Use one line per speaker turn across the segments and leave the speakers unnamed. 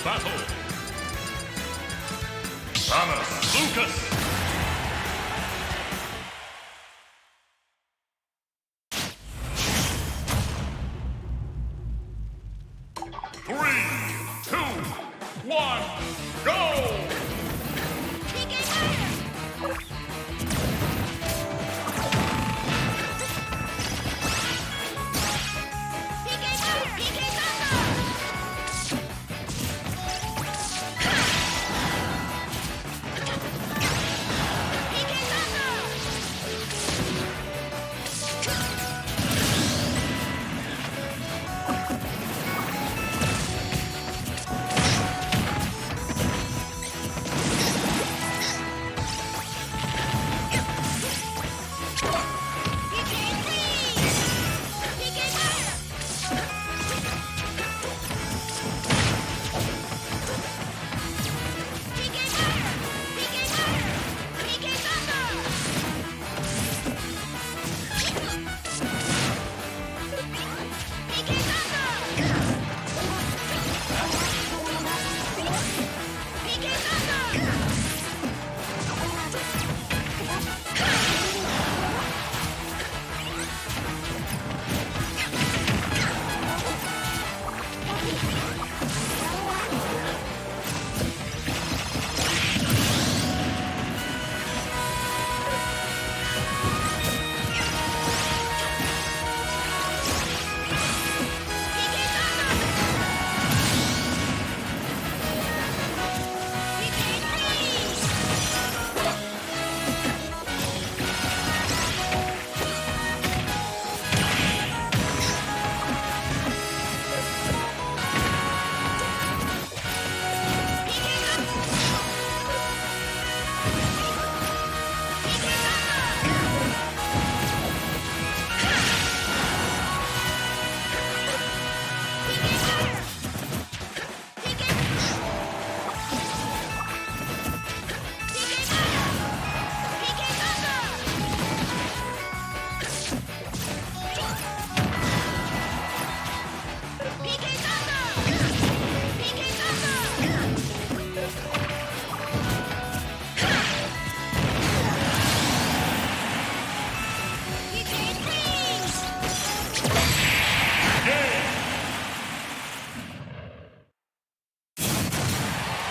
battle. Samus Lucas. Three, two, one, go!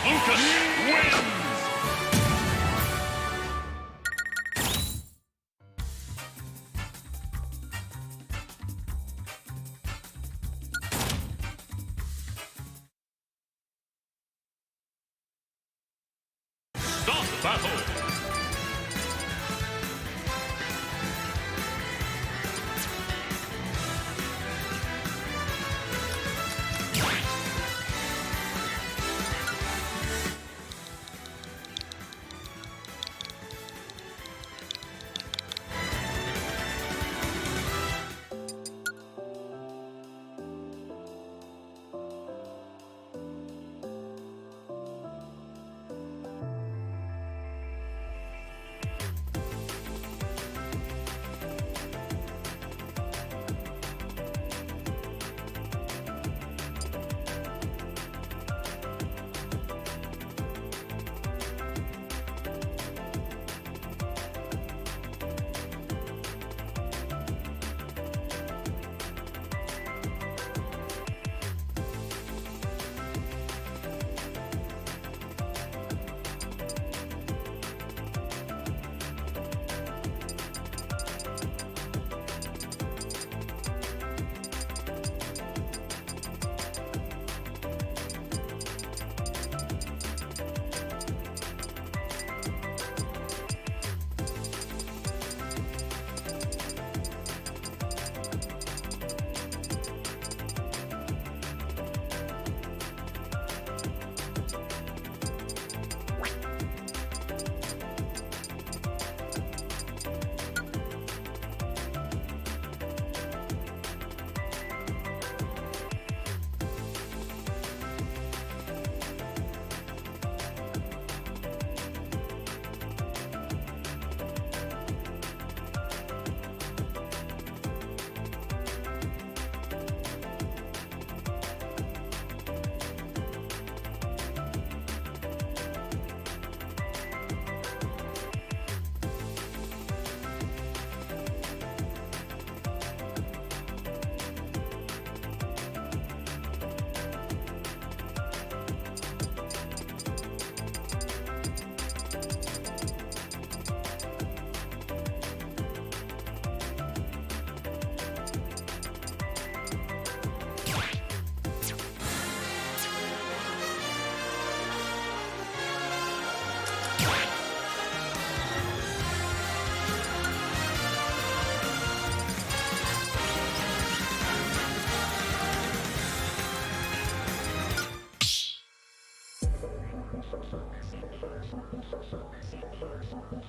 Lucas wins! Start the battle!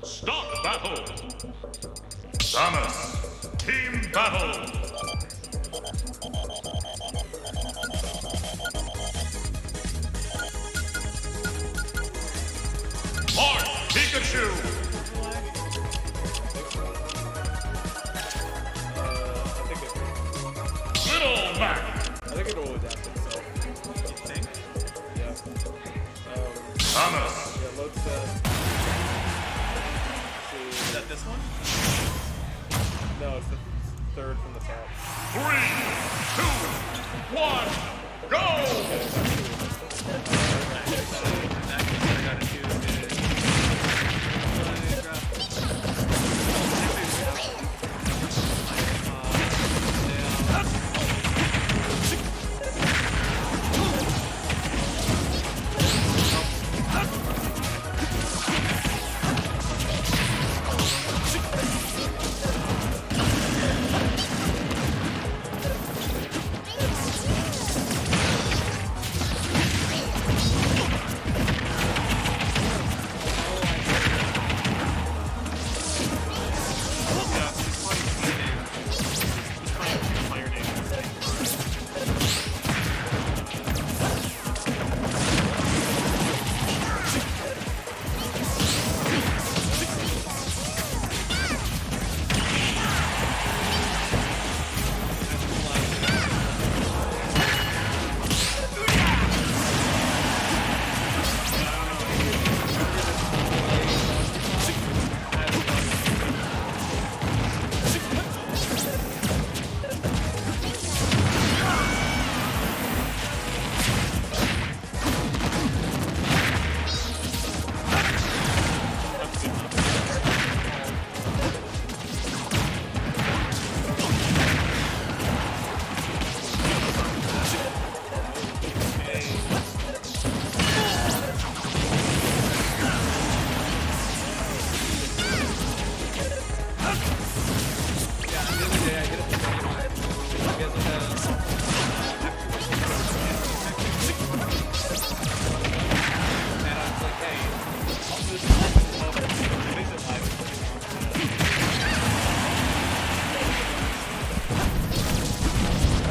Stop battle. Samus, team battle. Mark Pikachu.
I think it.
Little Mac.
I think it'll adapt itself.
You think?
Yeah.
Samus,
Yeah. Load set.
Is that this one?
No, it's the third from the top.
3, 2, 1, go.
In that case, what I gotta do is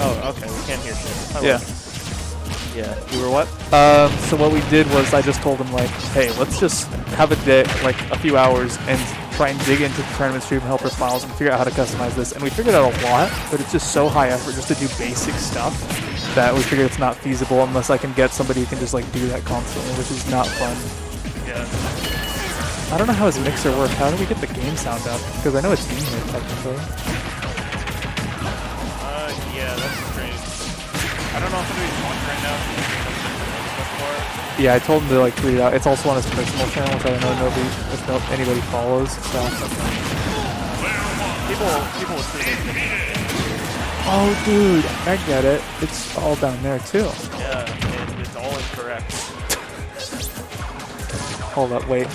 Oh, okay. We can't hear shit.
Yeah.
Yeah. You were what?
So what we did was I just told him like, hey, let's just have a day, like a few hours, and try and dig into the tournament stream helper files and figure out how to customize this. And we figured out a lot, but it's just so high effort just to do basic stuff that we figured it's not feasible unless I can get somebody who can just like do that constantly, which is not fun.
Yeah.
I don't know how his mixer works. How do we get the game sound up? Because I know it's in here technically.
Yeah, that's strange. I don't know if anybody's watching right now. So before.
Yeah, I told him to like tweet it out. It's also on his personal channel, which I don't know if anybody follows. So.
People will tweet it.
Oh, dude, I get it. It's all down there too.
Yeah, and it's all incorrect.
Hold up, wait.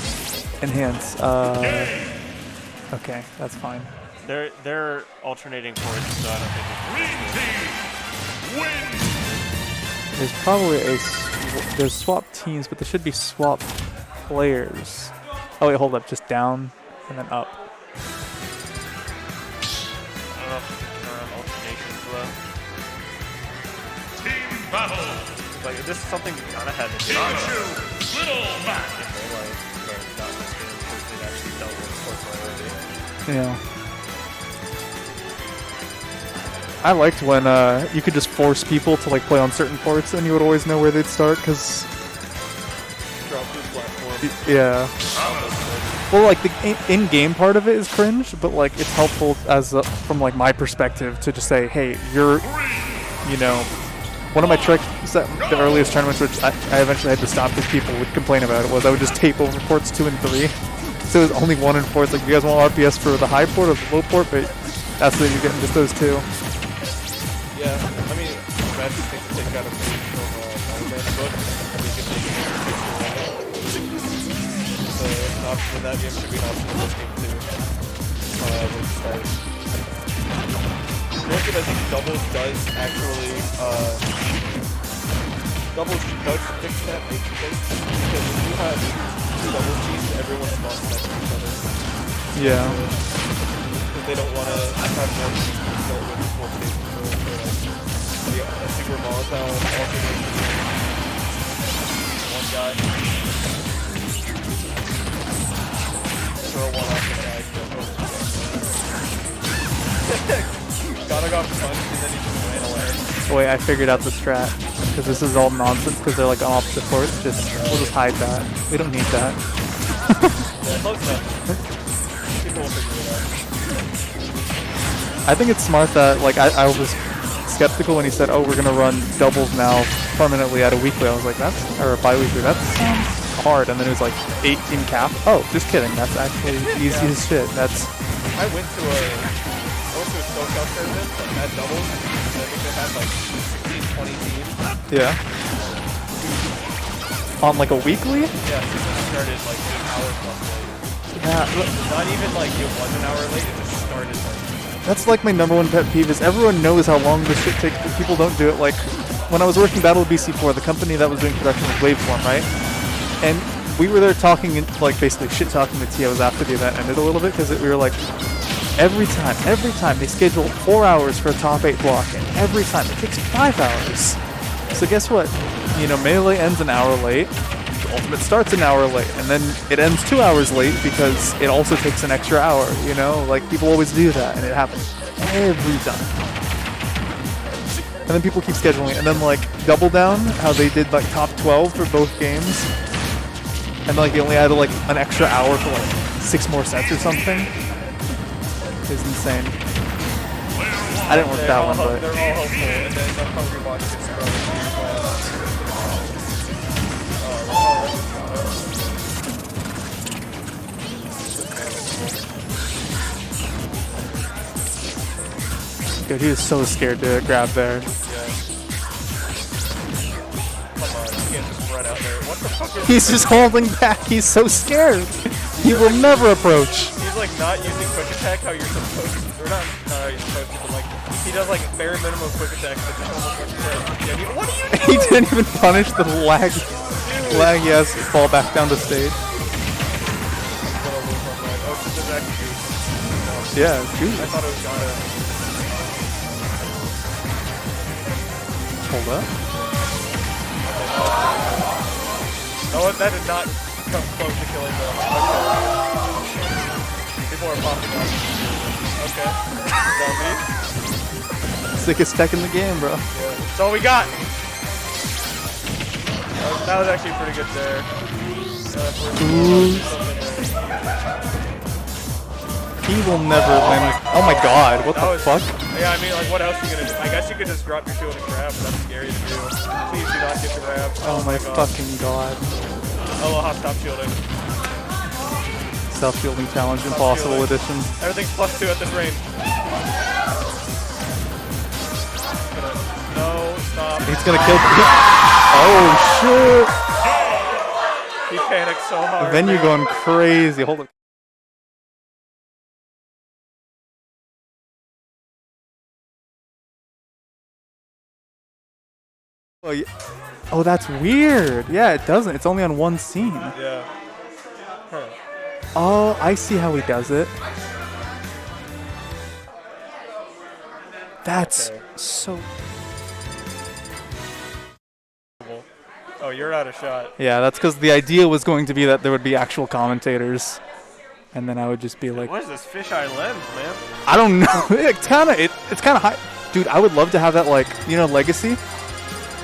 Enhance. Okay, that's fine.
They're alternating ports, so I don't think
Green team win.
There's probably there's swap teams, but there should be swap players. Oh wait, hold up, just down and then up.
I don't know if you can turn alternations though.
Team battle.
Like, this is something you kind of had to do.
Pikachu, Little Mac.
But not this game because it actually dealt with ports already.
Yeah. I liked when you could just force people to like play on certain ports, and you would always know where they'd start. Cause
Drop this platform.
yeah. Well, like the in-game part of it is cringe, but like it's helpful as from like my perspective to just say, hey, you're, you know, one of my tricks at the earliest tournaments, which I eventually had to stop because people would complain about it, was I would just tape over ports 2 and 3. So it was only 1 and 4. It's like, you guys want RPS for the high port or the low port, but that's what you're getting, just those two.
Yeah, I mean, Magic takes a take out of page from Iron Man's book. We can take it so it's an option in that game, should be an option in this game too. When you start. Granted, I think doubles does actually, doubles does fix that big thing, because if you have double teams, everyone spawns next to each other.
Yeah.
Because they don't want to have more teams built with full stage control. So like, a super volatile alternate one guy. Throw one off the side. Gotta got punched and then he just ran away.
Wait, I figured out the strat. Because this is all nonsense because they're like on opposite courts. We'll just hide that. We don't need that.
Yeah, close enough. People will figure it out.
I think it's smart that, like, I was skeptical when he said, oh, we're going to run doubles now permanently at a weekly. I was like, that's, or a bi-weekly, that sounds hard. And then it was like 18 cap. Oh, just kidding. That's actually easy as shit. That's...
I went to a SoCal tournament at doubles. And I think they had like 16, 20 teams.
Yeah. On like a weekly?
Yeah, it started like an hour plus late.
Yeah.
Not even like it was an hour late, it just started like...
That's like my number one pet peeve is everyone knows how long this shit takes, but people don't do it. Like, when I was working Battle of BC4, the company that was doing production was Waveform, right? And we were there talking, like, basically shit-talking the TOs after the event ended a little bit, because we were like, every time, they schedule 4 hours for a top 8 block, and every time, it takes 5 hours. So guess what? You know, Melee ends an hour late, Ultimate starts an hour late, and then it ends 2 hours late because it also takes an extra hour, you know? Like, people always do that, and it happens every time. And then people keep scheduling it, and then, like, Double Down, how they did, like, top 12 for both games, and, like, they only added, like, an extra hour for, like, 6 more sets or something. It's insane. I didn't work that one, but...
They're all hopeful, and then the Hungry Box gets thrown.
Dude, he was so scared to grab there.
Yeah. Come on, you can't just run out there. What the fuck is
He's just holding back. He's so scared. He will never approach.
He's like not using quick attack how you're supposed to. Or not how you're supposed to, but like he does like bare minimum quick attack. But almost like, yeah, what are you doing?
He didn't even punish the lag. Lag, yes, fall back down to stage.
Oh, this is actually Goose.
Yeah, it's Goose.
I thought it was Gato.
Hold up.
No, that did not come close to killing them. Okay. People are popping up. Okay. Zombie.
Sickest tech in the game, bro.
Yeah. That's all we got. That was actually pretty good there.
He will never win. Oh my god, what the fuck?
Yeah, I mean, like, what else are you gonna do? I guess you could just drop your shield and grab, but that's scary to do. Please do not get the grab.
Oh my fucking god.
Aloha, stop shielding.
Self-shielding challenge, impossible edition.
Everything's +2 at this range. No, stop.
He's gonna kill. Oh shit!
He panicked so hard.
Venue going crazy. Hold up. Oh, yeah. Oh, that's weird. Yeah, it doesn't. It's only on one scene.
Yeah. Huh.
Oh, I see how he does it. That's so...
Oh, you're out of shot.
Yeah, that's because the idea was going to be that there would be actual commentators. And then I would just be like...
What is this fisheye lens, man?
I don't know. It's kind of high. Dude, I would love to have that, like, you know, Legacy?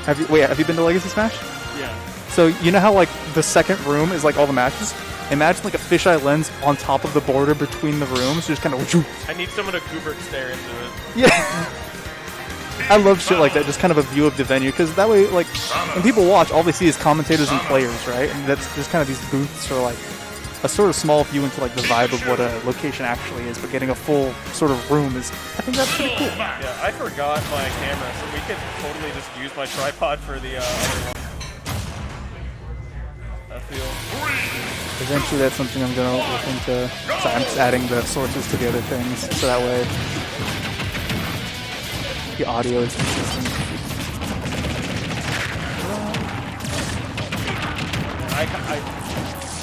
Have you been to Legacy Smash?
Yeah.
So you know how like the second room is like all the matches? Imagine like a fisheye lens on top of the border between the rooms, just kind of.
I need someone to Goobert stare into it.
Yeah. I love shit like that, just kind of a view of the venue, because that way, like, when people watch, all they see is commentators and players, right? And that's just kind of these booths are like a sort of small view into like the vibe of what a location actually is, but getting a full sort of room is, I think that's pretty cool.
Yeah, I forgot my camera, so we could totally just use my tripod for the other one. I feel.
Eventually that's something I'm going to look into. So I'm just adding the sources to the other things, so that way the audio is consistent.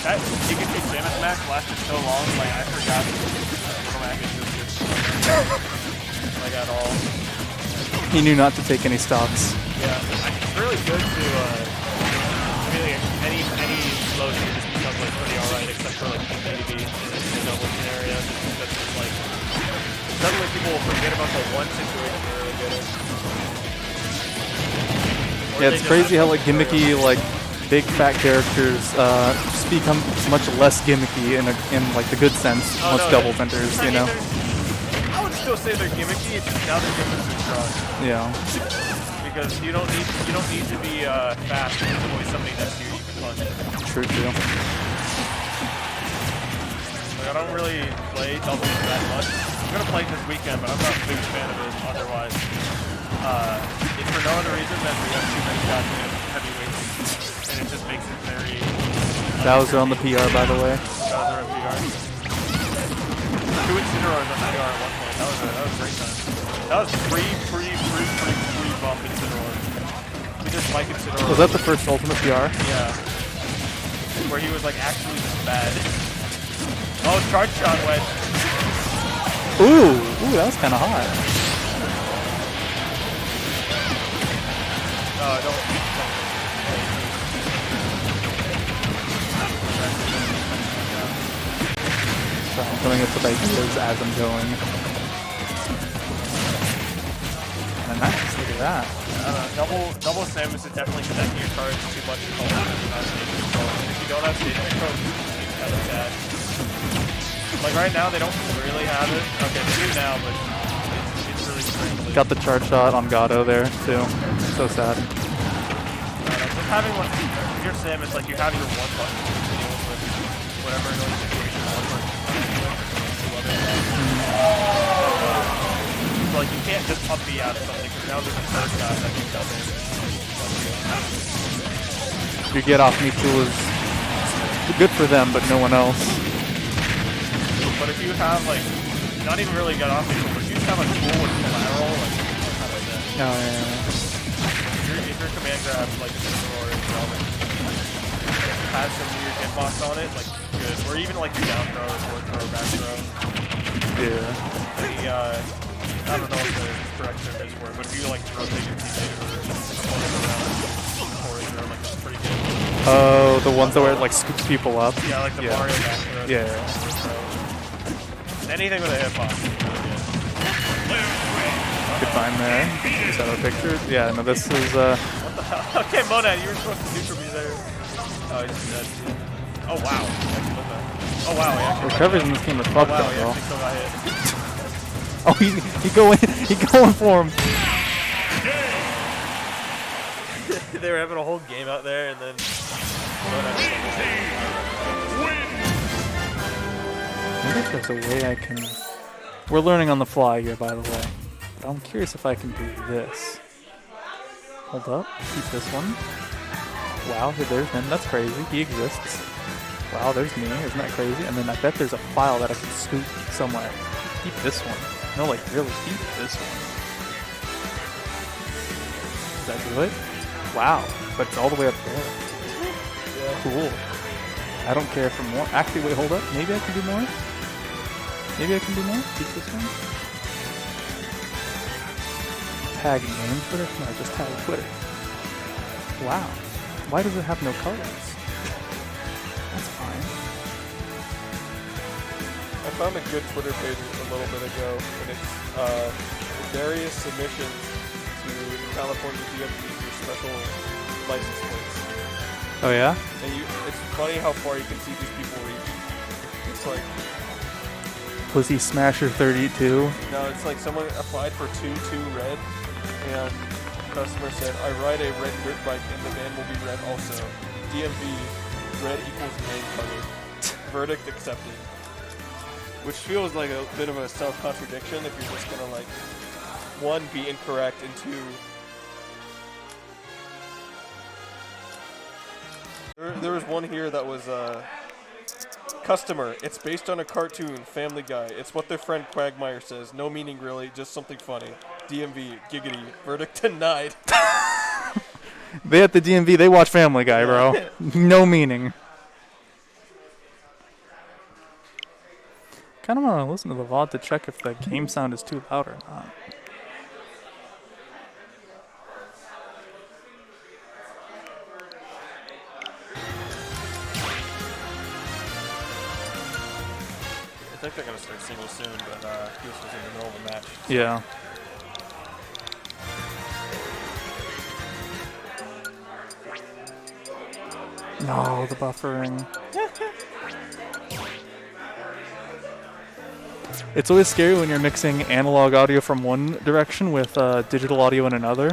That Gigatree Samus match lasted so long, like I forgot Little Mac is just good. Like at all.
He knew not to take any stocks.
Yeah, it's really good to. I mean, like, any slow tier just becomes like pretty alright, except for like maybe in the double scenario. That's just like suddenly people will forget about the one situation they're really good at. Or
Yeah,
they
it's
just
crazy
have
how like
something
gimmicky like big fat characters just become much less gimmicky in like the good sense
Oh,
once
no,
double
they're-
vendors,
I
you
mean,
know.
I would still say they're gimmicky. It's just now they're gimmicky strong.
Yeah.
Because you don't need to be fast to avoid somebody that's here you can punch.
True.
Like, I don't really play doubles that much. I'm gonna play it this weekend, but I'm not a big fan of it otherwise. If for no other reason than we have too many goddamn heavyweights, and it just makes it very.
Bowser on the PR, by the way.
Bowser on PR. 2 Incineroars on PR at one point. That was a great time. That was pre-bump Incineroar. We just like Incineroar.
Was that the first Ultimate PR?
Yeah. Where he was like actually just bad. Oh, charge shot wedge.
Ooh, that was kind of hot.
Don't.
So I'm coming up with ideas as I'm going. And nice, look at that.
Double Samus is definitely connecting your cards too much to call if you don't have stage control, it's kind of sad. Like right now, they don't really have it. Okay, they do now, but it's really strange.
Got the charge shot on Gato there too. So sad.
Just having one, if you're Samus, like you have your one button to deal with whatever annoying situation one button can deal with. So like you can't just up B out of something because now there's a third guy that can come in.
Your get off me tool is good for them, but no one else.
But if you have like, not even really get off me tool, but if you just have a tool with collateral, like kind of like that.
Oh yeah.
If your command grab like a or a relevant has some weird hitbox on it, like good. Or even like your down throw or forward throw or back throw.
Yeah.
I don't know what the correct term is for it, but if you like rotate your teammate or opponent around forward throw, like that's pretty good.
Oh, the ones that where it like scoops people up.
Yeah, like the
Yeah.
Mario back throw.
Yeah.
Anything with a hitbox is really good.
Good find there. Is that our picture? Yeah, no, this is
What the hell? Okay, Monad, you were supposed to neutral me there. Oh, he's dead. Oh wow. Oh wow, he actually
recoveries in this game are fucked
wow,
up,
he
bro.
actually still got hit.
Oh, he going for him.
They were having a whole game out there, and then
I wonder if there's a way I can. We're learning on the fly here, by the way. But I'm curious if I can do this. Hold up. Keep this one. Wow, there's him. That's crazy. He exists. Wow, there's me. Isn't that crazy? And then I bet there's a file that I can scoop somewhere. Keep this one. No, like really, keep this one. Does that do it? Wow, but it's all the way up there.
yeah.
Cool. I don't care for more. Actually, wait, hold up. Maybe I can do more? Maybe I can do more? Keep this one. Tag name Twitter? No, just tag Twitter. Wow. Why does it have no colors? That's fine.
I found a good Twitter page a little bit ago, and it's various submissions to California DMVs for special license plates.
Oh yeah?
And it's funny how far you can see these people reach. It's like,
Pussy Smasher 32.
no, it's like someone applied for 2 red, and the customer said, I ride a red dirt bike and the van will be red also. DMV, red equals name color. Verdict accepted. Which feels like a bit of a self-contradiction if you're just gonna like, 1, be incorrect, and 2, there was one here that was customer. It's based on a cartoon, Family Guy. It's what their friend Quagmire says. No meaning really, just something funny. DMV, giggity, verdict denied.
They at the DMV, they watch Family Guy, bro. No meaning. kind of want to listen to the VOD to check if the game sound is too loud or not.
I think they're gonna start singles soon, but Goose was in the middle of a match.
Yeah. No, the buffering. It's always scary when you're mixing analog audio from one direction with digital audio in another.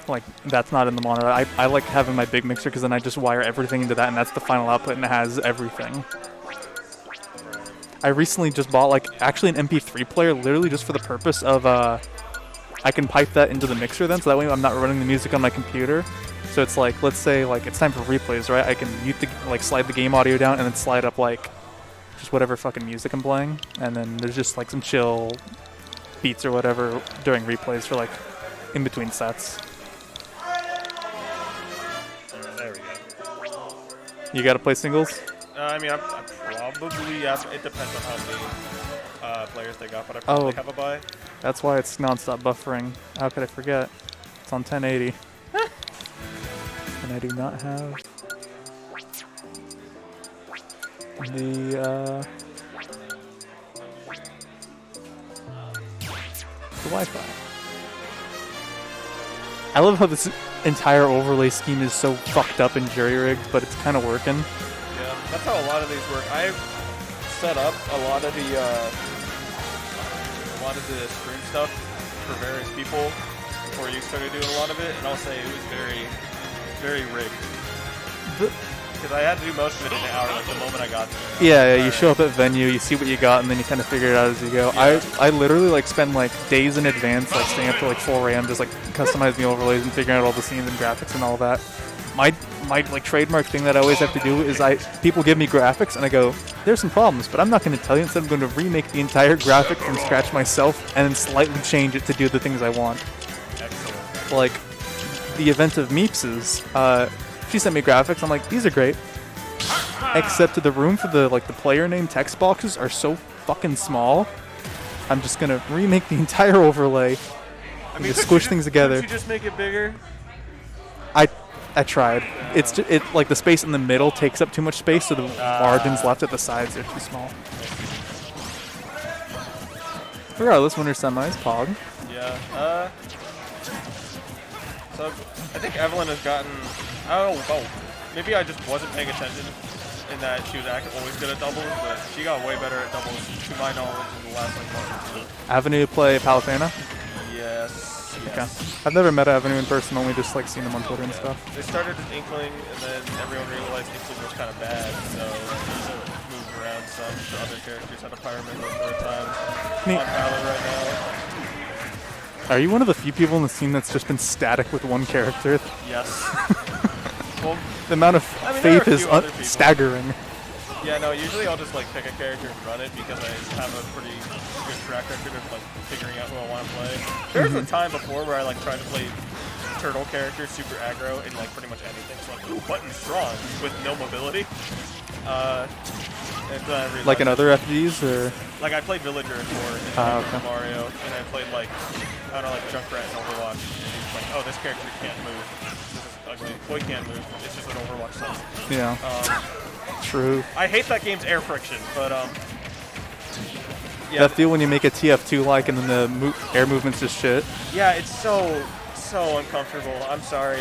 Like, that's not in the monitor. I like having my big mixer because then I just wire everything into that, and that's the final output, and it has everything. I recently just bought, like, actually an MP3 player literally just for the purpose of, I can pipe that into the mixer then, so that way I'm not running the music on my computer. So it's like, let's say, like, it's time for replays, right? I can mute the, like, slide the game audio down and then slide up, like, just whatever fucking music I'm playing. And then there's just, like, some chill beats or whatever during replays for, like, in between sets.
There we go.
You gotta play singles?
I mean, I probably, it depends on how many players they got, but I probably have a buy.
That's why it's nonstop buffering. How could I forget? It's on 1080. And I do not have the Wi-Fi. I love how this entire overlay scheme is so fucked up and jury-rigged, but it's kind of working.
Yeah, that's how a lot of these work. I've set up a lot of the stream stuff for various people before you started doing a lot of it, and I'll say it was very, very rigged. Because I had to do most of it in an hour, like the moment I got there.
Yeah, you show up at venue, you see what you got, and then you kind of figure it out as you go.
Yeah.
I literally like spend like days in advance, like staying up till like 4 a.m. just like customizing the overlays and figuring out all the scenes and graphics and all that. My like trademark thing that I always have to do is people give me graphics and I go, there's some problems, but I'm not going to tell you. Instead, I'm going to remake the entire graphic from scratch myself and then slightly change it to do the things I want.
Excellent.
Like the event of Meeps's, she sent me graphics. I'm like, these are great, except the room for the player name text boxes are so fucking small. I'm just gonna remake the entire overlay and just squish things together.
Couldn't you just make it bigger?
I tried. It's like the space in the middle takes up too much space, so the margins left at the sides are too small. Regardless, winter semis, Pog.
Yeah. So I think Evelyn has gotten. Maybe I just wasn't paying attention in that she was always good at doubles, but she got way better at doubles, to my knowledge, in the last month or two.
Avenue play Palafana?
Yes.
Okay. I've never met Avenue in person, only just like seen them on Twitter and stuff.
They started as Inkling, and then everyone realized Inkling was kind of bad, so they moved around some to other characters. Had a Pyramid for a time.
Neat.
On Valor right now.
Are you one of the few people in the scene that's just been static with one character?
Yes. Well,
The amount of
there are
faith
a
is
few other people.
staggering.
yeah, no, usually I'll just like pick a character and run it because I have a pretty good track record of like figuring out who I want to play. There was a time before where I like tried to play turtle characters super aggro in like pretty much anything. So like, ooh, button strong with no mobility. And then I realized,
Like in other FGs, or
like I played Villager in
okay.
Mario, and I played like I don't know, like Junkrat in Overwatch. And it's like, oh, this character can't move. This is ugly. Boy can't move. It's just an Overwatch thing.
yeah, true.
I hate that game's air friction, but yeah,
That feel when you make a TF2 like, and then the air movement's just shit.
yeah, it's so uncomfortable. I'm sorry.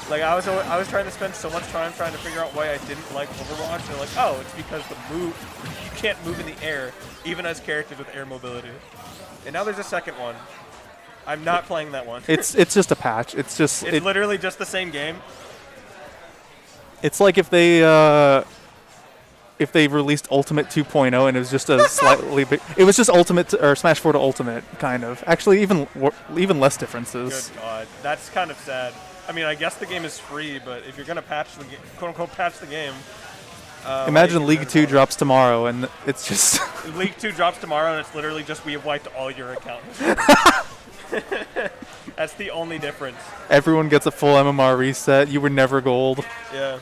Like I was trying to spend so much time trying to figure out why I didn't like Overwatch. And like, oh, it's because you can't move in the air, even as characters with air mobility. And now there's a second one. I'm not playing that one.
It's just a patch. It's just
It's literally just the same game.
It's like if they released Ultimate 2.0 and it was just a slightly big. It was just Ultimate or Smash 4 to Ultimate, kind of. Actually, even less differences.
Good God, that's kind of sad. I mean, I guess the game is free, but if you're gonna patch the game, quote unquote patch the game.
Imagine League 2 drops tomorrow and it's just.
League 2 drops tomorrow and it's literally just we have wiped all your accounts. That's the only difference.
Everyone gets a full MMR reset. You were never gold.
Yeah.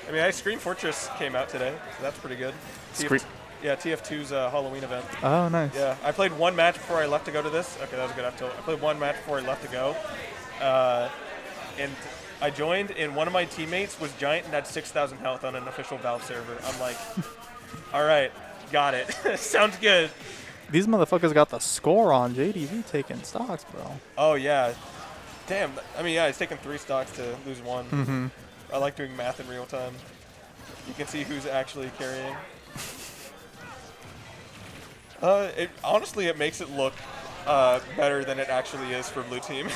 I mean, Scream Fortress came out today, so that's pretty good.
Scream-
Yeah, TF2's Halloween event.
Oh, nice.
Yeah, I played one match before I left to go to this. Okay, that was a good after. I played one match before I left to go, and I joined, and one of my teammates was giant and had 6,000 health on an official Valve server. I'm like, all right, got it. Sounds good.
These motherfuckers got the score on JDV taking stocks, bro.
Oh yeah, damn. I mean, yeah, it's taken 3 stocks to lose 1.
Mm-hmm.
I like doing math in real time. You can see who's actually carrying. Honestly, it makes it look better than it actually is for blue team.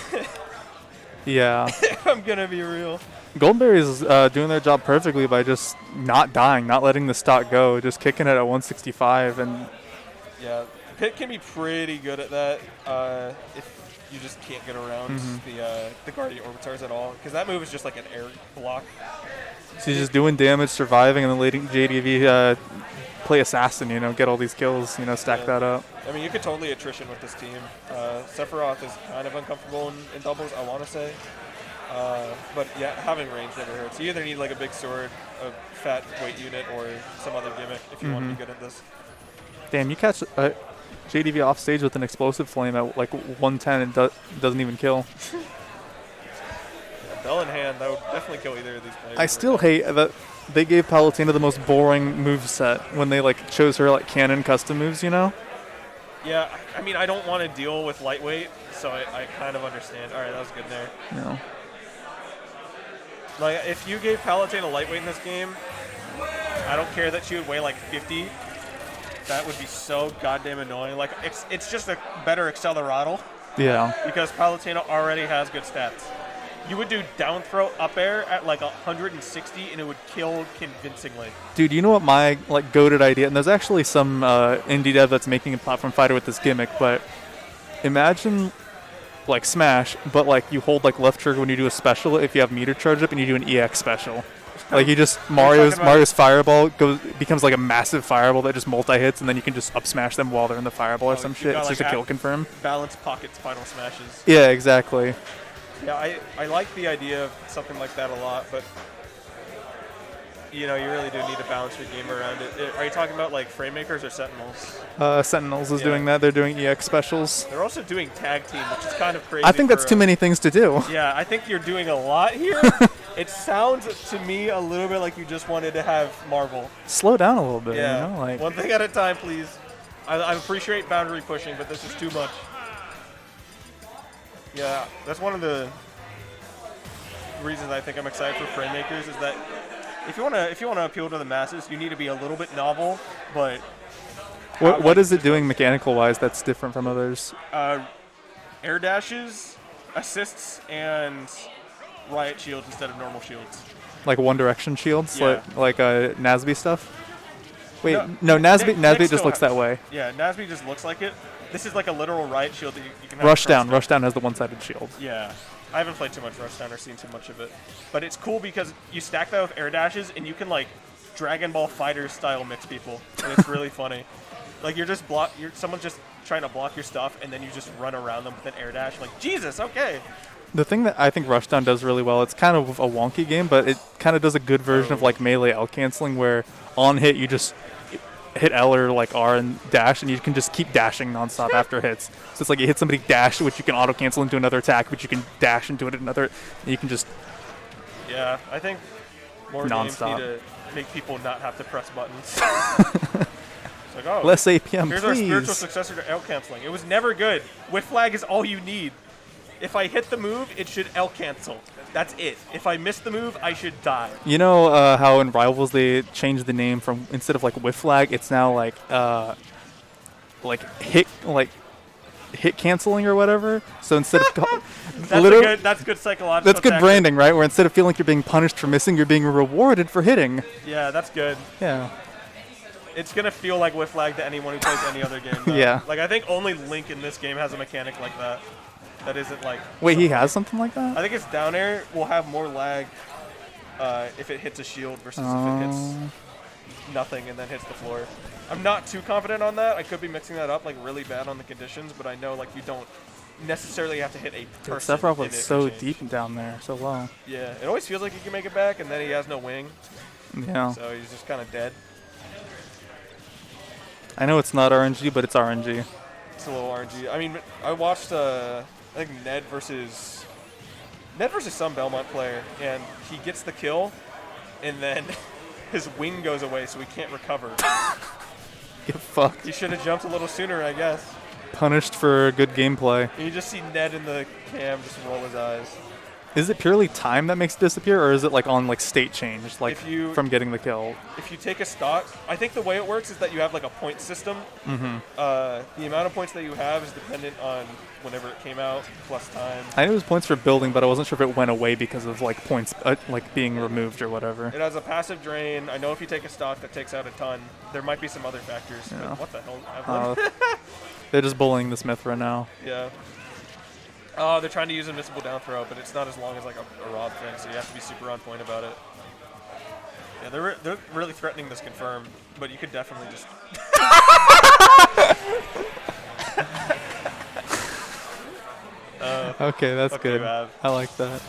Yeah.
I'm gonna be real.
Goldenberry's doing their job perfectly by just not dying, not letting the stock go, just kicking it at 165. And
Yeah, Pit can be pretty good at that if you just can't get around the Guardian Orbitars at all, because that move is just like an air block.
so he's just doing damage, surviving, and then letting JDV play assassin, you know, get all these kills, you know, stack
Yeah.
that up.
I mean, you could totally attrition with this team. Sephiroth is kind of uncomfortable in doubles, I want to say. But yeah, having range never hurts. You either need like a big sword, a fat weight unit, or some other gimmick if you want to be good at this.
Damn, you catch JDV off stage with an explosive flame at like 110 and doesn't even kill.
Yeah, Bell in hand, that would definitely kill either of these players.
I still hate that they gave Palutena the most boring move set when they like chose her like canon custom moves, you know?
Yeah, I mean, I don't want to deal with lightweight, so I kind of understand. All right, that was good there.
You know.
Like, if you gave Palutena lightweight in this game, I don't care that she would weigh like 50. That would be so goddamn annoying. Like, it's just a better Accelerado
Yeah.
because Palutena already has good stats. You would do down throw up air at like 160 and it would kill convincingly.
Dude, you know what my like goated idea? And there's actually some indie dev that's making a platform fighter with this gimmick, but imagine like Smash, but like you hold like left trigger when you do a special if you have meter charge up and you do an EX special. Like you just Mario's fireball becomes like a massive fireball that just multi hits, and then you can just up smash them while they're in the fireball or some
you
shit.
got,
It's
like,
just a kill confirm.
Balance pockets final smashes.
Yeah, exactly.
Yeah, I like the idea of something like that a lot, but you know, you really do need to balance your game around it. Are you talking about like frame makers or sentinels?
Sentinels is
Yeah.
doing that. They're doing EX specials.
They're also doing tag team, which is kind of crazy.
I think that's
for,
too many things to do.
Yeah, I think you're doing a lot here. It sounds to me a little bit like you just wanted to have Marvel.
Slow down a little bit,
Yeah,
you know? Like,
one thing at a time, please. I appreciate boundary pushing, but this is too much. Yeah, that's one of the reasons I think I'm excited for frame makers is that if you wanna appeal to the masses, you need to be a little bit novel, but
what is it doing mechanical wise that's different from others?
air dashes, assists, and riot shields instead of normal shields.
Like One Direction shields,
Yeah.
like Nasby stuff. Wait,
No,
no, Nasby
Nick
just
still
looks
has-
that way.
Yeah, Nasby just looks like it. This is like a literal riot shield that you can have.
Rushdown has the one-sided shield.
Yeah. I haven't played too much Rushdown or seen too much of it. But it's cool because you stack that with air dashes and you can like Dragon Ball Fighter style mix people. And it's really funny. Like someone's just trying to block your stuff and then you just run around them with an air dash. Like, Jesus, okay.
The thing that I think Rushdown does really well, it's kind of a wonky game, but it kind of does a good version of like melee L canceling where on hit you just hit L or like R and dash, and you can just keep dashing nonstop after hits. So it's like you hit somebody dash, which you can auto cancel into another attack, which you can dash into it another. And you can just
Yeah, I think more
Non-stop.
games need to make people not have to press buttons. It's like, oh,
less APM,
here's our spiritual
please.
successor to L canceling. It was never good. Whiff flag is all you need. If I hit the move, it should L cancel. That's it. If I miss the move, I should die.
You know how in Rivals they changed the name from instead of like whiff flag, it's now like hit canceling or whatever. So instead of
That's good psychological.
that's good
tactic.
branding, right? Where instead of feeling like you're being punished for missing, you're being rewarded for hitting.
Yeah, that's good.
Yeah.
It's gonna feel like whiff flag to anyone who plays any other game. Though.
Yeah.
Like I think only Link in this game has a mechanic like that. That isn't like.
Wait, he has something like that?
I think it's down air will have more lag if it hits a shield versus if it hits nothing and then hits the floor. I'm not too confident on that. I could be mixing that up like really bad on the conditions, but I know like you don't necessarily have to hit a
Dude,
person.
Sephiroth
in
was
it to
so
change.
deep down there, so low.
Yeah, it always feels like he can make it back, and then he has no wing.
Yeah.
So he's just kind of dead.
I know it's not RNG, but it's RNG.
It's a little RNG. I mean, I watched, I think Ned versus some Belmont player, and he gets the kill, and then his wing goes away, so he can't recover.
Get fucked.
He should have jumped a little sooner, I guess.
Punished for good gameplay.
And you just see Ned in the cam just roll his eyes.
Is it purely time that makes it disappear, or is it like on like state change, like
If you-
from getting the kill?
If you take a stock, I think the way it works is that you have like a point system.
Mm-hmm.
The amount of points that you have is dependent on whenever it came out plus time.
I knew it was points for building, but I wasn't sure if it went away because of like points like being removed or whatever.
It has a passive drain. I know if you take a stock that takes out a ton, there might be some other factors.
Yeah.
But what the hell, Evelyn?
They're just bullying the Smith right now.
Yeah. Oh, they're trying to use invincible down throw, but it's not as long as like a Rob thing, so you have to be super on point about it. Yeah, they're really threatening this confirm, but you could definitely just.
Okay, that's
Okay,
good.
Rav.
I like that.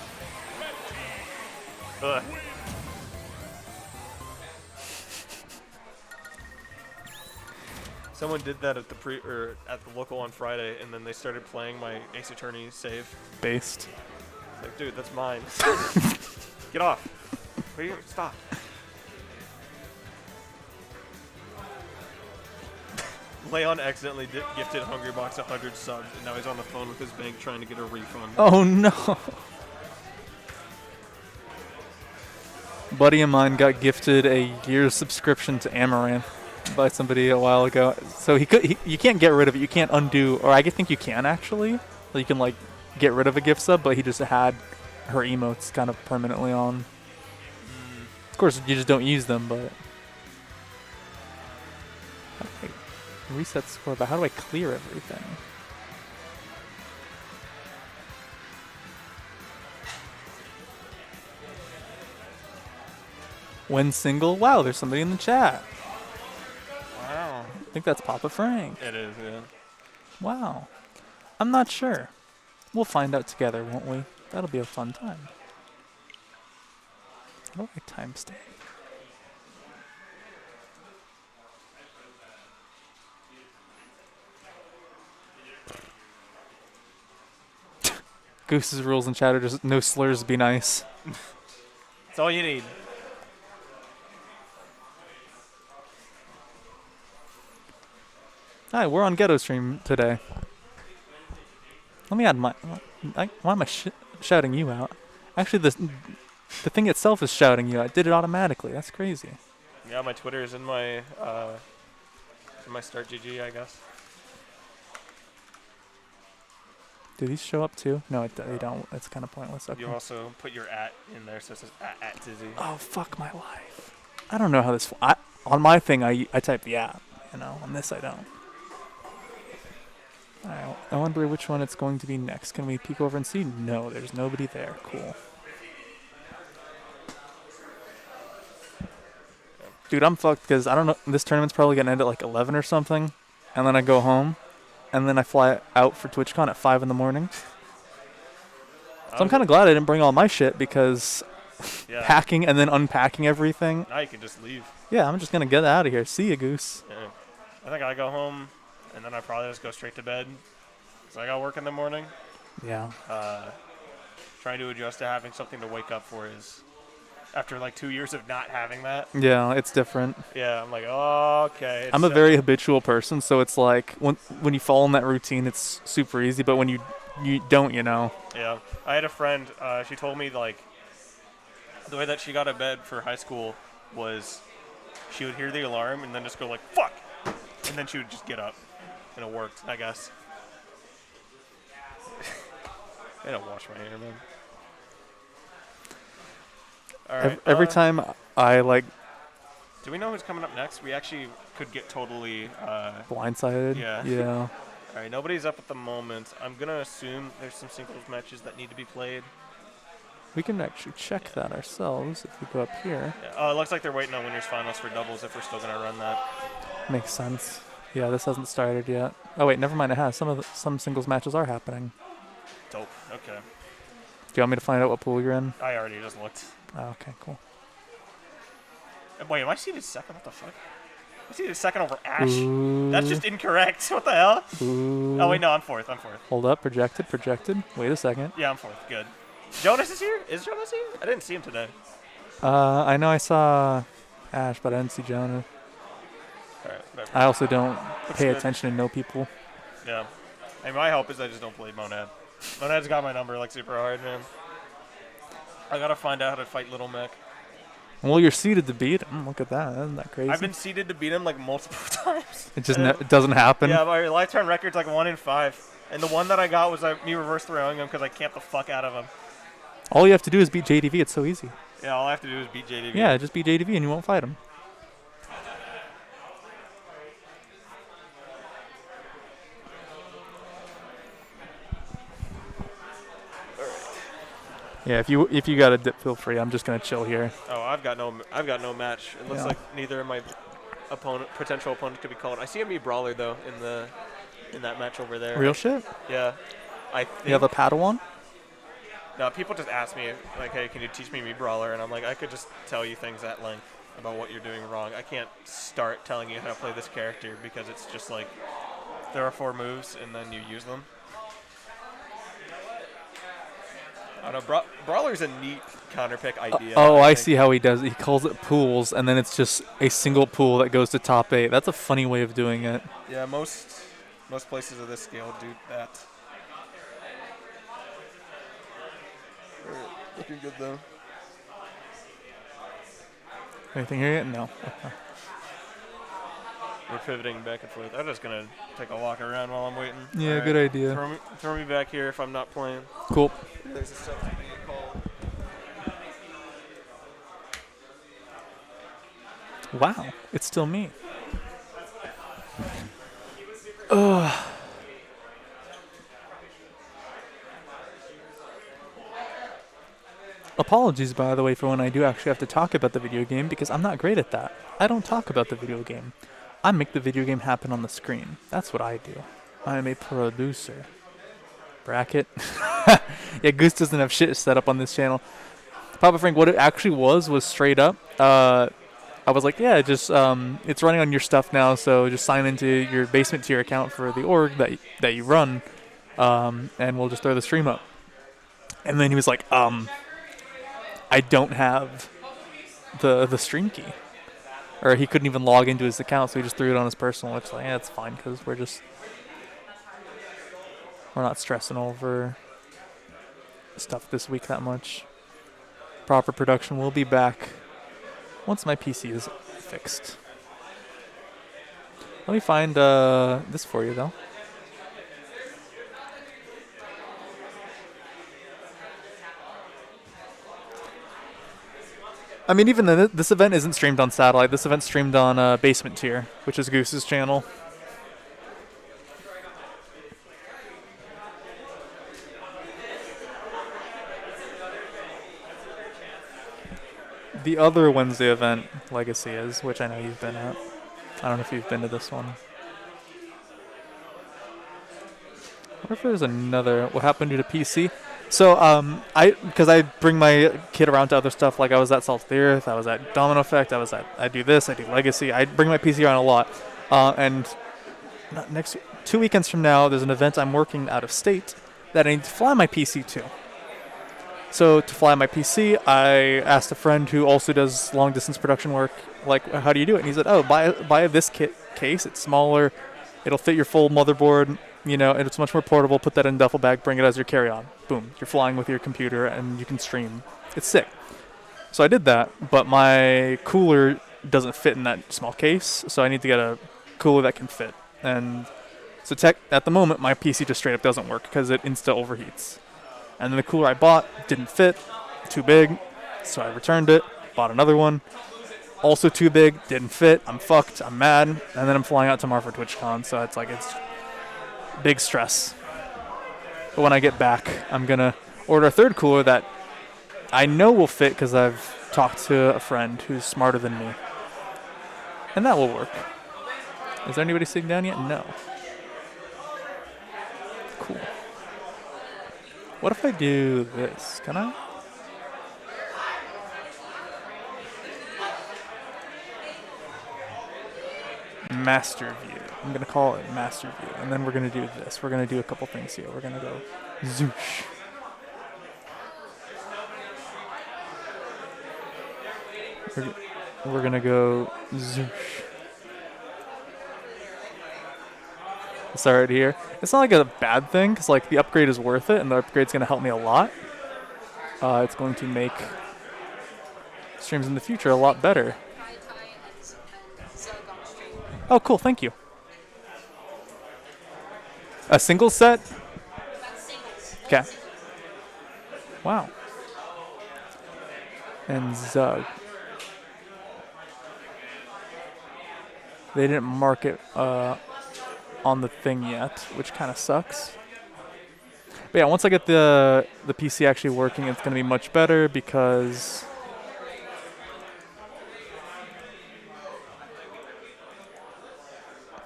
Ugh. Someone did that at the at the local on Friday, and then they started playing my Ace Attorney save.
Based.
Like, dude, that's mine. Get off. Wait, stop. Leon accidentally gifted Hungrybox 100 subs, and now he's on the phone with his bank trying to get a refund.
Oh no. Buddy of mine got gifted a year's subscription to Amaranth by somebody a while ago. So you can't get rid of it. You can't undo, or I think you can actually. You can like get rid of a gift sub, but he just had her emotes kind of permanently on. Of course, you just don't use them, but how do I reset score? But how do I clear everything? When single, wow, there's somebody in the chat.
Wow.
I think that's Papa Frank.
It is, yeah.
Wow. I'm not sure. We'll find out together, won't we? That'll be a fun time. How do I timestamp? Goose's rules in chat are just no slurs, be nice.
That's all you need.
Hi, we're on Ghetto Stream today. Let me add my. Why am I shouting you out? Actually, the thing itself is shouting you out. It did it automatically. That's crazy.
Yeah, my Twitter is in my start GG, I guess.
Do these show up too? No, they don't. It's kind of pointless. Okay.
You also put your @ in there, so it says @ Tizzy.
Oh, fuck my life. I don't know how this. On my thing, I type the app. You know, on this I don't. Alright, I wonder which one it's going to be next. Can we peek over and see? No, there's nobody there. Cool. Dude, I'm fucked because I don't know. This tournament's probably going to end at like 11 or something. And then I go home. And then I fly out for TwitchCon at 5 in the morning. So I'm kind of glad I didn't bring all my shit because
Yeah.
packing and then unpacking everything.
Now you can just leave.
Yeah, I'm just going to get out of here. See ya, Goose.
Yeah. I think I go home, and then I probably just go straight to bed. So I got work in the morning.
Yeah.
Trying to adjust to having something to wake up for is, after like 2 years of not having that.
Yeah, it's different.
Yeah, I'm like, oh, okay.
I'm a very habitual person, so it's like when you fall in that routine, it's super easy. But when you don't, you know.
Yeah, I had a friend. She told me like the way that she got out of bed for high school was she would hear the alarm and then just go like fuck, and then she would just get up, and it worked, I guess. I don't wash my hair, man. All right.
Every time I like
Do we know who's coming up next? We actually could get totally.
blindsided.
Yeah.
Yeah.
All right, nobody's up at the moment. I'm gonna assume there's some singles matches that need to be played.
We can actually check that ourselves if we go up here.
Yeah, it looks like they're waiting on winners finals for doubles if we're still gonna run that.
Makes sense. Yeah, this hasn't started yet. Oh wait, never mind. It has. Some singles matches are happening.
Dope. Okay.
Do you want me to find out what pool you're in?
I already just looked.
Oh, okay, cool.
Wait, am I seated second? What the fuck? I'm seated second over Ash.
Ooh.
That's just incorrect. What the hell?
Ooh.
Oh wait, no, I'm fourth. I'm fourth.
Hold up, projected, projected. Wait a second.
Yeah, I'm fourth. Good. Jonas is here? Is Jonas here? I didn't see him today.
I know I saw Ash, but I didn't see Jonah.
Alright, whatever.
I also don't pay
good.
attention to know people.
Yeah. Hey, my hope is I just don't play Monad. Monad's got my number like super hard, man. I gotta find out how to fight Little Mech.
Well, you're seated to beat him. Look at that. Isn't that crazy?
I've been seeded to beat him like multiple times.
it just it doesn't happen.
Yeah, my lifetime record's like 1 in 5. And the one that I got was me reverse throwing him because I camped the fuck out of him.
All you have to do is beat JDV. It's so easy.
Yeah, all I have to do is beat JDV.
Yeah, just beat JDV and you won't fight him. Yeah, if you got a dip, feel free. I'm just gonna chill here.
Oh, I've got no match. It looks
Yeah.
like neither of my potential opponents could be called. I see a me brawler though in that match over there.
Real shit.
Yeah. I think
You have a Padawan?
no, people just ask me like, "Hey, can you teach me brawler?" And I'm like, "I could just tell you things at length about what you're doing wrong. I can't start telling you how to play this character because it's just like there are 4 moves and then you use them." I don't know, brawler's a neat counter pick idea.
Oh, I
think.
see how he does it. He calls it pools, and then it's just a single pool that goes to top 8. That's a funny way of doing it.
Yeah, most places of this scale do that. Looking good though.
Anything here yet? No.
We're pivoting back and forth. I'm just gonna take a walk around while I'm waiting.
Yeah,
Alright.
good idea.
Throw me back here if I'm not playing.
Cool.
There's a substitute called.
Wow, it's still me. Ugh. Apologies, by the way, for when I do actually have to talk about the video game, because I'm not great at that. I don't talk about the video game. I make the video game happen on the screen. That's what I do. I am a producer. Bracket. Yeah, Goose doesn't have shit set up on this channel. Papa Frank, what it actually was straight up. I was like, yeah, just it's running on your stuff now, so just sign into your basement tier account for the org that you run, and we'll just throw the stream up. And then he was like, I don't have the stream key, or he couldn't even log into his account, so he just threw it on his personal. It's like, yeah, it's fine because we're not stressing over stuff this week that much. Proper production will be back once my PC is fixed. Let me find this for you, though. I mean, even then, this event isn't streamed on satellite. This event's streamed on Basement Tier, which is Goose's channel. The other Wednesday event, Legacy, is, which I know you've been at. I don't know if you've been to this one. I wonder if there's another. What happened to the PC? So, because I bring my kid around to other stuff, like I was at Salt of the Earth, I was at Domino Effect, I do this, I do Legacy. I bring my PC around a lot. And next 2 weekends from now, there's an event I'm working out of state that I need to fly my PC to. So to fly my PC, I asked a friend who also does long distance production work, like, how do you do it? And he said, oh, buy this case. It's smaller. It'll fit your full motherboard, and it's much more portable. Put that in a duffel bag, bring it as your carry-on. Boom. You're flying with your computer and you can stream. It's sick. So I did that, but my cooler doesn't fit in that small case, so I need to get a cooler that can fit. And so at the moment, my PC just straight up doesn't work because it insta overheats. And then the cooler I bought didn't fit, too big, so I returned it, bought another one, also too big, didn't fit, I'm fucked, I'm mad, and then I'm flying out tomorrow for TwitchCon, so it's big stress. But when I get back, I'm going to order a third cooler that I know will fit because I've talked to a friend who's smarter than me. And that will work. Is there anybody sitting down yet? No. Cool. What if I do this? Can I? Master View. I'm going to call it Master View. And then we're going to do this. We're going to do a couple things here. We're going to go zoosh. We're going to go zoosh. It's already here. It's not like a bad thing, because like the upgrade is worth it, and the upgrade's going to help me a lot. It's going to make streams in the future a lot better. Oh, cool. Thank you. A single set? Okay. Wow. And Zug. They didn't mark it on the thing yet, which kind of sucks. But yeah, once I get the PC actually working, it's going to be much better because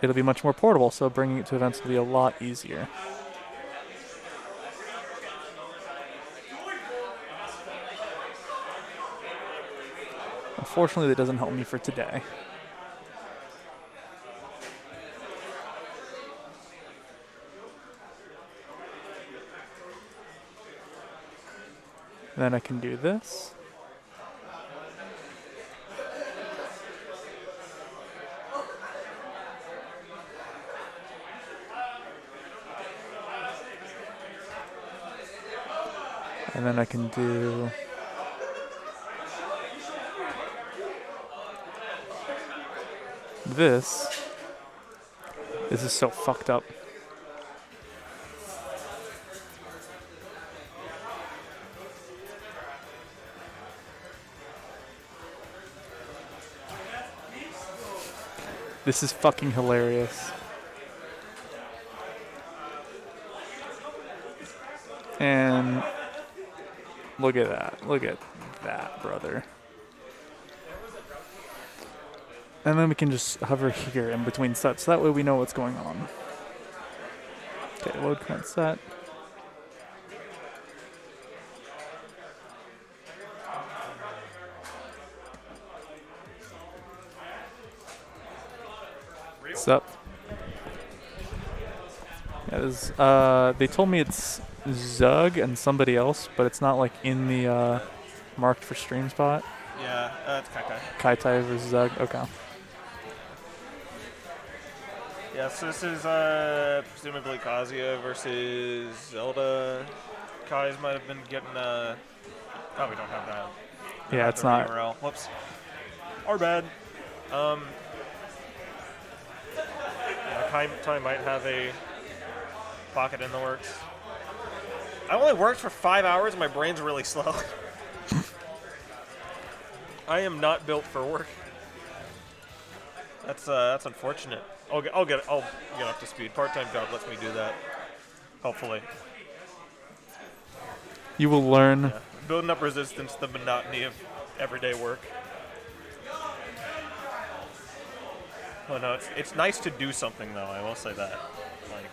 it'll be much more portable, so bringing it to events will be a lot easier. Unfortunately, that doesn't help me for today. Then I can do this. And then I can do this. This is so fucked up. This is fucking hilarious. And look at that. Look at that, brother. And then we can just hover here in between sets. So that way we know what's going on. Okay, load current set. What's up? Yeah, this, they told me it's Zug and somebody else, but it's not like in the marked for stream spot.
Yeah, it's Kai-Tai.
Kai-Tai versus Zug. Okay.
Yeah, so this is presumably Kazuya versus Zelda. Kai's might have been getting oh, we don't have that.
Yeah, it's not.
URL. Whoops. Our bad. Yeah, Kai might have a pocket in the works. I only worked for 5 hours and my brain's really slow. I am not built for work. That's unfortunate. I'll get up to speed. Part-time job lets me do that. Hopefully.
You will learn.
Yeah. Building up resistance to the monotony of everyday work. Oh no, it's nice to do something though, I will say that. Like,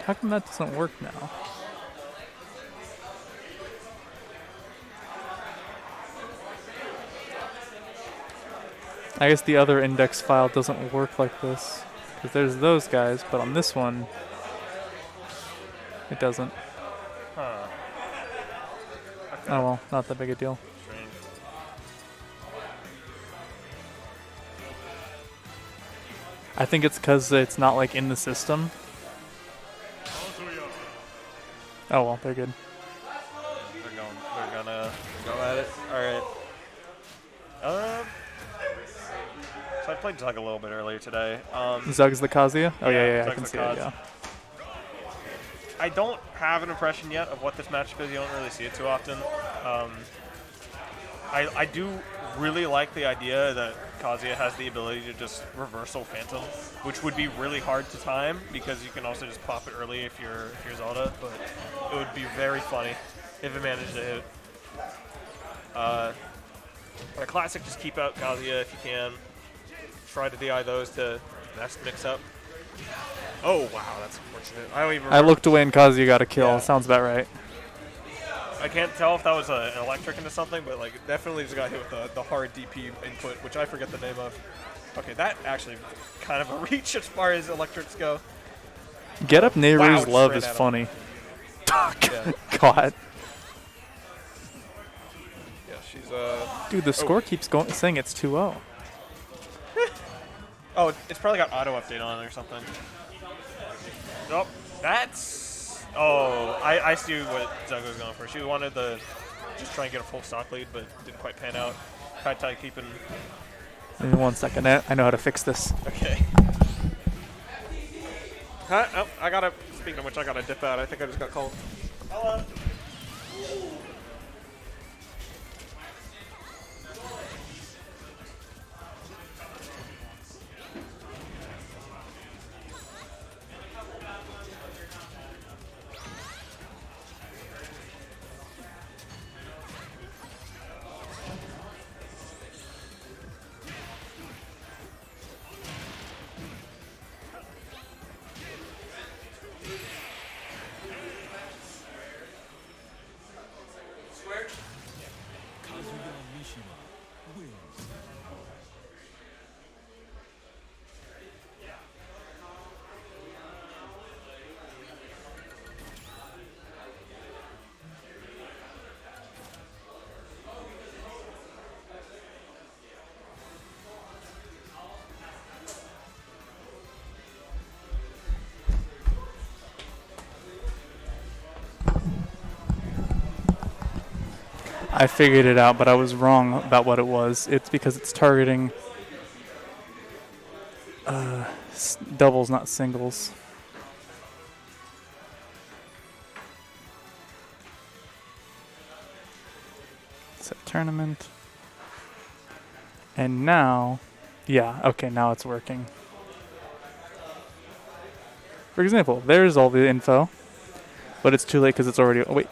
How come that doesn't work now? I guess the other index file doesn't work like this. Because there's those guys, but on this one, it doesn't.
huh.
Oh well, not that big a deal.
Strange.
I think it's because it's not like in the system. Oh well, they're good.
They're gonna go at it. Alright. So I played Zug a little bit earlier today.
Zug's the Kazuya? Oh yeah, I
Zug's
can
the
see it,
Kaz.
yeah.
I don't have an impression yet of what this matchup is. You don't really see it too often. I do really like the idea that Kazuya has the ability to just reversal Phantom, which would be really hard to time because you can also just pop it early if you're Zelda, but it would be very funny if it managed to hit. For a classic, just keep out Kazuya if you can. Try to DI those to best mix up. Oh wow, that's unfortunate. I don't even.
I looked away and Kazuya got a kill.
Yeah.
Sounds about right.
I can't tell if that was an electric into something, but like it definitely just got hit with the hard DP input, which I forget the name of. Okay, that actually kind of a reach as far as electrics go.
Get up Nehru's
Wow,
love
straight
is
at him.
funny.
Yeah,
God.
yeah, she's
Dude, the score keeps going saying it's 2-0.
Oh, it's probably got auto update on it or something. Nope, that's. Oh, I see what Zug was going for. She wanted to just try and get a full stock lead, but didn't quite pan out. Kai Tai keeping.
Give me 1 second. I know how to fix this.
Okay. Huh? Oh, I gotta. Speaking of which, I gotta dip out. I think I just got called. Hello.
I figured it out, but I was wrong about what it was. It's because it's targeting doubles, not singles. Set tournament. And now, yeah, okay, now it's working. For example, there's all the info, but it's too late because it's already. Oh, wait.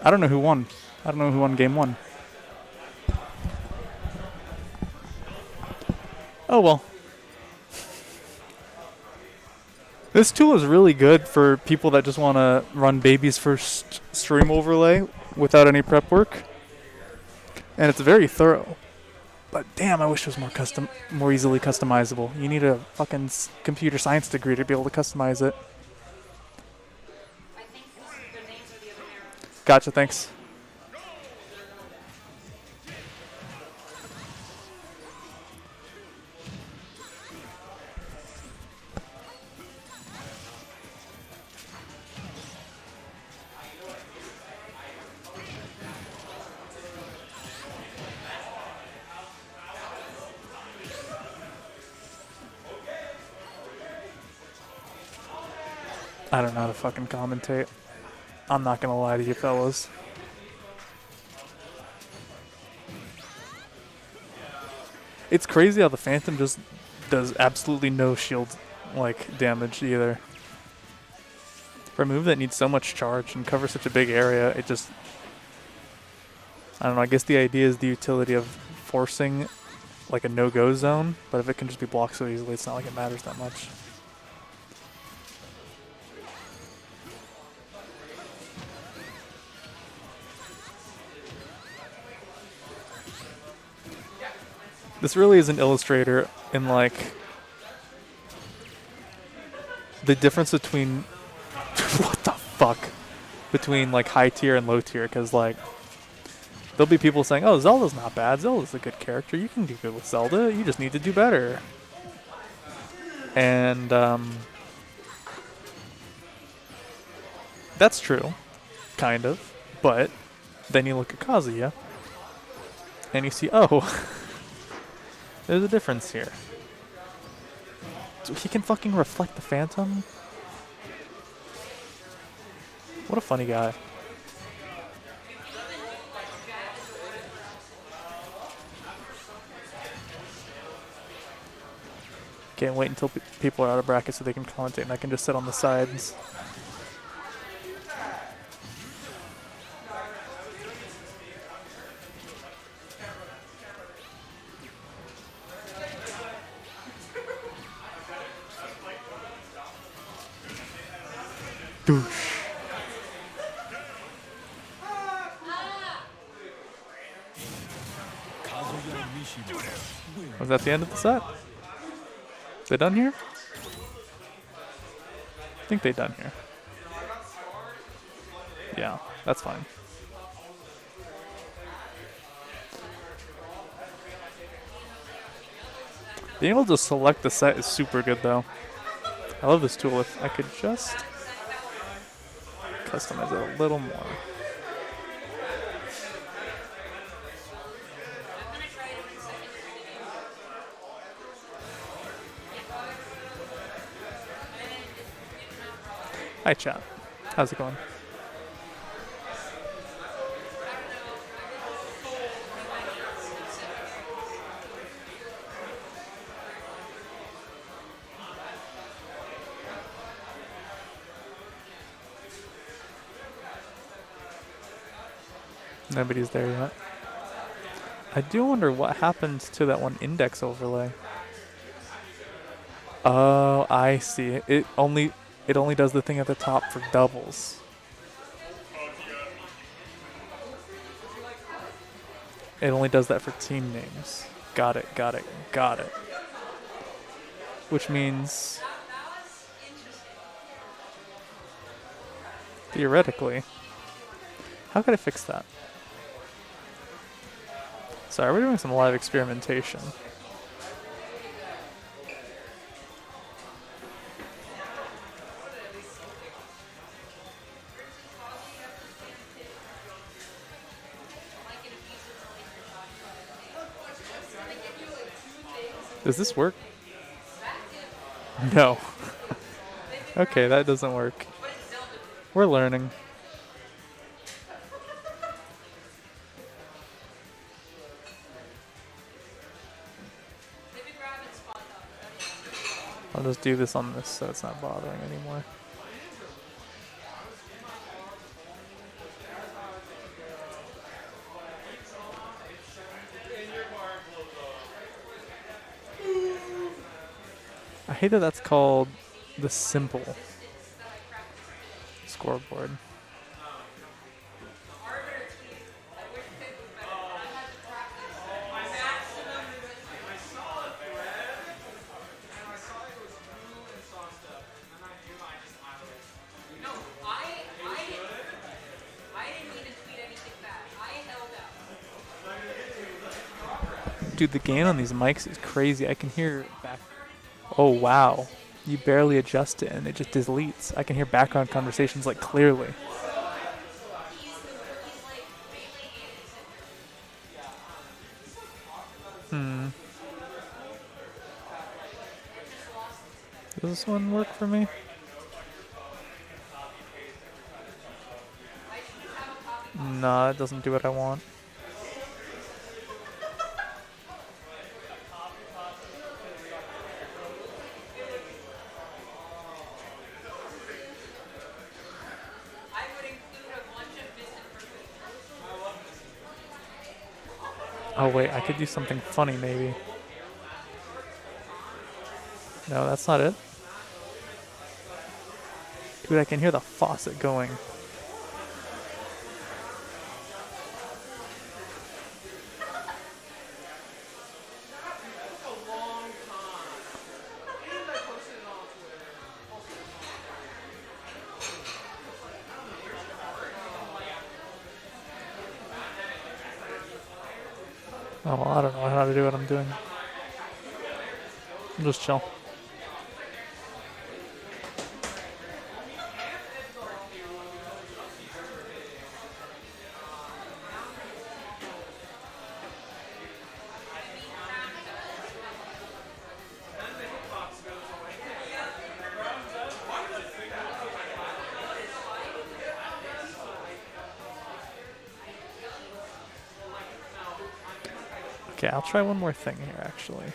I don't know who won. I don't know who won game 1. Oh well. This tool is really good for people that just want to run Baby's first stream overlay without any prep work. And it's very thorough. But damn, I wish it was more easily customizable. You need a fucking computer science degree to be able to customize it. Gotcha, thanks. I don't know how to fucking commentate. I'm not gonna lie to you fellas. It's crazy how the Phantom just does absolutely no shield like damage either. For a move that needs so much charge and covers such a big area, it just, I don't know, I guess the idea is the utility of forcing like a no-go zone, but if it can just be blocked so easily, it's not like it matters that much. This really is an illustrator in like the difference between what the fuck between like high tier and low tier, because like there'll be people saying, oh, Zelda's not bad, Zelda's a good character, you can do good with Zelda, you just need to do better. And that's true, kind of, but then you look at Kazuya and you see, oh, there's a difference here. So he can fucking reflect the Phantom? What a funny guy. Can't wait until people are out of bracket so they can commentate and I can just sit on the sides. Was that the end of the set? They done here? I think they done here. Yeah, that's fine. Being able to select the set is super good though. I love this tool. If I could just customize it a little more. Hi chat. How's it going? Nobody's there yet. I do wonder what happens to that one index overlay. Oh, I see. It only does the thing at the top for doubles. It only does that for team names. Got it, got it, got it. Which means theoretically, how could I fix that? Sorry, we're doing some live experimentation. Does this work? No. Okay, that doesn't work. We're learning. I'll just do this on this so it's not bothering anymore. I hate that that's called the simple scoreboard. Dude, the gain on these mics is crazy. I can hear back. Oh, wow. You barely adjust it and it just deletes. I can hear background conversations like clearly. Does this one work for me? Nah, it doesn't do what I want. Oh wait, I could do something funny maybe. No, that's not it. Dude, I can hear the faucet going. Oh, well, I don't know how to do what I'm doing. I'll just chill. Okay, I'll try one more thing here, actually.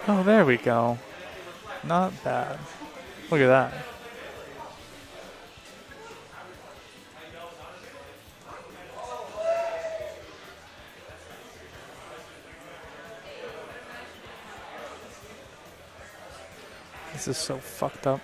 Oh, there we go. Not bad. Look at that. This is so fucked up.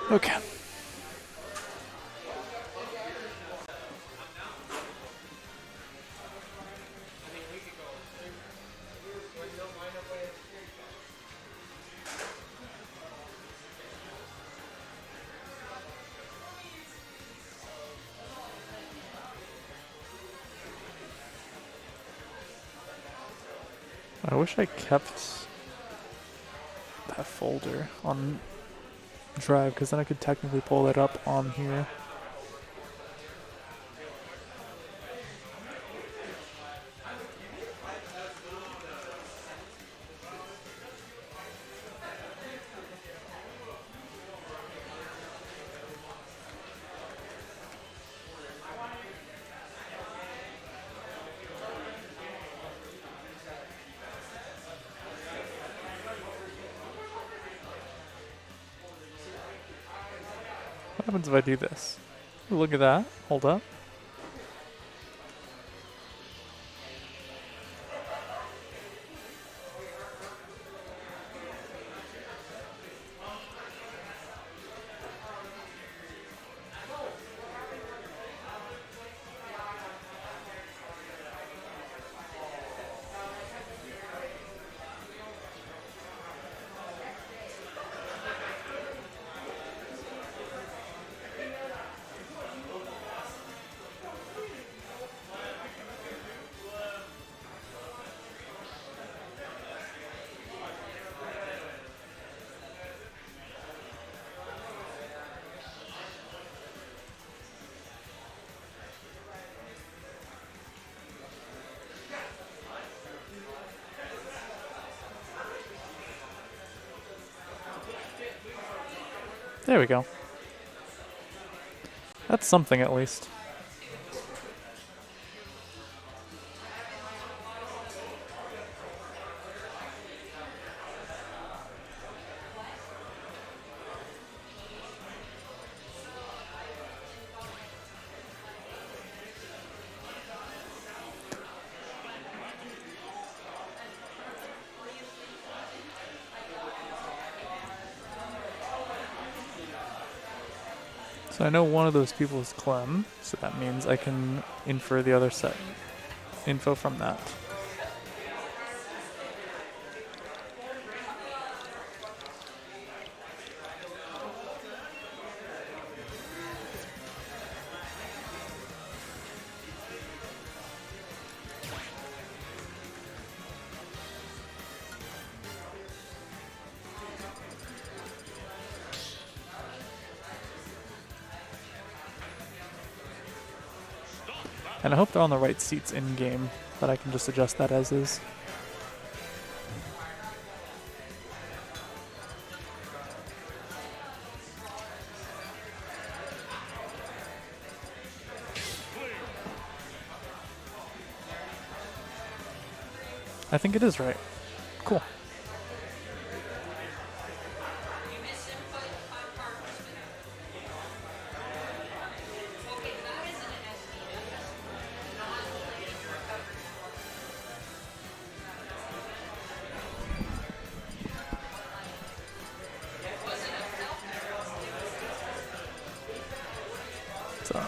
Okay. I wish I kept that folder on Drive, because then I could technically pull that up on here. What happens if I do this? Look at that. Hold up. There we go. That's something at least. So I know one of those people is Clem, so that means I can infer the other set info from that. And I hope they're on the right seats in-game, that I can just adjust that as is. I think it is right. Cool. So.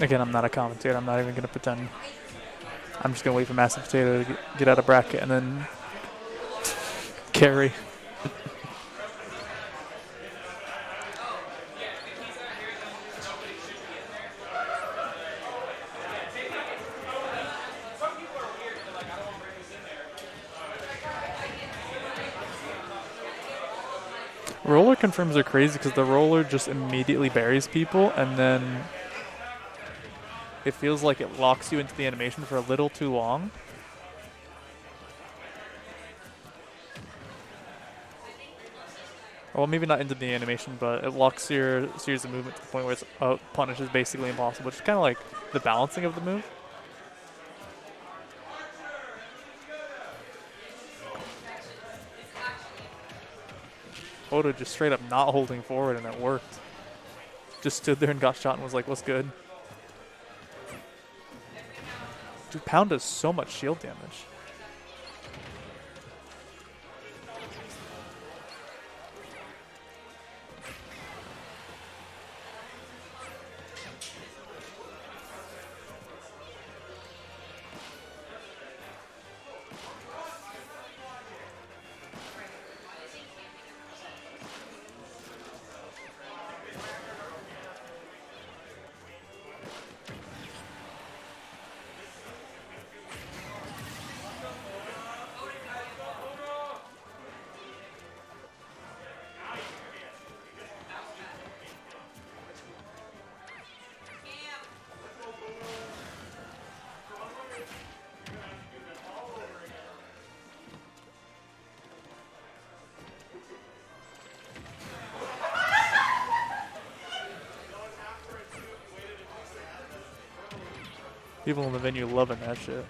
Again, I'm not a commentator. I'm not even going to pretend. I'm just going to wait for Massive Potato to get out of bracket and then carry. Roller confirms are crazy because the roller just immediately buries people and then it feels like it locks you into the animation for a little too long. Well, maybe not into the animation, but it locks your series of movement to the point where its punish is basically impossible, which is kind of like the balancing of the move. Oda just straight up not holding forward and it worked. Just stood there and got shot and was like, what's good? Dude, Pound does so much shield damage. People in the venue loving that shit.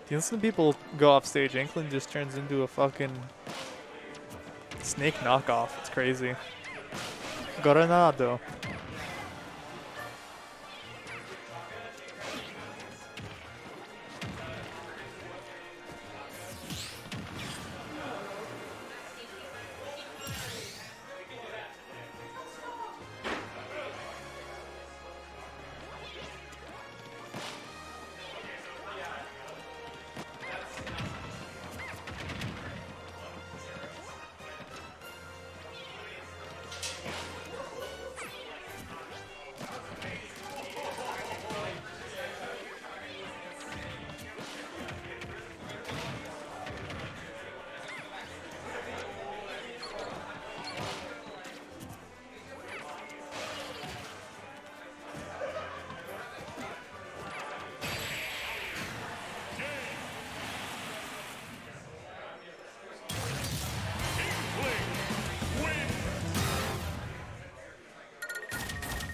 The instant people go off stage, Inkling just turns into a fucking snake knockoff. It's crazy. Coronado.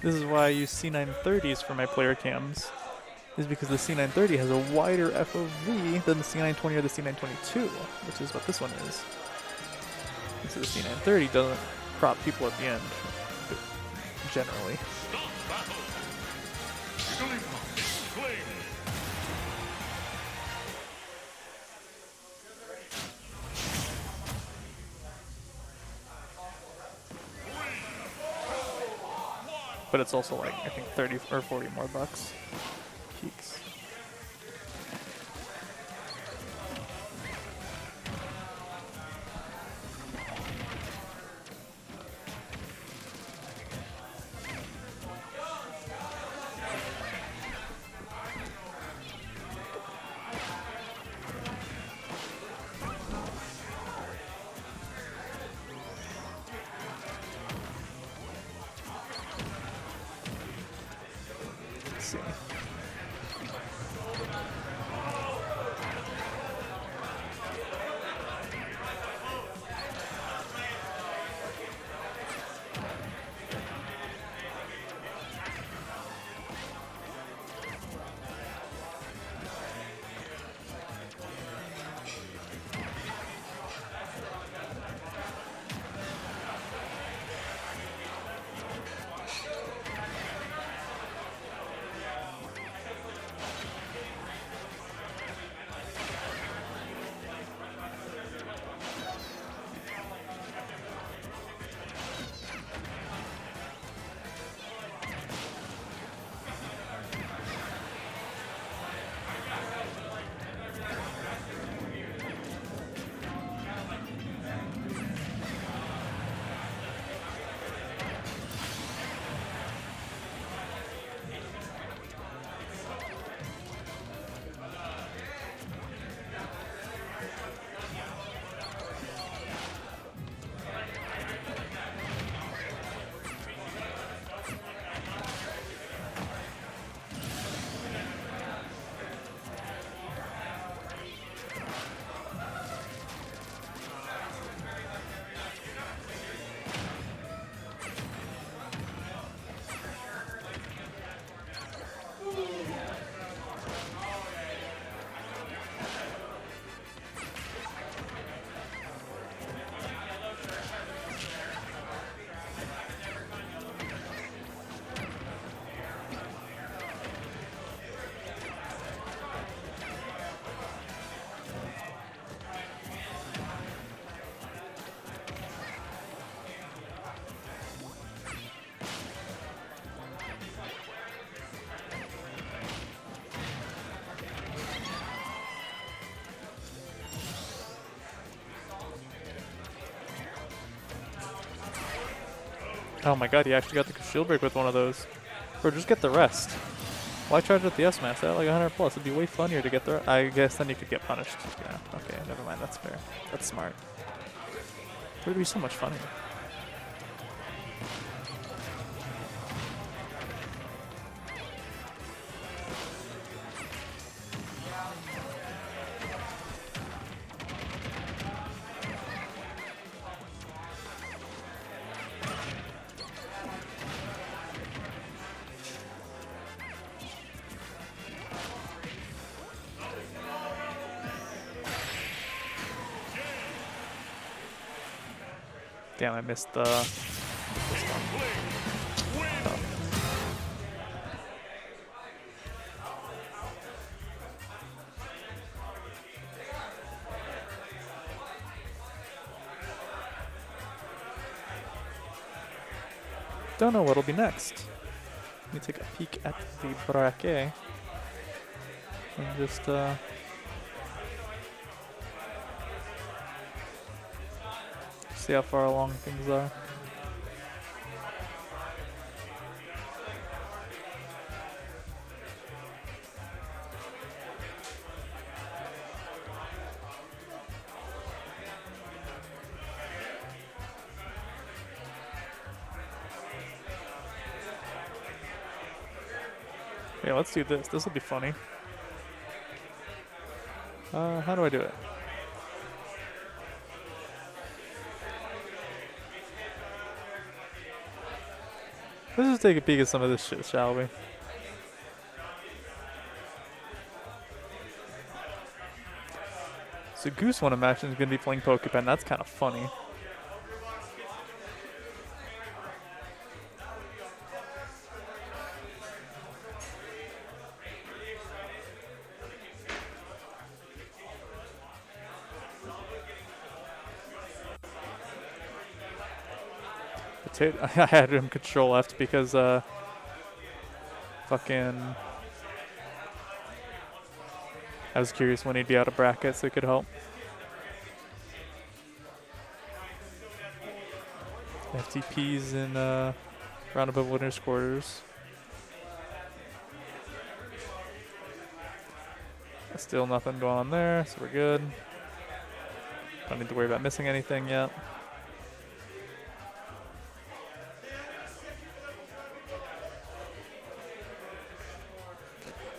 This is why I use C930s for my player cams, is because the C930 has a wider FOV than the C920 or the C922, which is what this one is. So the C930 doesn't crop people at the end, generally.
Stop battle. Jigglypuff Cling.
But it's also like, I think 30 or 40 more bucks. Peaks. Let's see. Oh my god, he actually got the shield break with one of those. Bro, just get the rest. Why charge with the S-Mass? That like 100 plus. It'd be way funnier to get the I guess then you could get punished. Yeah, okay, never mind. That's fair. That's smart. It would be so much funnier. Damn, I missed the. This one. Oh. Don't know what'll be next. Let me take a peek at the bracket and just see how far along things are. Yeah, let's do this. This will be funny. How do I do it? Let's just take a peek at some of this shit, shall we? So Goose, one imagine, is going to be playing Pokepen. That's kind of funny. rotate. I had him control F because fucking. I was curious when he'd be out of bracket, so it could help. FTP's in round above winners quarters. Still nothing going on there, so we're good. Don't need to worry about missing anything yet.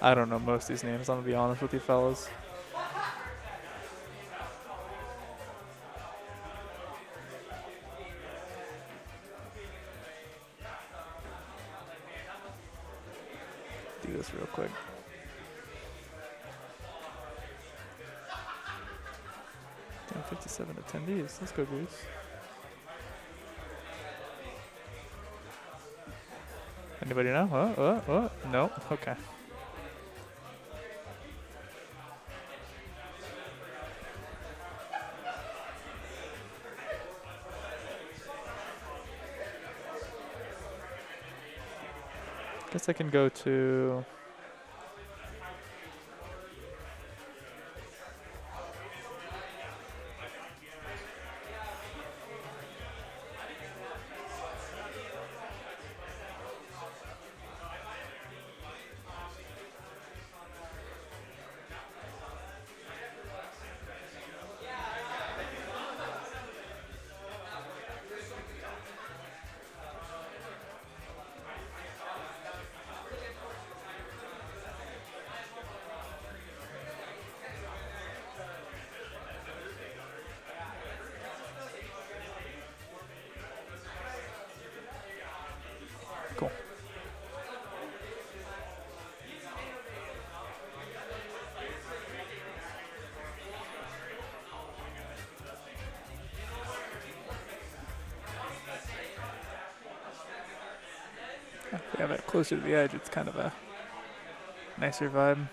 I don't know most of these names, I'm gonna be honest with you fellas. Do this real quick. 57 attendees. Let's go, Goose. Anybody know? No? Okay. Guess I can go to... Cool. If we have it closer to the edge, it's kind of a nicer vibe.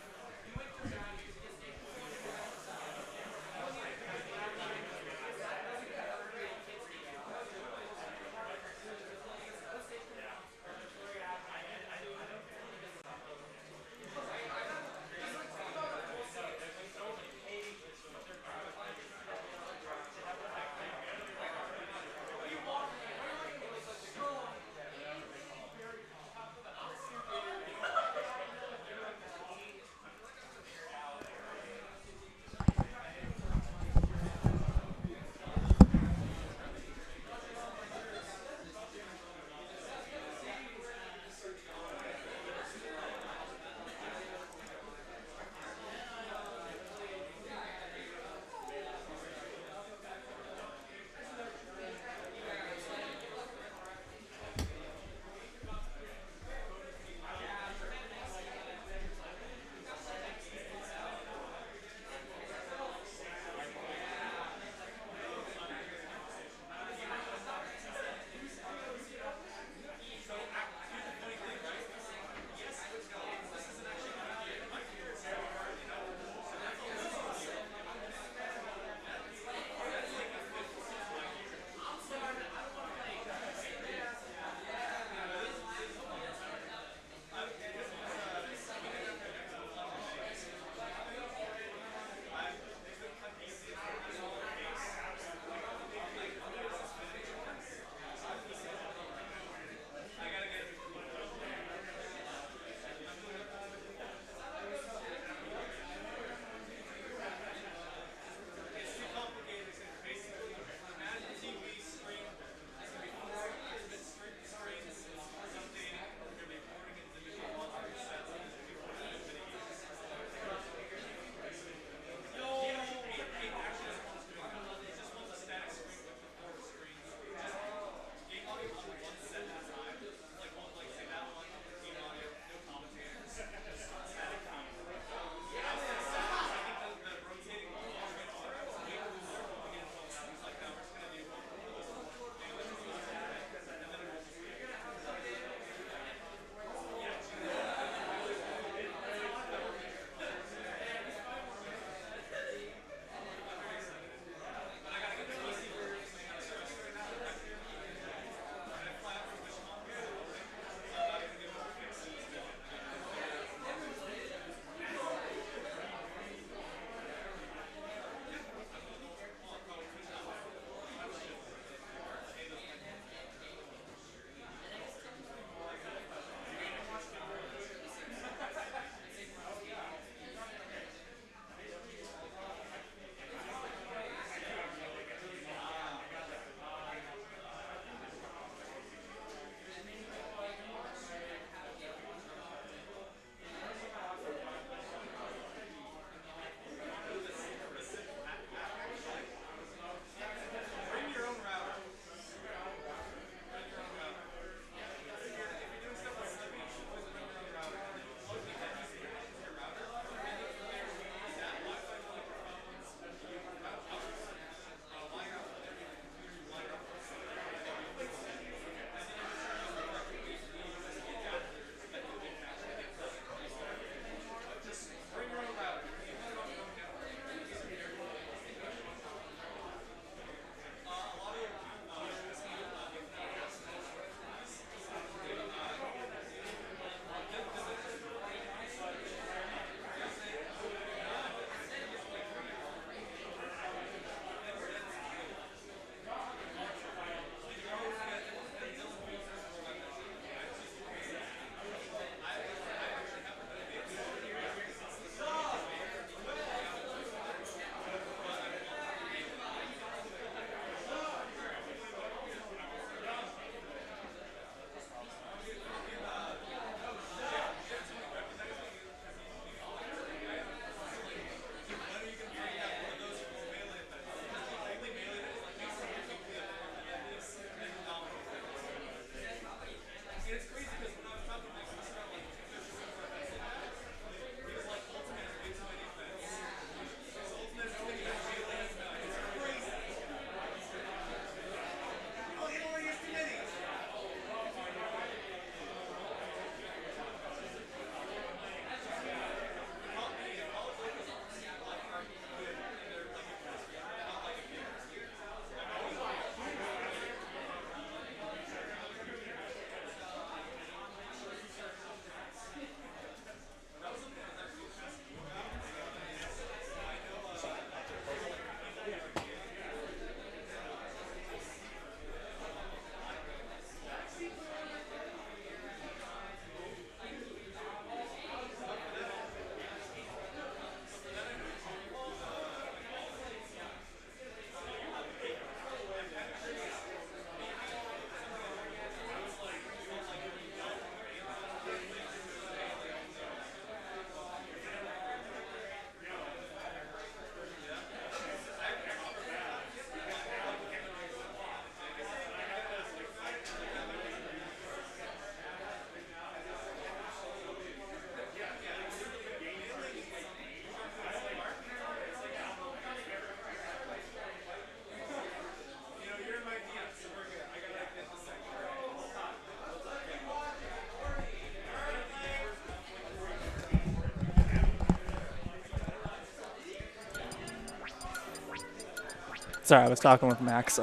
Sorry, I was talking with Max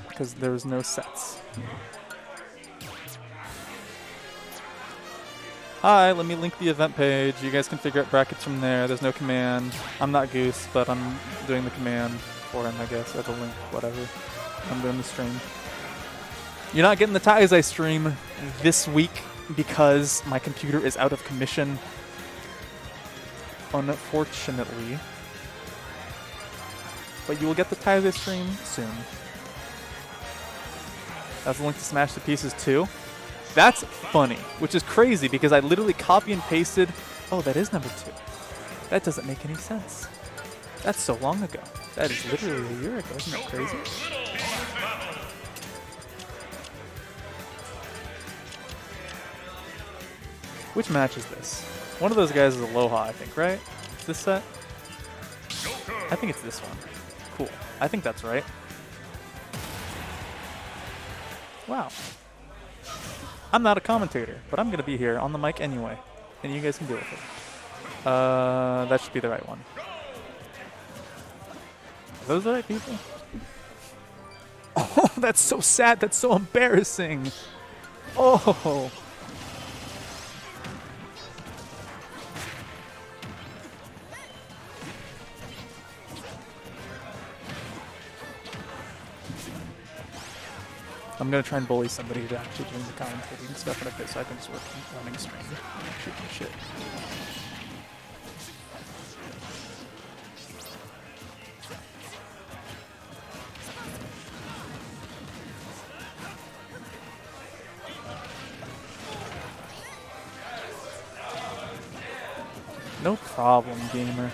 because there was no sets. Hi, let me link the event page. You guys can figure out brackets from there. There's no command. I'm not Goose, but I'm doing the command for him, I guess, or the link, whatever. I'm doing the stream. You're not getting the Taizai stream this week because my computer is out of commission. Unfortunately. But you will get the Taizai stream soon. That's the link to Smash to Pieces too. That's funny, which is crazy because I literally copy and pasted. Oh, that is number 2. That doesn't make any sense. That's so long ago. That is literally a year ago. Isn't that crazy? Which match is this? One of those guys is Aloha, I think, right? Is this set? I think it's this one. Cool. I think that's right. Wow. I'm not a commentator, but I'm going to be here on the mic anyway, and you guys can deal with it. That should be the right one. Are those the right people? Oh, that's so sad. That's so embarrassing. Oh. I'm gonna try and bully somebody to actually doing the commentating stuff in a bit so I can just work running stream. Shooting shit. No problem, gamer.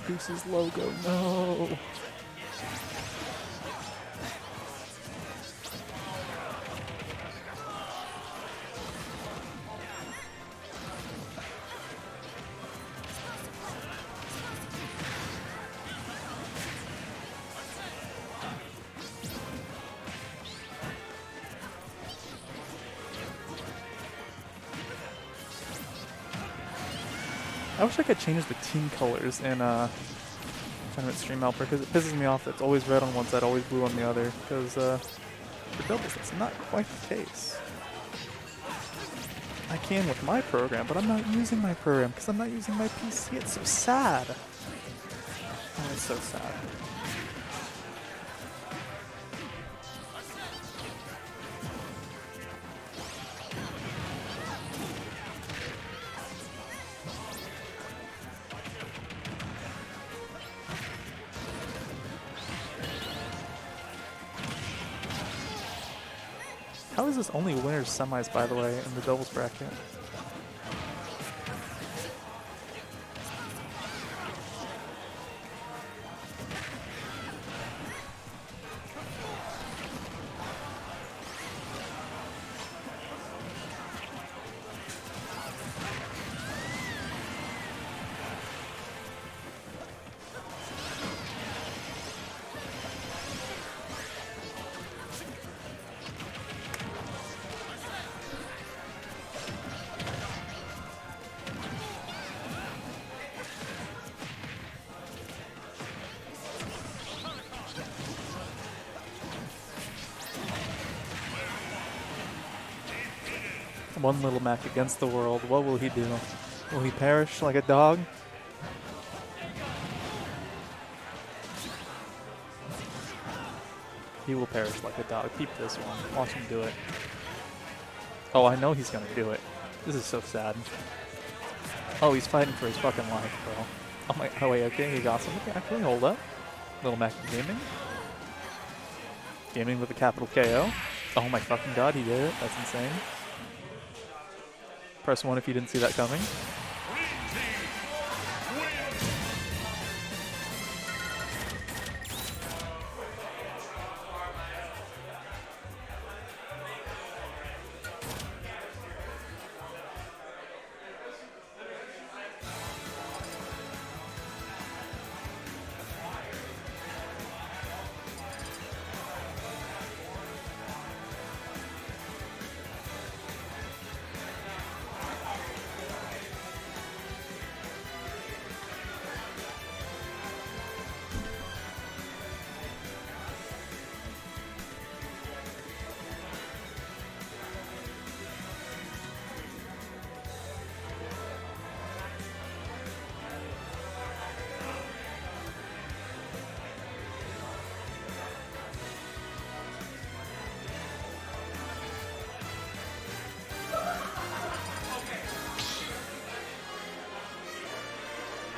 Goose's logo, no. I wish I could change the team colors in Tournament Stream Helper because it pisses me off that it's always red on one side, always blue on the other. Because for doubles, that's not quite the case. I can with my program, but I'm not using my program because I'm not using my PC. It's so sad. Oh, it's so sad. How is this only winners semis, by the way, in the doubles bracket? One little Mac against the world. What will he do? Will he perish like a dog? He will perish like a dog. Keep this one. Watch him do it. Oh, I know he's gonna do it. This is so sad. Oh, he's fighting for his fucking life, bro. Oh my, oh wait, okay, he got some. Okay, actually, hold up. Little Mac Gaming. Gaming with a capital KO. Oh my fucking god, he did it. That's insane. Press 1 if you didn't see that coming.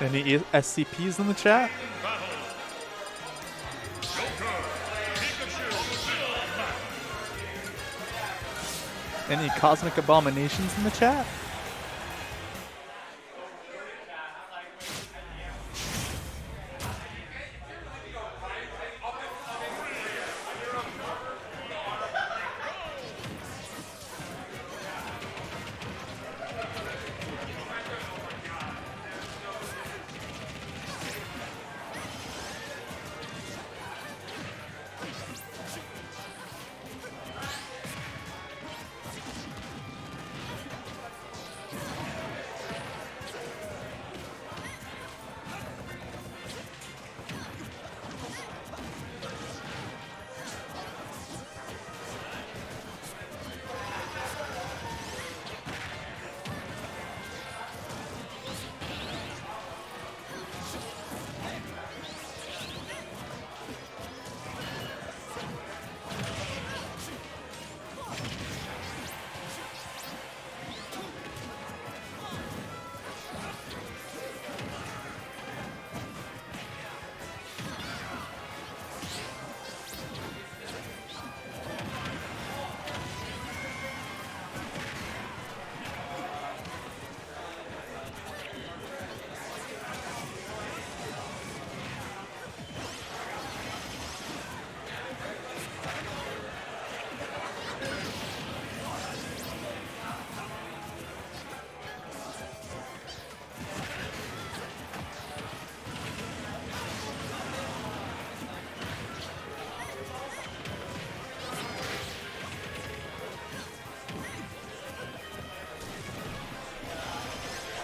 Any SCPs in the chat?
Battle. Joker. Pikachu. Will.
Any cosmic abominations in the chat?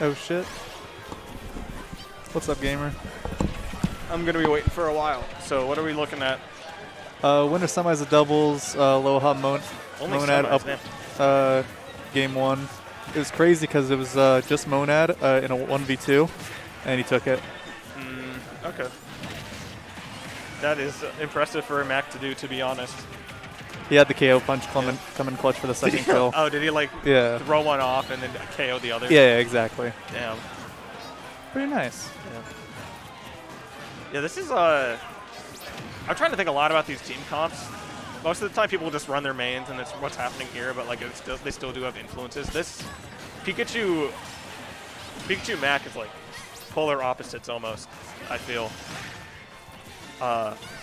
Oh shit. What's up, gamer?
I'm gonna be waiting for a while. So what are we looking at?
Winner semis of doubles, Aloha
Only
Monad
semis,
up
damn.
game 1. It was crazy because it was just Monad in a 1v2, and he took it.
Okay. That is impressive for a Mac to do, to be honest.
He had the KO punch come in clutch for the second kill.
Oh, did he like
Yeah.
throw one off and then KO the other?
Yeah, exactly.
Damn.
Pretty nice.
Yeah, this is I'm trying to think a lot about these team comps. Most of the time, people just run their mains, and it's what's happening here. But like, they still do have influences. This Pikachu Mac is like polar opposites almost. I feel.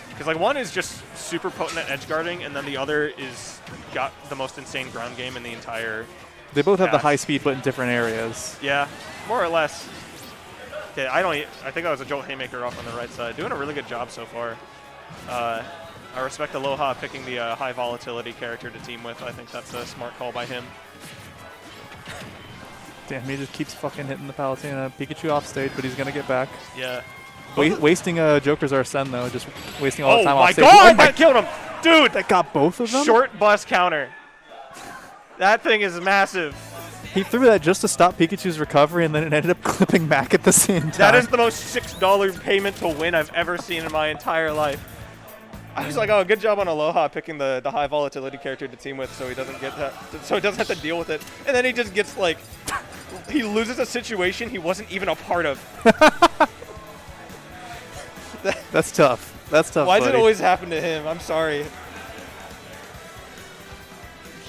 Because like one is just super potent at edge guarding, and then the other is got the most insane ground game in the entire.
They both have the
cast.
high speed, but in different areas.
Yeah, more or less. Okay, I think that was a Jolt Haymaker off on the right side. Doing a really good job so far. I respect Aloha picking the high volatility character to team with. I think that's a smart call by him.
Damn, he just keeps fucking hitting the Palutena. Pikachu off stage, but he's gonna get back.
Yeah.
Wasting Joker's Arsene though, just wasting all the time
my
off stage.
God,
Oh my
that killed him, dude!
That got both of them?
Short bus counter. That thing is massive.
He threw that just to stop Pikachu's recovery, and then it ended up clipping Mac at the same time.
That is the most $6 payment to win I've ever seen in my entire life. I was like, oh, good job on Aloha picking the high volatility character to team with, so he doesn't get that, so he doesn't have to deal with it. And then he just gets like, he loses a situation he wasn't even a part of.
That's tough. That's tough.
Why does it
buddy.
always happen to him? I'm sorry.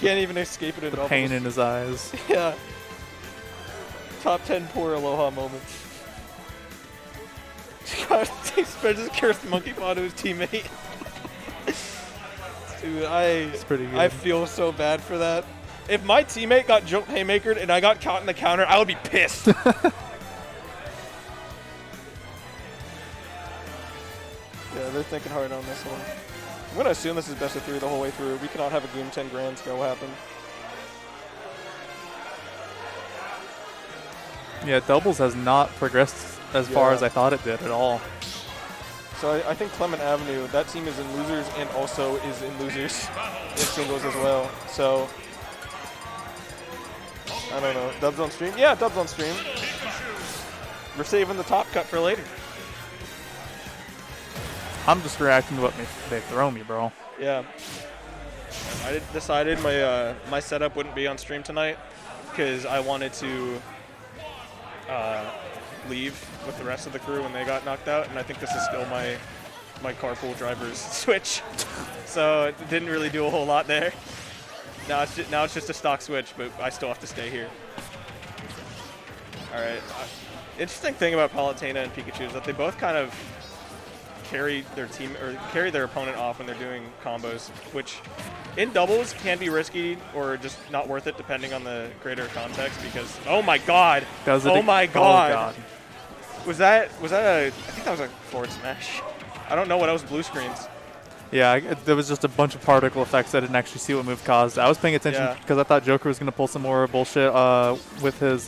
Can't even escape it in doubles.
Pain in his eyes?
Yeah. Top 10 poor Aloha moments. God, he spreads his cursed monkey paw to his teammate. Dude,
It's pretty good.
I feel so bad for that. If my teammate got Jolt Haymakered and I got caught in the counter, I would be pissed. Yeah, they're thinking hard on this one. I'm going to assume this is best of 3 the whole way through. We cannot have a game 10 grands go happen.
Yeah, doubles has not progressed as far
Yeah.
as I thought it did at all.
So I think Clement Avenue, that team is in losers and also is in losers in singles as well. So, I don't know. Dubs on stream? Yeah, dubs on stream. We're saving the top cut for later.
I'm just reacting to what they throw me, bro.
Yeah. I decided my setup wouldn't be on stream tonight because I wanted to leave with the rest of the crew when they got knocked out, and I think this is still my carpool driver's switch. So it didn't really do a whole lot there. Now it's just a stock switch, but I still have to stay here. All right. Interesting thing about Palutena and Pikachu is that they both kind of carry their opponent off when they're doing combos, which in doubles can be risky or just not worth it depending on the greater context. Because oh my god, oh my god, was that I think that was a forward smash. I don't know what else blue screens.
Yeah, there was just a bunch of particle effects. I didn't actually see what move caused. I was paying attention because I thought Joker was going to pull some more bullshit with his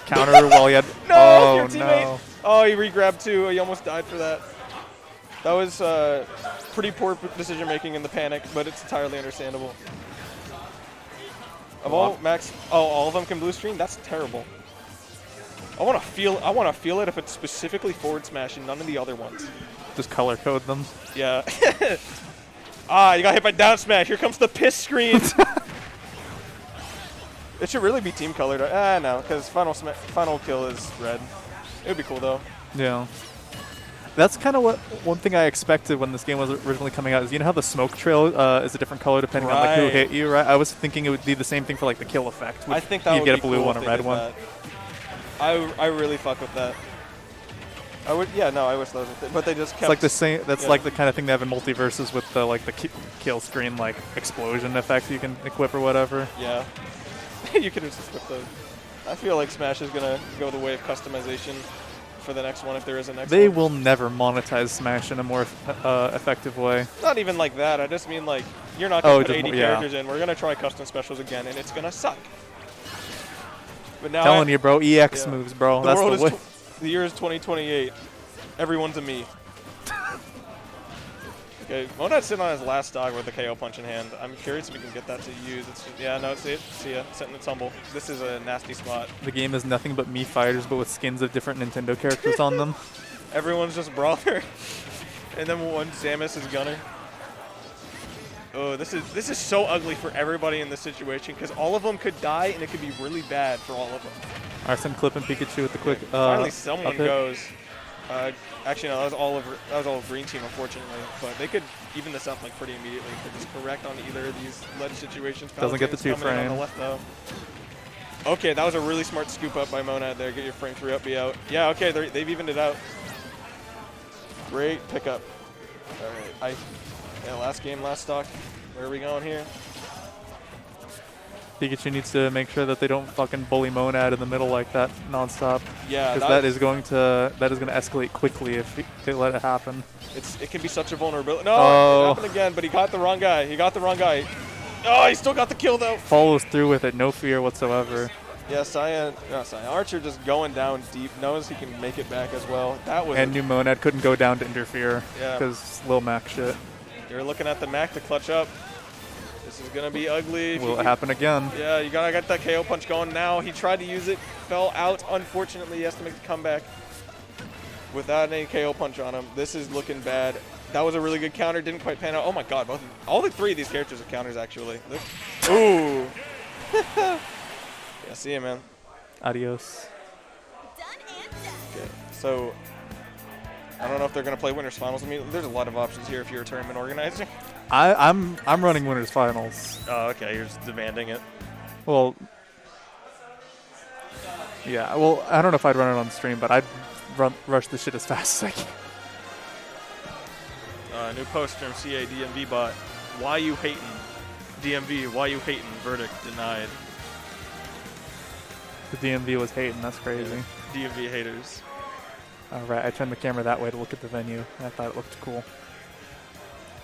counter while he had...
No, your teammate.
No.
Oh, he re-grabbed too. He almost died for that. That was pretty poor decision making in the panic, but it's entirely understandable. Of all Max, all of them can blue screen. That's terrible. I want to feel it if it's specifically forward smash and none of the other ones.
Just color code them.
Yeah. You got hit by down smash. Here comes the piss screen. It should really be team colored. No, because final kill is red. It would be cool though.
Yeah. That's kind of one thing I expected when this game was originally coming out. Is you know how the smoke trail is a different color depending on like who hit you, right? I was thinking it would be the same thing for like the kill effect.
I think that
you
would
get
be
a blue
cool
one,
if
a
they
red
did
one.
that. I really fuck with that. I would, yeah, no, I wish that was a thing, but they just kept.
It's like the same. That's like the kind of thing they have in multiverses with the like the kill screen like explosion effect you can equip or whatever.
Yeah, you can just equip those. I feel like Smash is gonna go the way of customization for the next one if there is a next one.
They will never monetize Smash in a more effective way.
Not even like that. I just mean like you're not gonna put 80
yeah.
characters in. We're gonna try custom specials again, and it's gonna suck. But now
Telling you, bro, EX
yeah.
moves, bro.
The
That's
world
the way.
the year is 2028. Everyone's a me. Okay, Monad's sitting on his last stock with the KO punch in hand. I'm curious if we can get that to use. It's just, yeah, no, see it. See ya. Sitting the tumble. This is a nasty spot.
The game is nothing but Mii fighters, but with skins of different Nintendo characters on them.
Everyone's just brawler, and then one Samus is gunner. Oh, this is so ugly for everybody in this situation because all of them could die and it could be really bad for all of them.
Arsene Clip and Pikachu with the quick.
Finally, someone
up hit.
goes. Actually, no, that was all green team, unfortunately. But they could even this up like pretty immediately. If they're just correct on either of these ledge situations.
Doesn't get the
Palutane's coming in
frame.
on the left though. Okay, that was a really smart scoop up by Monad there. Get your frame 3 up, be out. Yeah, okay, they've evened it out. Great pickup. All right, yeah, last game, last stock. Where are we going here?
Pikachu needs to make sure that they don't fucking bully Monad in the middle like that nonstop.
Yeah,
because that is going to escalate quickly if they let it happen.
It can be such a vulnerability. No,
Oh.
it happened again, but he got the wrong guy. Oh, he still got the kill though.
Follows through with it, no fear whatsoever.
Yeah, Cyan Archer just going down deep, knows he can make it back as well. That was.
And New Monad couldn't go down to interfere
Yeah.
because Lil Mac shit.
You're looking at the Mac to clutch up. This is gonna be ugly.
Will it happen again?
Yeah, you gotta get that KO punch going now. He tried to use it, fell out. Unfortunately, he has to make the comeback without any KO punch on him. This is looking bad. That was a really good counter. Didn't quite pan out. Oh my God! All the 3 of these characters are counters actually. Look. Ooh. Yeah, see ya, man.
Adios.
Okay, so I don't know if they're gonna play winners finals with me. There's a lot of options here if you're a tournament organizer.
I'm running winners finals.
Oh, okay. You're just demanding it.
Well, yeah. Well, I don't know if I'd run it on stream, but I'd rush this shit as fast as I can.
New post from CADMV bot. Why you hating? DMV, why you hating? Verdict denied.
The DMV was hating. That's crazy.
DMV haters.
All right, I turned the camera that way to look at the venue, and I thought it looked cool.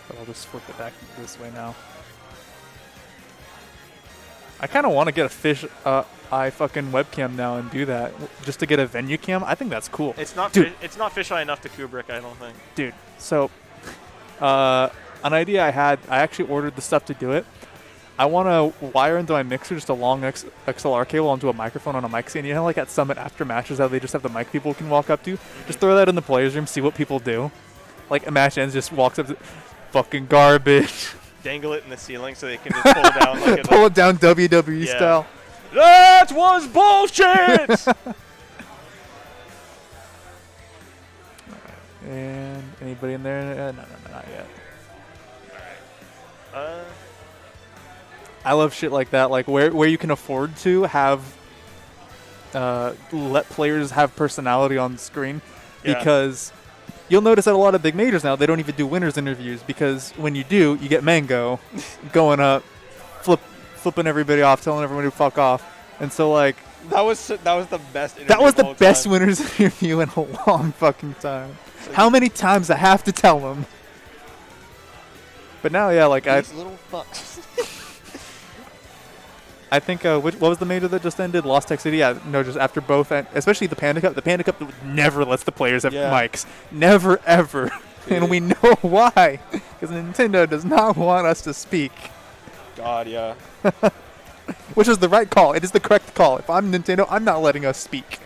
But I'll just flip it back this way now. I kind of want to get a fish eye fucking webcam now and do that just to get a venue cam. I think that's cool.
It's not. It's not fisheye enough to Kubrick, I don't think.
Dude, so an idea I had, I actually ordered the stuff to do it. I want to wire into my mixer just a long XLR cable onto a microphone on a mic stand. You know, like at Summit after matches, how they just have the mic people can walk up to? Just throw that in the players' room, see what people do. Like a match ends, just walks up to fucking garbage.
Dangle it in the ceiling so they can just pull it down like
Pull it down WWE
Yeah.
style.
That was bullshit!
And anybody in there? No, not yet. I love shit like that, like where you can afford to have let players have personality on the screen,
Yeah.
because you'll notice that a lot of big majors now, they don't even do winners interviews, because when you do, you get Mango going up, flipping everybody off, telling everyone to fuck off, and so like
That was the best. Interview
that was
of the
the
whole
best
time.
winners interview in a long fucking time. How many times I have to tell them? But now, yeah, like
These little fucks.
I think what was the major that just ended? Lost Tech City. Yeah, no, just after both, especially the Panda Cup. The Panda Cup never lets the players have
Yeah.
mics, never ever, and we know why, because Nintendo does not want us to speak,
God, yeah.
which is the right call. It is the correct call. If I'm Nintendo, I'm not letting us speak.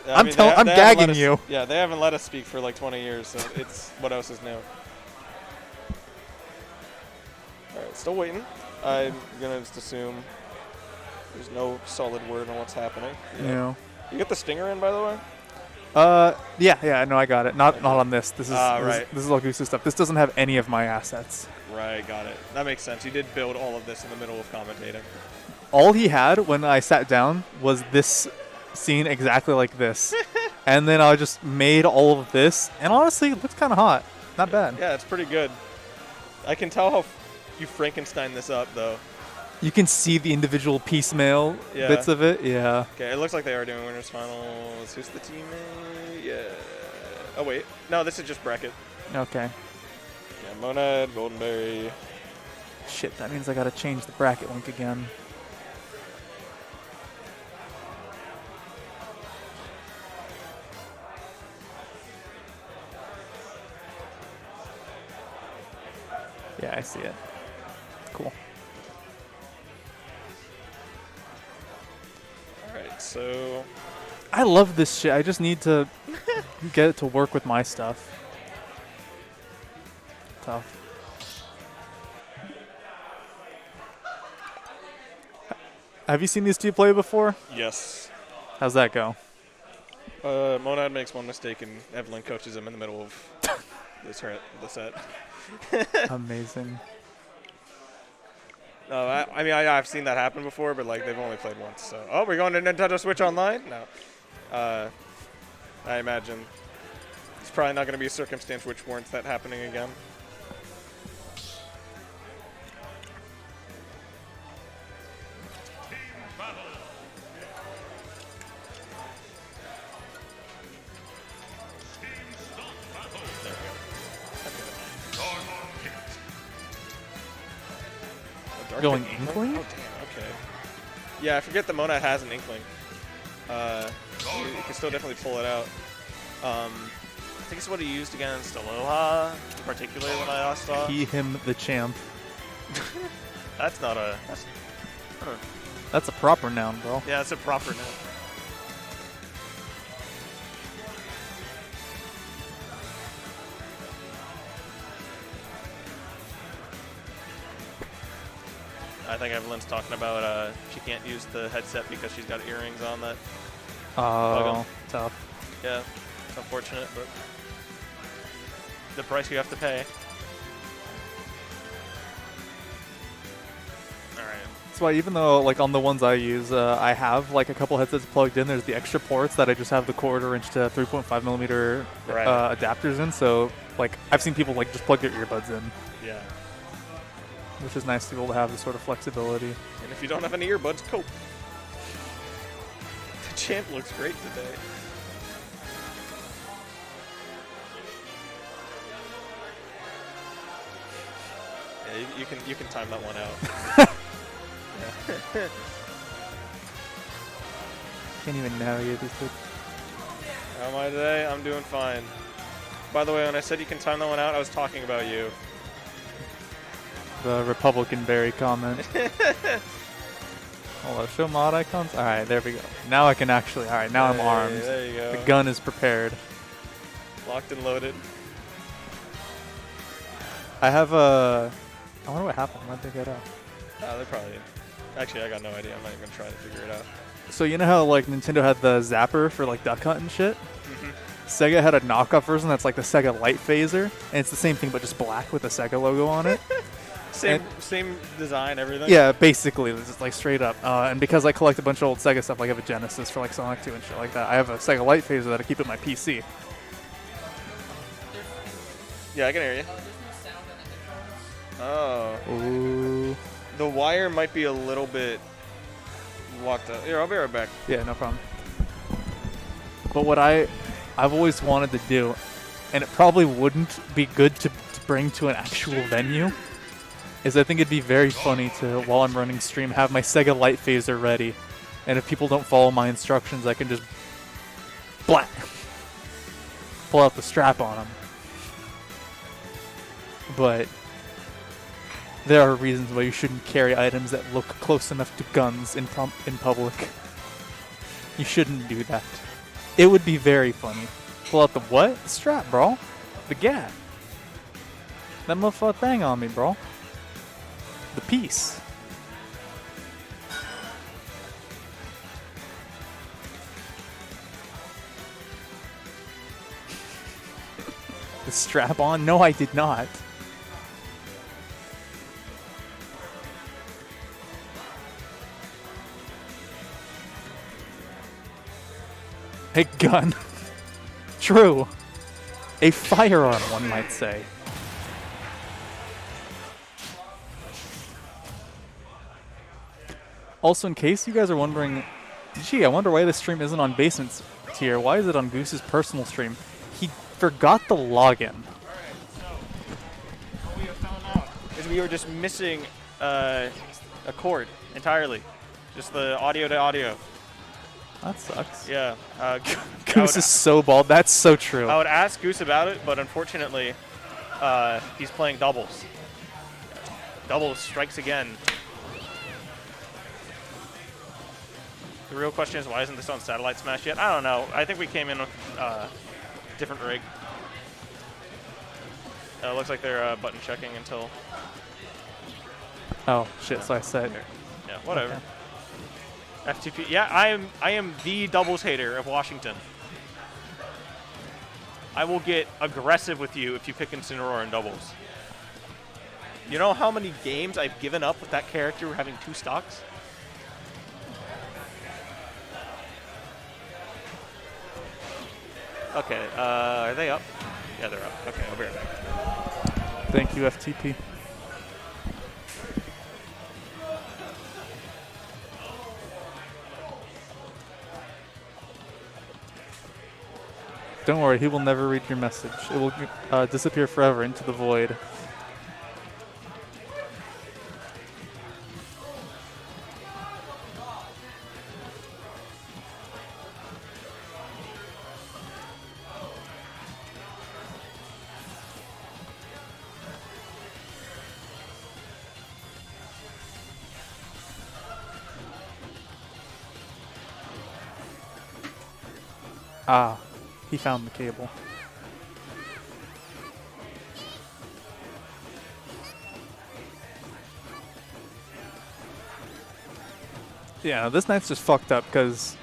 Yeah,
I'm
they
tell- I'm
they haven't let
gagging
us-
you.
Yeah, they haven't let us speak for like 20 years, so it's what else is new. All right, still waiting. I'm gonna just assume there's no solid word on what's happening.
You know.
You get the stinger in, by the way.
Yeah, no, I got it. Not on this. This is
Right.
this is all Goose stuff. This doesn't have any of my assets.
Right, got it. That makes sense. You did build all of this in the middle of commentating.
All he had when I sat down was this scene exactly like this. And then I just made all of this, and honestly, it looks kind of hot. Not bad.
Yeah, it's pretty good. I can tell how you Frankenstein this up, though.
You can see the individual piecemeal
Yeah.
bits of it. Yeah.
Okay, it looks like they are doing winners finals. Who's the teammate? Yeah. Oh wait, no, this is just bracket.
Okay.
Yeah, Monad, Goldenberry.
Shit, that means I gotta change the bracket link again. Yeah, I see it. Cool.
All right, so
I love this shit. I just need to get it to work with my stuff. Tough. Have you seen these two play before?
yes.
How's that go?
Monad makes one mistake and Evelyn coaches him in the middle of the set.
Amazing.
No, I mean I've seen that happen before, but like they've only played once. So we're going to Nintendo Switch Online? No. I imagine it's probably not going to be a circumstance which warrants that happening again. Dark
Going
Inkling?
Inkling?
Oh, damn, okay. Yeah, I forget that Monad has an Inkling. You can still definitely pull it out.
I think it's what he used against Aloha, particularly when I last saw.
He, him, the champ.
That's not a.
That's a proper noun, bro.
Yeah, it's a proper name. I think Evelyn's talking about she can't use the headset because she's got earrings on that.
Oh, tough.
Yeah, it's unfortunate, but the price you have to pay. All right.
That's why even though, like, on the ones I use, I have, like, a couple headsets plugged in, there's the extra ports that I just have the 1/4 inch to 3.5 millimeter
Right.
adapters in, so, like, I've seen people, like, just plug their earbuds in,
Yeah.
which is nice to be able to have this sort of flexibility.
And if you don't have any earbuds, cope. The champ looks great today. Yeah, you can time that one out.
Can't even navigate this thing.
How am I today? I'm doing fine. By the way, when I said you can time that one out, I was talking about you.
The Republican Berry comment. Hold on, show mod icons? Alright, there we go. Now I can actually, alright, now I'm
Hey,
armed.
There you go.
The gun is prepared.
Locked and loaded.
I have a... I wonder what happened. Why'd they get out?
They probably... Actually, I got no idea. I'm not even going to try to figure it out.
So you know how, like, Nintendo had the zapper for, like, Duck Hunt and shit? Sega had a knockoff version that's like the Sega Light Phaser, and it's the same thing but just black with the Sega logo on it.
Same design, everything.
Yeah, basically, it's just like straight up. And because I collect a bunch of old Sega stuff, like I have a Genesis for like Sonic 2 and shit like that, I have a Sega Light Phaser that I keep at my PC.
Yeah, I can hear you. Oh.
Ooh.
The wire might be a little bit locked up. Here, I'll be right back.
Yeah, no problem. But what I've always wanted to do, and it probably wouldn't be good to bring to an actual venue, is I think it'd be very funny to, while I'm running stream, have my Sega Light Phaser ready, and if people don't follow my instructions, I can just blat, pull out the strap on them. But there are reasons why you shouldn't carry items that look close enough to guns in public. You shouldn't do that. It would be very funny. Pull out the what? The strap, bro. The gat. That motherfucker thing on me, bro. The piece. The strap on? No, I did not. A gun. True. A firearm, one might say. Also, in case you guys are wondering, gee, I wonder why this stream isn't on Basement's tier. Why is it on Goose's personal stream? He forgot the login.
What we have found out is we were just missing a cord entirely. Just the audio to audio.
That sucks.
Yeah.
Goose is so bald. That's so true.
I would ask Goose about it, but unfortunately, he's playing doubles. Doubles strikes again. The real question is, why isn't this on Satellite Smash yet? I don't know. I think we came in with different rig. Looks like they're button checking until.
Oh shit! So I said.
Yeah, whatever.
Okay.
FTP. Yeah, I am the doubles hater of Washington. I will get aggressive with you if you pick Incineroar in doubles. You know how many games I've given up with that character having 2 stocks? Okay, are they up? Yeah, they're up. Okay, I'll be right back.
Thank you, FTP. Don't worry, he will never read your message. It will disappear forever into the void. Ah, he found the cable. Yeah, this night's just fucked up because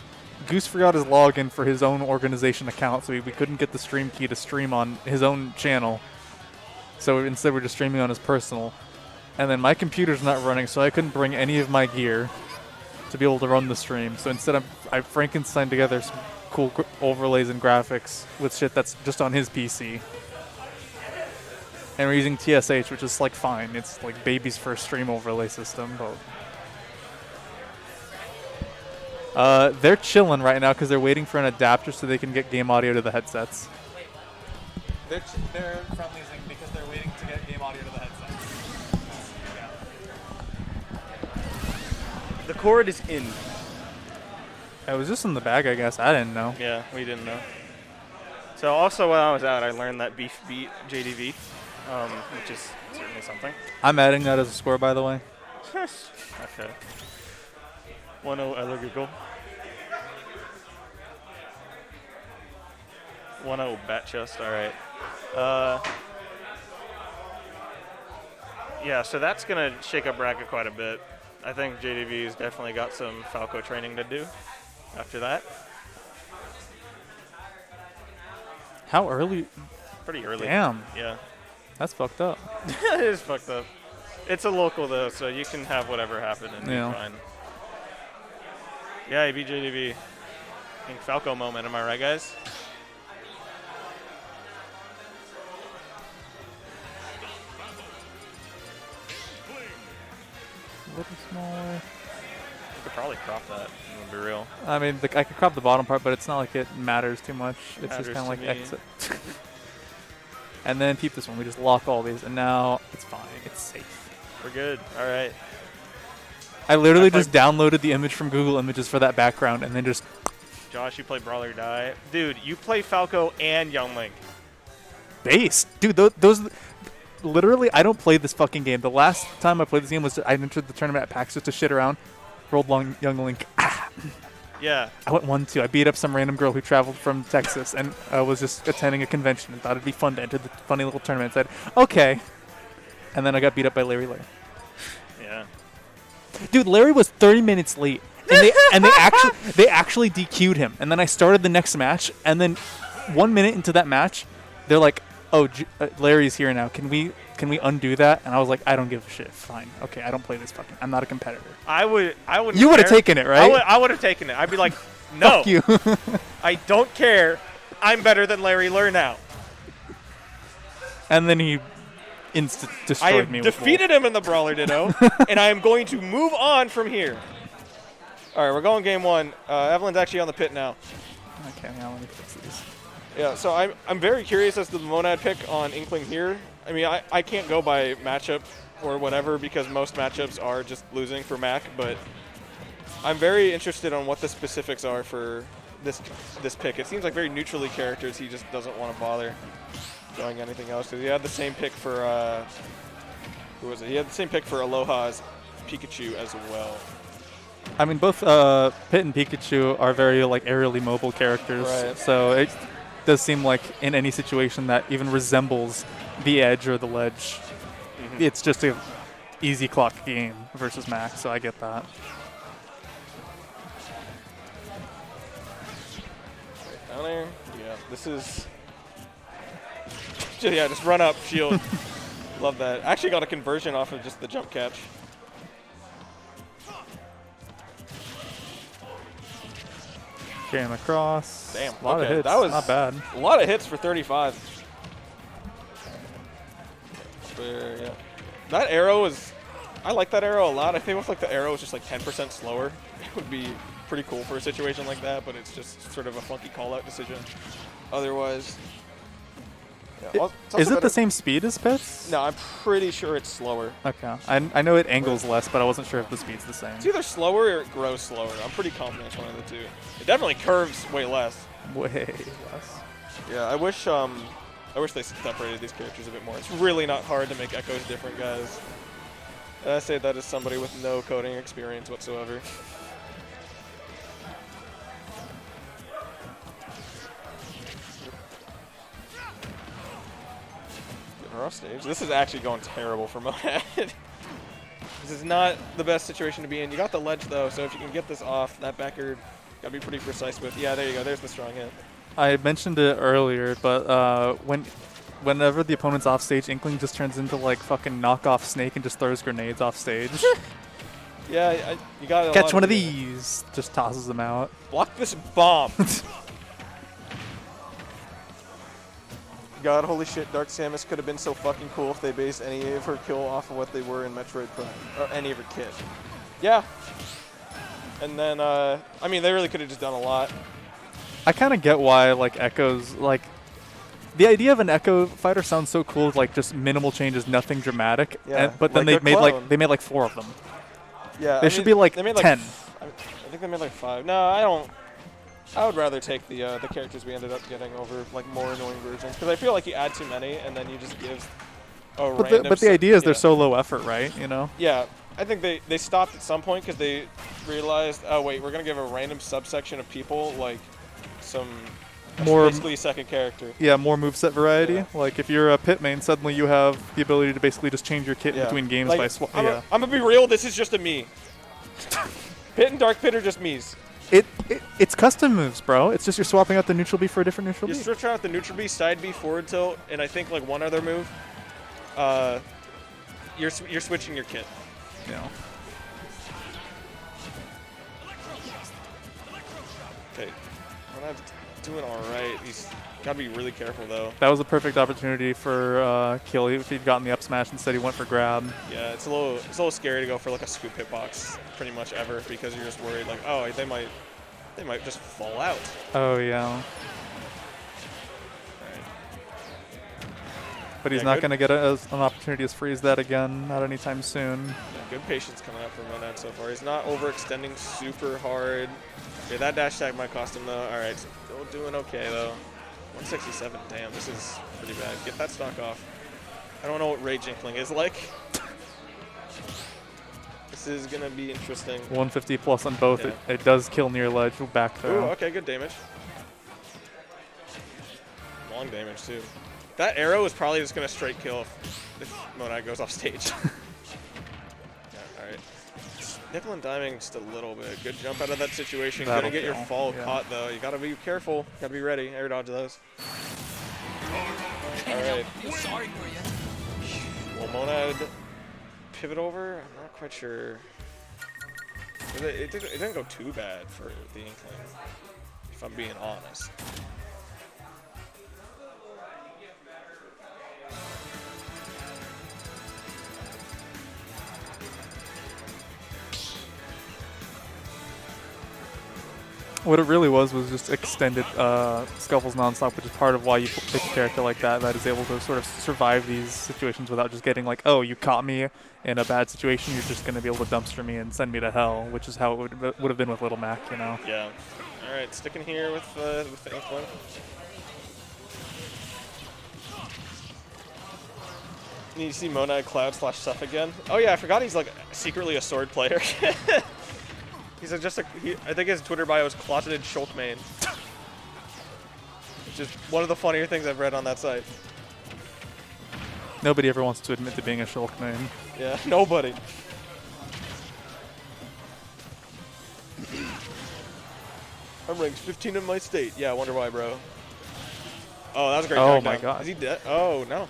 Goose forgot his login for his own organization account, so we couldn't get the stream key to stream on his own channel. So instead we're just streaming on his personal. And then my computer's not running, so I couldn't bring any of my gear to be able to run the stream. So instead I Frankenstein together some cool overlays and graphics with shit that's just on his PC. And we're using TSH, which is like fine. It's like baby's first stream overlay system, but they're chilling right now because they're waiting for an adapter so they can get game audio to the headsets. They're friendlying because they're waiting to get game audio to the headsets. Yeah.
The cord is in.
It was just in the bag, I guess. I didn't know.
Yeah, we didn't know. So also while I was out, I learned that Beef beat JDV, which is certainly something.
I'm adding that as a score, by the way.
Okay. 1-0 Ella Google. 1-0 Bat Chest, alright. Yeah, so that's going to shake up bracket quite a bit. I think JDV's definitely got some Falco training to do after that.
How early?
Pretty early.
Damn,
Yeah.
that's fucked up.
It is fucked up. It's a local though, so you can have whatever happen and
Yeah.
be fine. Yeah, he beat JDB. King Falco moment, am I right, guys?
A little smaller.
You could probably crop that. I'm gonna be real.
I mean, I could crop the bottom part, but it's not like it matters too much. It's just
Matters
kind of like
to me.
exit. And then keep this one. We just lock all these, and now it's fine. It's safe.
We're good. All right.
I literally
I play-
just downloaded the image from Google Images for that background, and then just
Josh, you play Brawl or Die. Dude, you play Falco and Young Link.
base. Dude, those literally, I don't play this fucking game. The last time I played this game was I entered the tournament at PAX just to shit around. Rolled long Young Link.
Yeah.
I went 1-2. I beat up some random girl who traveled from Texas, and I was just attending a convention and thought it'd be fun to enter the funny little tournament. I said, okay. And then I got beat up by Larry Lair.
Yeah.
Dude, Larry was 30 minutes late, and they actually DQ'd him. And then I started the next match, and then 1 minute into that match, they're like, "Oh, Larry's here now. Can we undo that?" And I was like, "I don't give a shit. Fine, okay. I don't play this fucking. I'm not a competitor."
I would.
You would have taken it, right?
I would have taken it. I'd be like, no,
Fuck you.
I don't care. I'm better than Larry Lair now.
And then he
I
destroyed
have
me.
defeated him in the Brawler Ditto, and I am going to move on from here. All right, we're going game one. Evelyn's actually on the pit now.
Okay, now let me fix these.
Yeah, so I'm very curious as to the Monad pick on Inkling here. I mean, I can't go by matchup or whatever because most matchups are just losing for Mac, but I'm very interested on what the specifics are for this pick. It seems like very neutrally characters. He just doesn't want to bother going anything else. He had the same pick for who was it? He had the same pick for Aloha's Pikachu as well.
I mean, both Pit and Pikachu are very like aerially mobile characters,
Right.
so it does seem like in any situation that even resembles the edge or the ledge, it's just a easy clock game versus Mac. So I get that.
Down there. Yeah, this is. Yeah, just run up, shield. Love that. Actually got a conversion off of just the jump catch.
Carry him across.
Damn,
A lot of
okay,
hits.
that was-
not bad.
A lot of hits for 35. Yeah. That arrow is. I like that arrow a lot. I think if like the arrow was just like 10% slower, it would be pretty cool for a situation like that. But it's just sort of a funky call-out decision. Otherwise. Yeah, well, it's also
Is it
better-
the same speed as Pit's?
No, I'm pretty sure it's slower.
Okay. I know it angles less, but I wasn't sure if the speed's the same.
It's either slower or it grows slower. I'm pretty confident it's one of the two. It definitely curves way less.
Way less.
Yeah, I wish they separated these characters a bit more. It's really not hard to make Echoes different, guys. And I say that as somebody with no coding experience whatsoever. Get her off stage. This is actually going terrible for Monad. This is not the best situation to be in. You got the ledge though, so if you can get this off, that backer gotta be pretty precise with. Yeah, there you go. There's the strong hit.
I mentioned it earlier, but whenever the opponent's off stage, Inkling just turns into like fucking knockoff Snake and just throws grenades off stage.
Yeah, you got a
Catch
lot
one of
do.
these. Just tosses them out.
Block this bomb. God, holy shit, Dark Samus could have been so fucking cool if they based any of her kill off of what they were in Metroid Prime, or any of her kit. Yeah. And then, I mean, they really could have just done a lot.
I kind of get why like Echoes like the idea of an Echo fighter sounds so cool. Like just minimal changes, nothing dramatic.
Yeah,
But then
like
they
their
made
clone.
they made like 4 of them.
Yeah,
There should be like
they made
10.
I think they made like 5. No, I don't. I would rather take the characters we ended up getting over like more annoying versions because I feel like you add too many and then you just give a random.
But the idea is they're
yeah.
so low effort, right? You know.
Yeah, I think they stopped at some point because they realized, oh wait, we're gonna give a random subsection of people like some
More-
basically second character.
Yeah, more moveset variety.
Yeah.
Like if you're a pit main, suddenly you have the ability to basically just change your kit
Yeah.
between games
Like,
by swap.
I'm
Yeah.
gonna be real. This is just a me. Pit and Dark Pit are just me's.
It's custom moves, bro. It's just you're swapping out the neutral B for a different neutral
You
B.
switch out the neutral B, side B, forward tilt, and I think like one other move. You're switching your kit.
Yeah.
Okay, we're not doing all right. He's gotta be really careful though.
That was a perfect opportunity for kill if he'd gotten the up smash. Instead, he went for grab.
Yeah, it's a little scary to go for like a scoop hitbox pretty much ever because you're just worried like, oh, they might just fall out.
Oh yeah.
Alright.
But he's
Yeah,
not
good.
going to get an opportunity to freeze that again, not anytime soon.
Yeah, good patience coming out from Monad so far. He's not overextending super hard. Okay, that dash tag might cost him though. Alright, still doing okay though. 167, damn, this is pretty bad. Get that stock off. I don't know what Rage Inkling is like. This is gonna be interesting.
150 plus on both.
Yeah.
It does kill near ledge back
Ooh,
throw.
okay, good damage. Long damage too. That arrow is probably just gonna straight kill if Monad goes off stage. Yeah, alright. Nickel and diming just a little bit. Good jump out of that situation.
That'll
Gonna get your
kill,
fall
yeah.
caught though. You gotta be careful. Gotta be ready. Air dodge those. Alright. Will Monad pivot over? I'm not quite sure. It didn't go too bad for the Inkling, if I'm being honest.
What it really was just extended scuffles nonstop, which is part of why you pick a character like that is able to sort of survive these situations without just getting like, oh, you caught me in a bad situation, you're just going to be able to dumpster me and send me to hell, which is how it would have been with Little Mac, you know?
Yeah. All right, sticking here with the Inkling. You see Monad Cloud / Suff again. Oh yeah, I forgot he's like secretly a sword player. He's I think his Twitter bio is closeted Shulk main. Which is one of the funnier things I've read on that site.
Nobody ever wants to admit to being a Shulk main.
Yeah, nobody. I'm ranked 15 in my state. Yeah, I wonder why, bro. Oh, that was a great
Oh
takedown.
my God.
Is he dead? Oh, no.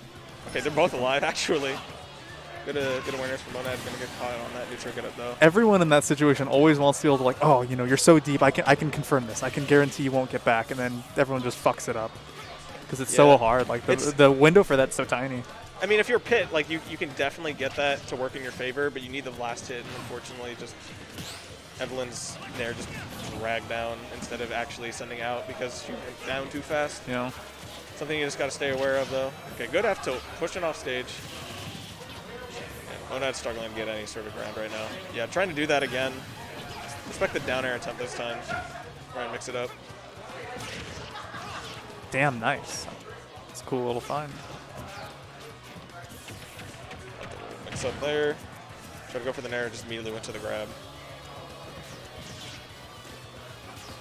Okay, they're both alive, actually. Good awareness from Monad. Gonna get caught on that neutral get up, though.
Everyone in that situation always wants to be able to like, oh, you know, you're so deep, I can confirm this. I can guarantee you won't get back, and then everyone just fucks it up. Because it's so
Yeah.
hard. Like,
It's-
the window for that's so tiny.
I mean, if you're Pit, like, you can definitely get that to work in your favor, but you need the last hit, and unfortunately, just Evelyn's there just dragged down instead of actually sending out because she went down too fast.
You know?
Something you just got to stay aware of, though. Okay, good F tilt, pushing off stage. Yeah, Monad's struggling to get any sort of ground right now. Yeah, trying to do that again. Respect the down air attempt this time. Try and mix it up.
Damn nice. It's a cool little find.
Mix up there. Try to go for the nair, just immediately went to the grab.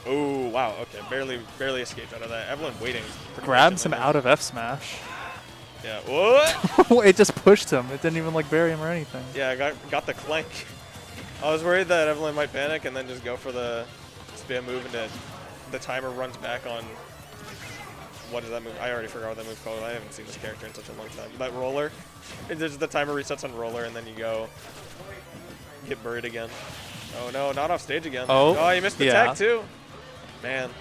Oh, wow, okay, barely escaped out of that. Evelyn waiting. pretty
Grabs him
patiently.
out of F smash.
Yeah, what?
It just pushed him. It didn't even like bury him or anything.
Yeah, I got the clank. I was worried that Evelyn might panic and then just go for the spam move and then the timer runs back on, what is that move? I already forgot what that move called. I haven't seen this character in such a long time. That roller. And there's the timer resets on roller and then you go get buried again. Oh no, not off stage again.
Oh,
you missed the
yeah.
tag too. Man.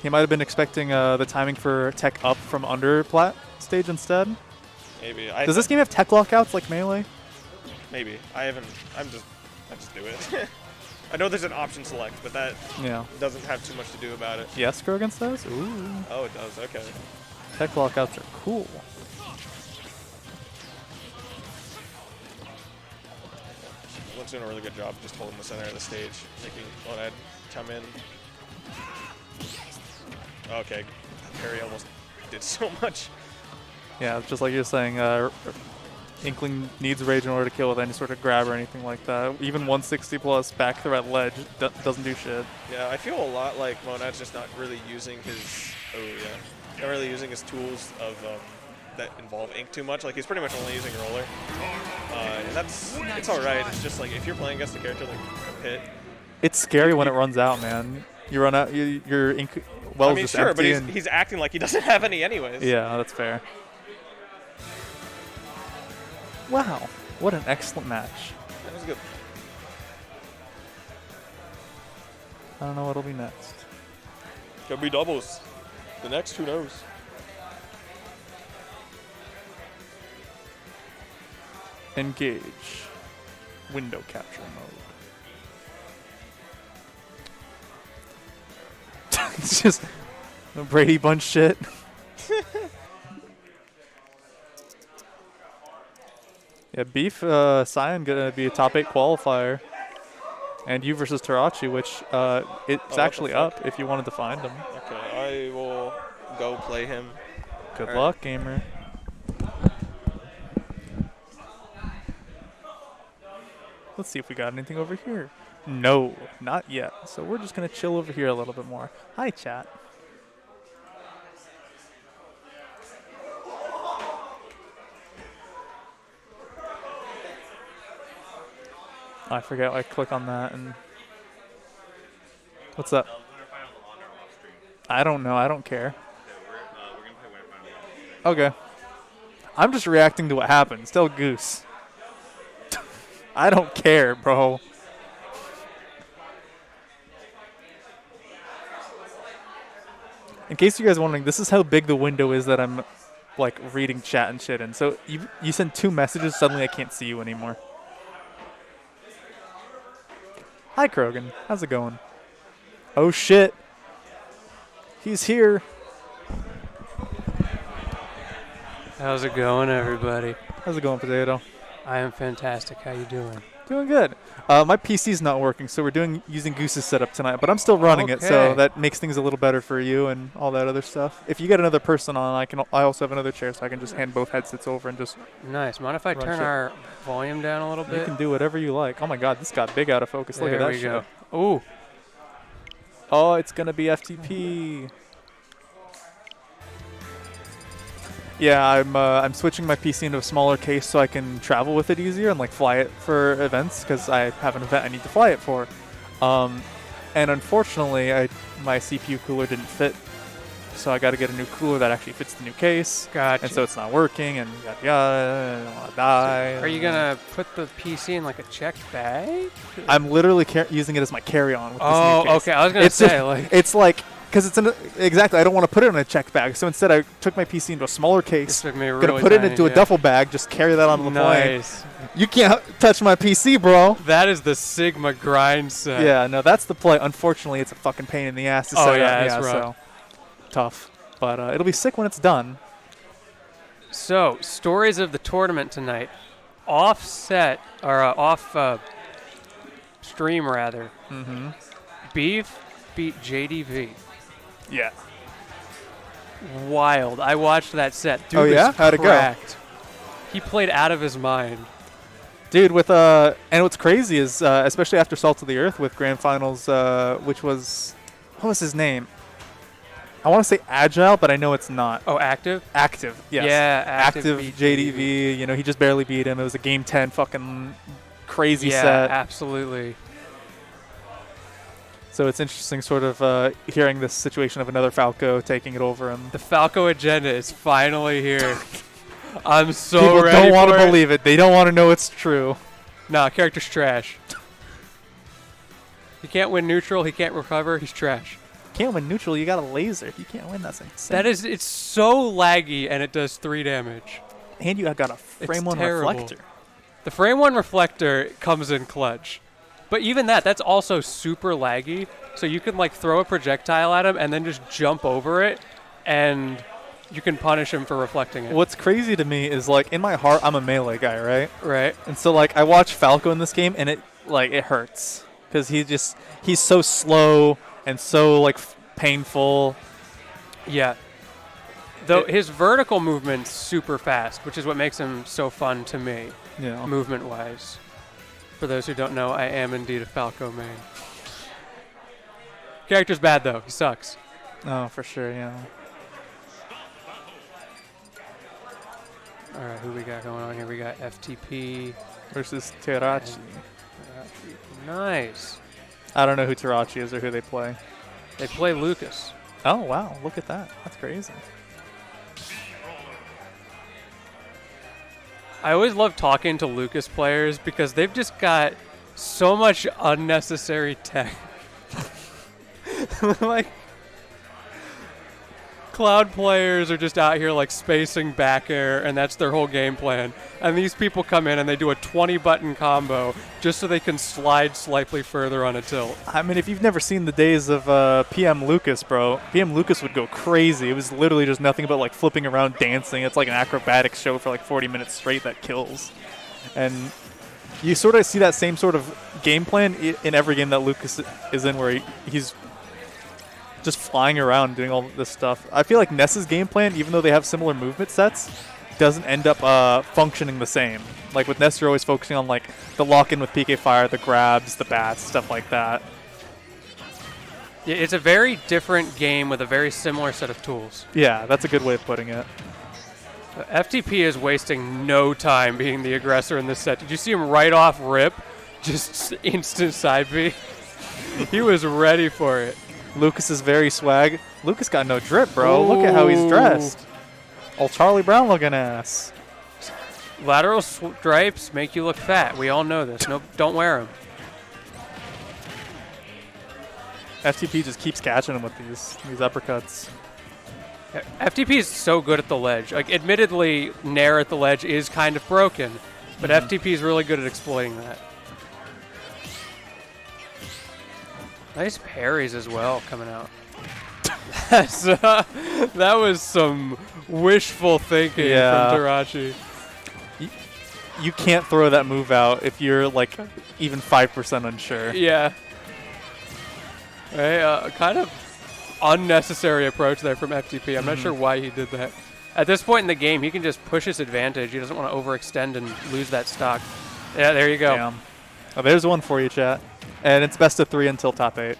He might have been expecting the timing for tech up from under plat stage instead.
Maybe.
Does this game have tech lockouts like Melee?
Maybe. I just do it. I know there's an option select, but that
Yeah.
doesn't have too much to do about it.
Yes, Krogan says? Ooh.
Oh, it does. Okay.
Tech lockouts are cool.
Evelyn's doing a really good job just holding the center of the stage, making Monad come in. Okay, Perry almost did so much.
Yeah, just like you're saying, Inkling needs Rage in order to kill with any sort of grab or anything like that. Even 160 plus back throw at ledge doesn't do shit.
Yeah, I feel a lot like Monad's just not really using his. Oh yeah, not really using his tools of that involve ink too much. Like he's pretty much only using roller, and it's all right. It's just like if you're playing against a character like Pit,
It's scary when it runs out, man. You run out, your ink well
I mean,
just
sure,
empty.
but
and
he's acting like he doesn't have any anyways.
yeah, that's fair. Wow, what an excellent match.
That was good.
I don't know what'll be next.
Could be doubles. The next, who knows?
Engage. Window capture mode. It's just Brady Bunch shit. Yeah, Beef Cyan gonna be a top 8 qualifier. And you versus Tarachi, which it's actually up if you wanted to find him.
Okay, I will go play him.
Good
All right.
luck, gamer. Let's see if we got anything over here. No, not yet. So we're just going to chill over here a little bit more. Hi, chat. I forget I click on that and... What's up? I don't know. I don't care. Okay. I'm just reacting to what happens. Tell Goose. I don't care, bro. In case you guys are wondering, this is how big the window is that I'm like reading chat and shit in. So you send 2 messages, suddenly I can't see you anymore. Hi, Krogan. How's it going? Oh, shit. He's here.
How's it going, everybody?
How's it going, Potato?
I am fantastic. How you doing?
Doing good. My PC's not working, so we're using Goose's setup tonight, but I'm still running it, so
Okay.
that makes things a little better for you and all that other stuff. If you get another person on, I also have another chair, so I can just hand both headsets over and just
Nice. Mind if I
Run
turn
shit.
our volume down a little
you
bit?
can do whatever you like. Oh my god, this got big out of focus. Look
There
at that
we
shit.
go. Ooh.
Oh, it's gonna be FTP. Yeah, I'm switching my PC into a smaller case so I can travel with it easier and like fly it for events because I have an event I need to fly it for. And unfortunately, my CPU cooler didn't fit, so I got to get a new cooler that actually fits the new case.
Gotcha.
And so it's not working, and yada yada. I don't want to die.
Are you gonna put the PC in like a checked bag?
I'm literally using it as my carry-on with this new
Oh,
case.
okay. I was gonna
It's
say
just-
like.
It's like, because it's exactly, I don't want to put it in a checked bag, so instead I took my PC into a smaller
This
case,
took me
gonna
really
put it
tiny,
into a
yeah.
duffel bag, just carry that onto the plane.
Nice.
You can't touch my PC, bro.
That is the Sigma grind set.
Yeah, no, that's the play. Unfortunately, it's a fucking pain in the ass to
Oh,
set
yeah,
up.
it's rough.
So tough. But it'll be sick when it's done.
So, stories of the tournament tonight. Offset, or off stream rather.
Mm-hmm.
Beef beat JDV.
Yeah.
Wild. I watched that set. Dude
Oh, yeah?
was
How'd it go?
cracked. He played out of his mind.
Dude, and what's crazy is, especially after Salt of the Earth with Grand Finals, which was, what was his name? I want to say Agile, but I know it's not.
Oh, active?
Active, yes.
Yeah,
Active
beat
JDV, you know, he just barely beat him. It was a game 10 fucking crazy
Yeah,
set.
absolutely.
So it's interesting sort of hearing this situation of another Falco taking it over him.
The Falco agenda is finally here. I'm so
People
ready
don't want
for
to
it.
believe it. They don't want to know it's true.
Nah, character's trash. He can't win neutral. He can't recover. He's trash.
Can't win neutral. You got a laser. You can't win. That's insane.
It's so laggy, and it does 3 damage.
And you got a frame one
terrible.
reflector.
The frame 1 reflector comes in clutch. But even that's also super laggy. So you can like throw a projectile at him and then just jump over it, and you can punish him for reflecting it.
What's crazy to me is like in my heart, I'm a melee guy, right?
Right.
And so like I watch Falco in this game, and it hurts because he's so slow and so like painful.
Yeah. Though his vertical movement's super fast, which is what makes him so fun to me,
You know.
movement-wise. For those who don't know, I am indeed a Falco main. Character's bad though. He sucks.
Oh, for sure. Yeah.
All right, who we got going on here? We got FTP.
Versus Terachi.
Nice.
I don't know who Tarachi is or who they play.
They play Lucas.
Oh, wow. Look at that. That's crazy.
I always love talking to Lucas players because they've just got so much unnecessary tech. Like, Cloud players are just out here like spacing back air, and that's their whole game plan. And these people come in and they do a 20-button combo just so they can slide slightly further on a tilt.
I mean, if you've never seen the days of PM Lucas, bro, PM Lucas would go crazy. It was literally just nothing but like flipping around, dancing. It's like an acrobatic show for like 40 minutes straight that kills. And you sort of see that same sort of game plan in every game that Lucas is in, where he's just flying around doing all this stuff. I feel like Ness's game plan, even though they have similar movement sets, doesn't end up functioning the same. Like with Ness, you're always focusing on like the lock-in with PK Fire, the grabs, the bats, stuff like that.
Yeah, it's a very different game with a very similar set of tools.
Yeah, that's a good way of putting it.
FTP is wasting no time being the aggressor in this set. Did you see him right off rip? Just instant side B. He was ready for it.
Lucas is very swag. Lucas got no drip, bro. Look at how he's dressed. Old Charlie Brown looking ass.
Lateral stripes make you look fat. We all know this. No, don't wear them.
FTP just keeps catching him with these uppercuts.
FTP is so good at the ledge. Like, admittedly, Nair at the ledge is kind of broken, but FTP is really good at exploiting that. Nice parries as well coming out. That was some wishful thinking from Tarachi.
You can't throw that move out if you're like even 5% unsure.
Yeah. Right, kind of unnecessary approach there from FTP. I'm not sure why he did that. At this point in the game, he can just push his advantage. He doesn't want to overextend and lose that stock. Yeah, there you go.
Damn. Oh, there's one for you, chat. And it's best of 3 until top 8.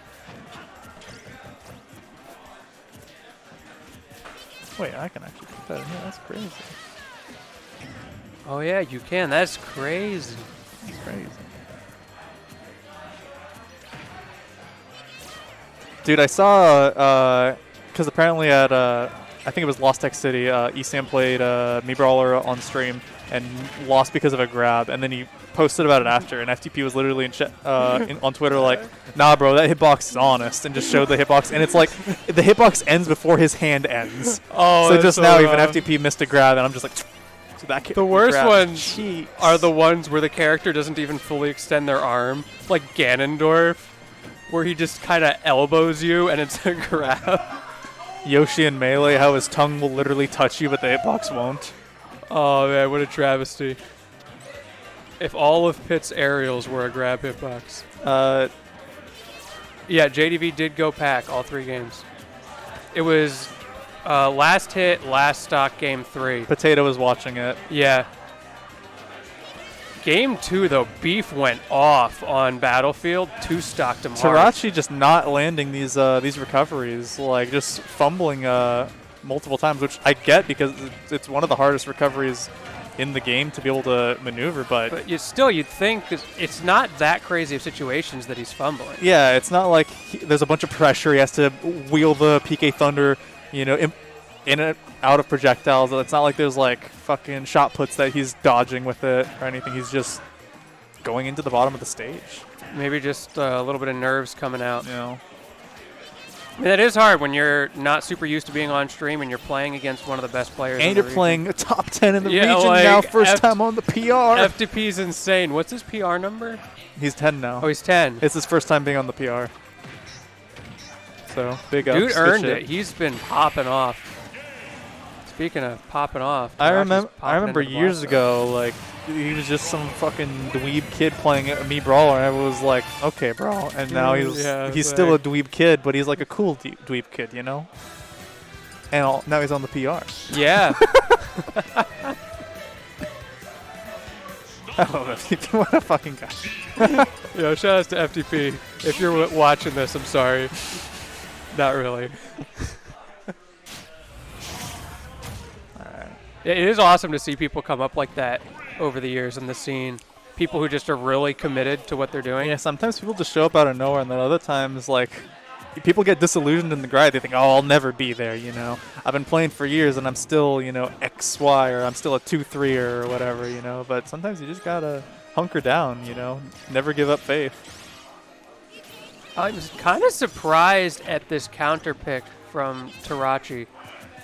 Wait, I can actually put that in here. That's crazy.
Oh, yeah, you can. That's crazy.
That's crazy. Dude, I saw, because apparently at, I think it was Lost Tech City, Esam played Mii Brawler on stream and lost because of a grab, and then he posted about it after, and FTP was literally on Twitter like, nah, bro, that hitbox is honest, and just showed the hitbox, and it's like, the hitbox ends before his hand ends.
Oh,
so just now even FTP missed a grab, and I'm just like, so that
the worst ones
Jeez.
are the ones where the character doesn't even fully extend their arm, like Ganondorf, where he just kind of elbows you, and it's a grab.
Yoshi in Melee, how his tongue will literally touch you, but the hitbox won't.
Oh, man, what a travesty. If all of Pitt's aerials were a grab hitbox. Yeah, JDV did go pack all 3 games. It was last hit, last stock, game 3.
Potato was watching it.
Yeah. Game 2, though, Beef went off on Battlefield. 2 stocked him hard.
Tarachi just not landing these recoveries, like just fumbling multiple times, which I get because it's one of the hardest recoveries in the game to be able to maneuver. But
you'd think it's not that crazy of situations that he's fumbling.
yeah, it's not like there's a bunch of pressure. He has to wheel the PK Thunder, in and out of projectiles. It's not like there's like fucking shot puts that he's dodging with it or anything. He's just going into the bottom of the stage.
Maybe just a little bit of nerves coming out. I mean, that is hard when you're not super used to being on stream and you're playing against one of the best players.
And
in
you're
the
playing a top 10 in the region
like
now, first time on the PR.
FTP's insane. What's his PR number?
He's 10 now.
Oh, he's 10.
It's his first time being on the PR. So, big ups.
Dude
Good
earned
shit.
it. He's been popping off. Speaking of popping off,
I
Tarachi's popping
remember
into the
years
blast
ago, like, he was just some fucking dweeb kid playing a Mii Brawler, and I was like, okay, bro. And now he's still a dweeb kid, but he's like a cool dweeb kid, And now he's on the PR.
Yeah.
I love FTP. What a fucking guy.
Yo, shout out to FTP. If you're watching this, I'm sorry. Not really. It is awesome to see people come up like that over the years in the scene. people who just are really committed to what they're doing.
Yeah, sometimes people just show up out of nowhere, and then other times, like, people get disillusioned in the grind. They think, oh, I'll never be there, you know. I've been playing for years, and I'm still, you know, XY, or I'm still a 2-3 or whatever, you know. But sometimes you just gotta hunker down, you know. Never give up faith.
I was kind of surprised at this counter pick from Tarachi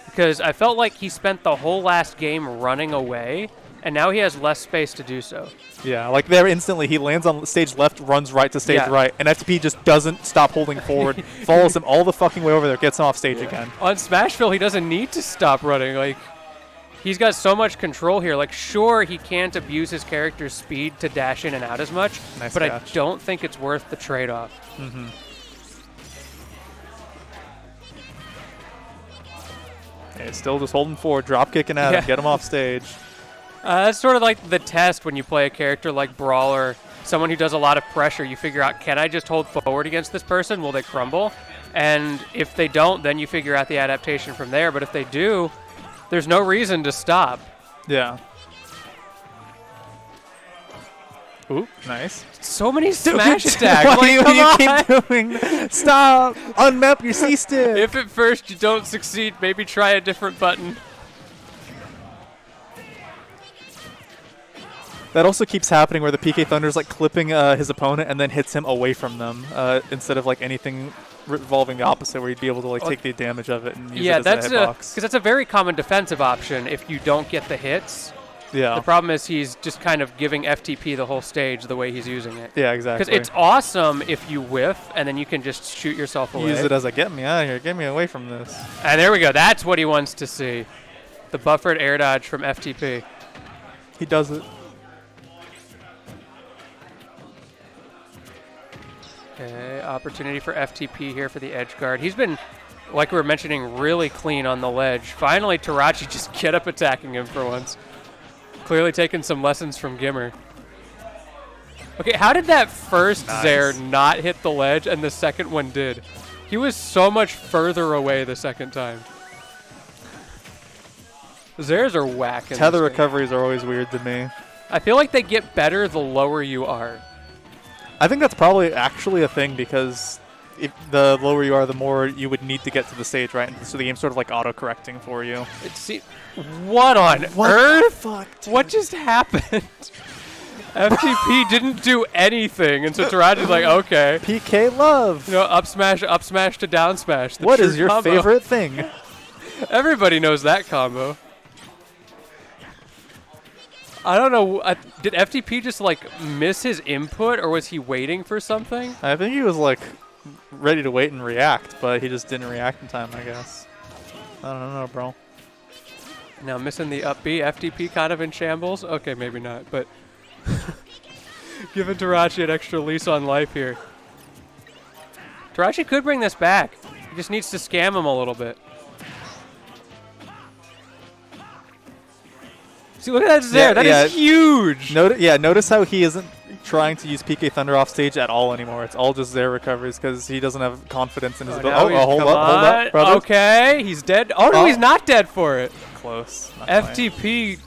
because I felt like he spent the whole last game running away, and now he has less space to do so.
Yeah, like there instantly, he lands on stage left, runs right to stage
Yeah.
right, and FTP just doesn't stop holding forward, follows him all the fucking way over there, gets him off stage again.
On Smashville, he doesn't need to stop running. Like, he's got so much control here. Like, sure, he can't abuse his character's speed to dash in and out as much,
Nice
but I
catch.
don't think it's worth the trade-off.
Mm-hmm. Yeah, still just holding forward, drop kicking at him,
Yeah.
get him off stage.
That's sort of like the test when you play a character like Brawler, someone who does a lot of pressure. You figure out, can I just hold forward against this person? Will they crumble? And if they don't, then you figure out the adaptation from there. But if they do, there's no reason to stop.
Yeah. Ooh, nice.
So many smash attacks.
Why
Like,
you,
come
you
on.
keep doing? Stop! Unmap your C-stick!
If at first you don't succeed, maybe try a different button.
That also keeps happening where the PK Thunder's like clipping his opponent and then hits him away from them instead of like anything revolving the opposite where you'd be able to like take the damage of it and use
Yeah,
it as
that's
a
because
hitbox.
that's a very common defensive option if you don't get the hits.
Yeah.
The problem is he's just kind of giving FTP the whole stage the way he's using it.
Yeah, exactly.
Because it's awesome if you whiff and then you can just shoot yourself away.
Use it as a get me out of here, get me away from this.
And there we go. That's what he wants to see. The buffered air dodge from FTP.
He does it.
Okay, opportunity for FTP here for the edge guard. He's been, like we were mentioning, really clean on the ledge. Finally, Tarachi just get up attacking him for once. Clearly taking some lessons from Gimmer. Okay, how did that first Zaire not hit the ledge and the second one did? He was so much further away the second time. Zairs are whack. in
Tether
this game.
recoveries are always weird to me.
I feel like they get better the lower you are.
I think that's probably actually a thing because if the lower you are, the more you would need to get to the stage, right? And so the game's sort of like auto-correcting for you.
What on earth?
Fuck,
What just happened? FTP didn't do anything, and so Taraji's like, okay.
PK love.
You know, up smash to down smash. The
What
true
is your
combo.
favorite thing?
Everybody knows that combo. I don't know. Did FTP just like miss his input, or was he waiting for something?
I think he was like ready to wait and react, but he just didn't react in time, I guess. I don't know, bro.
Now missing the up B. FTP kind of in shambles. Okay, maybe not, but giving Tarachi an extra lease on life here. Tarachi could bring this back. He just needs to scam him a little bit. See, look at that Zaire. That is huge.
Notice how he isn't trying to use PK Thunder off stage at all anymore. It's all just Zaire recoveries because he doesn't have confidence in his ability.
now
Oh, hold
come
up, brother.
Okay, he's dead. Oh, no,
Oh.
he's not dead for it.
Close. Not quite.
FTP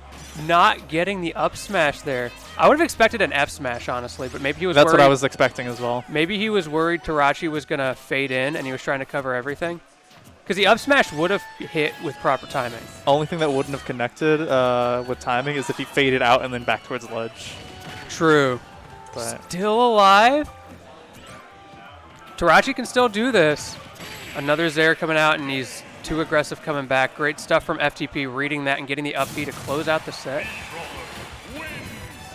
not getting the up smash there. I would have expected an F smash, honestly, but maybe he was
That's
worried.
what I was expecting as well.
Maybe he was worried Tarachi was going to fade in and he was trying to cover everything. Because the up smash would have hit with proper timing.
Only thing that wouldn't have connected with timing is if he faded out and then back towards ledge.
True.
But
Still alive? Tarachi can still do this. Another Zaire coming out, and he's too aggressive coming back. Great stuff from FTP, reading that and getting the up B to close out the set.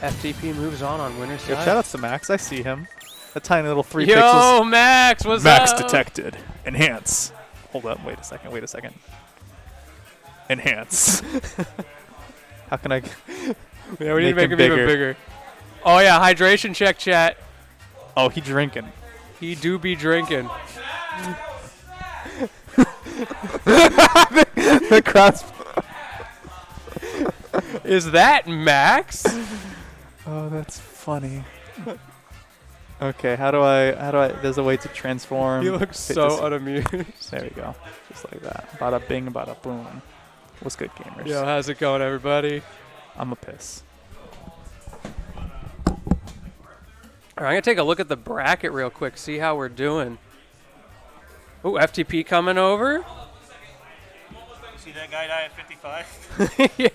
FTP moves on winner's
Yo,
side.
shout outs to Max. I see him. A tiny little 3
Yo,
pixels.
Max, what's
Max
up?
detected. Enhance. Hold up. Wait a second. Enhance. How can I?
Yeah, we need to
Make
make
him
him even bigger. Oh, yeah, hydration check, chat.
Oh, he drinking.
He do be drinking.
The crowd's.
Is that Max?
Oh, that's funny. Okay, how do I? There's a way to transform.
He looks
fit
so
this-
unamused.
There we go. Just like that. Bada bing, bada boom. What's good, gamers?
Yo, how's it going, everybody?
I'm a piss.
All right, I'm going to take a look at the bracket real quick, see how we're doing. Ooh, FTP coming over.
See that guy die at 55?
Yeah.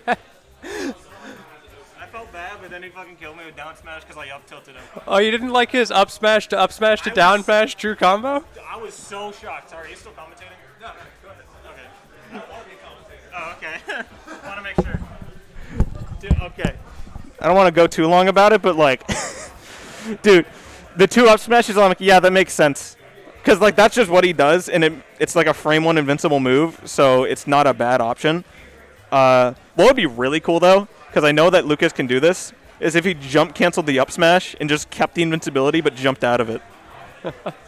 I felt bad, but then he fucking killed me with down smash because I up tilted him.
Oh, you didn't like his up smash to down smash true combo?
I was so shocked. Sorry, are you still commentating? No, go ahead. Okay. Oh, okay. Want to make sure. Dude, okay.
I don't want to go too long about it, but like, dude, the 2 up smashes, I'm like, yeah, that makes sense. Because like that's just what he does, and it's like a frame 1 invincible move, so it's not a bad option. What would be really cool though, because I know that Lucas can do this, is if he jump canceled the up smash and just kept the invincibility but jumped out of it.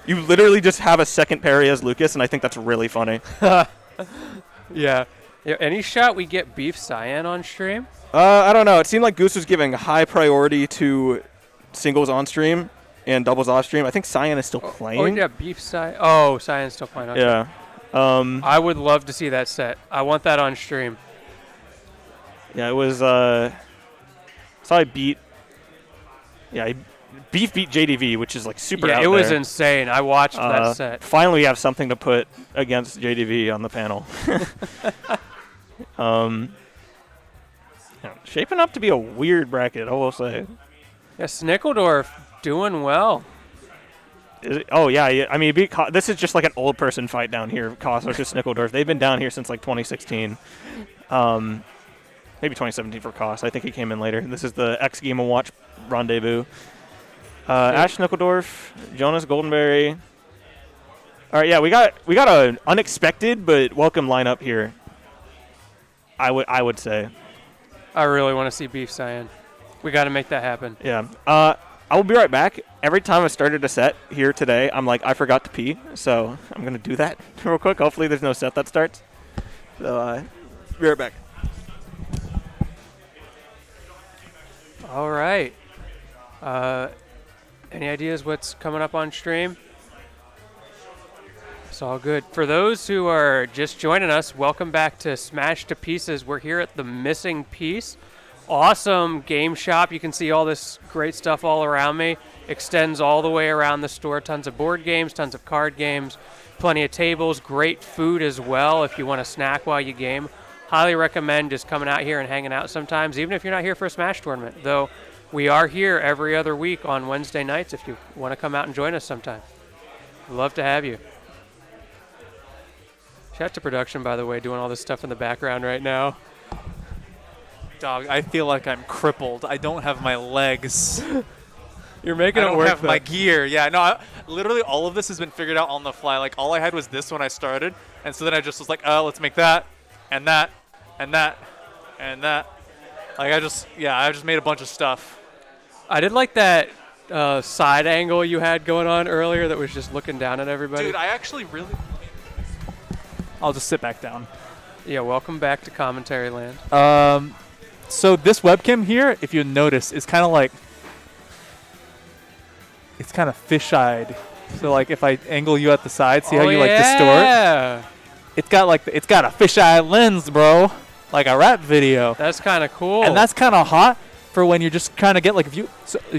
You literally just have a second parry as Lucas, and I think that's really funny.
Yeah. Any shot we get Beef Cyan on stream?
I don't know. It seemed like Goose was giving high priority to singles on stream and doubles off stream. I think Cyan is still playing.
Oh, yeah, Beef Cyan. Oh, Cyan's still playing. Okay.
Yeah.
I would love to see that set. I want that on stream.
Yeah, it was. Saw I beat. Yeah, Beef beat JDV, which is like super.
Yeah,
out
it was
there.
insane. I watched that set.
Finally, we have something to put against JDV on the panel. Yeah, shaping up to be a weird bracket, I will say.
Yeah, Snickledorf doing well.
Oh yeah, I mean, this is just like an old person fight down here. Koss versus Snickledorf. They've been down here since like 2016. Maybe 2017 for Koss. I think he came in later. This is the X Game & Watch rendezvous. Ash Snickledorf, Jonas Goldenberry. All right, yeah, we got an unexpected but welcome lineup here. I would say.
I really want to see Beef Cyan. We got to make that happen.
Yeah. I will be right back. Every time I started a set here today, I'm like, I forgot to pee, so I'm gonna do that real quick. Hopefully, there's no set that starts. So, be right back.
All right. Any ideas what's coming up on stream? It's all good. For those who are just joining us, welcome back to Smash to Pieces. We're here at the Missing Piece. Awesome game shop. You can see all this great stuff all around me. Extends all the way around the store. Tons of board games, tons of card games, plenty of tables, great food as well if you want to snack while you game. Highly recommend just coming out here and hanging out sometimes, even if you're not here for a Smash tournament. Though we are here every other week on Wednesday nights if you want to come out and join us sometime. We'd love to have you. Shout out to production, by the way, doing all this stuff in the background right now.
Dog, I feel like I'm crippled. I don't have my legs.
You're making
I
it
don't
work.
have my gear. Yeah, no, literally all of this has been figured out on the fly. Like, all I had was this when I started, and so then I just was like, oh, let's make that, and that, and that, and that. Like, I just made a bunch of stuff.
I did like that side angle you had going on earlier that was just looking down at everybody.
Dude, I actually really... I'll just sit back down.
Yeah, welcome back to Commentary Land.
So this webcam here, if you notice, is kind of like, it's kind of fish-eyed. So like if I angle you at the side, see how you like distort?
Yeah.
It's got a fish-eye lens, bro, like a rap video.
That's kind of cool.
And that's kind of hot for when you're just trying to get like, if you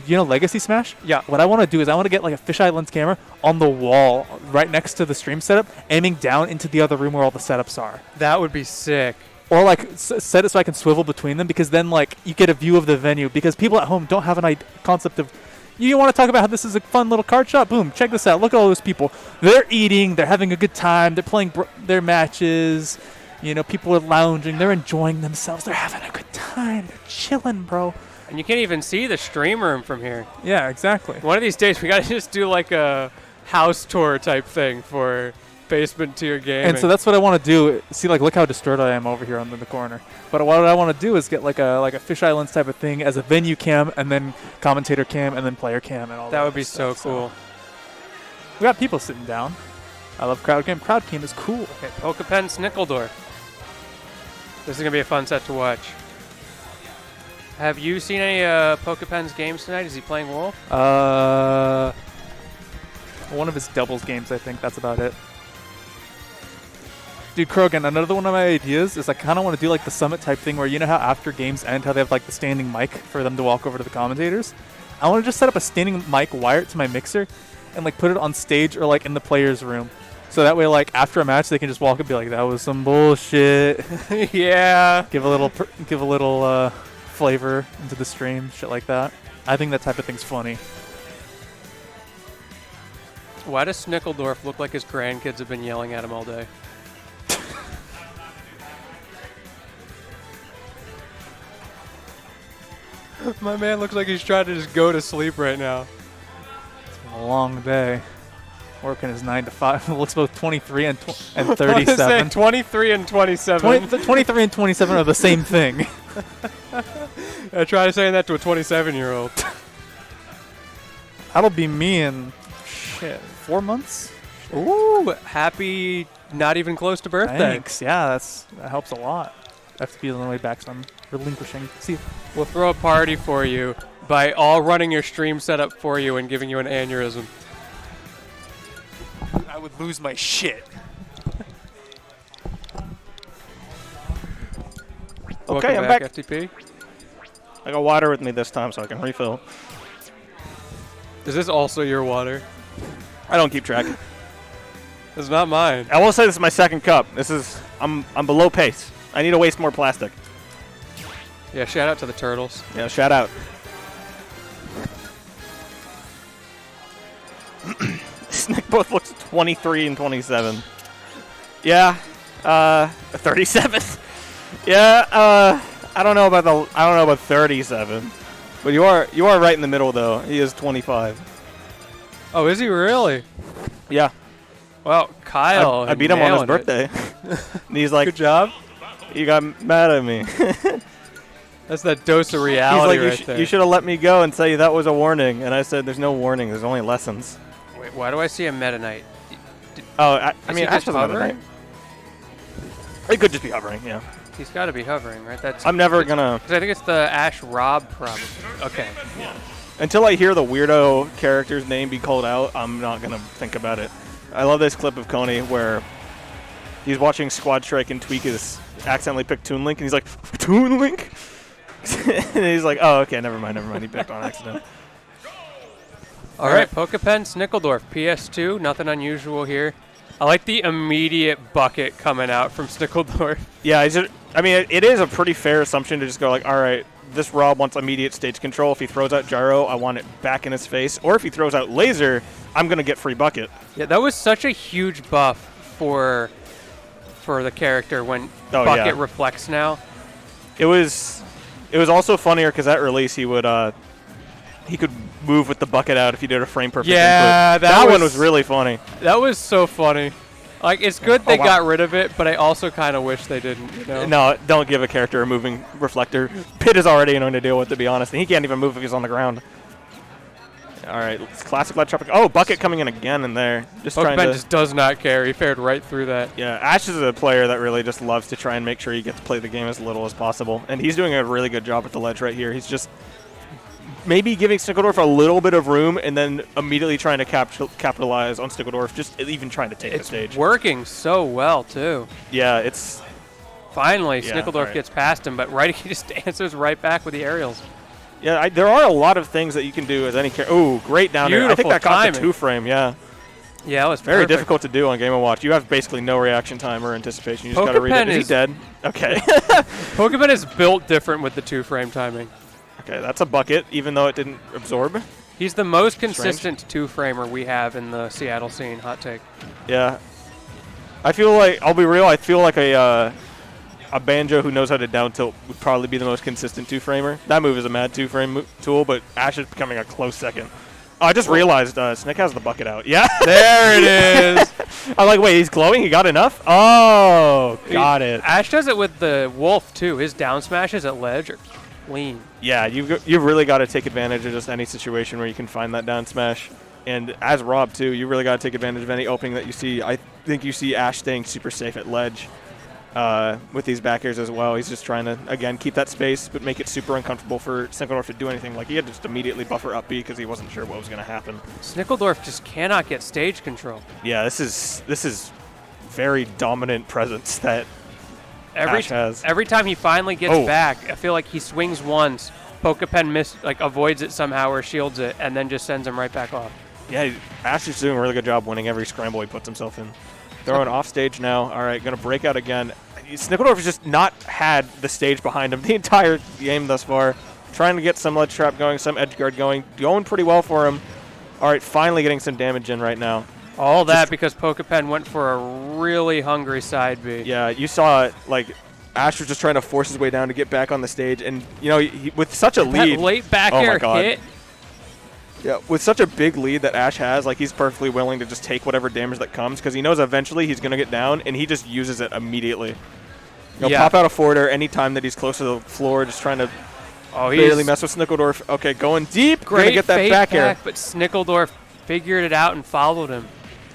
know Legacy Smash?
Yeah.
What I want to do is I want to get like a fisheye lens camera on the wall right next to the stream setup, aiming down into the other room where all the setups are.
That would be sick.
Or like set it so I can swivel between them, because then like you get a view of the venue, because people at home don't have an concept of, you want to talk about how this is a fun little card shop? Boom, check this out. Look at all those people. They're eating, they're having a good time, they're playing their matches. You know, people are lounging, they're enjoying themselves, they're having a good time, they're chilling, bro.
And you can't even see the stream room from here.
Yeah, exactly.
One of these days, we got to just do like a house tour type thing for basement tier gaming.
And so that's what I want to do. See, like, look how distorted I am over here on the corner. But what I want to do is get like a fisheye lens type of thing as a venue cam, and then commentator cam, and then player cam, and all that.
That would be so
stuff.
cool.
We got people sitting down. I love crowd game. Crowd game is cool.
Okay, Pokepen Snickledorf. This is going to be a fun set to watch. Have you seen any Pokepen's games tonight? Is he playing Wolf?
One of his doubles games, I think. That's about it. Dude, Krogan, another one of my ideas is I kind of want to do like the summit type thing where, you know how after games end, how they have like the standing mic for them to walk over to the commentators? I want to just set up a standing mic, wire it to my mixer, and like put it on stage or like in the players' room. So that way, like after a match, they can just walk and be like, "That was some bullshit."
Yeah.
give a little flavor into the stream, shit like that. I think that type of thing's funny.
Why does Snickledorf look like his grandkids have been yelling at him all day? My man looks like he's trying to just go to sleep right now.
A long day. Working his 9 to 5. Looks both 23 and
I was
37.
saying 23 and 27.
23 and 27 are the same thing.
I try saying that to a 27-year-old.
That'll be me in, shit, 4 months?
Ooh, happy, not even close to birthday.
Thanks. Yeah, that helps a lot. I have to be on the way back, so I'm relinquishing. See,
We'll throw a party for you by all running your stream setup for you and giving you an aneurysm.
I would lose my shit.
Okay,
Welcome
I'm
back,
back.
FTP.
I got water with me this time so I can refill.
Is this also your water?
I don't keep track.
It's not mine.
I will say this is my second cup. I'm below pace. I need to waste more plastic.
Yeah, shout out to the turtles.
Yeah, shout out. Snick both looks 23 and 27. Yeah, 37. Yeah, I don't know about 37. But you are right in the middle though. He is 25.
Oh, is he really?
Yeah.
Well, Kyle.
I beat him on his
nailed it.
birthday. And he's like,
Good job.
you got mad at me.
That's that dose of
He's
reality
like,
right there.
you should have let me go and say that was a warning. And I said, there's no warning. There's only lessons.
Wait, why do I see a Meta Knight?
Oh, I
Is
mean,
he
Ash
just
doesn't have a
hovering?
knight. It could just be hovering, yeah.
He's got to be hovering, right? That's.
I'm never gonna,
'cause I think it's the Ash Rob problem. Okay.
until I hear the weirdo character's name be called out, I'm not gonna think about it. I love this clip of Coney where he's watching Squad Strike and Tweakus accidentally pick Toon Link, and he's like, Toon Link? And he's like, oh, okay, never mind. He picked on accident.
All right, Pokepen Snickledorf, PS2. Nothing unusual here. I like the immediate bucket coming out from Snickledorf.
Yeah, it is a pretty fair assumption to just go like, all right, this Rob wants immediate stage control. If he throws out Gyro, I want it back in his face. Or if he throws out Laser, I'm going to get free bucket.
Yeah, that was such a huge buff for the character when
Oh,
bucket
yeah.
reflects now.
It was also funnier because at release he could move with the bucket out if you did a frame perfect
Yeah,
input.
that
one
was-
was really funny.
That was so funny. Like, it's good they
wow.
got rid of it, but I also kind of wish they didn't, you know?
No, don't give a character a moving reflector. Pit is already annoying to deal with, to be honest, and he can't even move if he's on the ground. All right, it's classic Light Tropic. Oh, bucket coming in again in there. Just trying
Pokepen
to.
just does not care. He fared right through that.
Yeah, Ash is a player that really just loves to try and make sure he gets to play the game as little as possible, and he's doing a really good job with the ledge right here. He's just maybe giving Snickledorf a little bit of room and then immediately trying to capitalize on Snickledorf, just even trying to take the
It's
stage.
working so well, too.
Yeah, it's
Finally,
Yeah,
Snickledorf
alright.
gets past him, but right, he just answers right back with the aerials.
yeah. There are a lot of things that you can do as any character. Ooh, great down there. I think
Beautiful
that got the
timing.
2-frame. Yeah,
Yeah, that was
very
perfect.
difficult to do on Game & Watch. You have basically no reaction time or anticipation. You just got to read
Pokepen
it. Is he
is-
dead? Okay.
Pokepen is built different with the 2-frame timing.
Okay, that's a bucket, even though it didn't absorb.
He's the most consistent 2-framer we have in the Seattle scene. Hot take.
Yeah. I feel like, I'll be real, I feel like a Banjo who knows how to down tilt would probably be the most consistent 2-framer. That move is a mad 2-frame tool, but Ash is becoming a close second. Oh, I just realized Snick has the bucket out. Yeah.
There it is.
I'm like, wait, he's glowing? He got enough? Oh, got it.
Ash does it with the Wolf, too. His down smashes at ledge are clean.
Yeah, you've really got to take advantage of just any situation where you can find that down smash. And as Rob, too, you really got to take advantage of any opening that you see. I think you see Ash staying super safe at ledge with these backers as well. He's just trying to, again, keep that space, but make it super uncomfortable for Snickledorf to do anything. Like, he had to just immediately buffer up B because he wasn't sure what was going to happen.
Snickledorf just cannot get stage control.
Yeah, this is very dominant presence that Ash has.
Every time he finally gets
Oh.
back, I feel like he swings once, Pokepen avoids it somehow or shields it, and then just sends him right back off.
Yeah, Ash is doing a really good job winning every scramble he puts himself in. Throwing off stage now. All right, going to break out again. Snickledorf has just not had the stage behind him the entire game thus far. Trying to get some ledge trap going, some edge guard going pretty well for him. All right, finally getting some damage in right now.
All that because Pokepen went for a really hungry side B.
Yeah, you saw it, like, Ash was just trying to force his way down to get back on the stage, and, you know, with such a lead.
That late back
Oh my
air
God.
hit.
Yeah, with such a big lead that Ash has, like, he's perfectly willing to just take whatever damage that comes because he knows eventually he's going to get down, and he just uses it immediately. He'll pop out a forwarder anytime that he's close to the floor, just trying to barely mess with Snickledorf. Okay, going deep.
Great
Gonna get that
fade
back air.
but Snickledorf figured it out and followed him.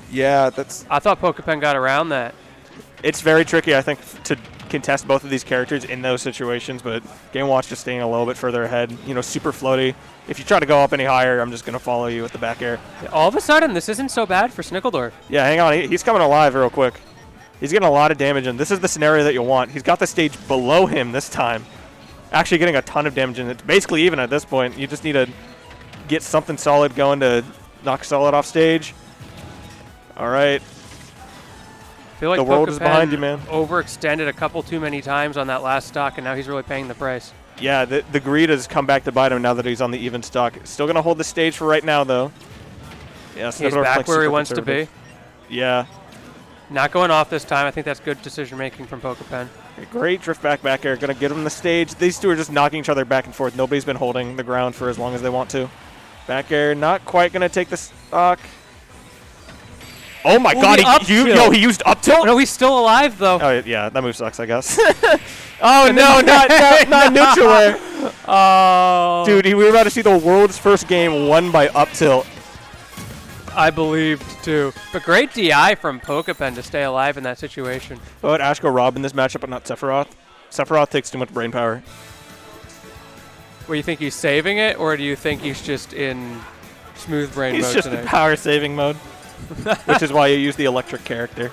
Yeah, that's.
I thought Pokepen got around that.
It's very tricky, I think, to contest both of these characters in those situations, but Game Watch just staying a little bit further ahead. You know, super floaty. If you try to go up any higher, I'm just going to follow you with the back air.
All of a sudden, this isn't so bad for Snickledorf.
Yeah, hang on. He's coming alive real quick. He's getting a lot of damage in. This is the scenario that you'll want. He's got the stage below him this time. Actually getting a ton of damage in. It's basically even at this point. You just need to get something solid going to knock Solid off stage. All right.
I feel like
The world is
Pokepen
behind you, man.
overextended a couple too many times on that last stock, and now he's really paying the price.
Yeah, the greed has come back to bite him now that he's on the even stock. Still going to hold the stage for right now, though. Yeah,
He's
Snickledorf's,
back
like,
where he
super
wants to be.
conservative. Yeah.
Not going off this time. I think that's good decision-making from Pokepen.
Great drift back air. Going to get him the stage. These two are just knocking each other back and forth. Nobody's been holding the ground for as long as they want to. Back air, not quite going to take the stock. Oh my God! He used up tilt.
No, he's still alive though.
Oh yeah, that move sucks, I guess. Oh no, not neutral air.
Oh,
Dude, we were about to see the world's first game won by up tilt.
I believed too. But great DI from Pokepen to stay alive in that situation.
But Ash go Rob in this matchup, but not Sephiroth. Sephiroth takes too much brain power.
Well, you think he's saving it, or do you think he's just in smooth brain
He's
mode
just
tonight?
in power saving mode, which is why you use the electric character.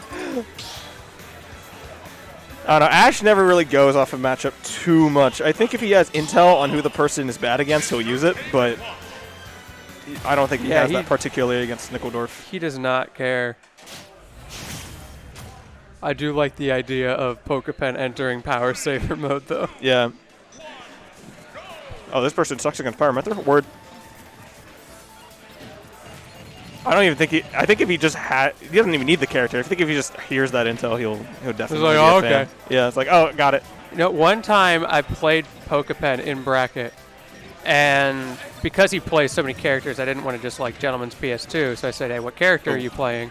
I don't know. Ash never really goes off a matchup too much. I think if he has intel on who the person is bad against, he'll use it, but I don't think he has that particularly against Snickledorf.
He does not care. I do like the idea of Pokepen entering power saver mode, though.
Yeah. Oh, this person sucks against Pyromancer? Word. I don't even think he... I think if he just had... He doesn't even need the character. I think if he just hears that intel, he'll definitely
like,
be
oh,
a fan.
okay.
Yeah, it's like, oh, got it.
You know, one time I played Pokepen in bracket, and because he plays so many characters, I didn't want to just like Gentleman's PS2, so I said, hey, what character are you playing?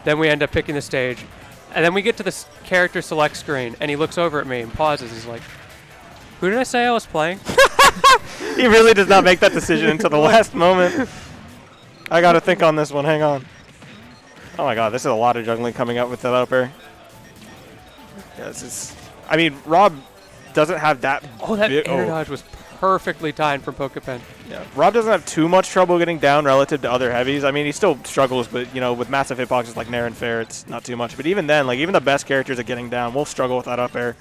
Then we end up picking the stage, and then we get to the character select screen, and he looks over at me and pauses. He's like, who did I say I was playing?
He really does not make that decision until the last moment. I got to think on this one. Hang on. Oh my God, this is a lot of juggling coming up with that up air. Yeah, this is... I mean, Rob doesn't have that...
Oh, that air dodge was perfectly timed from Pokepen.
Yeah, Rob doesn't have too much trouble getting down relative to other heavies. I mean, he still struggles, but, you know, with massive hitboxes like Nair and Fair, it's not too much. But even then, like, even the best characters at getting down will struggle with that up air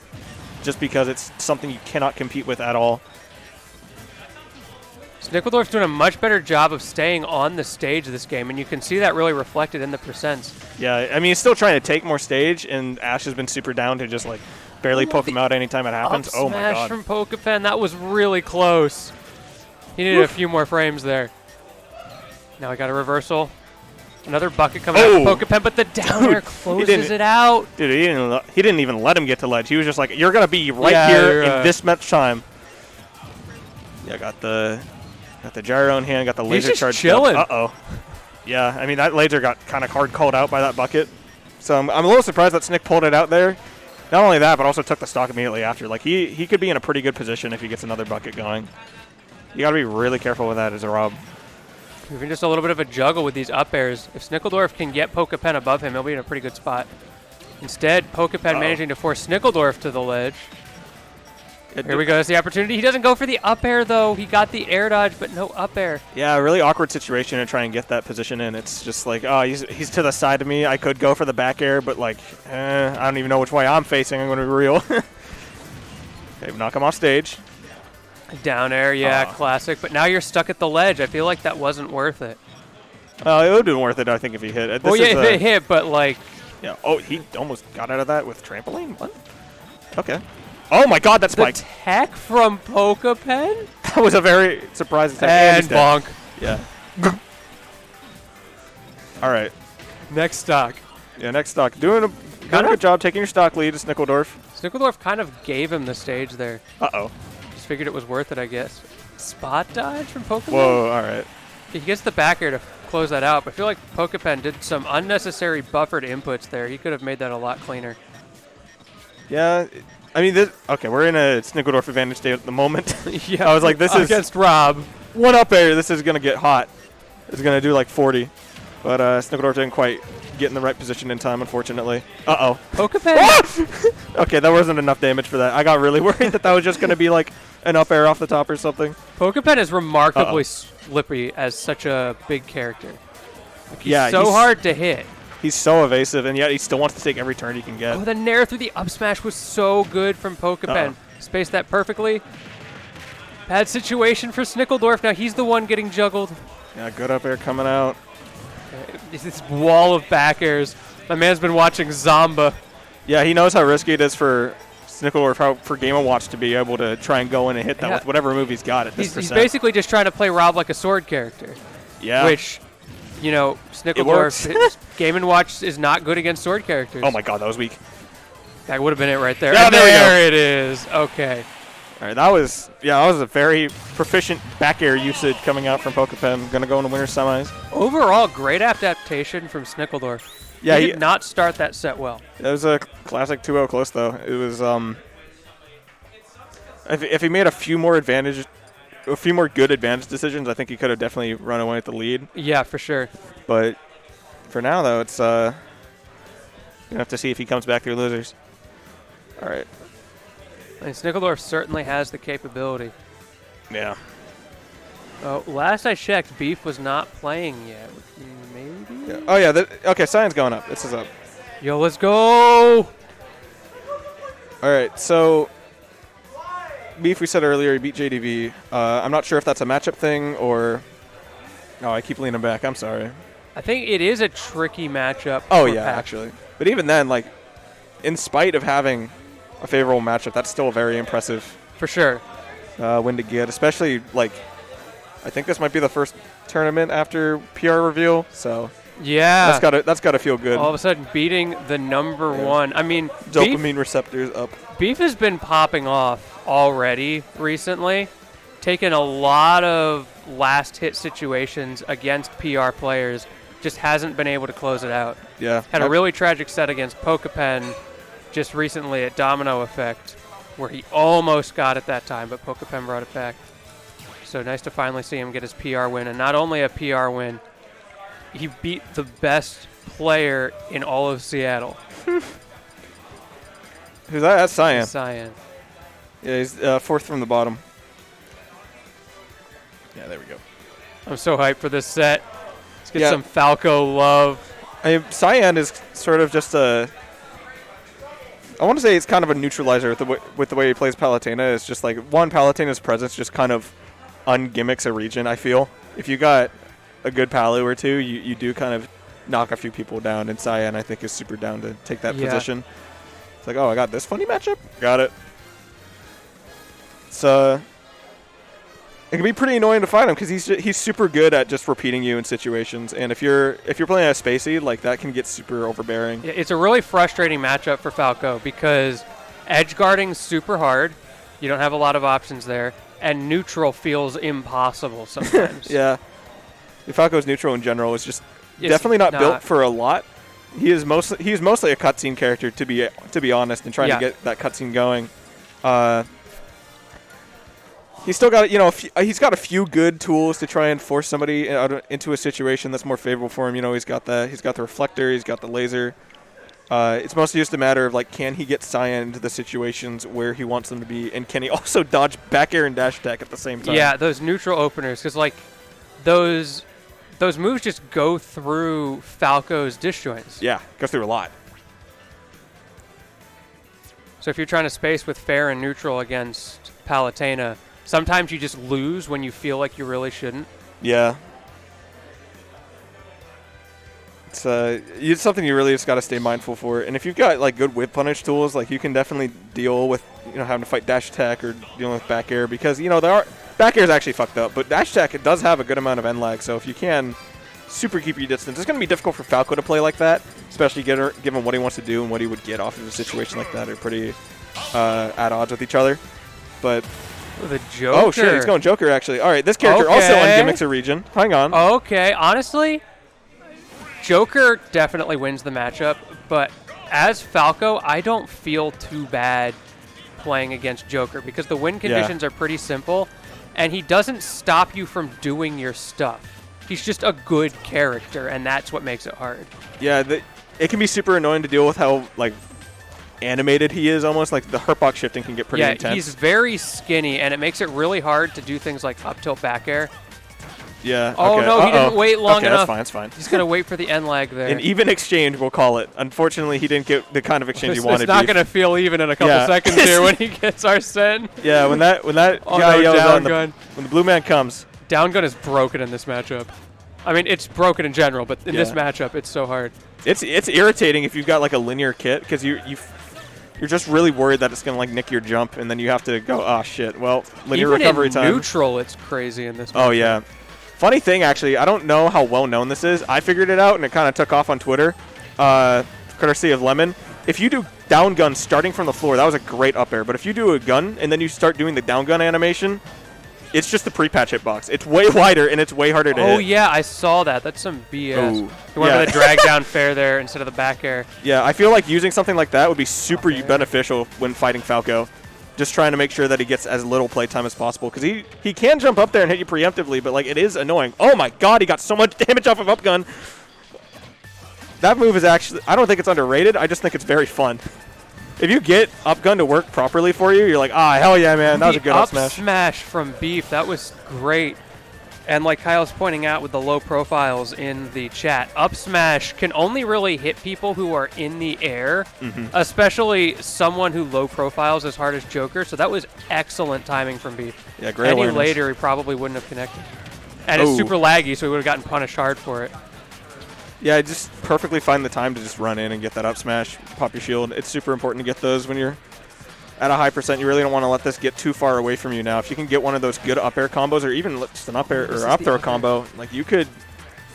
just because it's something you cannot compete with at all.
Snickledorf's doing a much better job of staying on the stage this game, and you can see that really reflected in the percents.
Yeah, I mean, he's still trying to take more stage, and Ash has been super down to just, like, barely poke him out anytime it happens.
Up
Oh my
smash
God.
from Pokepen, that was really close. He needed a few more frames there. Now we got a reversal. Another bucket coming out from Pokepen, but the down air closes it out.
Dude, he didn't even let him get to ledge. He was just like, you're going to be right
Yeah,
here
you're,
in this much time. Yeah, got the gyro in hand, got the laser
just
charge.
chilling.
Uh-oh. Yeah, I mean, that laser got kind of hard called out by that bucket. So I'm a little surprised that Snick pulled it out there. Not only that, but also took the stock immediately after. Like, he could be in a pretty good position if he gets another bucket going. You got to be really careful with that as a Rob.
Even just a little bit of a juggle with these up airs. If Snickledorf can get Pokepen above him, he'll be in a pretty good spot. Instead, Pokepen managing to force Snickledorf to the ledge. Here we go. That's the opportunity. He doesn't go for the up air, though. He got the air dodge, but no up air.
Yeah, a really awkward situation to try and get that position in. It's just like, oh, he's to the side of me. I could go for the back air, but, like, I don't even know which way I'm facing. I'm going to be real. Okay, knock him off stage.
Down air, yeah,
Aw.
classic. But now you're stuck at the ledge. I feel like that wasn't worth it.
It would have been worth it, I think, if he hit it.
Well, yeah, if it hit, but like,
Yeah. Oh, he almost got out of that with trampoline? What? Okay. Oh my god, that
the
spike.
tech from Pokepen?
That was a very surprising tech.
And
he's dead.
bonk.
Yeah. All right.
Next stock.
Yeah, next stock. Doing a good job taking your stock lead, Snickledorf.
Snickledorf kind of gave him the stage there.
Uh-oh.
Just figured it was worth it, I guess. Spot dodge from Pokemon?
Whoa, all right.
He gets the back air to close that out, but I feel like Pokepen did some unnecessary buffered inputs there. He could have made that a lot cleaner.
Yeah, I mean, okay, we're in a Snickledorf advantage state at the moment.
Yeah,
I was like, this is
against Rob.
one up air. This is going to get hot. It's going to do like 40. But Snickledorf didn't quite get in the right position in time, unfortunately. Uh-oh.
Pokepen.
Okay, that wasn't enough damage for that. I got really worried that was just going to be like an up air off the top or something.
Pokepen is remarkably slippery as such a big character. Like, he's
Yeah,
so
he's-
hard to hit.
He's so evasive, and yet he still wants to take every turn he can get.
Oh, the nair through the up smash was so good from Pokepen.
Uh-oh.
Spaced that perfectly. Bad situation for Snickledorf. Now he's the one getting juggled.
Yeah, good up air coming out.
This wall of back airs. My man's been watching Zamba.
Yeah, he knows how risky it is for Snickledorf, for Game & Watch to be able to try and go in and hit that
Yeah.
with whatever move he's got at this
He's
percent.
basically just trying to play Rob like a sword character.
Yeah.
Which, you know,
works.
Snickledorf, Game & Watch is not good against sword characters.
Oh my god, that was weak.
That would have been it right there.
Yeah,
And
there we go.
there it is. Okay.
All right, that was a very proficient back air usage coming out from Pokepen. Gonna go in the winter semis.
Overall, great adaptation from Snickledorf.
Yeah,
he did not start that set well.
It was a classic 2-0 close though. It was if he made a few more good advantage decisions, I think he could have definitely run away with the lead.
Yeah, for sure.
But for now though, it's you have to see if he comes back through losers. All right.
I mean, Snickledorf certainly has the capability.
Yeah.
Oh, last I checked, Beef was not playing yet. Maybe?
Yeah. Oh yeah. Okay, Cyan's going up. This is up.
Yo, let's go!
All right. So Beef, we said earlier, he beat JDV. I'm not sure if that's a matchup thing or. Oh, I keep leaning back. I'm sorry.
I think it is a tricky matchup.
Oh
for
yeah,
Pac.
actually. But even then, like, in spite of having a favorable matchup, that's still a very impressive
For sure.
win to get. Especially like, I think this might be the first tournament after PR reveal, so
Yeah.
that's gotta feel good.
All of a sudden beating the number
Yeah.
one. I mean,
Dopamine receptors up.
Beef has been popping off already recently, taking a lot of last hit situations against PR players, just hasn't been able to close it out.
Yeah.
Had a really tragic set against Pokepen just recently at Domino Effect, where he almost got it that time, but Pokepen brought it back. So nice to finally see him get his PR win, and not only a PR win, he beat the best player in all of Seattle,
Who's that? That's Cyan.
Cyan.
Yeah, he's fourth from the bottom. Yeah, there we go.
I'm so hyped for this set. Let's get
Yeah.
some Falco love.
I mean, Cyan is sort of just a. I want to say it's kind of a neutralizer with the way he plays Palutena. It's just like Palutena's presence just kind of ungimmicks a region. I feel if you got a good Palu or two, you do kind of knock a few people down. And Cyan, I think, is super down to take that
Yeah.
position. It's like, oh, I got this funny matchup. Got it. It can be pretty annoying to fight him because he's super good at just repeating you in situations. And if you're playing a Spacey, like that can get super overbearing.
Yeah, it's a really frustrating matchup for Falco because edge guarding's super hard. You don't have a lot of options there, and neutral feels impossible sometimes.
Yeah. Falco's neutral in general is just
It's
definitely not built for a lot. He's mostly a cutscene character to be honest, and trying
Yeah.
to get that cutscene going. He's still got he's got a few good tools to try and force somebody into a situation that's more favorable for him. He's got the reflector, he's got the laser. It's mostly just a matter of like, can he get Cyan into the situations where he wants them to be, and can he also dodge back air and dash attack at the same time?
Yeah, those neutral openers, because like those moves just go through Falco's disjoints.
Yeah, goes through a lot.
So if you're trying to space with fair and neutral against Palutena, sometimes you just lose when you feel like you really shouldn't.
Yeah. It's something you really just got to stay mindful for. And if you've got like good whip punish tools, like you can definitely deal with having to fight dash attack or dealing with back air, because back air is actually fucked up, but dash attack, it does have a good amount of end lag. So if you can super keep your distance, it's going to be difficult for Falco to play like that, especially given what he wants to do and what he would get off of a situation like that. Are pretty at odds with each other. But
The Joker.
oh shit, he's going Joker actually. All right, this character also ungimmicks a region. Hang on.
Okay, honestly, Joker definitely wins the matchup, but as Falco, I don't feel too bad playing against Joker because the win conditions are pretty simple, and he doesn't stop you from doing your stuff. He's just a good character, and that's what makes it hard.
Yeah, it can be super annoying to deal with how like animated he is. Almost like the hurtbox shifting can get pretty intense.
Yeah, he's very skinny, and it makes it really hard to do things like up tilt back air.
Yeah.
Oh
okay.
no, he didn't wait long
okay,
enough.
That's fine.
He's gonna wait for the end lag there.
An even exchange, we'll call it. Unfortunately, he didn't get the kind of exchange he wanted.
It's not
Beef.
gonna feel even in a couple seconds here when he gets Arsene.
Yeah, when that
Oh,
guy
no,
yells
down
out,
gun.
when the blue man comes.
Down gun is broken in this matchup. I mean, it's broken in general, but in this matchup, it's so hard.
It's irritating if you've got like a linear kit, because you're just really worried that it's gonna like nick your jump, and then you have to go, oh shit. Well, linear
Even
recovery
in
time.
neutral, it's crazy in this matchup.
Oh yeah. Funny thing, actually, I don't know how well known this is. I figured it out, and it kind of took off on Twitter, courtesy of Lemon. If you do down gun starting from the floor, that was a great up air. But if you do a gun and then you start doing the down gun animation, it's just the pre-patch hitbox. It's way wider and it's way harder to hit.
Oh yeah, I saw that. That's some BS.
Oh,
You went
yeah.
for the drag down fair there instead of the back air.
Yeah, I feel like using something like that would be super beneficial when fighting Falco. Just trying to make sure that he gets as little playtime as possible, because he can jump up there and hit you preemptively, but like it is annoying. Oh my god, he got so much damage off of up gun. That move is actually, I don't think it's underrated. I just think it's very fun. If you get up gun to work properly for you, you're like, ah, hell yeah, man, that was a good up smash.
Smash from Beef, that was great. And like Kyle's pointing out with the low profiles in the chat, up smash can only really hit people who are in the air, especially someone who low profiles as hard as Joker. So that was excellent timing from Beef.
Yeah, great
Any
awareness.
later, he probably wouldn't have connected. And it's super laggy, so he would have gotten punished hard for it.
Yeah, just perfectly find the time to just run in and get that up smash, pop your shield. It's super important to get those when you're at a high percent. You really don't want to let this get too far away from you now. If you can get one of those good up air combos, or even just an up air or up throw combo, like you could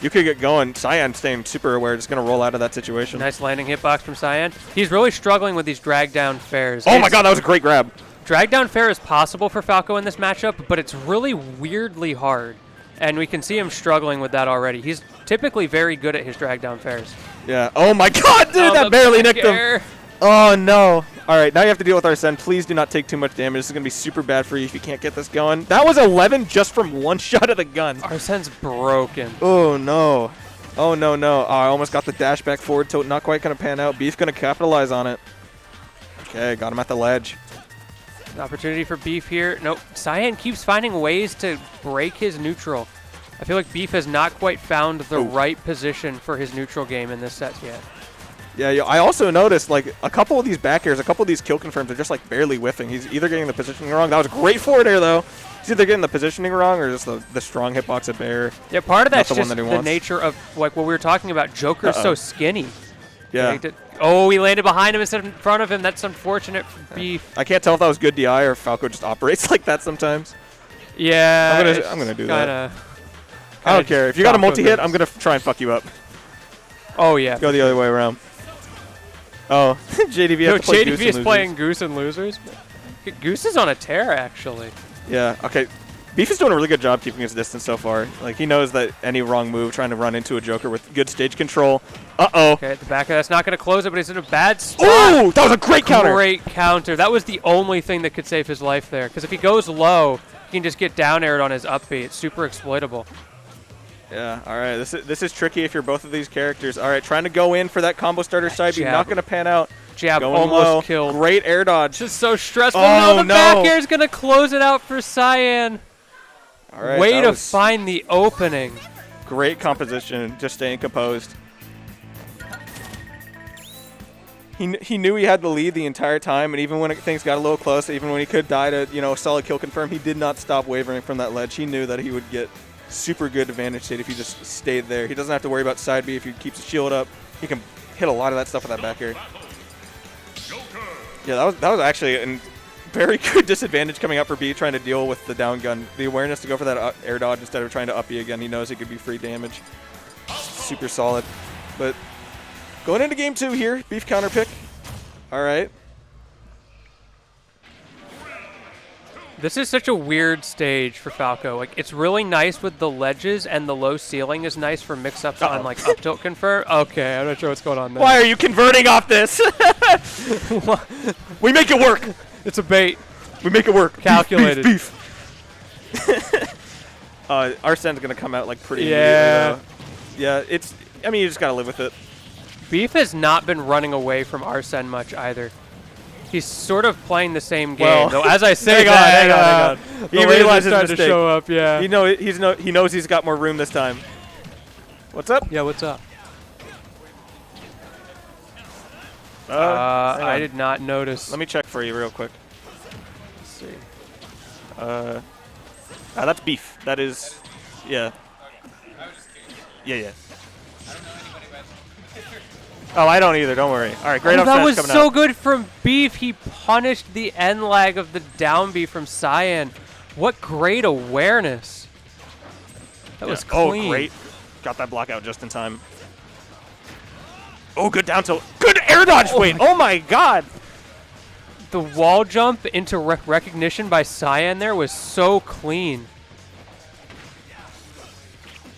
get going. Cyan staying super aware, just going to roll out of that situation.
Nice landing hitbox from Cyan. He's really struggling with these drag down fairs.
Oh my god, that was a great grab.
Drag down fair is possible for Falco in this matchup, but it's really weirdly hard. And we can see him struggling with that already. He's typically very good at his drag down fairs.
Yeah. Oh my god, dude, that barely nicked him. Oh no. All right, now you have to deal with Arsene. Please do not take too much damage. This is going to be super bad for you if you can't get this going. That was 11 just from one shot of the gun.
Arsene's broken.
Oh no. Oh no, no. Oh, I almost got the dash back forward tilt. Not quite going to pan out. Beef going to capitalize on it. Okay, got him at the ledge.
Opportunity for Beef here. Nope. Cyan keeps finding ways to break his neutral. I feel like Beef has not quite found the right position for his neutral game in this set yet.
Yeah, I also noticed like a couple of these back airs, a couple of these kill confirms are just like barely whiffing. He's either getting the positioning wrong. That was a great forward air though. He's either getting the positioning wrong or just the strong hitbox at bair.
Yeah, part of that's
Not the one
just
that he
the
wants.
nature of like what we were talking about. Joker's so skinny.
Yeah.
Oh, he landed behind him instead of in front of him. That's unfortunate for Beef.
I can't tell if that was good DI or if Falco just operates like that sometimes.
Yeah.
I'm gonna do that. I
Kinda
don't care. If you got a multi-hit,
Falco
I'm going to try and fuck you up.
Oh, yeah.
Go the other way around. Oh, JDV
No,
has to play
JDV
Goose
is
and
playing
Losers.
Goose and Losers. Goose is on a tear, actually.
Yeah, okay. Beef is doing a really good job keeping his distance so far. Like, he knows that any wrong move, trying to run into a Joker with good stage control. Uh-oh.
Okay, at the back of that's not going to close it, but he's in a bad spot.
Ooh, that was a great counter.
Great counter. That was the only thing that could save his life there. Because if he goes low, he can just get down aired on his up B. It's super exploitable.
Yeah, all right. This is tricky if you're both of these characters. All right, trying to go in for that combo starter side, but
jab.
not going to pan out.
Jab
Going
almost
low.
killed.
Great air dodge.
Just so stressful.
Oh,
no, the
no.
back air is going to close it out for Cyan.
All right,
Way
that
to
was
find the opening.
great composition, just staying composed. he knew he had the lead the entire time, and even when things got a little close, even when he could die to a solid kill confirm, he did not stop wavering from that ledge. He knew that he would get super good advantage state if he just stayed there. He doesn't have to worry about side B if he keeps his shield up. He can hit a lot of that stuff with that back air. Yeah, that was actually a very good disadvantage coming up for B trying to deal with the down gun. The awareness to go for that air dodge instead of trying to up B again. He knows it could be free damage. Super solid. But going into game 2 here, Beef counter pick. All right.
This is such a weird stage for Falco. Like, it's really nice with the ledges, and the low ceiling is nice for mix-ups on, like, up tilt confirm. Okay, I'm not sure what's going on there.
Why are you converting off this? We make it work.
It's a bait.
We make it work.
Calculated.
Beef. Arsene's going to come out, like, pretty
Yeah.
immediately, though. Yeah, it's... I mean, you just got to live with it.
Beef has not been running away from Arsene much either. He's sort of playing the same game,
Well,
though. As I say
hang
that,
on.
the
He
lasers
realizes his
started to
mistake.
show up. Yeah.
He knows he's got more room this time. What's up?
Yeah. What's up?
Hang
I
on.
did not notice.
Let me check for you real quick.
Let's see.
That's Beef. That is... Yeah. Yeah. Oh, I don't either. Don't worry. All right, great
Oh, that
offset
was
coming
so
out.
good from Beef. He punished the end lag of the down B from Cyan. What great awareness. That was clean.
Oh, great. Got that block out just in time. Oh, good down tilt. Good air dodge weight. Oh, my God.
The wall jump into recognition by Cyan there was so clean.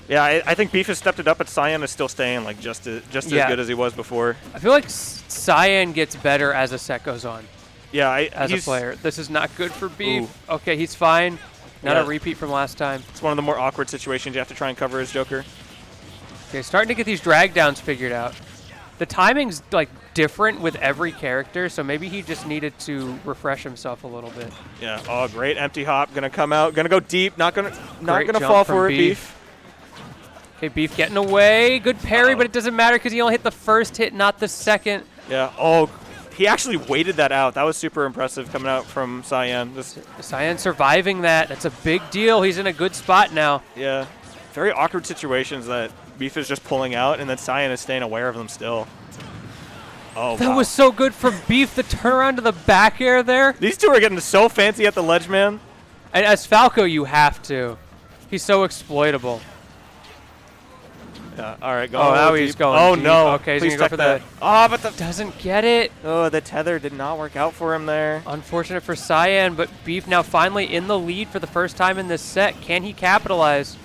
Yeah, I think Beef has stepped it up, but Cyan is still staying like just as
Yeah.
good as he was before.
I feel like Cyan gets better as a set goes on
Yeah,
as a player. This is not good for Beef. Okay, he's fine. Not
Yeah.
a repeat from last time.
It's one of the more awkward situations you have to try and cover as Joker.
Okay, starting to get these drag downs figured out. The timing's like different with every character, so maybe he just needed to refresh himself a little bit.
Yeah. Oh, great empty hop. Gonna come out. Gonna go deep. Not gonna
jump
fall
from
for it.
Beef.
Beef.
Okay, Beef getting away. Good parry, but it doesn't matter because he only hit the first hit, not the second.
Yeah. Oh, he actually waited that out. That was super impressive coming out from Cyan.
Cyan surviving that. That's a big deal. He's in a good spot now.
Yeah. Very awkward situations that Beef is just pulling out, and then Cyan is staying aware of them still. Oh,
That
wow.
was so good from Beef. The turnaround to the back air there.
These two are getting so fancy at the ledge, man.
And as Falco, you have to. He's so exploitable.
Yeah. All right. Go.
Oh, now he's going
Oh
deep.
no.
Okay, he's
Please
gonna go for
check that. Oh, but the
Doesn't get it.
the tether did not work out for him there.
Unfortunate for Cyan, but Beef now finally in the lead for the first time in this set. Can he capitalize?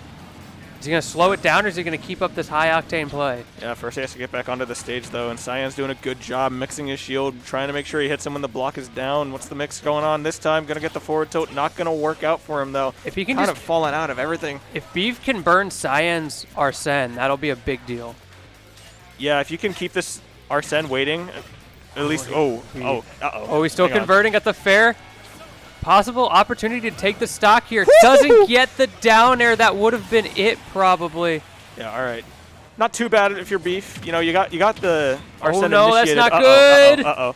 Is he going to slow it down, or is he going to keep up this high-octane play?
Yeah, first he has to get back onto the stage, though, and Cyan's doing a good job mixing his shield, trying to make sure he hits him when the block is down. What's the mix going on this time? Going to get the forward tilt. Not going to work out for him, though.
If he can
kind
just,
of falling out of everything.
if Beef can burn Cyan's Arsene, that'll be a big deal.
Yeah, if you can keep this Arsene waiting, at least... Uh-oh.
Oh, he's still
Hang on.
converting at the fair. Possible opportunity to take the stock here. Doesn't get the down air. That would have been it, probably.
Yeah, all right. Not too bad if you're Beef. You know, you got the Arsene
no, that's
initiated.
not
Uh-oh,
good.
Uh-oh.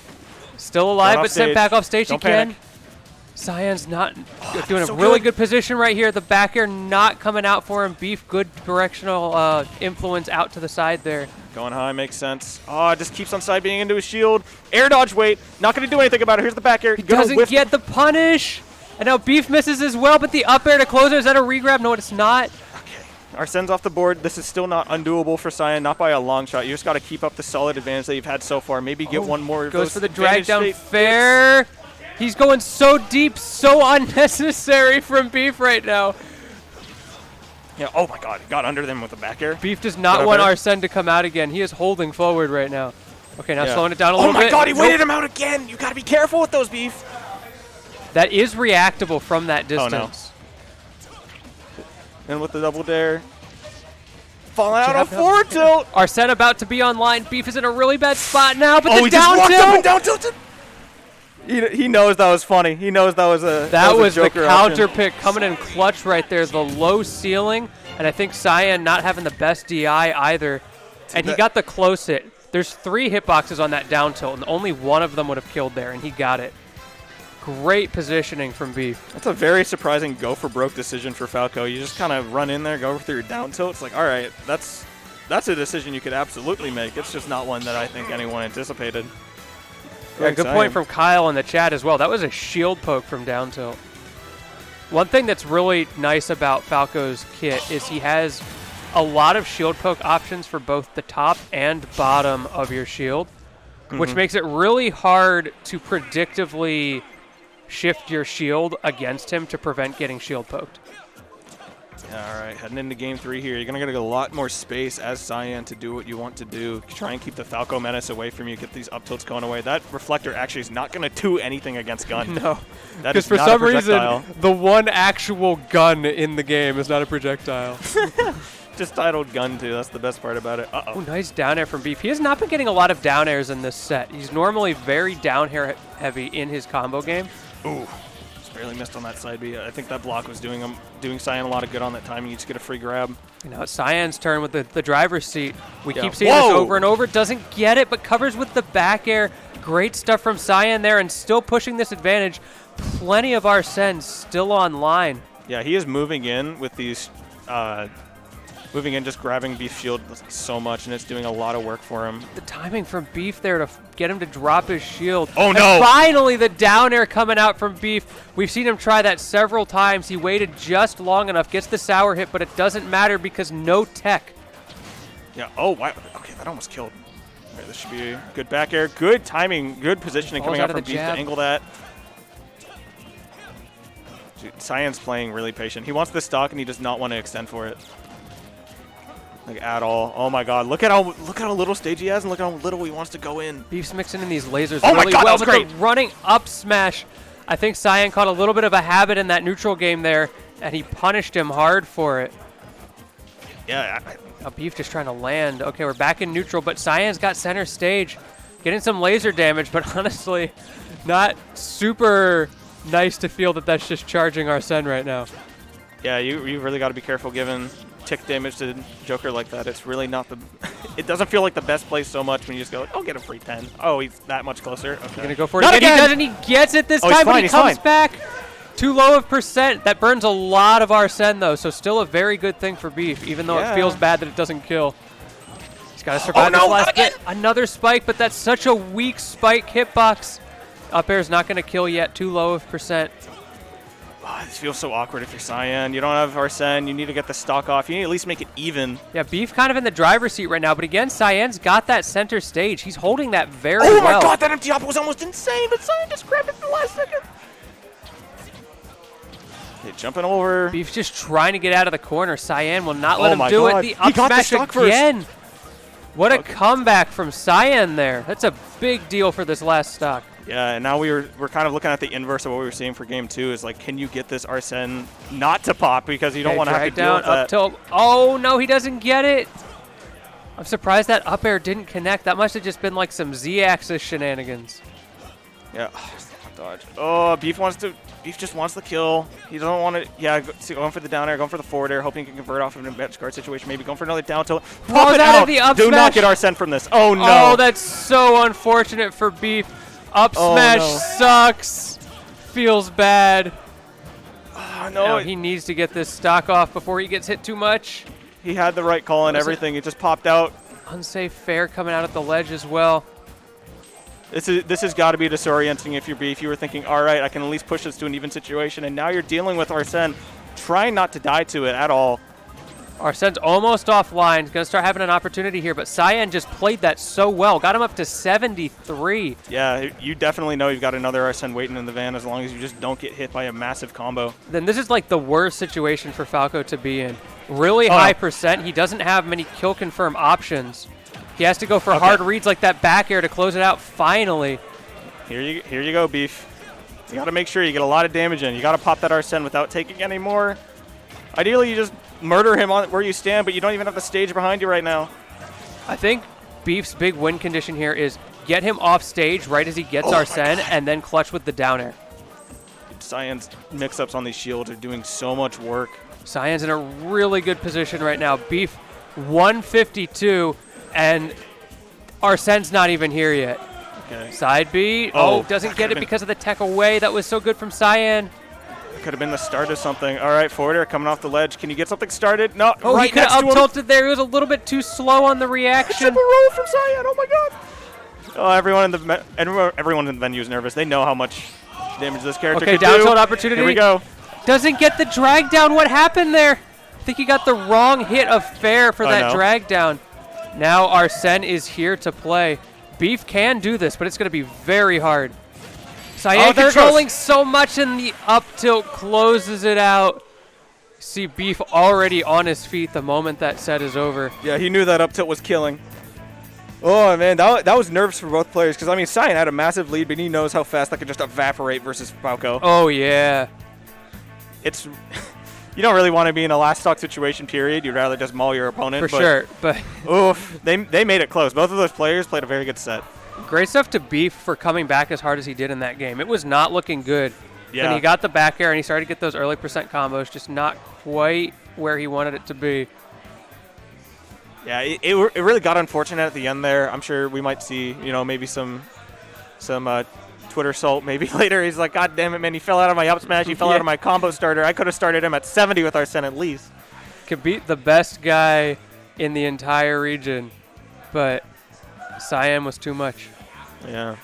Still alive,
Going off
but sent
stage.
back off stage
Don't
again.
panic.
Cyan's not doing a
so
really
good.
good position right here. The back air not coming out for him. Beef, good directional influence out to the side there.
Going high makes sense. Oh, just keeps on side being into his shield. Air dodge weight. Not going to do anything about it. Here's the back air.
He doesn't get the punish. And now Beef misses as well, but the up air to close it. Is that a regrab? No, it's not.
Arsene's off the board. This is still not undoable for Cyan, not by a long shot. You just got to keep up the solid advantage that you've had so far. Maybe get one more. of
Goes
those
for the drag
advantage
down
state
fair. He's going so deep, so unnecessary from Beef right now.
hits. Yeah. Oh my God. Got under them with the back air.
Beef does not
Got up
want
air.
Arsene to come out again. He is holding forward right now. Okay, now
Yeah.
slowing it down a
Oh
little bit.
my God. He
Nope.
waited him out again. You got to be careful with those, Beef.
That is reactable from that
Oh, no.
distance.
And with the double dare. Falling out on
Jab,
forward tilt.
Arsene about to be online. Beef is in a really bad spot now, but
Oh,
the
he just
down
walked up and
tilt.
down tilted. He knows that was funny. He knows that was a
That was the
Joker
counter
option.
pick coming in clutch right there. The low ceiling, and I think Cyan not having the best DI either. And he
that-
got the close hit. There's 3 hitboxes on that down tilt, and only one of them would have killed there, and he got it. Great positioning from Beef.
That's a very surprising go for broke decision for Falco. You just kind of run in there, go through your down tilt. It's like, all right, that's a decision you could absolutely make. It's just not one that I think anyone anticipated.
Yeah, good point from Kyle in the chat as well. That was a shield poke from down tilt. One thing that's really nice about Falco's kit is he has a lot of shield poke options for both the top and bottom of your shield, which makes it really hard to predictively shift your shield against him to prevent getting shield poked.
All right, heading into game 3 here. You're going to get a lot more space as Cyan to do what you want to do. Try and keep the Falco menace away from you, get these up tilts going away. That reflector actually is not going to do anything against Gun.
No,
that
because
is
for
not a
some reason,
projectile.
the one actual gun in the game is not a projectile.
Just titled Gun too. That's the best part about it.
Oh, nice down air from Beef. He has not been getting a lot of down airs in this set. He's normally very down air heavy in his combo game.
Ooh, just barely missed on that side B. I think that block was doing Cyan a lot of good on that timing. You just get a free grab.
Now it's Cyan's turn with the driver's seat. We
Yeah.
keep seeing this
Whoa!
over and over. Doesn't get it, but covers with the back air. Great stuff from Cyan there, and still pushing this advantage. Plenty of Arsene still online.
Yeah, he is moving in with these, just grabbing Beef shield so much, and it's doing a lot of work for him.
The timing from Beef there to get him to drop his shield.
Oh,
And
no.
finally, the down air coming out from Beef. We've seen him try that several times. He waited just long enough, gets the sour hit, but it doesn't matter because no tech.
Yeah. Oh, wow. Okay, that almost killed. All right, this should be a good back air. Good timing, good positioning
Falls
coming
out
out
of
from
the
Beef to
jab.
angle that. Dude, Cyan's playing really patient. He wants the stock, and he does not want to extend for it. Like, at all. Oh, my God. Look at how little stage he has, and look at how little he wants to go in.
Beef's mixing in these lasers
Oh my
really
God, that
well,
was
but
great.
the running up smash. I think Cyan caught a little bit of a habit in that neutral game there, and he punished him hard for it.
Yeah,
Now Beef just trying to land. Okay, we're back in neutral, but Cyan's got center stage. Getting some laser damage, but honestly, not super nice to feel that that's just charging Arsene right now.
yeah, you really got to be careful giving tick damage to Joker like that. It's really not the... It doesn't feel like the best place so much when you just go, oh, get a free 10. Oh, he's that much closer. Okay.
Gonna go for it
Not
again. He
again!
doesn't. He gets it this
Oh, he's
time, but
fine,
he
he's
comes
fine.
back. Too low of percent. That burns a lot of Arsene, though, so still a very good thing for Beef, even though
Yeah.
it feels bad that it doesn't kill. He's got to survive
no,
this
not
last
again!
bit. Another spike, but that's such a weak spike hitbox. Up air's not going to kill yet. Too low of percent.
Oh, this feels so awkward if you're Cyan. You don't have Arsene. You need to get the stock off. You need to at least make it even.
Yeah, Beef kind of in the driver's seat right now, but again, Cyan's got that center stage. He's holding that very
Oh,
well.
my God, that empty up was almost insane, but Cyan just grabbed it at the last second. Okay, jumping over.
Beef's just trying to get out of the corner. Cyan will not let
Oh
him
my
do
God.
it. The
He
up
got the
smash
stock first.
again. What a comeback from Cyan there. That's a big deal for this last stock.
Yeah, and now we're kind of looking at the inverse of what we were seeing for game 2 is like, can you get this Arsene not to pop because you don't
Okay,
want to have
drag
to deal
down
with
up
that.
tilt. Oh, no, he doesn't get it. I'm surprised that up air didn't connect. That must have just been like some Z-axis shenanigans.
Yeah, dodge. Oh, Beef just wants the kill. He doesn't want to. Yeah, going for the down air, going for the forward air, hoping he can convert off of an advanced guard situation. Maybe going for another down tilt. Pop it
out
out.
of the up
Do
smash.
not get Arsene from this. Oh no.
Oh, that's so unfortunate for Beef. Up
Oh,
smash
no.
sucks. Feels bad.
Oh,
No,
no,
he needs to get this stock off before he gets hit too much.
he had the right call and
Was it-
everything. It just popped out.
Unsafe fair coming out at the ledge as well.
This has got to be disorienting if you're Beef. You were thinking, all right, I can at least push this to an even situation, and now you're dealing with Arsene, trying not to die to it at all.
Arsene's almost offline. He's going to start having an opportunity here, but Cyan just played that so well. Got him up to 73.
Yeah, you definitely know you've got another Arsene waiting in the van as long as you just don't get hit by a massive combo.
Then this is like the worst situation for Falco to be in. Really high percent. He doesn't have many kill confirm options. He has to go for hard reads like that back air to close it out finally.
Here you go, Beef. You got to make sure you get a lot of damage in. You got to pop that Arsene without taking any more. Ideally, you just murder him on where you stand, but you don't even have the stage behind you right now.
I think Beef's big win condition here is get him off stage right as he gets Arsene and then clutch with the down air.
Cyan's mix-ups on these shields are doing so much work.
Cyan's in a really good position right now. Beef 152, and Arsene's not even here yet.
Okay.
Side B.
Oh,
Oh, doesn't
that
get
could've
it
been-
because of the tech away. That was so good from Cyan.
Could have been the start of something. All right, forward air coming off the ledge. Can you get something started? No,
Oh,
right
he could
next
have
to him.
up tilted there. He was a little bit too slow on the reaction.
Triple roll from Cyan. Oh my god. Oh, everyone in the venue is nervous. They know how much damage this character
Okay,
could
down
do.
tilt opportunity.
Here we go.
Doesn't get the drag down. What happened there? I think he got the wrong hit of fair for that
no.
drag down. Now Arsene is here to play. Beef can do this, but it's going to be very hard. Cyan
there it
controlling
goes.
so much, and the up tilt closes it out. See Beef already on his feet the moment that set is over.
Yeah, he knew that up tilt was killing. Oh man, that was nerves for both players because I mean Cyan had a massive lead, but he knows how fast that could just evaporate versus Falco.
Oh, yeah.
It's you don't really want to be in a last stock situation. Period. You'd rather just maul your opponent.
For
but,
sure. But
Oof, they made it close. Both of those players played a very good set.
great stuff to Beef for coming back as hard as he did in that game. It was not looking good.
Yeah.
Then he got the back air and he started to get those early percent combos, just not quite where he wanted it to be.
Yeah, it really got unfortunate at the end there. I'm sure we might see, maybe some Twitter salt maybe later. He's like, God damn it, man, he fell out of my up smash. He fell out of my combo starter. I could have started him at 70 with Arsene at least.
Could beat the best guy in the entire region, but Cyan was too much.
Yeah.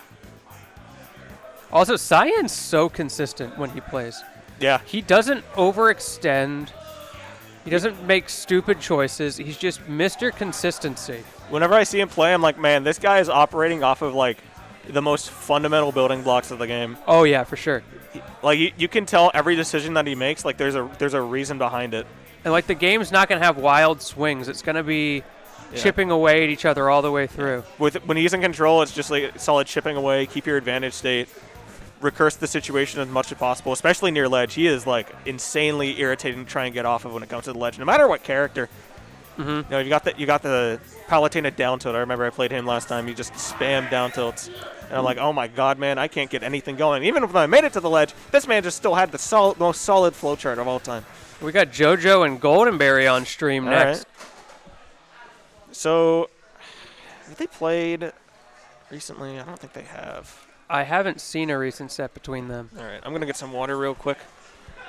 Also, Cyan's so consistent when he plays.
Yeah.
He doesn't overextend. He doesn't make stupid choices. He's just Mr. Consistency.
Whenever I see him play, I'm like, man, this guy is operating off of, like, the most fundamental building blocks of the game.
Oh, yeah, for sure.
Like, you can tell every decision that he makes, like, there's a reason behind it.
And, like, the game's not going to have wild swings. It's going to be chipping away at each other all the way through.
When he's in control, it's just, like, solid chipping away, keep your advantage state, recurse the situation as much as possible, especially near ledge. He is, like, insanely irritating to try and get off of when it comes to the ledge, no matter what character.
Mm-hmm.
You got the Palutena down tilt. I remember I played him last time. He just spammed down tilts. And I'm like, oh my god, man, I can't get anything going. Even when I made it to the ledge, this man just still had the most solid flowchart of all time.
We got JoJo and Goldenberry on stream
All
next.
right. So, have they played recently? I don't think they have.
I haven't seen a recent set between them.
All right, I'm going to get some water real quick.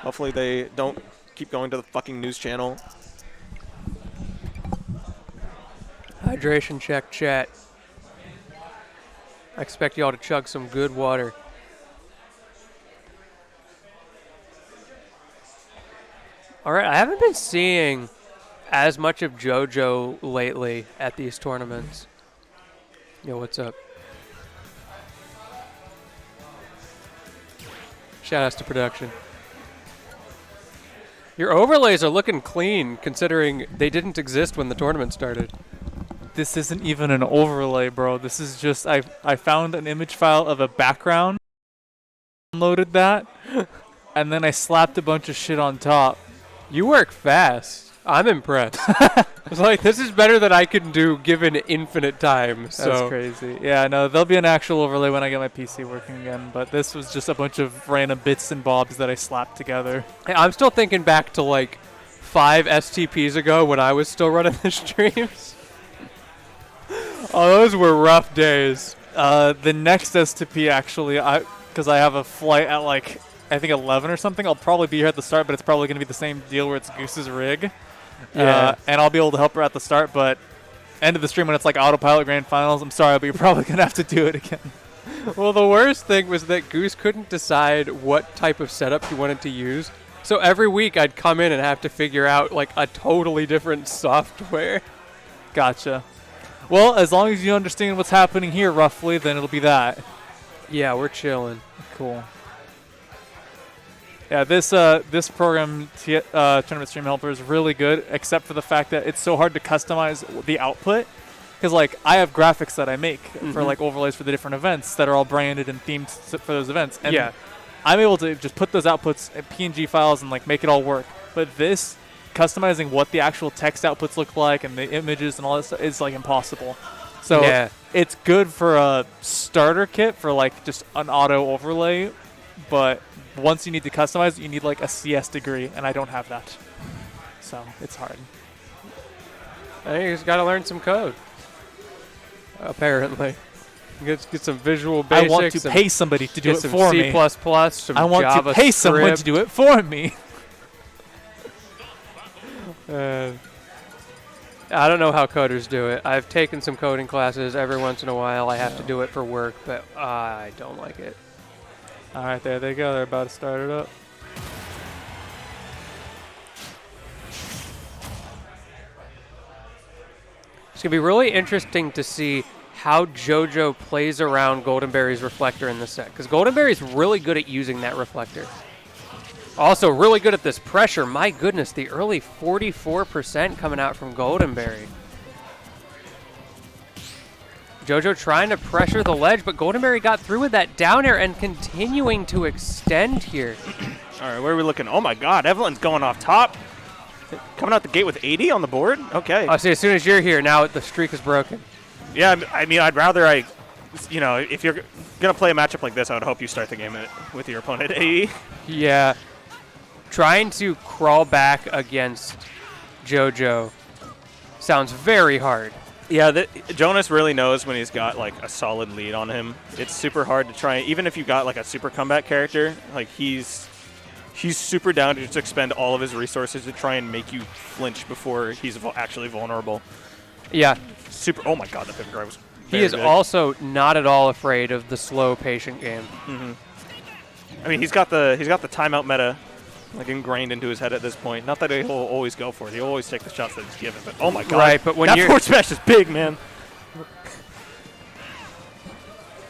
Hopefully they don't keep going to the fucking news channel.
Hydration check, chat. I expect y'all to chug some good water. All right, I haven't been seeing as much of JoJo lately at these tournaments. Yo, what's up? Shoutouts to production. Your overlays are looking clean, considering they didn't exist when the tournament started.
This isn't even an overlay, bro. This is just I found an image file of a background, downloaded that, and then I slapped a bunch of shit on top.
You work fast. I'm impressed. I was like, this is better than I can do given infinite time. So
That's crazy. Yeah, no, there'll be an actual overlay when I get my PC working again, but this was just a bunch of random bits and bobs that I slapped together.
Hey, I'm still thinking back to like 5 STPs ago when I was still running the streams. Oh, those were rough days.
The next STP actually, because I have a flight at like, I think 11 or something, I'll probably be here at the start, but it's probably going to be the same deal where it's Goose's rig.
Yeah.
And I'll be able to help her at the start, but end of the stream when it's like autopilot grand finals, I'm sorry, but you're probably going to have to do it again.
Well, the worst thing was that Goose couldn't decide what type of setup he wanted to use. So every week I'd come in and have to figure out like a totally different software.
Gotcha. Well, as long as you understand what's happening here roughly, then it'll be that.
Yeah, we're chilling.
Cool. Yeah, this program, Tournament Stream Helper, is really good, except for the fact that it's so hard to customize the output. Because, like, I have graphics that I make for, like, overlays for the different events that are all branded and themed for those events. And
Yeah.
I'm able to just put those outputs in PNG files and, like, make it all work. But this, customizing what the actual text outputs look like and the images and all that stuff is, like, impossible. So
Yeah.
it's good for a starter kit for, like, just an auto overlay. But once you need to customize it, you need, like, a CS degree, and I don't have that. So it's hard.
I think you just got to learn some code. Apparently. Get some visual
I
basics.
want to
some-
pay somebody to do
get
it
some
for
C++,
me.
some
I want to pay someone to
JavaScript.
do it for me.
I don't know how coders do it. I've taken some coding classes every once in a while. I have to do it for work, but I don't like it.
All right, there they go. They're about to start it up.
It's going to be really interesting to see how JoJo plays around Goldenberry's reflector in this set, because Goldenberry's really good at using that reflector. Also really good at this pressure. My goodness, the early 44% coming out from Goldenberry. JoJo trying to pressure the ledge, but Goldenberry got through with that down air and continuing to extend here.
All right, where are we looking? Oh my God, Evelyn's going off top. Coming out the gate with 80 on the board? Okay.
I see, as soon as you're here, now the streak is broken.
Yeah, I mean, I'd rather you know, if you're going to play a matchup like this, I would hope you start the game with your opponent at AE.
Yeah. Trying to crawl back against JoJo sounds very hard.
Yeah, Jonas really knows when he's got like a solid lead on him. It's super hard to try, even if you got like a super comeback character, like he's super down to just expend all of his resources to try and make you flinch before he's actually vulnerable.
Yeah.
Super. Oh my God, that pivot drive was.
He is also not at all afraid of the slow, patient game.
I mean, he's got the timeout meta like ingrained into his head at this point. Not that he'll always go for it. He'll always take the shots that he's given. But oh my God,
Right, but when
that
you're-
forward smash is big, man.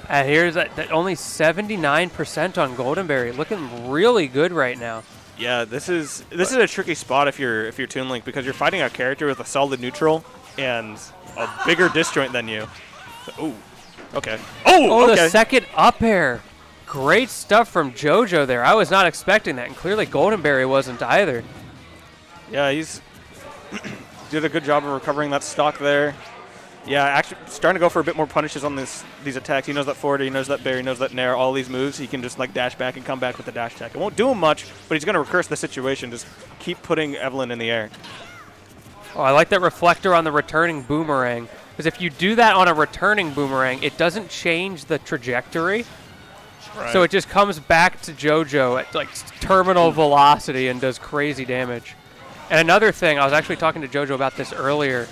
Here's that only 79% on Goldenberry, looking really good right now.
Yeah, this is a tricky spot if you're Toon Link, because you're fighting a character with a solid neutral and a bigger disjoint than you. Ooh, okay.
Oh,
okay.
the second up air. Great stuff from JoJo there. I was not expecting that, and clearly Goldenberry wasn't either.
Yeah, he's did a good job of recovering that stock there. Yeah, actually starting to go for a bit more punishes on these attacks. He knows that forward, he knows that bear, he knows that nair, all these moves. He can just like dash back and come back with the dash attack. It won't do him much, but he's going to recurse the situation. Just keep putting Evelyn in the air.
Oh, I like that reflector on the returning boomerang, because if you do that on a returning boomerang, it doesn't change the trajectory.
Right.
So it just comes back to JoJo at like terminal velocity and does crazy damage. And another thing, I was actually talking to JoJo about this earlier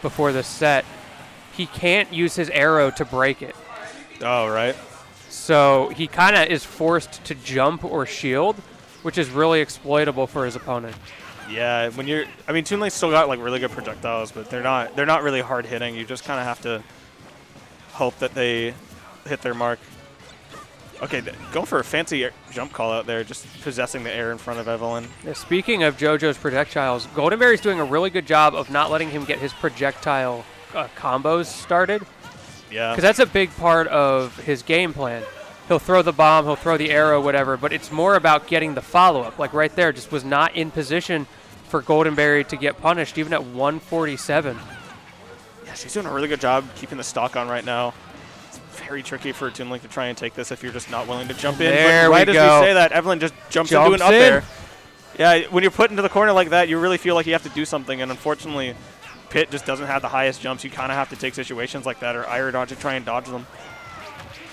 before the set. He can't use his arrow to break it.
Oh, right.
So he kind of is forced to jump or shield, which is really exploitable for his opponent.
Yeah, I mean, Toon Link's still got like really good projectiles, but they're not really hard hitting. You just kind of have to hope that they hit their mark. Okay, going for a fancy jump call out there, just possessing the air in front of Evelyn.
Now, speaking of JoJo's projectiles, Goldenberry's doing a really good job of not letting him get his projectile combos started,
Yeah.
because that's a big part of his game plan. He'll throw the bomb, he'll throw the arrow, whatever, but it's more about getting the follow-up. Like right there, just was not in position for Goldenberry to get punished, even at 147.
Yeah, she's doing a really good job keeping the stock on right now. It's very tricky for Toon Link to try and take this if you're just not willing to jump in.
There
but right
we
as
go.
we say that, Evelyn just jumps into
Jumps
an up
in.
air. Yeah, when you're put into the corner like that, you really feel like you have to do something, and unfortunately, Pitt just doesn't have the highest jumps. You kind of have to take situations like that or air dodge to try and dodge them.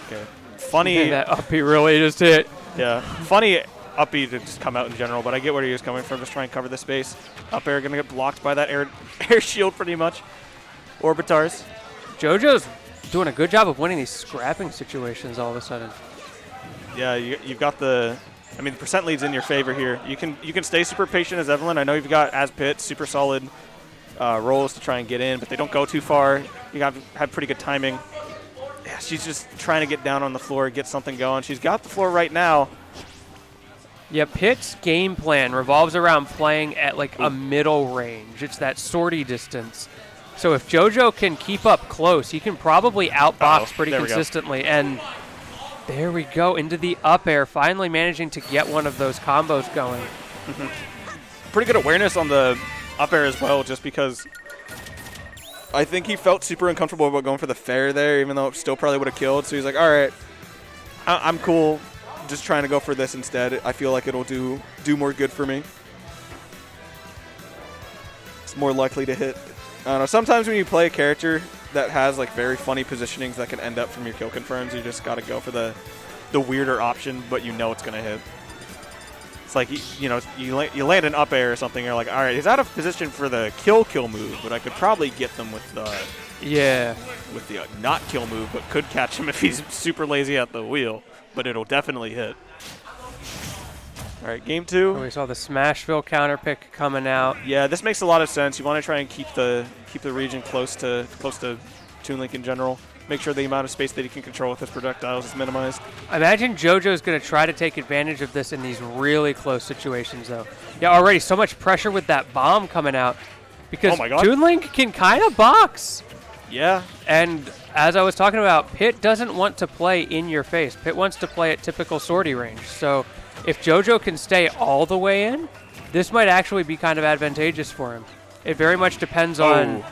Okay. Funny.
That up he really just hit.
Yeah, funny up B to just come out in general, but I get where he was coming from. Just try and cover the space. Up air gonna get blocked by that air shield pretty much. Orbitars.
JoJo's doing a good job of winning these scrapping situations all of a sudden.
Yeah, you've got the. I mean, the percent lead's in your favor here. You can stay super patient as Evelyn. I know you've got as Pitt super solid rolls to try and get in, but they don't go too far. You have pretty good timing. Yeah, she's just trying to get down on the floor, get something going. She's got the floor right now.
Yeah, Pitt's game plan revolves around playing at like a middle range. It's that sortie distance. So if JoJo can keep up close, he can probably outbox pretty
there we go.
consistently. And there we go, into the up air, finally managing to get one of those combos going.
Pretty good awareness on the up air as well, just because I think he felt super uncomfortable about going for the fair there, even though it still probably would have killed. So he's like, all right, I'm cool just trying to go for this instead. I feel like it'll do more good for me. It's more likely to hit. I don't know. Sometimes when you play a character that has like very funny positionings that can end up from your kill confirms. You just got to go for the weirder option, but you know it's gonna hit. It's like you land an up air or something. You're like, all right, he's out of position for the kill move, but I could probably get them with the not kill move, but could catch him if he's super lazy at the wheel. But it'll definitely hit. All right, game 2.
And we saw the Smashville counter pick coming out.
Yeah, this makes a lot of sense. You want to try and keep the region close to Toon Link in general. Make sure the amount of space that he can control with his projectiles is minimized.
I imagine JoJo's going to try to take advantage of this in these really close situations, though. Yeah, already so much pressure with that bomb coming out because
Oh my God.
Toon Link can kind of box.
Yeah.
And as I was talking about, Pit doesn't want to play in your face. Pit wants to play at typical sortie range. So if JoJo can stay all the way in, this might actually be kind of advantageous for him. It very much depends on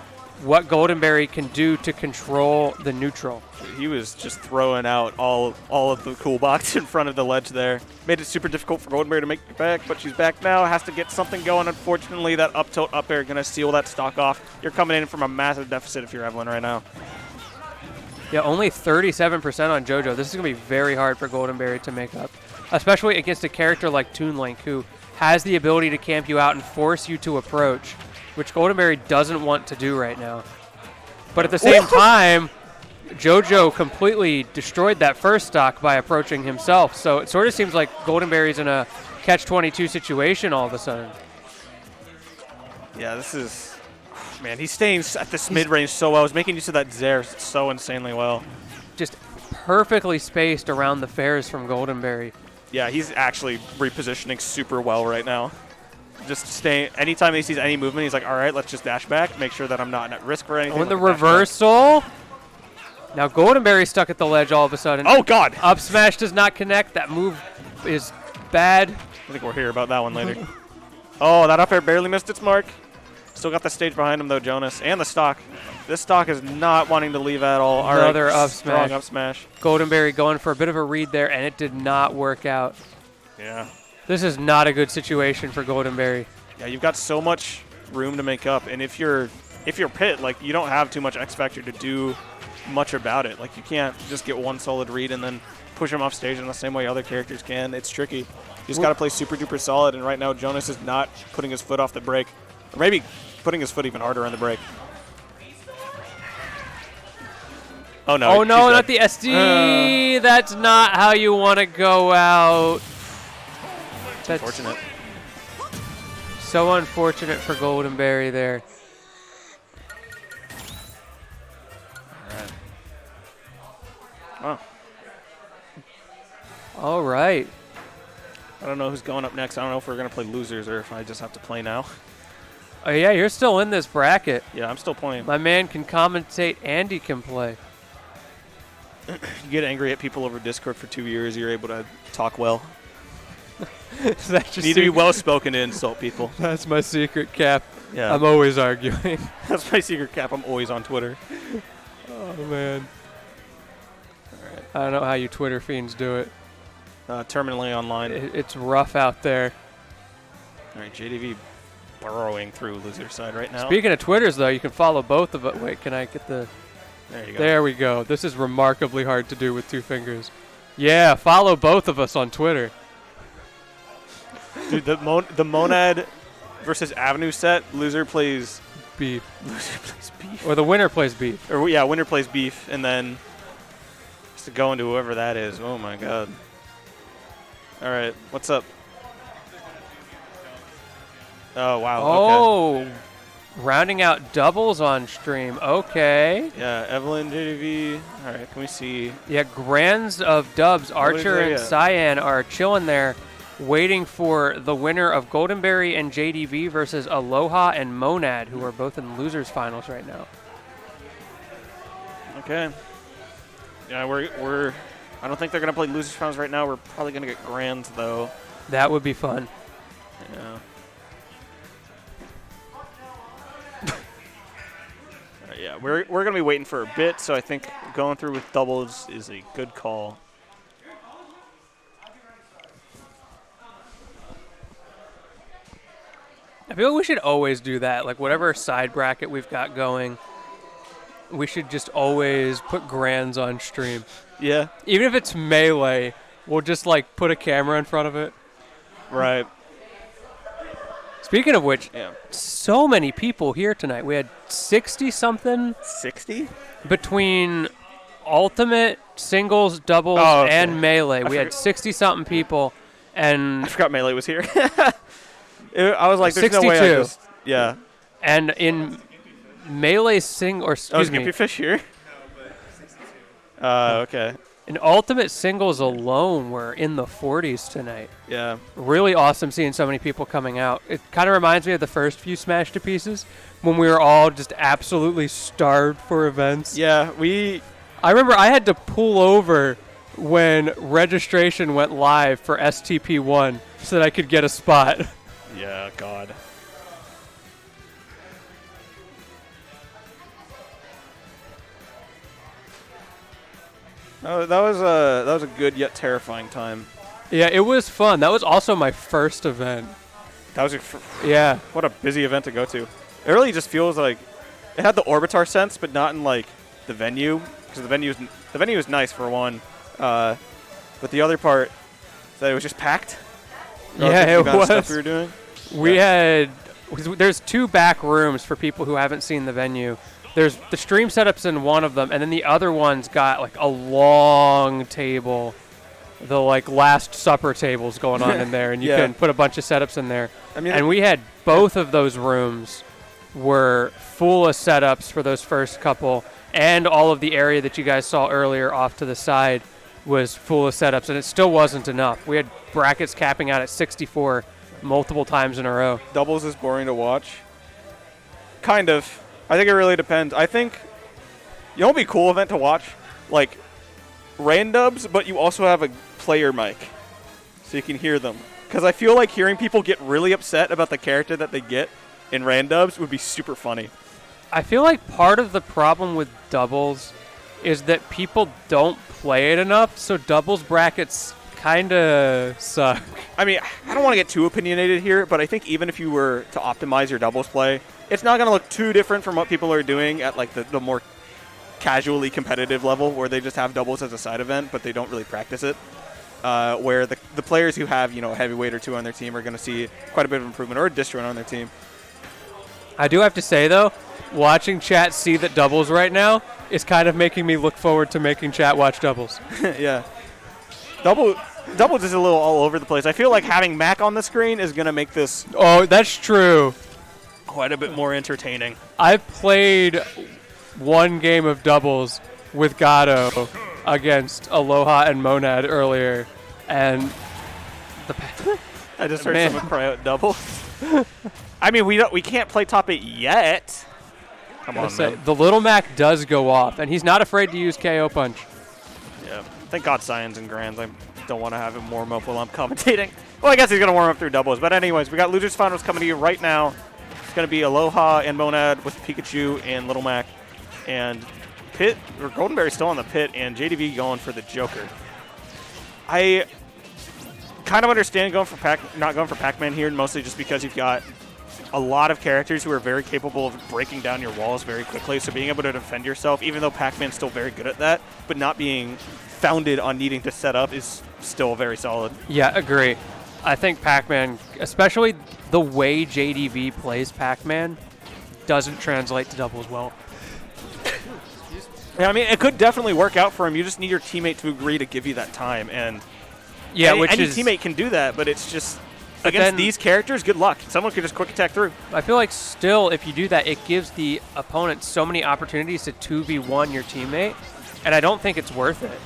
what Goldenberry can do to control the neutral.
He was just throwing out all of the cool box in front of the ledge there. Made it super difficult for Goldenberry to make it back, but she's back now. Has to get something going. Unfortunately, that up tilt up air going to seal that stock off. You're coming in from a massive deficit if you're Evelyn right now.
Yeah, only 37% on JoJo. This is going to be very hard for Goldenberry to make up, especially against a character like Toon Link, who has the ability to camp you out and force you to approach, which Goldenberry doesn't want to do right now. But at the same time, JoJo completely destroyed that first stock by approaching himself. So it sort of seems like Goldenberry's in a catch-22 situation all of a sudden.
Yeah, this is... Man, he's staying at this mid-range so well. He's making use of that Zaire so insanely well.
Just perfectly spaced around the fares from Goldenberry.
Yeah, he's actually repositioning super well right now. Just staying. Anytime he sees any movement, he's like, all right, let's just dash back, make sure that I'm not at risk for anything.
On the
Let me dash back.
reversal. Now Goldenberry's stuck at the ledge all of a sudden.
Oh, God.
Up smash does not connect. That move is bad.
I think we'll hear about that one later. Oh, that up air barely missed its mark. Still got the stage behind him, though, Jonas. And the stock. This stock is not wanting to leave at all. All right,
Another up
strong
smash.
up smash.
Goldenberry going for a bit of a read there, and it did not work out.
Yeah.
This is not a good situation for Goldenberry.
Yeah, you've got so much room to make up. And if you're Pit, like, you don't have too much X Factor to do much about it. Like, you can't just get one solid read and then push him off stage in the same way other characters can. It's tricky. You just got to play super duper solid, and right now Jonas is not putting his foot off the brake. Or maybe putting his foot even harder on the brake. Oh, no.
Oh, no,
she's
not
dead.
the SD. That's not how you want to go out. That's
Unfortunate.
so unfortunate for Goldenberry there.
Oh,
All right.
I don't know who's going up next. I don't know if we're going to play losers or if I just have to play now.
Oh, yeah, you're still in this bracket.
Yeah, I'm still playing.
My man can commentate and he can play.
You get angry at people over Discord for 2 years, you're able to talk well.
Is that just
You need to be well-spoken to insult people.
That's my secret, Cap.
Yeah,
I'm always arguing.
that's my secret cap. I'm always on Twitter.
Oh, man. I don't know how you Twitter fiends do it.
Terminally online.
It's rough out there.
All right, JDV burrowing through loser side right now.
Speaking of Twitters, though, you can follow both of it. Wait, can I get the...
There you go.
There we go. This is remarkably hard to do with 2 fingers. Yeah, follow both of us on Twitter.
Dude, the Monad versus Avenue set, loser plays
Beef.
beef.
Or the winner plays beef.
Or yeah, winner plays beef, and then has to go into whoever that is. Oh my god. All right, what's up? Oh wow. Okay.
Oh, rounding out doubles on stream. Okay.
Yeah, Evelyn, JDV. All right, can we see?
Yeah, grands of dubs, Archer
there
and
yet?
Cyan are chilling there, waiting for the winner of Goldenberry and JDV versus Aloha and Monad, who are both in losers finals right now.
Okay. Yeah, we're. I don't think they're gonna play losers finals right now. We're probably gonna get grands though.
That would be fun.
Yeah. Yeah, we're gonna be waiting for a bit, so I think going through with doubles is a good call.
I feel like we should always do that. Like whatever side bracket we've got going, we should just always put grands on stream.
Yeah.
Even if it's Melee, we'll just like put a camera in front of it.
Right.
Speaking of which,
Yeah.
so many people here tonight. We had 60-something
60?
between Ultimate, Singles, Doubles,
Oh, okay.
and Melee. We had
forgot-
60-something people, and
I forgot Melee was here. I was like, there's no way I
62.
just... Yeah.
and in Melee or
Oh,
excuse
is
me,
Gimpy Fish here? Okay.
in Ultimate Singles alone, we're in the 40s tonight.
Yeah.
Really awesome seeing so many people coming out. It kind of reminds me of the first few Smash to Pieces when we were all just absolutely starved for events.
Yeah,
I remember I had to pull over when registration went live for STP1 so that I could get a spot.
Yeah, God. Oh, that was a good yet terrifying time.
Yeah, it was fun. That was also my first event.
That was
Yeah.
what a busy event to go to. It really just feels like it had the Orbitar sense, but not in like the venue, because the venue is nice for one, but the other part is that it was just packed.
Yeah,
relative to the
it
amount of stuff
was.
we were doing.
We had there's 2 back rooms for people who haven't seen the venue. There's the stream setups in one of them, and then the other one's got like a long table, the like Last Supper tables going on in there, and you
Yeah.
can put a bunch of setups in there.
I mean,
And we had both of those rooms were full of setups for those first couple, and all of the area that you guys saw earlier off to the side was full of setups, and it still wasn't enough. We had brackets capping out at 64 multiple times in a row.
doubles is boring to watch. Kind of. I think it really depends. I think you know what'd be a cool event to watch? Like rain dubs, but you also have a player mic so you can hear them. Because I feel like hearing people get really upset about the character that they get in rain dubs would be super funny.
I feel like part of the problem with doubles is that people don't play it enough, so doubles brackets kind of suck.
I mean, I don't want to get too opinionated here, but I think even if you were to optimize your doubles play, it's not going to look too different from what people are doing at like the more casually competitive level where they just have doubles as a side event, but they don't really practice it. Where the players who have, a heavyweight or 2 on their team are going to see quite a bit of improvement, or a distro on their team.
I do have to say, though, watching chat see that doubles right now is kind of making me look forward to making chat watch doubles.
Yeah. Doubles is a little all over the place. I feel like having Mac on the screen is going to make this
Oh, that's true.
quite a bit more entertaining.
I've played one game of doubles with Gato against Aloha and Monad earlier, and
I just heard
Man.
someone cry out double. I mean, we can't play top 8 yet. Come on, man.
the little Mac does go off, and he's not afraid to use KO Punch.
Yeah. Thank God Scions and Grands. I don't want to have him warm up while I'm commentating. Well, I guess he's going to warm up through doubles. But anyways, we got Losers Finals coming to you right now. It's going to be Aloha and Monad with Pikachu and Little Mac. And Pit, or Goldenberry's still on the Pit, and JDV going for the Joker. I kind of understand not going for Pac-Man here, mostly just because you've got a lot of characters who are very capable of breaking down your walls very quickly, so being able to defend yourself, even though Pac-Man's still very good at that, but not being founded on needing to set up is still very solid.
Yeah, agree. I think Pac-Man, especially the way JDV plays Pac-Man, doesn't translate to doubles well.
Yeah, I mean, it could definitely work out for him. You just need your teammate to agree to give you that time, and
Yeah,
any
which is
teammate can do that, but it's just
But
against
then-
these characters, good luck. Someone could just quick attack through.
I feel like still, if you do that, it gives the opponent so many opportunities to 2v1 your teammate, and I don't think it's worth it.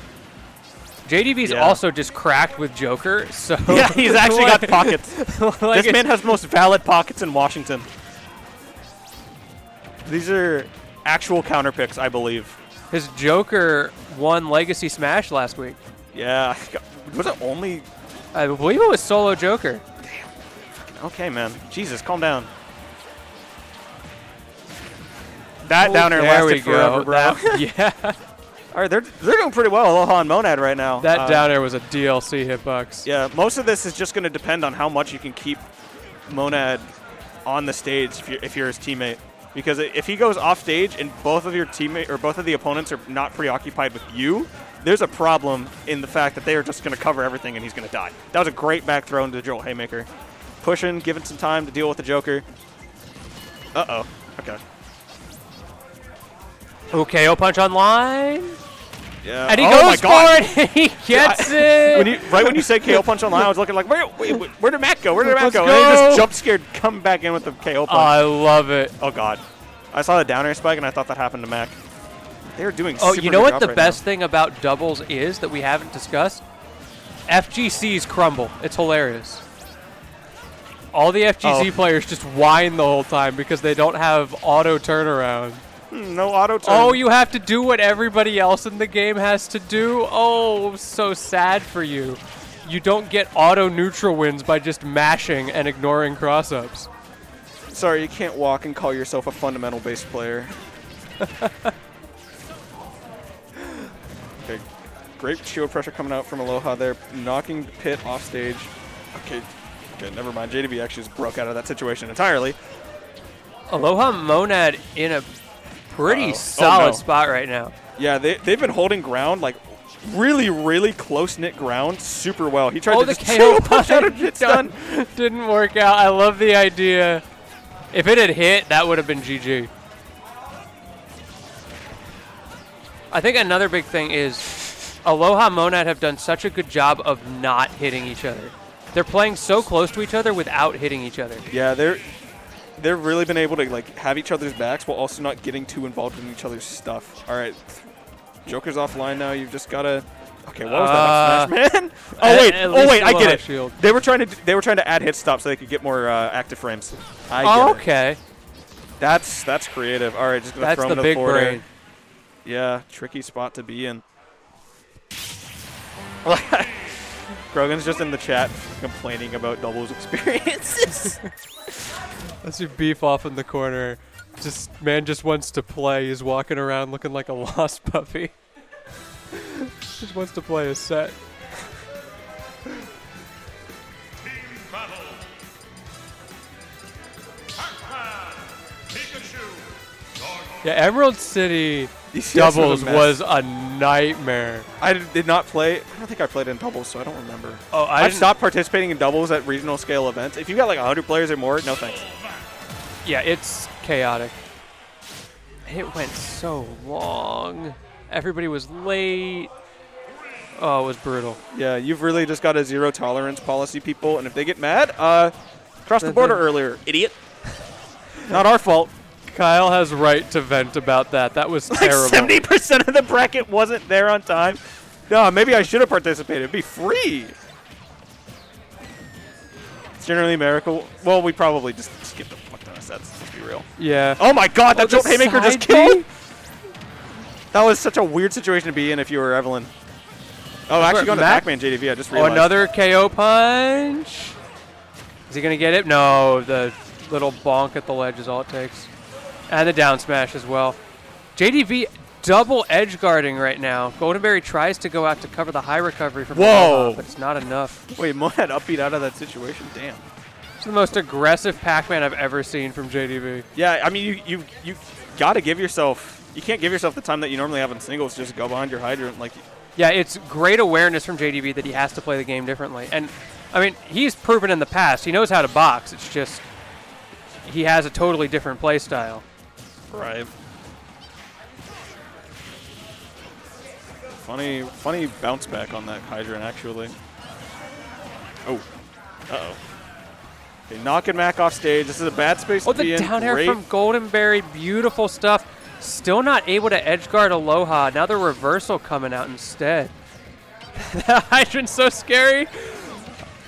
JDV's
Yeah.
also just cracked with Joker, so
Yeah, he's actually got pockets.
like
This man has the most valid pockets in Washington. These are actual counter picks, I believe.
his Joker won Legacy Smash last week.
Yeah. Was it only...
I believe it was solo Joker.
Okay, man. Jesus, calm down. That
Oh,
down air
there we
lasted forever,
go.
bro.
That- yeah,
All right, they're doing pretty well, Aloha and Monad right now.
that down air was a DLC hitbox.
Yeah, most of this is just going to depend on how much you can keep Monad on the stage if you're his teammate. Because if he goes off stage and both of your teammate or both of the opponents are not preoccupied with you, there's a problem in the fact that they are just going to cover everything and he's going to die. That was a great back throw into the Jolt Haymaker. Pushing, giving some time to deal with the Joker. Uh-oh. Okay.
Ooh, KO punch online.
Yeah.
And he
Oh
goes
my
for
God.
it. And he gets it.
Right when you said KO punch online, I was looking like, where did Matt go? Where did Matt
Let's
go? And he
go.
just jump scared, come back in with the KO punch.
I love it.
Oh God. I saw the down air spike and I thought that happened to Mac. They were doing
Oh,
super
you know
good
what
job
the
right
best
now.
thing about doubles is that we haven't discussed? FGCs crumble. It's hilarious. All the FGC
Oh.
players just whine the whole time because they don't have auto turnaround.
No auto turn.
Oh, you have to do what everybody else in the game has to do? Oh, so sad for you. You don't get auto neutral wins by just mashing and ignoring cross-ups.
Sorry, you can't walk and call yourself a fundamental based player. Okay, great shield pressure coming out from Aloha there, knocking Pit off stage. Okay, never mind. JDB actually just broke out of that situation entirely.
Aloha Monad in a pretty
Uh-oh.
solid
Oh, no.
spot right now.
Yeah, they've been holding ground, like really, really close-knit ground super well. He tried
Oh,
to
the
just
KO
punch out of
punch
Pit's done.
didn't work out. I love the idea. If it had hit, that would have been GG. I think another big thing is Aloha Monad have done such a good job of not hitting each other. They're playing so close to each other without hitting each other.
Yeah, they've really been able to like have each other's backs while also not getting too involved in each other's stuff. All right, Joker's offline now. You've just gotta. Okay, what was that up smash, man?
at least
I
Aloha
get it.
shield.
They were trying to add hit stop so they could get more active frames. I get
Oh,
it.
okay.
That's creative. All right, just gonna
That's
throw
the
him to
big
the forward.
brain.
Yeah, tricky spot to be in. Grogan's just in the chat complaining about doubles experiences.
Let's do beef off in the corner. Man just wants to play. He's walking around looking like a lost puppy. Just wants to play a set.
Team battle. Pac-Man, Pikachu, Dog.
Yeah, Emerald City
These guys are
doubles
a mess.
was a nightmare.
I did not play. I don't think I played in doubles, so I don't remember.
Oh,
I've stopped participating in doubles at regional scale events. If you got like 100 players or more, no thanks.
Yeah, it's chaotic. It went so long. Everybody was late. Oh, it was brutal.
Yeah, you've really just got a zero tolerance policy, people. And if they get mad, cross the border earlier, idiot. Not our fault.
Kyle has right to vent about that. That was
Like
terrible.
70% of the bracket wasn't there on time. No, maybe I should have participated. It'd be free. It's generally a miracle. Well, we probably just skipped a fuck ton of sets. Let's be real.
Yeah.
Oh my God, that
the
Jolt Haymaker just
side
killed.
B?
That was such a weird situation to be in if you were Evelyn. Oh, actually going to
Mac?
Pac-Man JDV. I just
Oh,
realized.
another KO punch. Is he going to get it? No, the little bonk at the ledge is all it takes. And the down smash as well. JDV double edge guarding right now. Goldenberry tries to go out to cover the high recovery from
Whoa.
Aloha, but it's not enough.
Wait, Mo had upbeat out of that situation. Damn.
It's the most aggressive Pac-Man I've ever seen from JDV.
Yeah, I mean, you got to give yourself. You can't give yourself the time that you normally have in singles. Just go behind your hydrant. Like,
Yeah, it's great awareness from JDV that he has to play the game differently. And, I mean, he's proven in the past. He knows how to box. It's just he has a totally different play style.
right. Funny bounce back on that hydrant, actually. Oh. Uh-oh. Okay, knocking Mac off stage. This is a bad space
Oh,
to be
the
in.
down air
Great.
from Goldenberry. Beautiful stuff. Still not able to edge guard Aloha. Now the reversal coming out instead. That hydrant's so scary.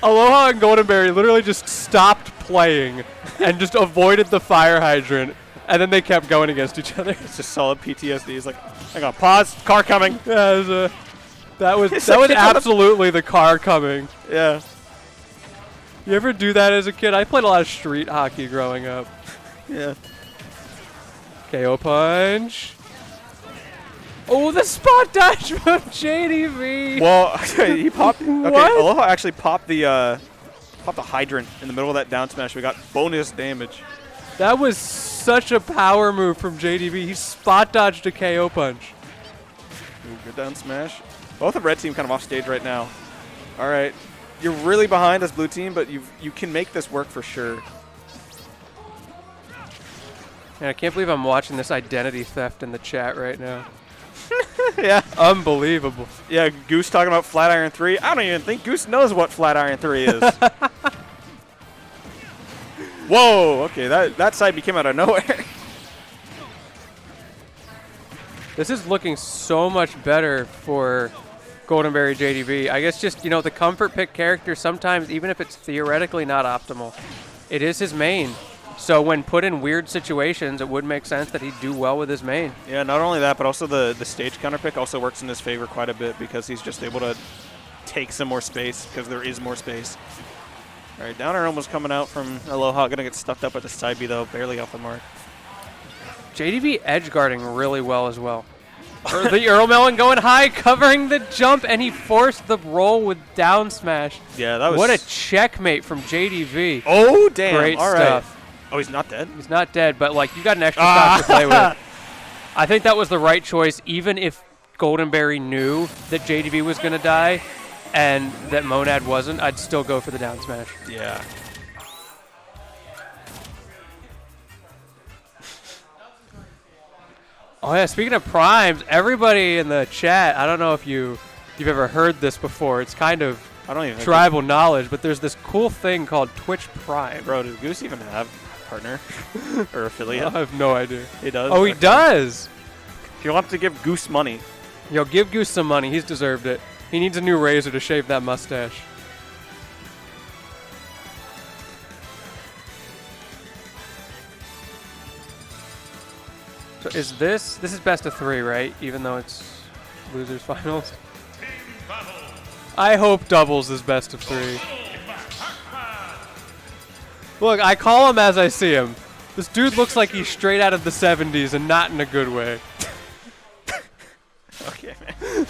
Aloha and Goldenberry literally just stopped playing and just avoided the fire hydrant. And then they kept going against each other.
It's just solid PTSD. He's like, hang on, pause, car coming.
Yeah, that was
It's like-
absolutely the car coming.
Yeah.
You ever do that as a kid? I played a lot of street hockey growing up.
Yeah.
KO punch. Oh, the spot dodge from JDV.
Well, he popped. Okay,
What?
Aloha actually popped the hydrant in the middle of that down smash. We got bonus damage.
That was such a power move from JDB. He spot dodged a KO punch.
Ooh, good down smash. Both of red team kind of off stage right now. All right. You're really behind as blue team, but you can make this work for sure.
Man, I can't believe I'm watching this identity theft in the chat right now.
Yeah.
Unbelievable.
Yeah, Goose talking about Flatiron 3. I don't even think Goose knows what Flatiron 3 is. Whoa, okay, that side came out of nowhere.
This is looking so much better for Goldenberry JDB. I guess just, the comfort pick character sometimes, even if it's theoretically not optimal, it is his main. So when put in weird situations, it would make sense that he'd do well with his main.
Yeah, not only that, but also the stage counter pick also works in his favor quite a bit because he's just able to take some more space because there is more space. All right, downer almost coming out from Aloha. Gonna get stuffed up at the side B though, barely off the mark.
JDB edge guarding really well as well. The Earl Melon going high, covering the jump, and he forced the roll with down smash.
Yeah, that was.
What a checkmate from JDB.
Oh damn!
Great
All right.
stuff.
Oh, he's not dead.
He's not dead, but you got an extra stock to play with. I think that was the right choice, even if Goldenberry knew that JDB was going to die and that Monad wasn't. I'd still go for the down smash.
Yeah.
Oh yeah, speaking of primes, everybody in the chat, I don't know if you've ever heard this before. It's kind of
I don't even.
tribal knowledge, but there's this cool thing called Twitch Prime.
Bro, does Goose even have a partner or affiliate?
I have no idea.
He does.
Oh, he does.
You'll have to give Goose money.
Yo, give Goose some money. He's deserved it. He needs a new razor to shave that mustache. So is this is best of 3, right? Even though it's losers finals. I hope doubles is best of 3. Look, I call him as I see him. This dude looks like he's straight out of the 70s and not in a good way.
Okay, man.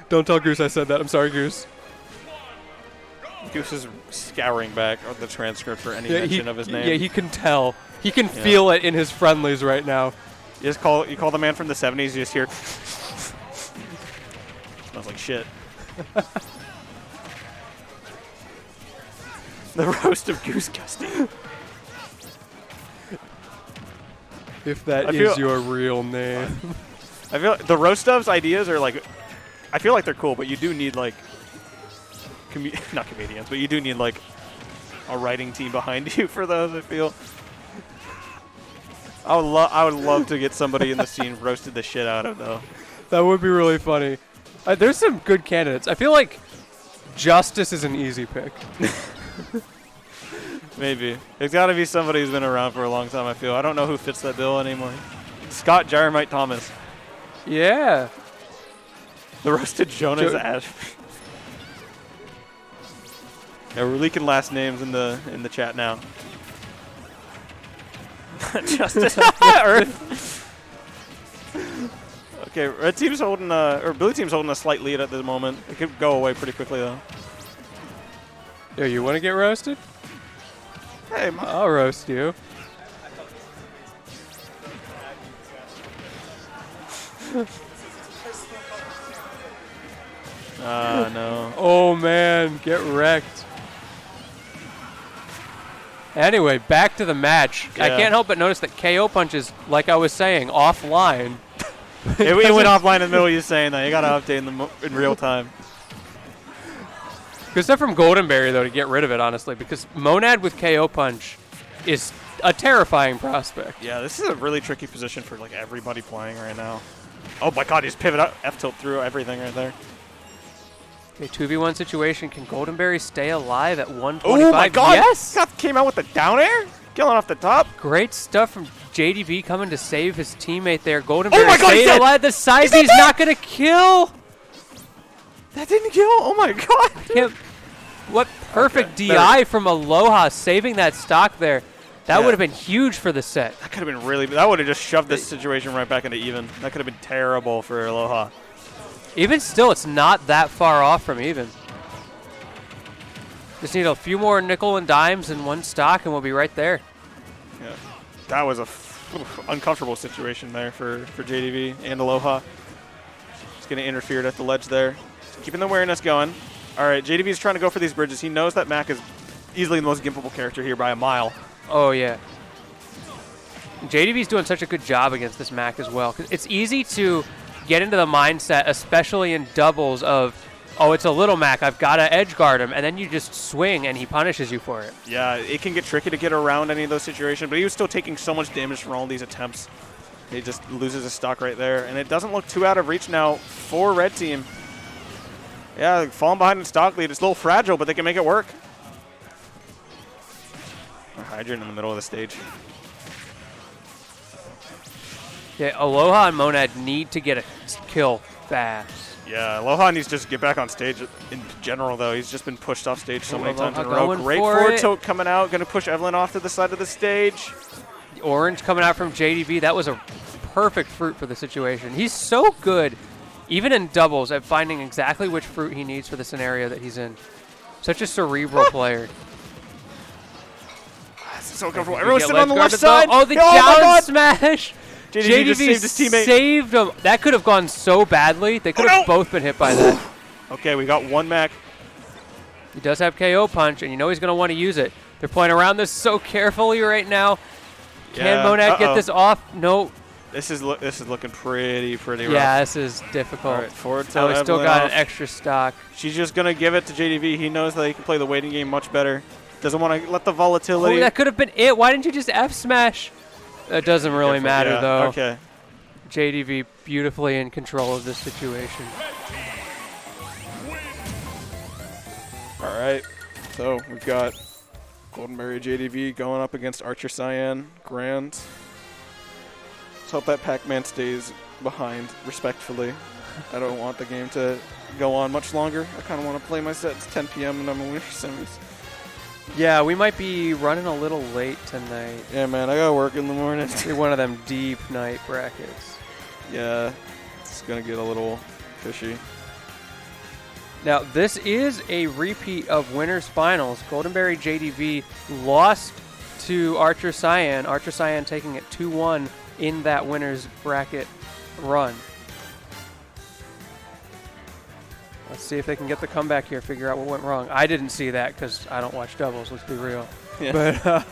Don't tell Goose I said that. I'm sorry, Goose.
Goose is scouring back the transcript for any mention of his name.
Yeah, he can tell. He can feel it in his friendlies right now.
You call the man from the 70s. You just hear. Smells like shit. The roast of Goose Gusty.
If that
I
is
feel-
your real name.
I feel the roast of's ideas are I feel like they're cool, but you do need not comedians, but you do need a writing team behind you for those. I feel. I would love to get somebody in the scene roasted the shit out of though.
That would be really funny. There's some good candidates. I feel like Justice is an easy pick.
Maybe. There's got to be somebody who's been around for a long time, I feel. I don't know who fits that bill anymore. Scott Jeremiah Thomas.
Yeah.
The roasted Jonas Ash. Yeah, we're leaking last names in the chat now. Justice Earth. Okay, red team's holding or blue team's holding a slight lead at the moment. It could go away pretty quickly though.
Yo, you want to get roasted?
Hey,
I'll roast you.
no.
Oh man, get wrecked. Anyway, back to the match. I
Yeah.
can't help but notice that KO Punch is, like I was saying, offline.
It went offline in the middle of you saying that. You got to update in real time.
Good stuff from Goldenberry, though, to get rid of it, honestly, because Monad with KO Punch is a terrifying prospect.
Yeah, this is a really tricky position for everybody playing right now. Oh my god, he's pivot up, F-tilt through everything right there.
Okay, 2v1 situation. Can Goldenberry stay alive at 125?
Oh my god!
Yes!
Scott came out with the down air? Killing off the top.
Great stuff from JDB coming to save his teammate there. Goldenberry
my God, he's
staying
dead!
alive. The side
He's
B's not going to kill.
That didn't kill. Oh my god.
Can't, what perfect
Okay,
DI from Aloha saving that stock there. That
Yeah.
would have been huge for the set.
That could have been really. That would have just shoved this situation right back into even. That could have been terrible for Aloha.
Even still, it's not that far off from even. Just need a few more nickel and dimes and one stock, and we'll be right there.
Yeah, that was a uncomfortable situation there for JDV and Aloha. Just getting interfered at the ledge there. Keeping the awareness going. All right, JDV is trying to go for these bridges. He knows that Mac is easily the most gimpable character here by a mile.
Oh, yeah. JDV's doing such a good job against this Mac as well. 'Cause it's easy to get into the mindset, especially in doubles, of, oh, it's a little Mac, I've got to edge guard him, and then you just swing and he punishes you for it.
Yeah, it can get tricky to get around any of those situations, but he was still taking so much damage from all these attempts. He just loses his stock right there, and it doesn't look too out of reach now for Red Team. Yeah, falling behind in stock lead. It's a little fragile, but they can make it work. Hydrant in the middle of the stage.
Yeah, Aloha and Monad need to get a kill fast.
Yeah, Aloha needs to just get back on stage in general, though. He's just been pushed off stage so many times in a row.
Going
Great
for
forward
it.
tilt coming out. Going to push Evelyn off to the side of the stage.
The orange coming out from JDV, that was a perfect fruit for the situation. He's so good, even in doubles, at finding exactly which fruit he needs for the scenario that he's in. Such a cerebral player.
This is so comfortable.
He
Everyone's
get
sitting on the
ledge
left
guarded
side.
though. Oh, the
my
down
God.
smash!
JDV just saved his teammate.
saved him. That could have gone so badly. They could have
no.
both been hit by that.
Okay, we got one Mac.
He does have KO punch, and you know he's going to want to use it. They're playing around this so carefully right now. Can
Yeah,
Monad get
uh-oh.
this off? No.
This is looking pretty rough.
Yeah, this is difficult.
All right, forward
Oh,
tilt.
he's still
Evelyn
got
off.
an extra stock.
She's just going to give it to JDV. He knows that he can play the waiting game much better. Doesn't want to let the
Oh,
volatility.
that could have been it. Why didn't you just F smash? It doesn't really
Careful.
matter,
Yeah,
though.
Okay.
JDV beautifully in control of this situation.
All right. So we've got Goldenberry JDV going up against Archer Cyan Grand. Let's hope that Pac-Man stays behind respectfully. I don't want the game to go on much longer. I kind of want to play my set. It's 10 p.m. and I'm in winter semis.
Yeah, we might be running a little late tonight.
Yeah, man, I gotta work in the morning.
Be one of them deep night brackets.
Yeah, it's gonna get a little fishy.
Now, this is a repeat of winners finals. Goldenberry JDV lost to Archer Cyan. Archer Cyan taking it 2-1 in that winners bracket run. Let's see if they can get the comeback here, figure out what went wrong. I didn't see that because I don't watch doubles, let's be real.
Yeah.
But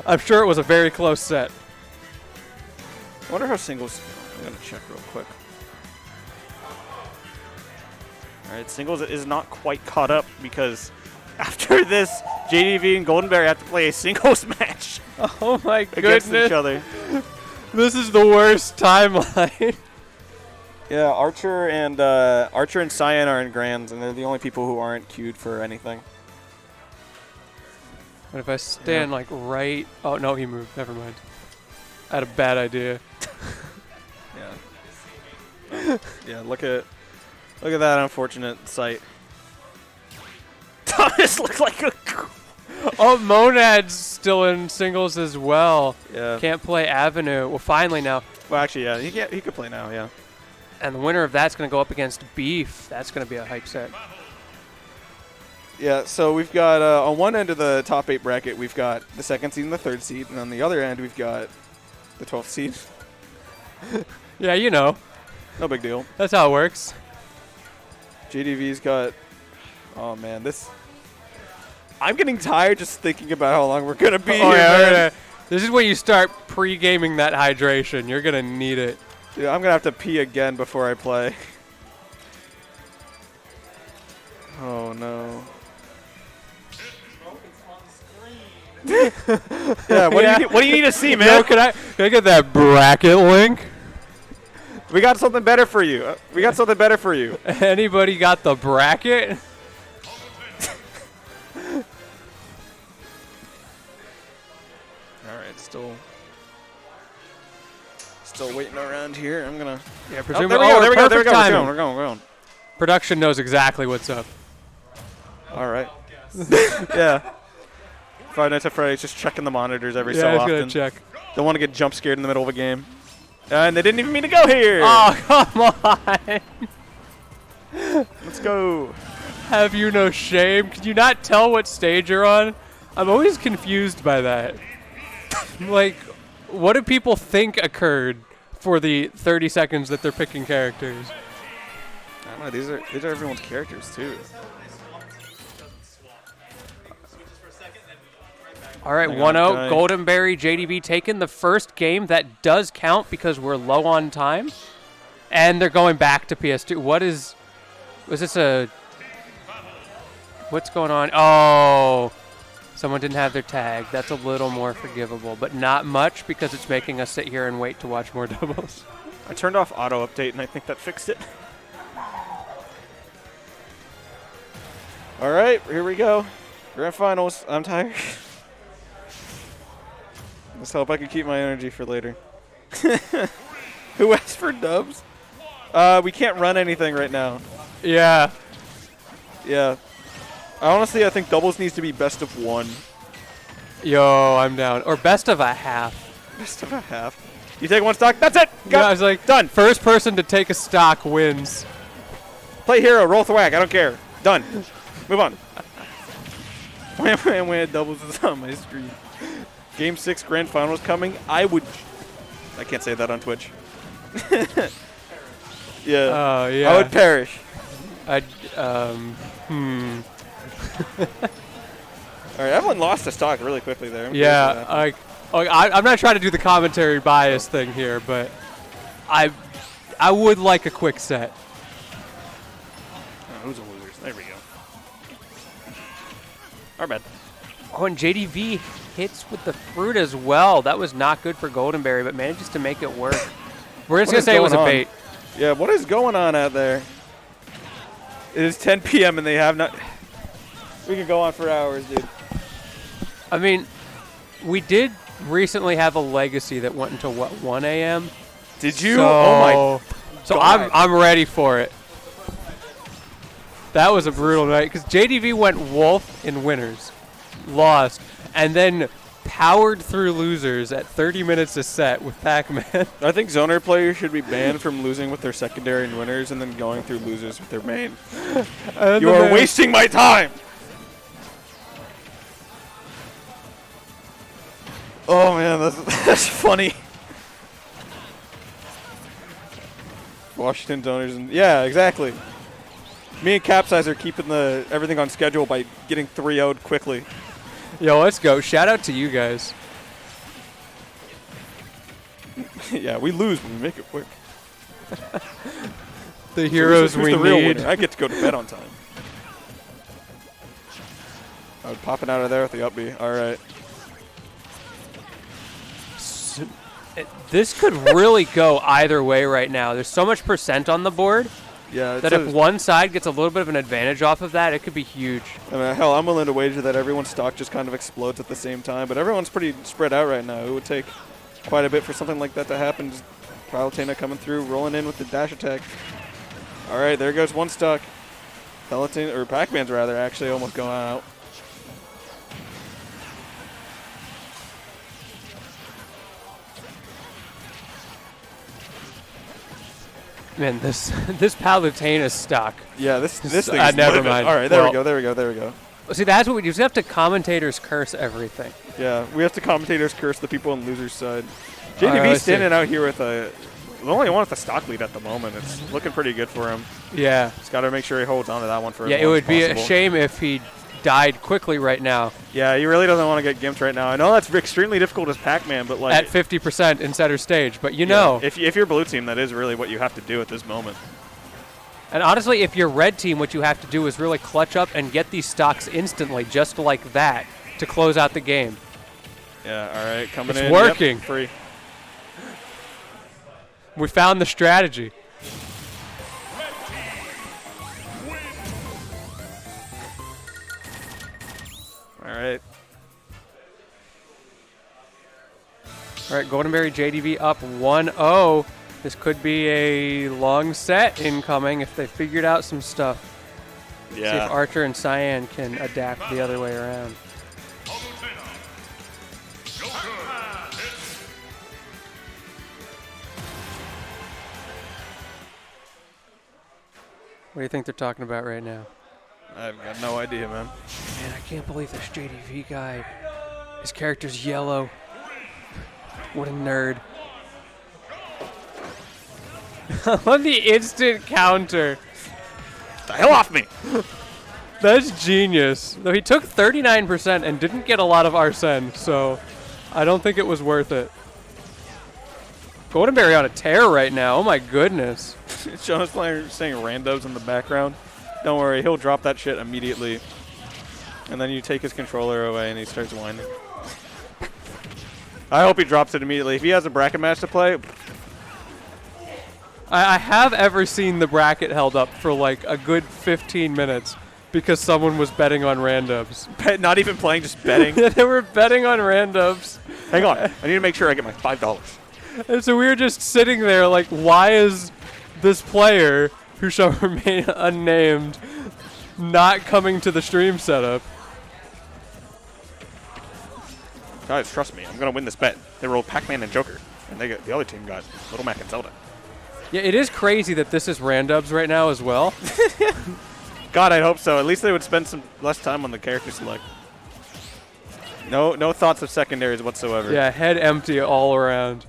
I'm sure it was a very close set.
I wonder how singles. I'm gonna check real quick. All right, singles is not quite caught up because after this, JDV and Goldenberry have to play a singles match
Oh my
against
goodness.
each other.
This is the worst timeline.
Yeah, Archer and Cyan are in grands, and they're the only people who aren't queued for anything.
But if I stand like right, oh no, he moved. Never mind. I had a bad idea.
Yeah. Yeah. Look at that unfortunate sight. Thomas looked like a.
Oh, Monad's still in singles as well.
Yeah.
Can't play Avenue. Well, finally now.
Well, actually, yeah, he could play now. Yeah.
And the winner of that's going to go up against Beef. That's going to be a hype set.
Yeah, so we've got, on one end of the top 8 bracket, we've got the 2nd seed and the 3rd seed, and on the other end, we've got the 12th seed.
Yeah, you know.
No big deal.
That's how it works.
JDV's got, oh man, this, I'm getting tired just thinking about how long we're going to be here, man.
This is when you start pre-gaming that hydration. You're going to need it.
Dude, I'm going to have to pee again before I play. Oh no. Yeah, what do you need to see, man?
Yo, can I get that bracket link?
We got something better for you. We got something better for you.
Anybody got the bracket?
All right, still waiting around here. I'm gonna.
Yeah,
Oh, there we go. There we go. There we go.
timing.
We're going.
Production knows exactly what's up.
All right. Yeah. Five Nights at Freddy's just checking the monitors every so
Yeah, I was
often.
gonna check.
Don't want to get jump scared in the middle of a game. And they didn't even mean to go here.
Oh, come on.
Let's go.
Have you no shame? Can you not tell what stage you're on? I'm always confused by that. Like, what do people think occurred for the 30 seconds that they're picking characters?
I don't know. These are everyone's characters too.
All right,
Hang on,
1-0.
guy.
Goldenberry JDB taking the first game. That does count because we're low on time. And they're going back to PS2. Was this a... What's going on? Oh, someone didn't have their tag. That's a little more forgivable, but not much because it's making us sit here and wait to watch more doubles.
I turned off auto update and I think that fixed it. All right, here we go. Grand finals. I'm tired. Let's hope I can keep my energy for later. Who asked for dubs? We can't run anything right now.
Yeah.
Yeah. Honestly, I think doubles needs to be best of one.
Yo, I'm down. Or best of a half.
Best of a half. You take one stock. That's it. Go.
Yeah, I was like,
Done.
first person to take a stock wins.
Play hero. Roll thwack. I don't care. Done. Move on. Wham, doubles is on my screen. Game 6 grand finals coming. I can't say that on Twitch. Yeah.
Oh, yeah.
I would perish.
I'd,
All right, everyone lost a stock really quickly there. I'm curious what happened.
I'm not trying to do the commentary bias thing here, but I would like a quick set.
Oh, who's the losers? There we go. Our bad.
Oh, and JDV hits with the fruit as well. That was not good for Goldenberry, but manages to make it work. We're just
What
going to
is
say it was a
going on?
bait.
Yeah, what is going on out there? It is 10 p.m. and they have not. We could go on for hours, dude.
I mean, we did recently have a legacy that went until, what, 1 a.m.?
Did you?
So,
Oh my.
So
God.
I'm ready for it. That was a brutal night because JDV went Wolf in winners, lost, and then powered through losers at 30 minutes a set with Pac-Man.
I think zoner players should be banned from losing with their secondary and winners and then going through losers with their main. You are wasting my time! Oh man, that's funny. Washington zoners and yeah, exactly. Me and Capsize are keeping everything on schedule by getting 3-0'd quickly.
Yo, let's go. Shout out to you guys.
Yeah, we lose when we make it quick.
The heroes
Who's
we
the real
need.
winner? I get to go to bed on time. Oh, popping out of there with the up B. All right.
This could really go either way right now. There's so much percent on the board
Yeah.
that if one side gets a little bit of an advantage off of that, it could be huge.
I mean, hell, I'm willing to wager that everyone's stock just kind of explodes at the same time, but everyone's pretty spread out right now. It would take quite a bit for something like that to happen. Just Palutena coming through, rolling in with the dash attack. All right, there goes one stock. Palutena, or Pac-Man's rather, actually almost going out.
Man, this Palutena stock.
Yeah, this thing's
never
living.
mind.
All right, there
Well-
we go.
See, that's what we do. We have to commentators curse everything.
Yeah, we have to commentators curse the people on losers' side.
All right,
JDB
let's
standing
see.
out here with the only one with the stock lead at the moment. It's looking pretty good for him.
Yeah.
Just got to make sure he holds on to that one for
Yeah,
as
it
long
would
as
be a
possible.
shame if he died quickly right now
Yeah, he really doesn't want to get gimped right now. I know that's extremely difficult as Pac-Man, but like
at 50% in center stage, but you know.
if you're blue team, that is really what you have to do at this moment.
And honestly, if you're red team, what you have to do is really clutch up and get these stocks instantly, just like that, to close out the game.
Yeah, all right, coming
It's
in.
working.
Yep, free.
We found the strategy.
All right.
All right, Goldenberry JDV up 1-0. This could be a long set incoming if they figured out some stuff. See if Archer and Cyan can adapt the other way around. What do you think they're talking about right now?
I've got no idea, man.
Man, I can't believe this JDV guy. His character's yellow. What a nerd. On the instant counter.
The hell off me!
That's genius. Though he took 39% and didn't get a lot of Arsene, so I don't think it was worth it. Goldenberry on a tear right now. Oh my goodness.
Jonas playing saying randos in the background. Don't worry, he'll drop that shit immediately. And then you take his controller away and he starts whining. I hope he drops it immediately. If he has a bracket match to play,
I have ever seen the bracket held up for like a good 15 minutes because someone was betting on randoms.
not even playing, just betting.
Yeah, they were betting on randoms.
Hang on, I need to make sure I get my $5.
And so we were just sitting there like, why is this player, who shall remain unnamed, not coming to the stream setup?
Guys, trust me, I'm gonna win this bet. They rolled Pac-Man and Joker, and the other team got Little Mac and Zelda.
Yeah, it is crazy that this is randubs right now as well.
God, I hope so. At least they would spend some less time on the character select. No thoughts of secondaries whatsoever.
Yeah, head empty all around.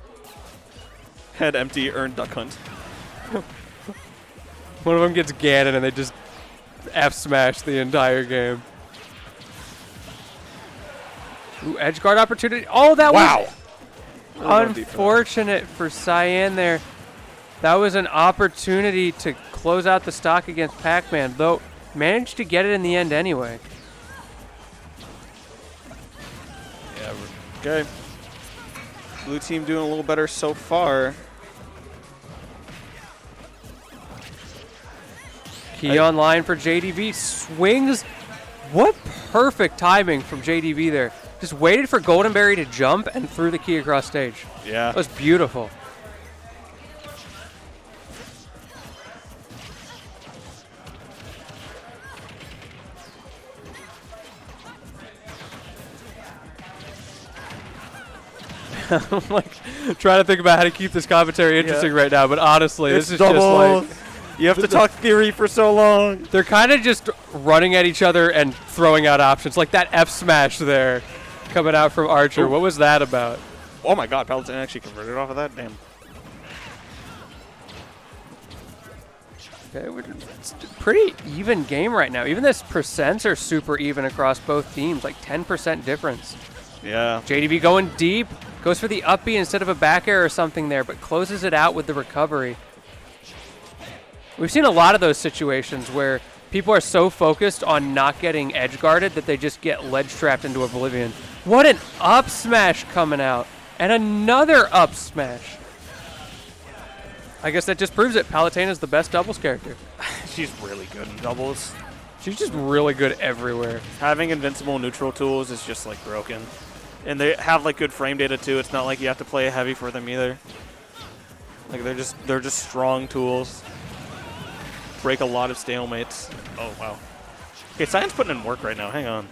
Head empty, earned duck hunt.
One of them gets Ganon and they just F-smash the entire game. Ooh, edge guard opportunity. Oh, that
Wow.
was unfortunate for Cyan there. That was an opportunity to close out the stock against Pac-Man, though managed to get it in the end anyway.
Yeah. Okay. Blue team doing a little better so far.
Key online for JDV. Swings. What perfect timing from JDV there. Just waited for Goldenberry to jump and threw the key across stage.
Yeah.
That was beautiful. I'm like trying to think about how to keep this commentary interesting right now, but honestly, this is just like
You have to talk theory for so long.
they're kind of just running at each other and throwing out options, like that F smash there coming out from Archer.
Ooh.
What was that about?
Oh my God, Paladin actually converted off of that. Damn.
Okay, it's a pretty even game right now. Even this percents are super even across both teams, like 10% difference.
Yeah.
JDB going deep, goes for the up B instead of a back air or something there, but closes it out with the recovery. We've seen a lot of those situations where people are so focused on not getting edge guarded that they just get ledge trapped into oblivion. What an up smash coming out, and another up smash. I guess that just proves it. Palutena is the best doubles character.
She's really good in doubles.
She's just really good everywhere.
Having invincible neutral tools is just like broken. And they have like good frame data too. It's not like you have to play heavy for them either. Like they're just strong tools. Break a lot of stalemates. Oh wow. Okay, Cyan's putting in work right now. Hang on.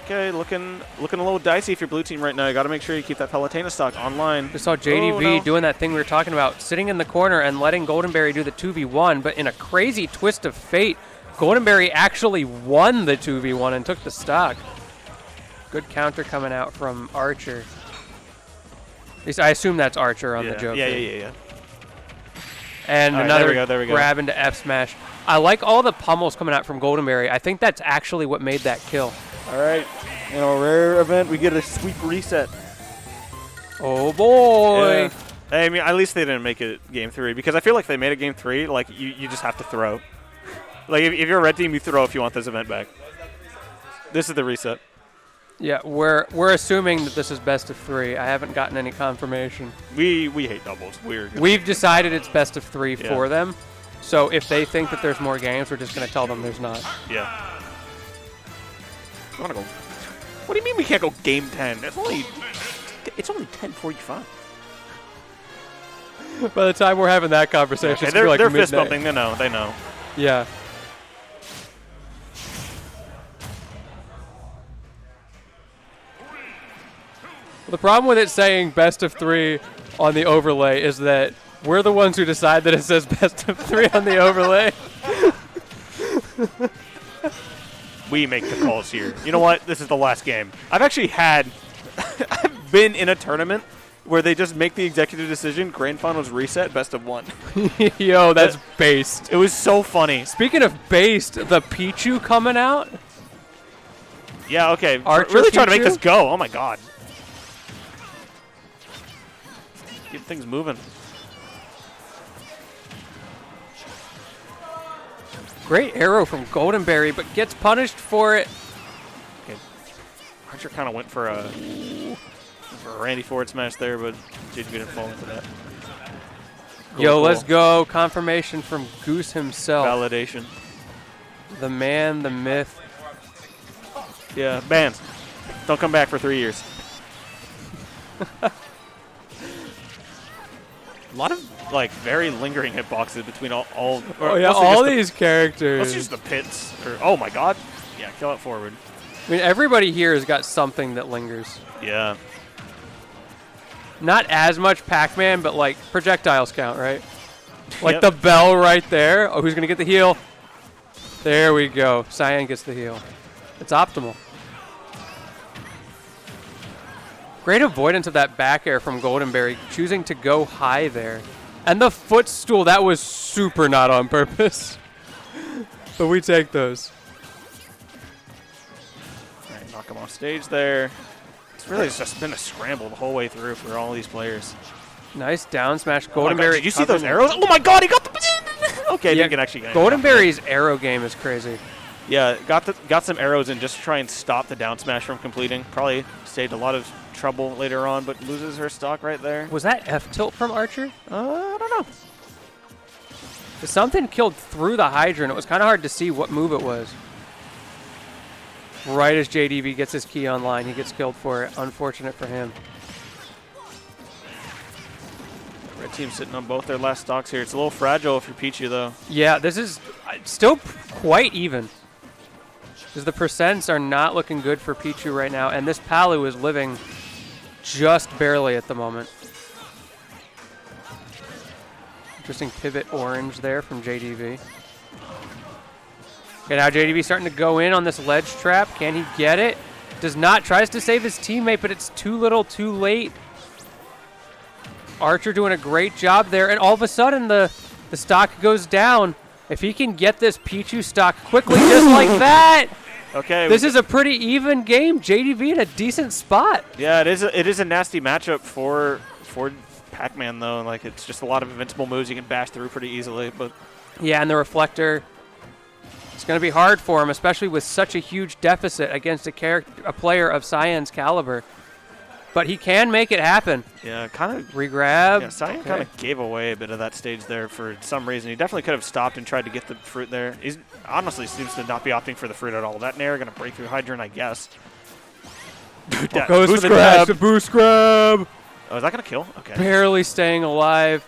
Okay, looking a little dicey if you're blue team right now. You got to make sure you keep that Palutena stock online.
We saw JDV
Oh, no.
doing that thing we were talking about, sitting in the corner and letting Goldenberry do the 2v1, but in a crazy twist of fate, Goldenberry actually won the 2v1 and took the stock. Good counter coming out from Archer. At least I assume that's Archer on the Joker.
Yeah.
And
All right,
another
there we go.
grab into F smash. I like all the pummels coming out from Goldenberry. I think that's actually what made that kill.
All right. In a rare event, we get a sweep reset.
Oh boy.
Yeah. Hey, I mean, at least they didn't make it game 3 because I feel like if they made it game 3, like you just have to throw. Like if you're a red team, you throw if you want this event back. This is the reset.
Yeah, we're assuming that this is best of 3. I haven't gotten any confirmation.
We hate doubles. We're good.
We've decided it's best of 3
Yeah.
for them. So if they think that there's more games, we're just going to tell them there's not.
Yeah. I want to go. What do you mean we can't go game 10? It's only 10:45.
By the time we're having that conversation,
Okay,
it's gonna be like
they're fist
midnight.
bumping. They know.
Yeah. Well, the problem with it saying best of 3 on the overlay is that we're the ones who decide that it says best of 3 on the overlay.
We make the calls here. You know what? This is the last game. I've actually had, I've been in a tournament where they just make the executive decision, grand finals reset, best of 1.
Yo, that's based.
It was so funny.
Speaking of based, the Pichu coming out.
Yeah, okay.
Archer
Really trying to make
Pichu?
this go. Oh my god. Get things moving.
Great arrow from Goldenberry, but gets punished for it.
Okay. Archer kind of went for a Randy forward smash there, but JDB didn't fall into that. Cool,
Yo,
cool.
let's go. Confirmation from Goose himself.
Validation.
The man, the myth.
Yeah, bans. Don't come back for 3 years. A lot of like very lingering hitboxes between all
Oh yeah,
mostly
all
just the-
these characters.
Let's use the pits. Oh my god. Yeah, kill it forward.
I mean, everybody here has got something that lingers.
Yeah.
Not as much Pac-Man, but like projectiles count, right? Like
Yep.
the bell right there. Oh, who's gonna get the heal? There we go. Cyan gets the heal. It's optimal. Great avoidance of that back air from Goldenberry, choosing to go high there. And the footstool, that was super not on purpose. But we take those.
All right, knock him off stage there. It's really just been a scramble the whole way through for all these players.
Nice down smash.
Oh my God,
Goldenberry.
did you see those
covering-
arrows? Oh my god, he got the Okay,
Yeah,
didn't get actually get
Goldenberry's arrow game is crazy.
Yeah, got some arrows in just to try and stop the down smash from completing. Probably saved a lot of trouble later on, but loses her stock right there.
Was that F tilt from Archer?
I don't know.
Something killed through the hydrant. It was kind of hard to see what move it was. Right as JDV gets his key online, he gets killed for it. Unfortunate for him.
Red team sitting on both their last stocks here. It's a little fragile if you're Pichu, though.
Yeah, this is still quite even. Because the percents are not looking good for Pichu right now, and this Palu is living just barely at the moment. Interesting pivot orange there from JDV. Okay, now JDV starting to go in on this ledge trap. Can he get it? Does not. Tries to save his teammate, but it's too little, too late. Archer doing a great job there, and all of a sudden the stock goes down. If he can get this Pichu stock quickly, just like that,
Okay.
this is a pretty even game. JDV in a decent spot.
Yeah, it is a nasty matchup for Pac-Man, though. Like, it's just a lot of invincible moves you can bash through pretty easily. But
Yeah, and the reflector. It's going to be hard for him, especially with such a huge deficit against a player of Cyan's caliber. But he can make it happen.
yeah, kind of.
Regrab.
Yeah, Cyan kind of gave away a bit of that stage there for some reason. He definitely could have stopped and tried to get the fruit there. He honestly seems to not be opting for the fruit at all. That Nair going to break through Hydrant, I guess. That
Goes
boost
for the
grab.
dash, the boost grab.
Oh, is that going to kill? Okay.
Barely staying alive.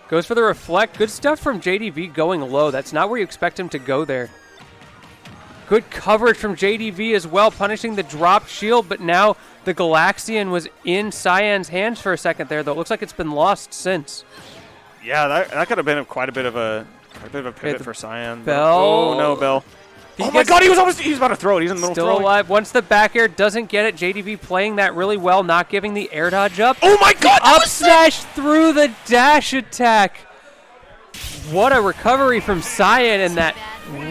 Goes for the reflect. Good stuff from JDV going low. That's not where you expect him to go there. Good coverage from JDV as well, punishing the drop shield, but now the Galaxian was in Cyan's hands for a second there, though it looks like it's been lost since.
Yeah, that could have been quite a bit of a pivot
the
for Cyan.
Bell.
Oh, no, Bell. Oh, my
gets-
God, he was about to throw it. He's in the middle
Still
throwing.
alive. Once the back air doesn't get it, JDV playing that really well, not giving the air dodge up.
Oh, my God. that
Up
was sick.
smash through the dash attack. What a recovery from Cyan in that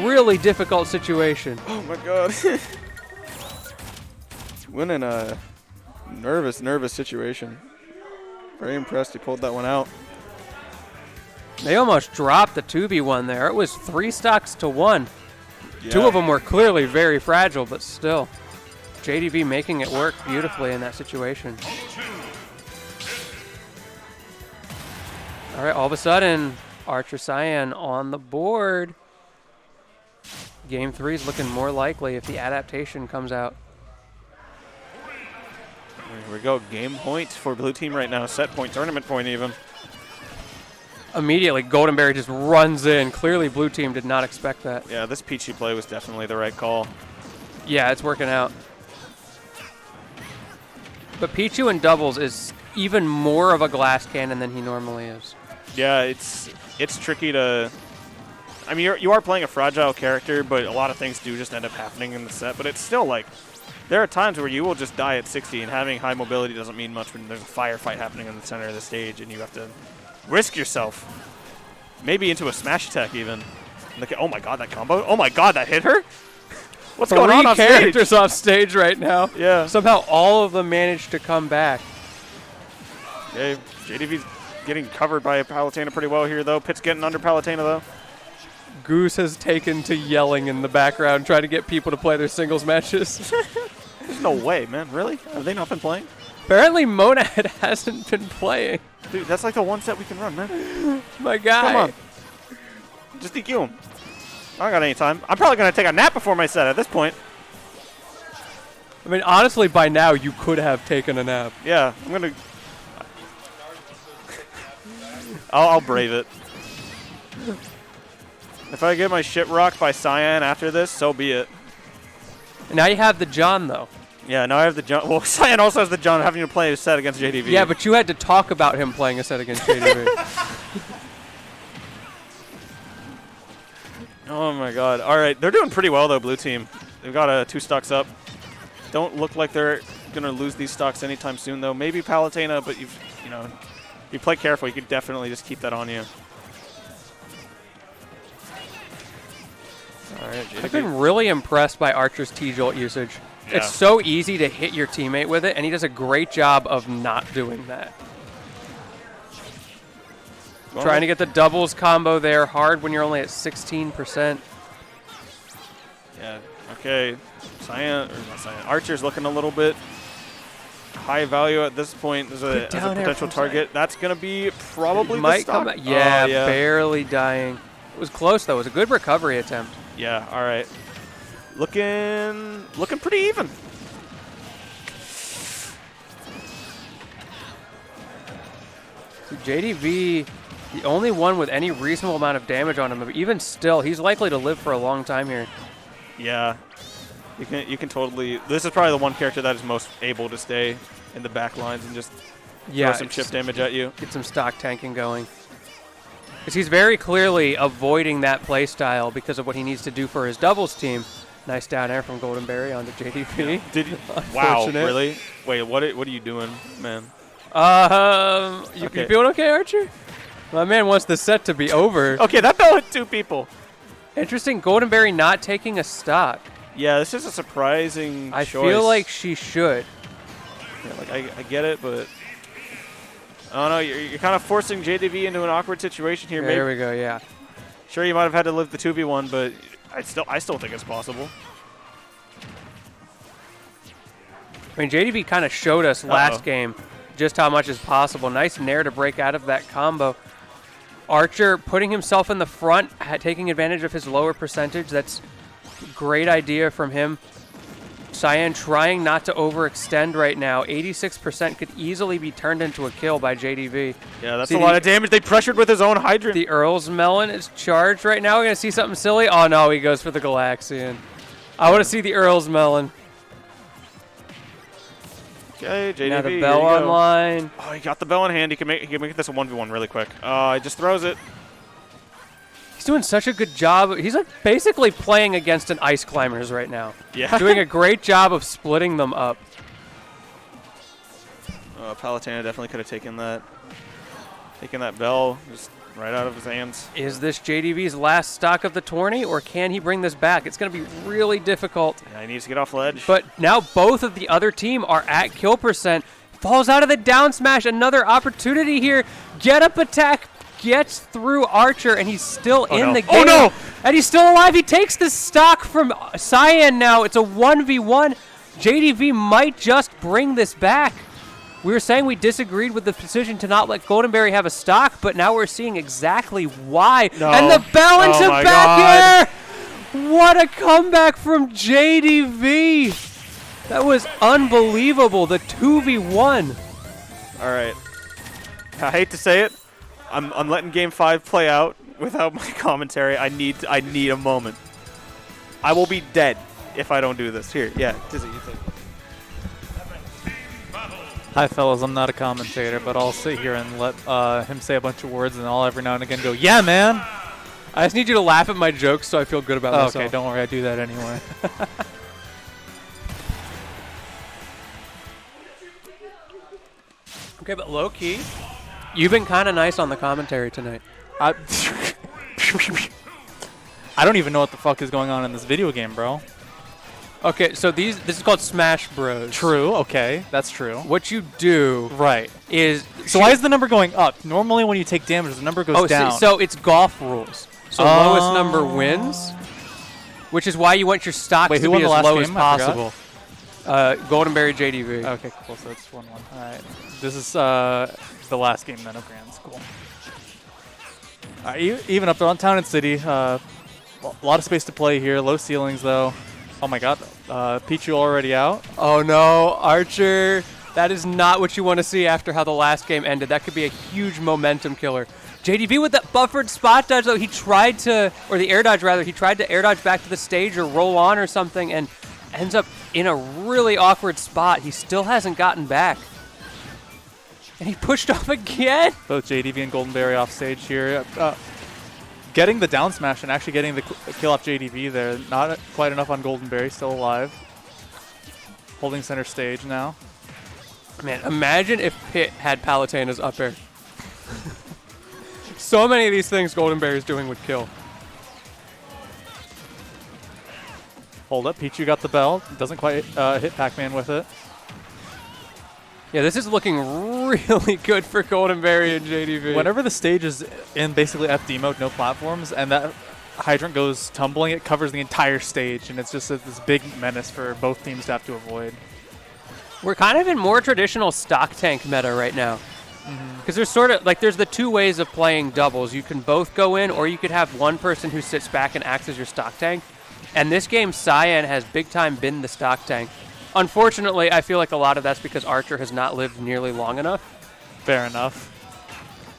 really difficult situation.
Oh my god. Went in a nervous situation. Very impressed he pulled that one out.
They almost dropped the 2v1 there. It was 3 stocks to 1.
Yeah.
Two of them were clearly very fragile, but still. JDV making it work beautifully in that situation. All right, all of a sudden, Archer Cyan on the board. Game 3 is looking more likely if the adaptation comes out.
Here we go. Game point for blue team right now. Set point, tournament point even.
Immediately, Goldenberry just runs in. Clearly, blue team did not expect that.
Yeah, this Pichu play was definitely the right call.
Yeah, it's working out. But Pichu in doubles is even more of a glass cannon than he normally is.
Yeah, it's tricky to I mean, you are playing a fragile character, but a lot of things do just end up happening in the set. But it's still like, there are times where you will just die at 60, and having high mobility doesn't mean much when there's a firefight happening in the center of the stage, and you have to risk yourself, maybe into a smash attack even. Look at, oh my god, that combo! Oh my god, that hit her! What's going on
Three
stage?
characters off stage right now.
Yeah.
Somehow all of them managed to come back.
Okay, JDV's getting covered by Palutena pretty well here, though. Pit's getting under Palutena, though.
Goose has taken to yelling in the background, trying to get people to play their singles matches.
There's no way, man. Really? Have they not been playing?
Apparently Monad hasn't been playing.
Dude, that's like the one set we can run, man.
My guy.
Come on. Just DQ him. I don't got any time. I'm probably going to take a nap before my set at this point.
I mean, honestly, by now you could have taken a nap.
Yeah, I'm going to... I'll brave it. If I get my shit rocked by Cyan after this, so be it.
And now you have the John, though.
Yeah, now I have the John. Well, Cyan also has the John having to play a set against JDV.
Yeah, but you had to talk about him playing a set against JDV.
Oh my god. All right, they're doing pretty well though, blue team. They've got 2 stocks up. Don't look like they're gonna lose these stocks anytime soon though. Maybe Palutena, but if you play careful, you could definitely just keep that on you. All right,
I've been really impressed by Archer's T-Jolt usage.
Yeah.
It's so easy to hit your teammate with it, and he does a great job of not doing that. Trying to get the doubles combo there hard when you're only at 16%.
Yeah. Okay. Cyan, or not Cyan, Archer's looking a little bit high value at this point as a
down air
potential
from
target. That's gonna be probably the
Might
stock.
come back. Yeah,
Oh, yeah.
barely dying. It was close, though. It was a good recovery attempt.
Yeah, all right. Looking pretty even.
So JDV, the only one with any reasonable amount of damage on him. But even still, he's likely to live for a long time here.
Yeah. You can totally. This is probably the one character that is most able to stay in the back lines and just throw some chip
just
damage at you.
Get some stock tanking going. Because he's very clearly avoiding that play style because of what he needs to do for his doubles team. Nice down air from Goldenberry onto JDV.
Did you, wow,
Unfortunate.
really? Wait, what are you doing, man?
You
Okay.
feeling okay, Archer? My man wants the set to be over.
Okay, that fell hit 2 people.
Interesting, Goldenberry not taking a stock.
Yeah, this is a surprising
I
choice.
feel like she should.
Yeah, like I get it, but I don't know. You're kind of forcing JDV into an awkward situation here.
There we go, yeah.
Sure, you might have had to live the 2v1, but I still think it's possible.
I mean, JDV kind of showed us last game just how much is possible. Nice nair to break out of that combo. Archer putting himself in the front, taking advantage of his lower percentage. That's a great idea from him. Cyan trying not to overextend right now. 86% could easily be turned into a kill by JDV.
Yeah, that's
See
a lot of damage. They pressured with his own Hydrant.
The Earl's Melon is charged right now. We're going to see something silly. Oh, no, he goes for the Galaxian. I want to see the Earl's Melon.
Okay, JDV.
Now the
here
bell
you go.
online.
Oh, he got the bell in hand. He can make this a 1v1 really quick. He just throws it.
He's doing such a good job. He's like basically playing against an Ice Climbers right now.
Yeah.
Doing a great job of splitting them up.
Palutena definitely could have taken that bell just right out of his hands.
Is this JDV's last stock of the tourney, or can he bring this back? It's going to be really difficult.
Yeah, he needs to get off ledge.
But now both of the other team are at kill percent. Falls out of the down smash. Another opportunity here. Get up attack. Gets through Archer, and he's still in the game.
Oh, no!
And he's still alive. He takes the stock from Cyan now. It's a 1v1. JDV might just bring this back. We were saying we disagreed with the decision to not let Goldenberry have a stock, but now we're seeing exactly why.
No.
And the bell into
Oh my
back air! What a comeback from JDV! That was unbelievable, the 2v1.
All right. I hate to say it. I'm letting Game 5 play out without my commentary. I need a moment. I will be dead if I don't do this. Here, yeah. Dizzy, you think?
Hi, fellas. I'm not a commentator, but I'll sit here and let him say a bunch of words, and I'll every now and again go, "Yeah, man."
I just need you to laugh at my jokes so I feel good about
Oh,
myself.
okay, don't worry, I do that anyway.
Okay, but low key, you've been kind of nice on the commentary tonight.
I I don't even know what the fuck is going on in this video game, bro.
Okay, so this is called Smash Bros.
True, okay, that's true.
What you do
Right.
is
So why is the number going up? Normally when you take damage, the number goes down.
So it's golf rules. So lowest number wins, which is why you want your stocks
Wait,
to
who
be
won the
as
last
low as
game? I forgot.
possible. Goldenberry JDV.
Okay, cool. So it's 1-1. All right. This is the last game then of Grands. Cool. All right, even up there on Town and City. A lot of space to play here. Low ceilings though. Oh my God. Pichu already out.
Oh no, Archer. That is not what you want to see after how the last game ended. That could be a huge momentum killer. JDV with that buffered spot dodge, though, he tried to, or the air dodge rather, he tried to air dodge back to the stage or roll on or something and ends up in a really awkward spot. He still hasn't gotten back. And he pushed off again.
Both JDV and Goldenberry off stage here. Getting the down smash and actually getting the kill off JDV there. Not quite enough on Goldenberry, still alive. Holding center stage now.
Man, imagine if Pit had Palutena's up air. So many of these things Goldenberry is doing would kill.
Hold up, Pichu got the bell. Doesn't quite hit Pac-Man with it.
Yeah, this is looking really good for Goldenberry and JDV.
Whenever the stage is in basically FD mode, no platforms, and that hydrant goes tumbling, it covers the entire stage, and it's just this big menace for both teams to have to avoid.
We're kind of in more traditional stock tank meta right now. Because there's sort of, like, there's the two ways of playing doubles. You can both go in, or you could have one person who sits back and acts as your stock tank. And this game, Cyan has big time been the stock tank. Unfortunately, I feel like a lot of that's because Archer has not lived nearly long enough.
Fair enough.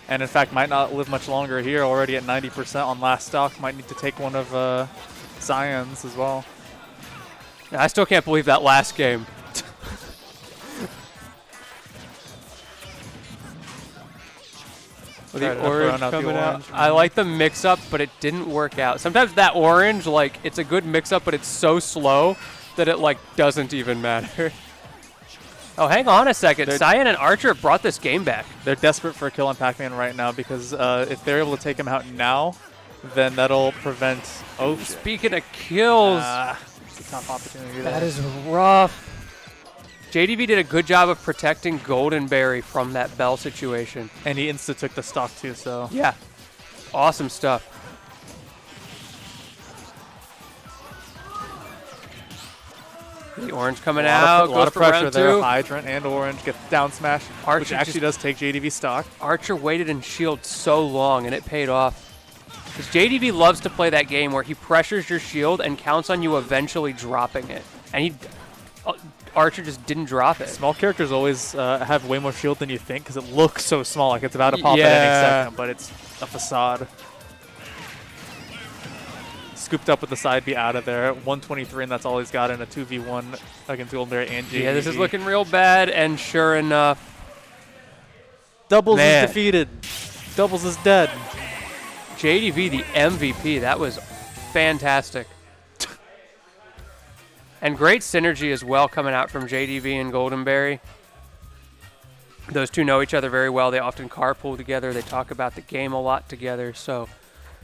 And in fact, might not live much longer here, already at 90% on last stock. Might need to take one of Cyan's as well.
I still can't believe that last game. The orange coming out. I like the mix-up, but it didn't work out. Sometimes that orange, like, it's a good mix-up, but it's so slow that it, like, doesn't even matter. Oh, hang on a second. Cyan and Archer brought this game back.
They're desperate for a kill on Pac-Man right now because if they're able to take him out now, then that'll prevent... Oh, shit.
Speaking of kills,
It's a tough opportunity
that
there.
is rough. JDV did a good job of protecting Goldenberry from that bell situation.
And he insta-took the stock too, so...
Yeah. Awesome stuff. The orange coming out.
A lot of
goes for
pressure
round
there.
two.
Hydrant and orange get down smash, which
Archer
actually does take JDV stock.
Archer waited in shield so long, and it paid off. Because JDV loves to play that game where he pressures your shield and counts on you eventually dropping it. And Archer just didn't drop it.
Small characters always have way more shield than you think because it looks so small, like it's about to pop at
Yeah.
any second, but it's a facade. Scooped up with the side B out of there. 123, and that's all he's got in a 2v1 against Goldenberry and JDV.
Yeah, this is looking real bad, and sure enough,
Doubles
Man.
is defeated. Doubles is dead.
JDV, the MVP, that was fantastic. And great synergy as well coming out from JDV and Goldenberry. Those two know each other very well. They often carpool together. They talk about the game a lot together. So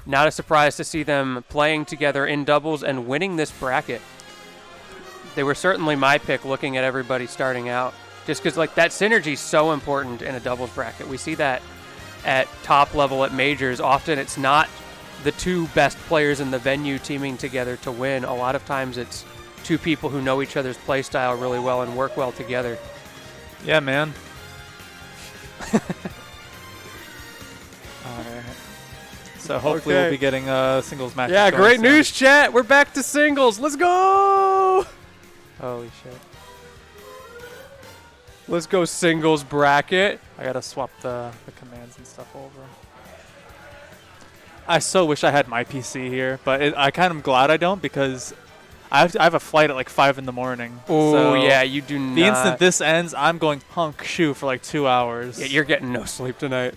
not a surprise to see them playing together in doubles and winning this bracket. They were certainly my pick looking at everybody starting out. Just because like that synergy is so important in a doubles bracket. We see that at top level at majors. Often it's not the two best players in the venue teaming together to win. A lot of times it's two people who know each other's play style really well and work well together.
Yeah, man. Alright. So hopefully we'll be getting singles matches.
Yeah,
going
great
soon.
news, chat. We're back to singles. Let's go.
Holy shit.
Let's go singles bracket.
I gotta swap the commands and stuff over. I so wish I had my PC here, but I kind of glad I don't because I have a flight at like 5 in the morning.
Oh,
so
yeah, you do not.
the instant this ends, I'm going punk shoe for like 2 hours.
Yeah, you're getting no sleep tonight.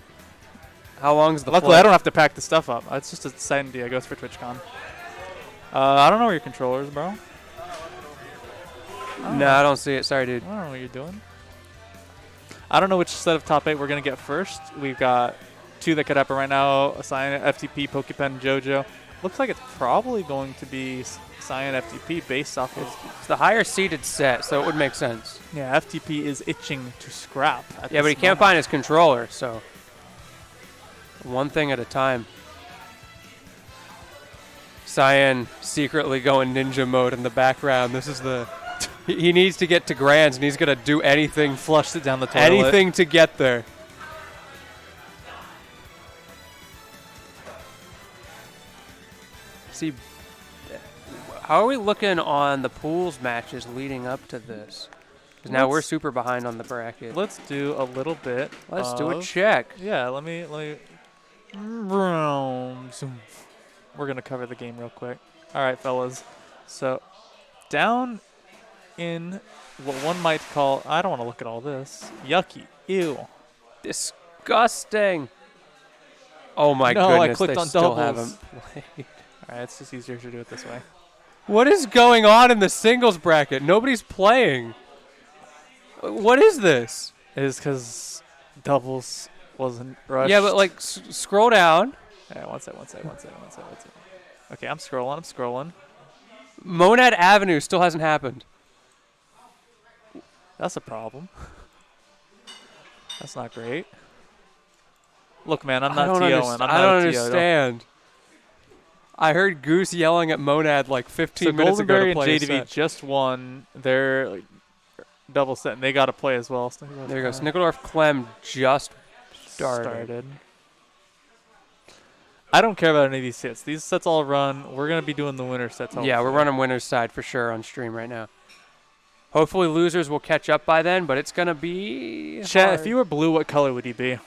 How long's the
Luckily,
flight?
I don't have to pack the stuff up. It's just a side idea. It goes for TwitchCon. I don't know where your controller is, bro.
No, I don't see it. Sorry, dude.
I don't know what you're doing. I don't know which set of top 8 we're going to get first. We've got 2 that could happen right now. Cyan, FTP, Pokepen, JoJo. Looks like it's probably going to be Cyan FTP based off of...
It's the higher seeded set, so it would make sense.
Yeah, FTP is itching to scrap.
Yeah, but he can't find his controller, so one thing at a time. Cyan secretly going ninja mode in the background. This is the... He needs to get to Grands, and he's going to do anything.
Flushed it down the toilet.
Anything to get there. See, how are we looking on the pools matches leading up to this? Because now we're super behind on the bracket.
Let's do a little bit.
Let's do a
of-
check.
Yeah, let me. Zoom. We're gonna cover the game real quick. All right, fellas. So, down in what one might call, I don't want to look at all this. Yucky. Ew.
Disgusting. Oh my
No, I
goodness,
clicked
they
on
still
doubles.
haven't played.
All right, it's just easier to do it this way.
What is going on in the singles bracket? Nobody's playing. What is this?
It is because doubles wasn't rushed.
Yeah, but like, scroll down.
Yeah, one sec. Okay, I'm scrolling.
Monad Avenue still hasn't happened.
That's a problem. That's not great. Look, man, I'm
I
not
don't,
TOing.
I don't understand. I heard Goose yelling at Monad like 15
So
minutes ago
Goldenberry
to
and
play a
JDV
set.
just won their double set, and they got to play as well.
There you go. Snickledorf Clem just started.
I don't care about any of these sets. These sets all run. We're going to be doing the winner sets.
Yeah, we're
hopefully.
running winner's side for sure on stream right now. Hopefully losers will catch up by then, but it's going to be
Chat,
hard.
if you were blue, what color would you be?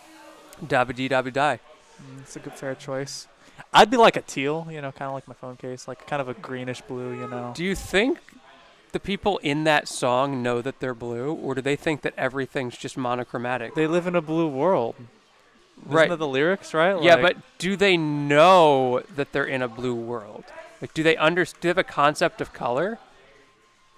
Dabba-dee, dabba-die.
It's a good, fair choice. I'd be like a teal, kind of like my phone case, like kind of a greenish blue,
Do you think the people in that song know that they're blue, or do they think that everything's just monochromatic?
They live in a blue world.
Right.
Isn't that the lyrics, right?
Yeah,
Like-
but do they know that they're in a blue world? Like, do they do they have a concept of color?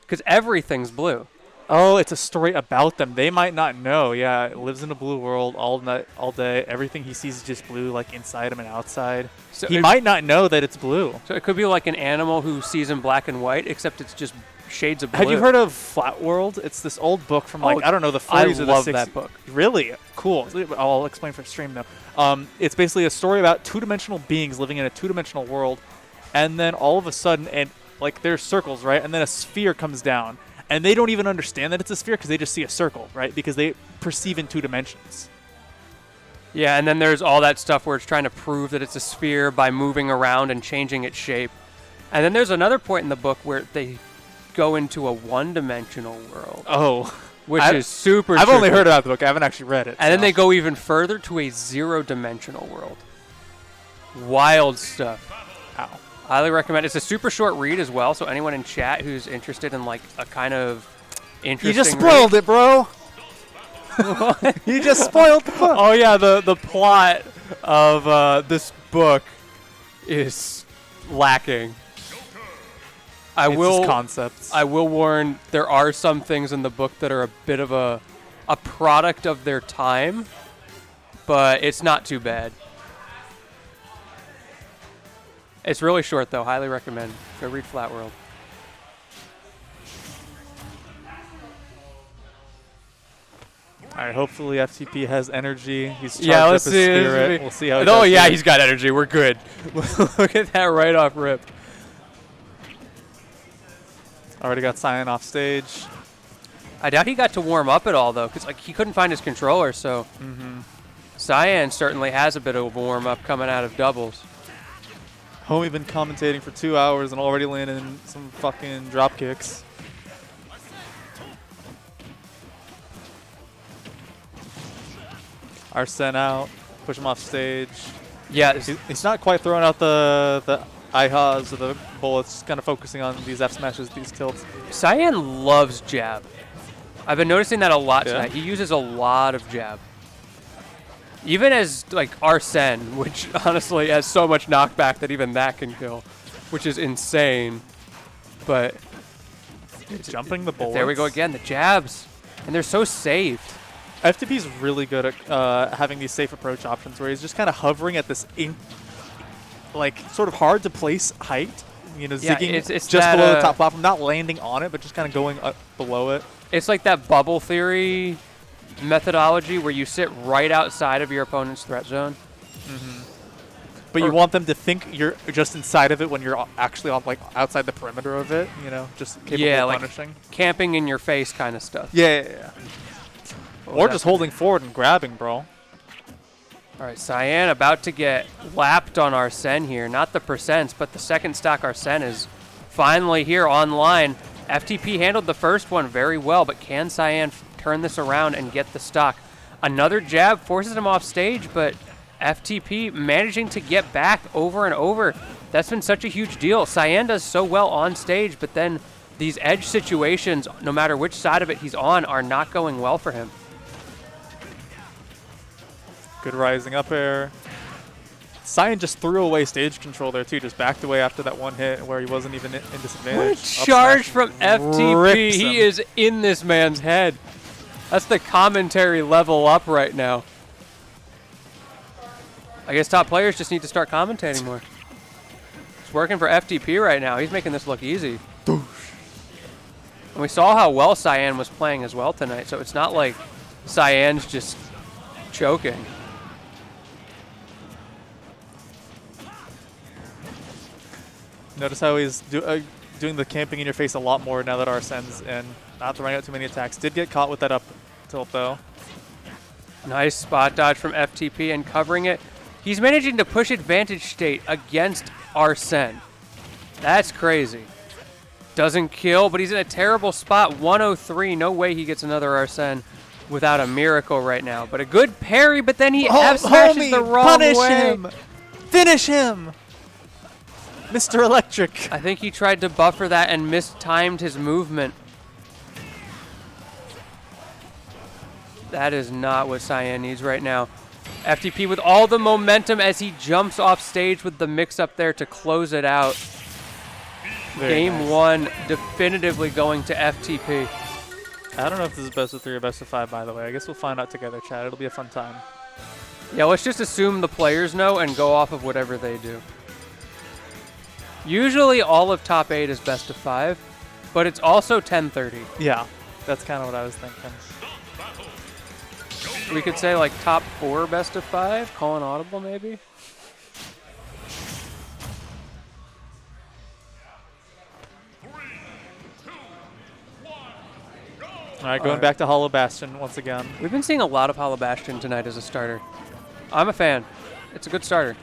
Because everything's blue.
Oh, it's a story about them. They might not know. Yeah, it lives in a blue world all night, all day. Everything he sees is just blue, like inside him and outside.
So
He
it,
might not know that it's blue.
So it could be like an animal who sees in black and white, except it's just shades of blue.
Have you heard of Flat World? It's this old book from
Oh,
I don't know, the 40s
I
or the 60s.
love that book.
Really? Cool. I'll explain for stream though. It's basically a story about two-dimensional beings living in a two-dimensional world, and then all of a sudden, and like there's circles, right? And then a sphere comes down. And they don't even understand that it's a sphere because they just see a circle, right? Because they perceive in 2 dimensions.
Yeah, and then there's all that stuff where it's trying to prove that it's a sphere by moving around and changing its shape. And then there's another point in the book where they go into a one-dimensional world,
Oh.
which
I-
is super
I've only
tricky.
heard about the book. I haven't actually read it.
And then
so.
they go even further to a zero-dimensional world. Wild stuff.
Ow.
Highly recommend. It's a super short read as well, so anyone in chat who's interested in like a kind of interesting
You just spoiled it, bro. You just spoiled the book.
Oh yeah, the plot of this book is lacking.
It's just concepts.
I will warn, there are some things in the book that are a bit of a product of their time, but it's not too bad. It's really short though. Highly recommend. Go read Flat World.
All right, hopefully FTP has energy. He's charged
Yeah,
up
let's
his
see.
spirit. We'll see how. He
Oh
does
yeah,
here.
he's got energy. We're good. Look at that right off rip.
Already got Cyan off stage.
I doubt he got to warm up at all though, because like he couldn't find his controller. So Cyan certainly has a bit of a warm up coming out of doubles.
Homie been commentating for 2 hours and already landing some fucking drop kicks. Arsene out. Push him off stage.
Yeah,
He's not quite throwing out the IHAs or the bullets, kind of focusing on these F smashes, these tilts.
Cyan loves jab. I've been noticing that a lot
Yeah?
tonight. He uses a lot of jab. Even as like Arsene, which honestly has so much knockback that even that can kill, which is insane. But
Jumping the bullets.
there we go again, the jabs, and they're so saved.
FTP's really good at having these safe approach options where he's just kind of hovering at this like sort of hard to place height. You know,
Yeah,
zigging
it's
just
that,
below the top platform, not landing on it, but just kind of going up below it.
It's like that bubble theory methodology where you sit right outside of your opponent's threat zone.
But
Or-
you want them to think you're just inside of it when you're actually on like outside the perimeter of it. You know, just capable
Yeah,
of
like
punishing.
camping in your face kind of stuff.
Yeah. Or just holding forward and grabbing, bro.
All right, Cyan about to get lapped on Arsene here. Not the percents, but the second stock Arsene is finally here online. FTP handled the first one very well, but can Cyan turn this around and get the stock? Another jab forces him off stage, but FTP managing to get back over and over. That's been such a huge deal. Cyan does so well on stage, but then these edge situations, no matter which side of it he's on, are not going well for him.
Good rising up air. Cyan just threw away stage control there too, just backed away after that one hit where he wasn't even in disadvantage.
What a
Up
charge
smash
from FTP.
rips
He
him.
is in this man's head. That's the commentary level up right now. I guess top players just need to start commentating more. It's working for FTP right now. He's making this look easy. And we saw how well Cyan was playing as well tonight, so it's not like Cyan's just choking.
Notice how he's doing the camping in your face a lot more now that Arsene's in. Not throwing out too many attacks. Did get caught with that up tilt though.
Nice spot dodge from FTP and covering it. He's managing to push advantage state against Arsene. That's crazy. Doesn't kill, but he's in a terrible spot. 103. No way he gets another Arsene without a miracle right now. But a good parry, but then he F smashes the wrong
punish
way.
him! Finish him! Mr. Electric.
I think he tried to buffer that and mistimed his movement. That is not what Cyan needs right now. FTP with all the momentum as he jumps off stage with the mix-up there to close it out. Game one definitively going to FTP.
I don't know if this is best of 3 or best of 5, by the way. I guess we'll find out together, Chad. It'll be a fun time.
Yeah, let's just assume the players know and go off of whatever they do. Usually all of top 8 is best of 5, but it's also 10-30.
Yeah, that's kind of what I was thinking.
We could say like top 4 best of 5, call an audible maybe.
All right, going back to Hollow Bastion once again.
We've been seeing a lot of Hollow Bastion tonight as a starter. I'm a fan. It's a good starter.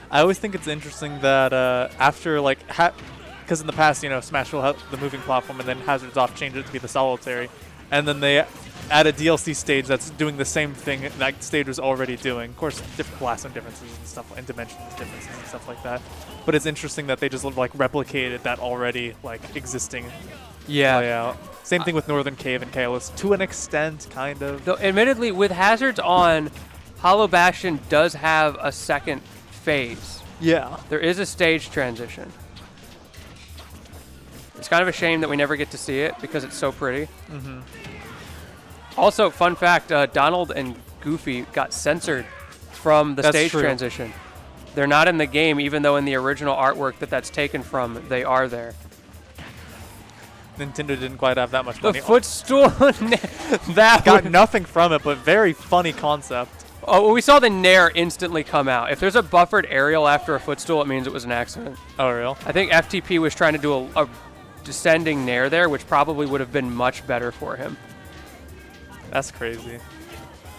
I always think it's interesting that after like, because in the past, you know, Smash will have the moving platform and then Hazards Off change it to be the solitary, and then they add a DLC stage that's doing the same thing that stage was already doing. Of course, different blasting differences and stuff, and dimensions differences and stuff like that. But it's interesting that they just like replicated that already like existing
Yeah.
layout. Same thing with Northern Cave and Kalos to an extent, kind of.
Though, admittedly, with Hazards on, Hollow Bastion does have a second phase.
Yeah.
There is a stage transition. It's kind of a shame that we never get to see it because it's so pretty. Also, fun fact, Donald and Goofy got censored from the
That's
stage
true.
transition. They're not in the game, even though in the original artwork that's taken from, they are there.
Nintendo didn't quite have that much
The
money.
footstool, that
Got
would-
nothing from it, but very funny concept.
Oh, well, we saw the Nair instantly come out. If there's a buffered aerial after a footstool, it means it was an accident.
Oh, real?
I think FTP was trying to do a descending Nair there, which probably would have been much better for him.
That's crazy.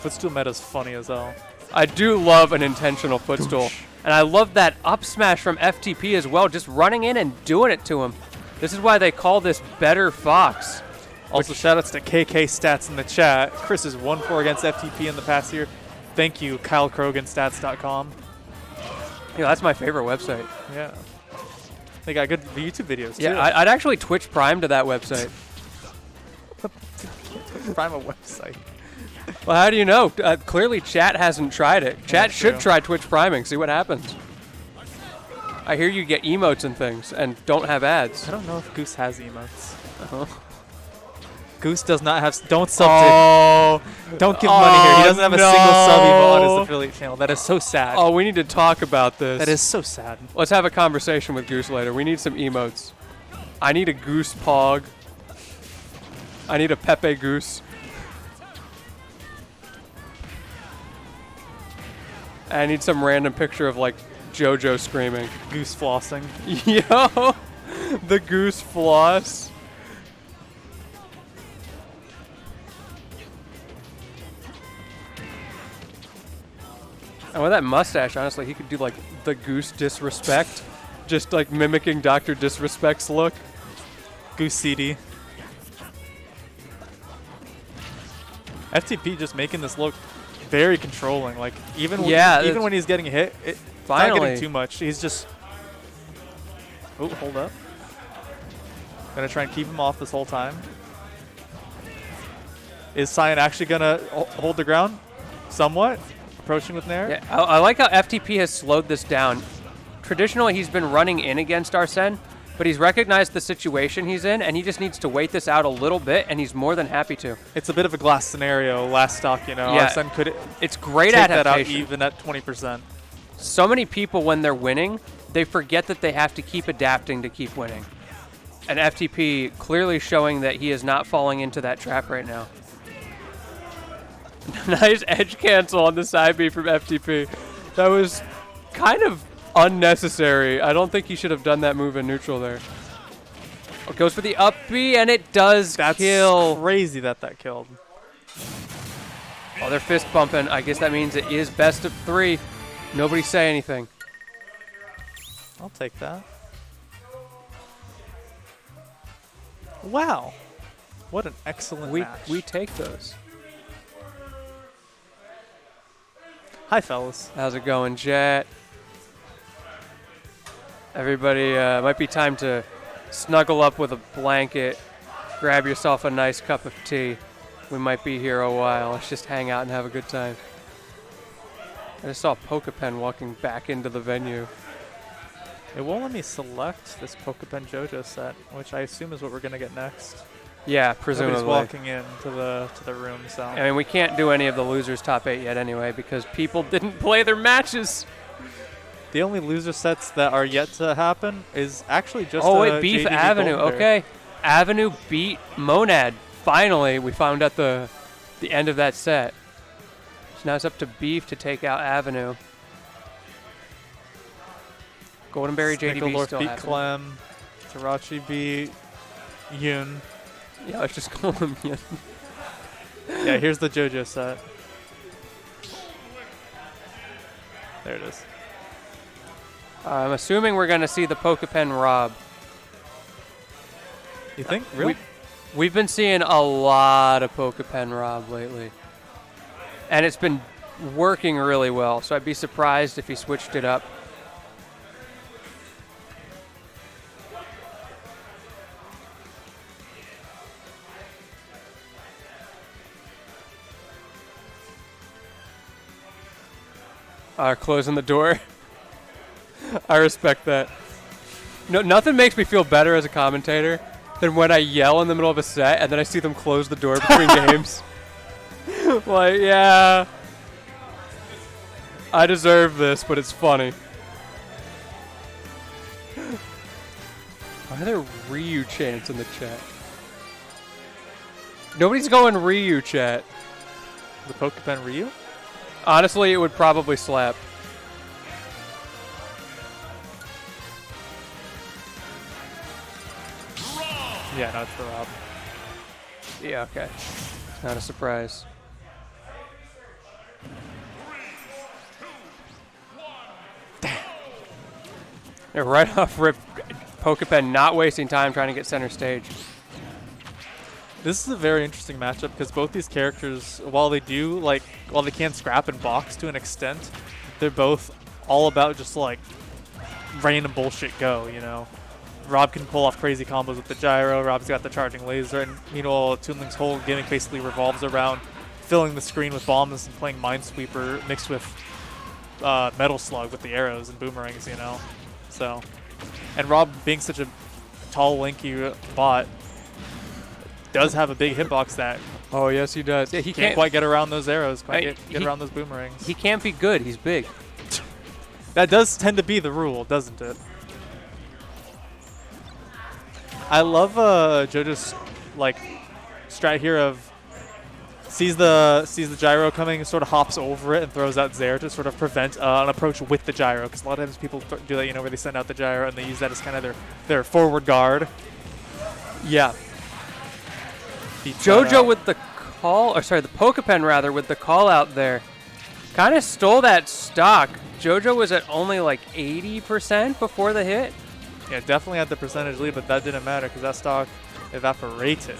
Footstool meta's funny as hell.
I do love an intentional footstool. And I love that up smash from FTP as well, just running in and doing it to him. This is why they call this Better Fox.
Also, shoutouts to KK Stats in the chat. Chris is 1-4 against FTP in the past year. Thank you, KyleKroganStats.com.
Yeah, that's my favorite website.
Yeah. They got good YouTube videos, too.
Yeah, I'd actually Twitch Prime to that website.
Prime a website.
Well, how do you know? Clearly, chat hasn't tried it. Chat
That's
should
true.
try Twitch priming. See what happens. I hear you get emotes and things, and don't have ads.
I don't know if Goose has emotes.
Oh.
Goose does not have. Don't sub
Oh,
to. Don't give money here. He doesn't have a single sub emote on
no.
his affiliate channel. That is so sad.
Oh, we need to talk about this.
That is so sad.
Let's have a conversation with Goose later. We need some emotes. I need a Goose Pog. I need a Pepe Goose. I need some random picture of like JoJo screaming.
Goose flossing.
Yo, the Goose floss. And with that mustache, honestly, he could do like the Goose Disrespect, just like mimicking Dr. Disrespect's look.
Goose CD. FTP just making this look very controlling. Like even when,
Yeah,
even
it's-
when he's getting hit, it's not
Finally.
getting too much. He's just. Oh, hold up. Gonna try and keep him off this whole time. Is Cyan actually gonna hold the ground? Somewhat. Approaching with Nair.
Yeah, I like how FTP has slowed this down. Traditionally, he's been running in against Arsene, but he's recognized the situation he's in, and he just needs to wait this out a little bit, and he's more than happy to.
It's a bit of a glass scenario. Last stock, you know.
Yeah.
Arsene could
It's great
take that out
adaptation.
even at 20%.
So many people, when they're winning, they forget that they have to keep adapting to keep winning. And FTP clearly showing that he is not falling into that trap right now. Nice edge cancel on the side B from FTP. That was kind of unnecessary. I don't think he should have done that move in neutral there. Oh, goes for the up B, and it does
That's
kill.
crazy that killed.
Oh, they're fist bumping. I guess that means it is best of 3. Nobody say anything.
I'll take that. Wow. What an excellent match.
We take those.
Hi, fellas.
How's it going, Jet? Everybody, might be time to snuggle up with a blanket, grab yourself a nice cup of tea. We might be here a while. Let's just hang out and have a good time. I just saw Pokepen walking back into the venue.
It won't let me select this Pokepen JoJo set, which I assume is what we're gonna get next.
Yeah,
Nobody's
presumably.
walking into the room, so.
I mean, we can't do any of the losers top 8 yet anyway because people didn't play their matches.
The only loser sets that are yet to happen is actually just.
Oh wait, Beef
JDB
Avenue.
Golden Bear.
Okay, Avenue beat Monad. Finally, we found out the end of that set. So now it's up to Beef to take out Avenue. Goldenberry JDB
Snickeldorf
still
beat
happening.
Clem. Tarachi beat Yoon.
Yeah, let's just call him. Yeah.
Yeah, here's the JoJo set. There it is.
I'm assuming we're gonna see the Pokepen Rob.
You think? Really?
We've been seeing a lot of Pokepen Rob lately, and it's been working really well. So I'd be surprised if he switched it up. Closing the door. I respect that. No, nothing makes me feel better as a commentator than when I yell in the middle of a set and then I see them close the door between games. Like, yeah, I deserve this, but it's funny. Why are there Ryu chants in the chat? Nobody's going Ryu chat.
The Pokepen Ryu?
Honestly, it would probably slap.
Yeah, no, it's for Rob.
Yeah, okay. It's not a surprise. Yeah, right off rip, Pokepen not wasting time trying to get center stage.
This is a very interesting matchup because both these characters, while they can scrap and box to an extent, they're both all about just like random bullshit go, you know. Rob can pull off crazy combos with the gyro. Rob's got the charging laser, and meanwhile, Toon Link's whole gimmick basically revolves around filling the screen with bombs and playing Minesweeper mixed with Metal Slug with the arrows and boomerangs, you know. So, and Rob being such a tall, lanky bot does have a big hitbox that
Oh, yes, he does. Yeah, he
can't quite get around those arrows, quite
Right,
get
he-
around those boomerangs.
He can't be good. He's big.
That does tend to be the rule, doesn't it? I love JoJo's like strat here of sees the gyro coming, sort of hops over it and throws out Zair to sort of prevent an approach with the gyro. Because a lot of times people do that, you know, where they send out the gyro and they use that as kind of their forward guard.
Yeah.
Beats that
JoJo
out.
with the call, or sorry, the Pokepen rather, with the call out there. Kind of stole that stock. JoJo was at only like 80% before the hit.
Yeah, definitely had the percentage lead, but that didn't matter because that stock evaporated.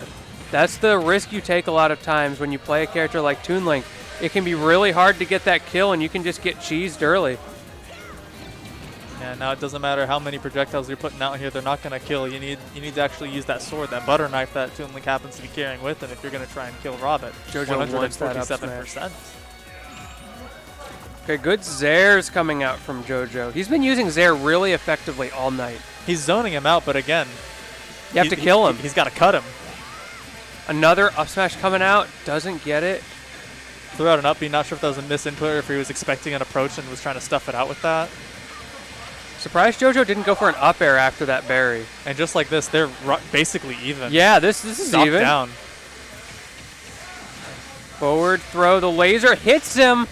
That's the risk you take a lot of times when you play a character like Toon Link. It can be really hard to get that kill, and you can just get cheesed early.
And now it doesn't matter how many projectiles you're putting out here; they're not going to kill. You need to actually use that sword, that butter knife that Toon Link happens to be carrying with him if you're going to try and kill Rob at
JoJo wants that up
147%.
Okay, good Zair's coming out from JoJo. He's been using Zair really effectively all night.
He's zoning him out, but again,
You have to kill him.
He's got to cut him.
Another up smash coming out. Doesn't get it.
Threw out an up B. Not sure if that was a misinput or if he was expecting an approach and was trying to stuff it out with that.
Surprised JoJo didn't go for an up air after that berry.
And just like this, they're basically even.
Yeah, this is
Knocked
even.
down.
Forward throw. The laser hits him.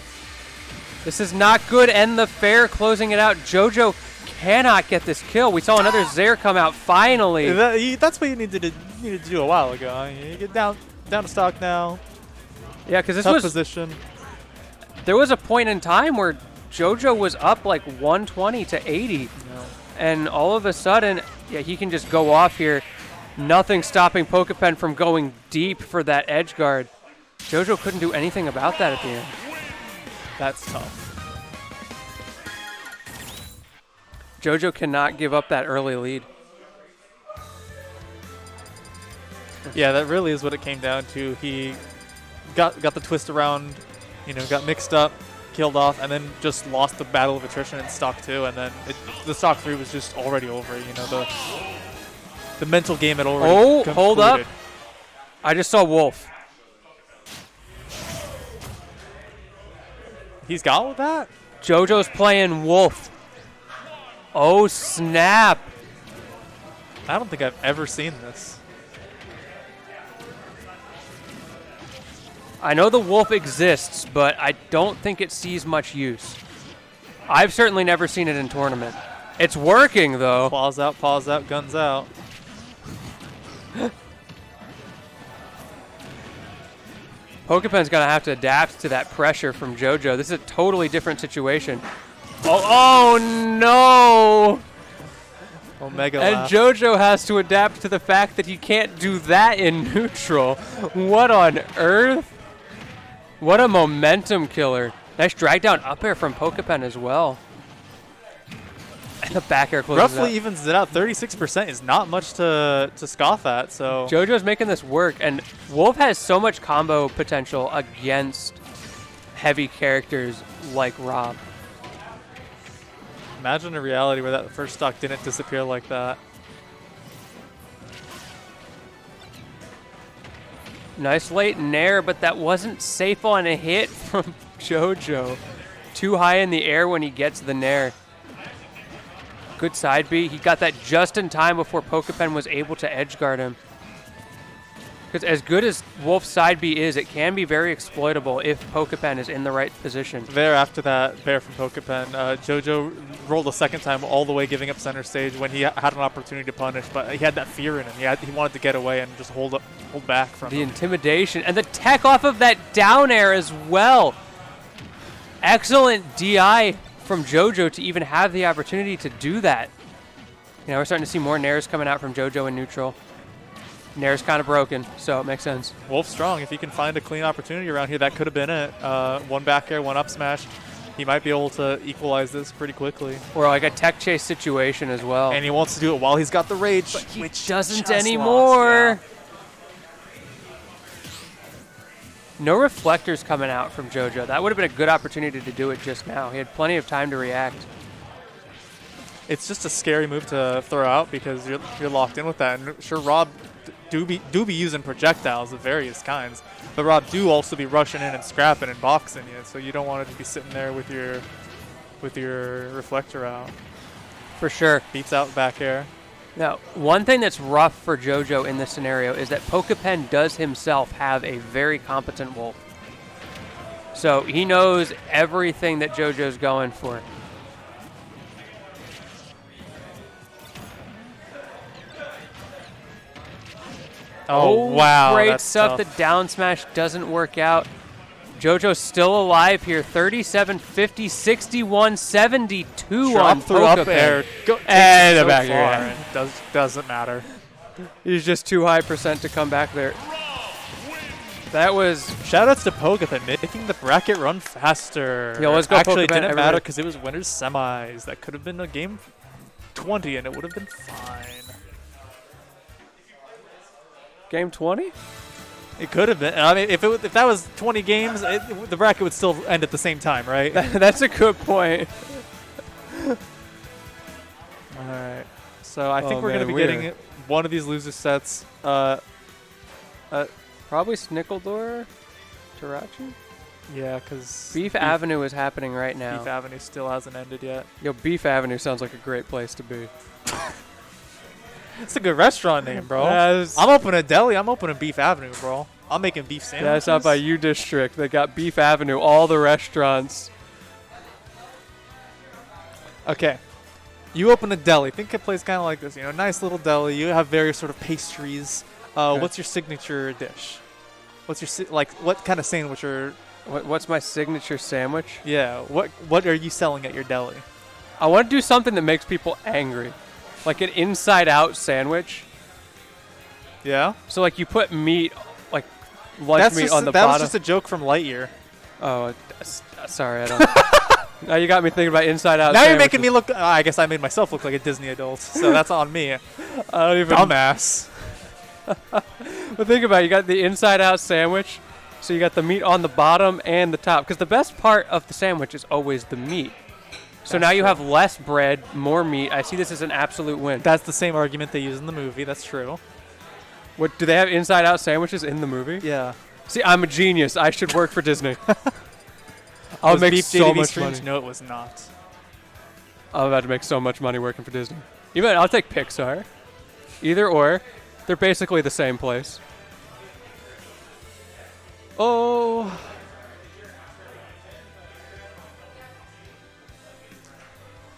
This is not good. End the fair, closing it out. JoJo cannot get this kill. We saw another Zair come out finally.
That's what you needed to do a while ago. You get down to stock now.
Yeah, because this
Tough
was
position.
there was a point in time where JoJo was up like 120 to 80, and all of a sudden, yeah, he can just go off here. Nothing stopping Pokepen from going deep for that edge guard. JoJo couldn't do anything about that at the end.
That's tough.
JoJo cannot give up that early lead.
Yeah, that really is what it came down to. He got the twist around, got mixed up, killed off, and then just lost the battle of attrition in stock 2, and then the stock 3 was just already over. The mental game had already concluded.
Hold up. I just saw Wolf.
He's got with that?
JoJo's playing Wolf. Oh, snap.
I don't think I've ever seen this.
I know the Wolf exists, but I don't think it sees much use. I've certainly never seen it in tournament. It's working, though.
Paws out, guns out.
Pokepen's going to have to adapt to that pressure from JoJo. This is a totally different situation. Oh no!
Omega
And
laugh.
JoJo has to adapt to the fact that he can't do that in neutral. What on earth? What a momentum killer. Nice drag down up air from Pokepen as well. And the back air closes
Roughly
out.
evens it out. 36% is not much to scoff at. So
JoJo's making this work, and Wolf has so much combo potential against heavy characters like Rob.
imagine a reality where that first stock didn't disappear like that.
Nice late nair, but that wasn't safe on a hit from JoJo. Too high in the air when he gets the nair. Good side B. He got that just in time before Pokepen was able to edge guard him. Because as good as Wolf's side B is, it can be very exploitable if Pokepen is in the right position.
There, after that bear from Pokepen, JoJo rolled a second time all the way, giving up center stage when he had an opportunity to punish, but he had that fear in him. He wanted to get away and just hold back from
The
him.
intimidation and the tech off of that down air as well. Excellent DI from JoJo to even have the opportunity to do that. We're starting to see more nairs coming out from JoJo in neutral. Nair's kind of broken, so it makes sense.
Wolf strong. If he can find a clean opportunity around here, that could have been it. One back air, one up smash. He might be able to equalize this pretty quickly.
Or like a tech chase situation as well.
And he wants to do it while he's got the rage,
He
which
doesn't
just lost,
anymore.
yeah.
No reflectors coming out from JoJo. That would have been a good opportunity to do it just now. He had plenty of time to react.
It's just a scary move to throw out because you're locked in with that. And sure, Rob do be using projectiles of various kinds, but Rob do also be rushing in and scrapping and boxing you. So you don't want it to be sitting there with your reflector out.
For sure.
Beats out back air.
Now, one thing that's rough for JoJo in this scenario is that Pokepen does himself have a very competent wolf. So he knows everything that JoJo's going for.
Oh, wow.
Great
that's
stuff.
tough.
The down smash doesn't work out. JoJo's still alive here. 37, 50, 61, 72 on
Drop through up
Pokepen.
air. Go,
And
so
a back
far,
air.
and doesn't matter.
He's just too high percent to come back there. That was
Shoutouts to Pokepen making the bracket run faster.
Yeah, let's go
Actually, it
Pokepen,
didn't
everybody.
matter because it was winners semis. That could have been a game 20 and it would have been fine.
game 20.
It could have been. I mean, if that was 20 games, the bracket would still end at the same time, right?
That's a good point.
All right. So I think
Oh,
we're going to be
man,
getting one of these loser sets.
Probably Snickledor, Tarachi.
Yeah, because
Beef Avenue is happening right now.
Beef Avenue still hasn't ended yet.
Yo, Beef Avenue sounds like a great place to be.
It's a good restaurant name, bro.
Yes.
I'm opening a deli. I'm opening Beef Avenue, bro. I'm making beef sandwiches.
That's out by U District. They got Beef Avenue, all the restaurants.
Okay. You open a deli. Think a place kind of like this. You know, nice little deli. You have various sort of pastries.
Okay.
What's your signature dish? What's your what kind of sandwich or
What's my signature sandwich?
yeah? What are you selling at your deli?
I want to do something that makes people angry. Like an inside-out sandwich.
Yeah.
So like you put meat, like lunch meat on the
that
bottom.
was just a joke from Lightyear.
Oh, sorry, I don't. Now you got me thinking about inside-out.
Now you're making me
sandwiches.
look. I guess I made myself look like a Disney adult, so that's on me.
I don't even.
Dumbass.
But think about it. You got the inside-out sandwich, so you got the meat on the bottom and the top. Because the best part of the sandwich is always the meat. So now you have less bread, more meat. I see this as an absolute win.
That's the same argument they use in the movie. That's true.
What do they have inside-out sandwiches in the movie?
Yeah.
See, I'm a genius. I should work for Disney. I'll
Was
make
Beef
so
JDV
much
streams?
money.
No, it was not.
I'm about to make so much money working for Disney. Even I'll take Pixar. Either or. They're basically the same place.
Oh.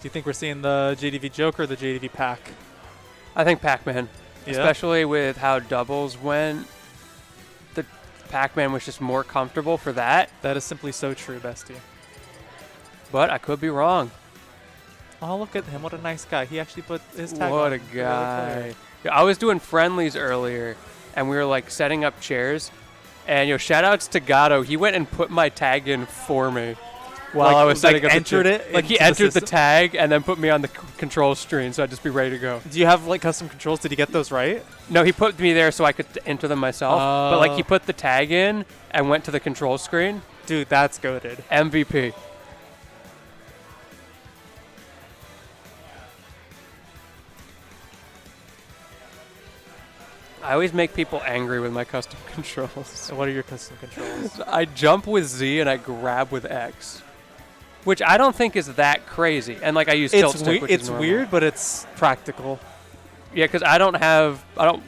Do you think we're seeing the JDV Joker or the JDV Pack?
I think Pac-Man.
Yeah.
Especially with how doubles went. The Pac-Man was just more comfortable for that.
That is simply so true, bestie.
But I could be wrong.
Oh, look at him. What a nice guy. He actually put his tag
What
on
a
for the other player.
guy. Yeah, I was doing friendlies earlier, and we were like setting up chairs. And shout outs to Gato. He went and put my tag in for me while
Like-
I was setting
like
up
entered
the chair.
it
Like he
into the
entered the
system?
tag and then put me on the control screen, so I'd just be ready to go.
Do you have like custom controls? Did he get those right?
No, he put me there so I could enter them myself. But like he
Oh.
put the tag in and went to the control screen.
Dude, that's goated.
MVP. I always make people angry with my custom controls.
So what are your custom controls?
I jump with Z and I grab with X, which I don't think is that crazy. And like I use tilt stick, which is
It's
normal.
weird, but it's practical.
Yeah, because I don't